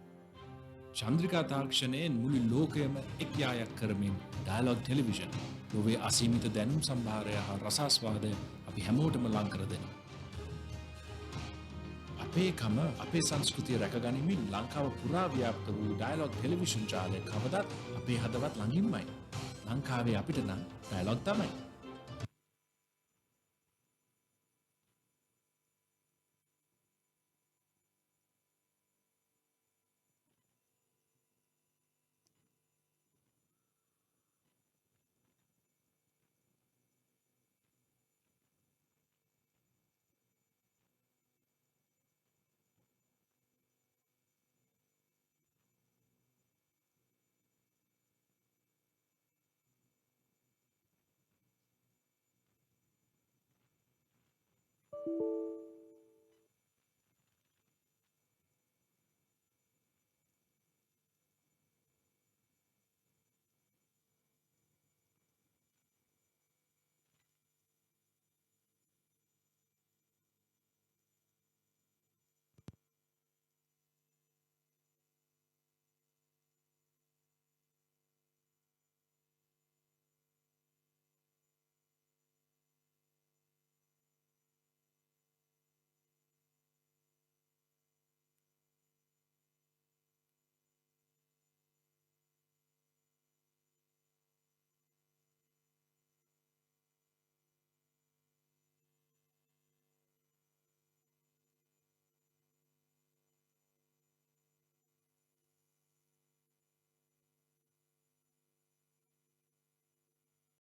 චන්ද්‍රිකා තාක්ෂණයෙන් මුළු ලෝකයම එක් යායක් කරමින් ඩයලොග් ටෙලිවිෂන් ලෝකයේ අසීමිත දැනුම් සම්භාරය හා රසාස්වාදය අපි හැමෝටම ලං කර දෙනවා. අපේ කම අපේ සංස්කෘතිය රැකගනිමින් ලංකාව පුරා ව්‍යාප්ත වූ ඩයලොග් ටෙලිවිෂන් ජාලය කවදත් අපේ හදවත් ළඟින්මයි. ලංකාවේ අපිට නම් ඩයලොග් තමයි.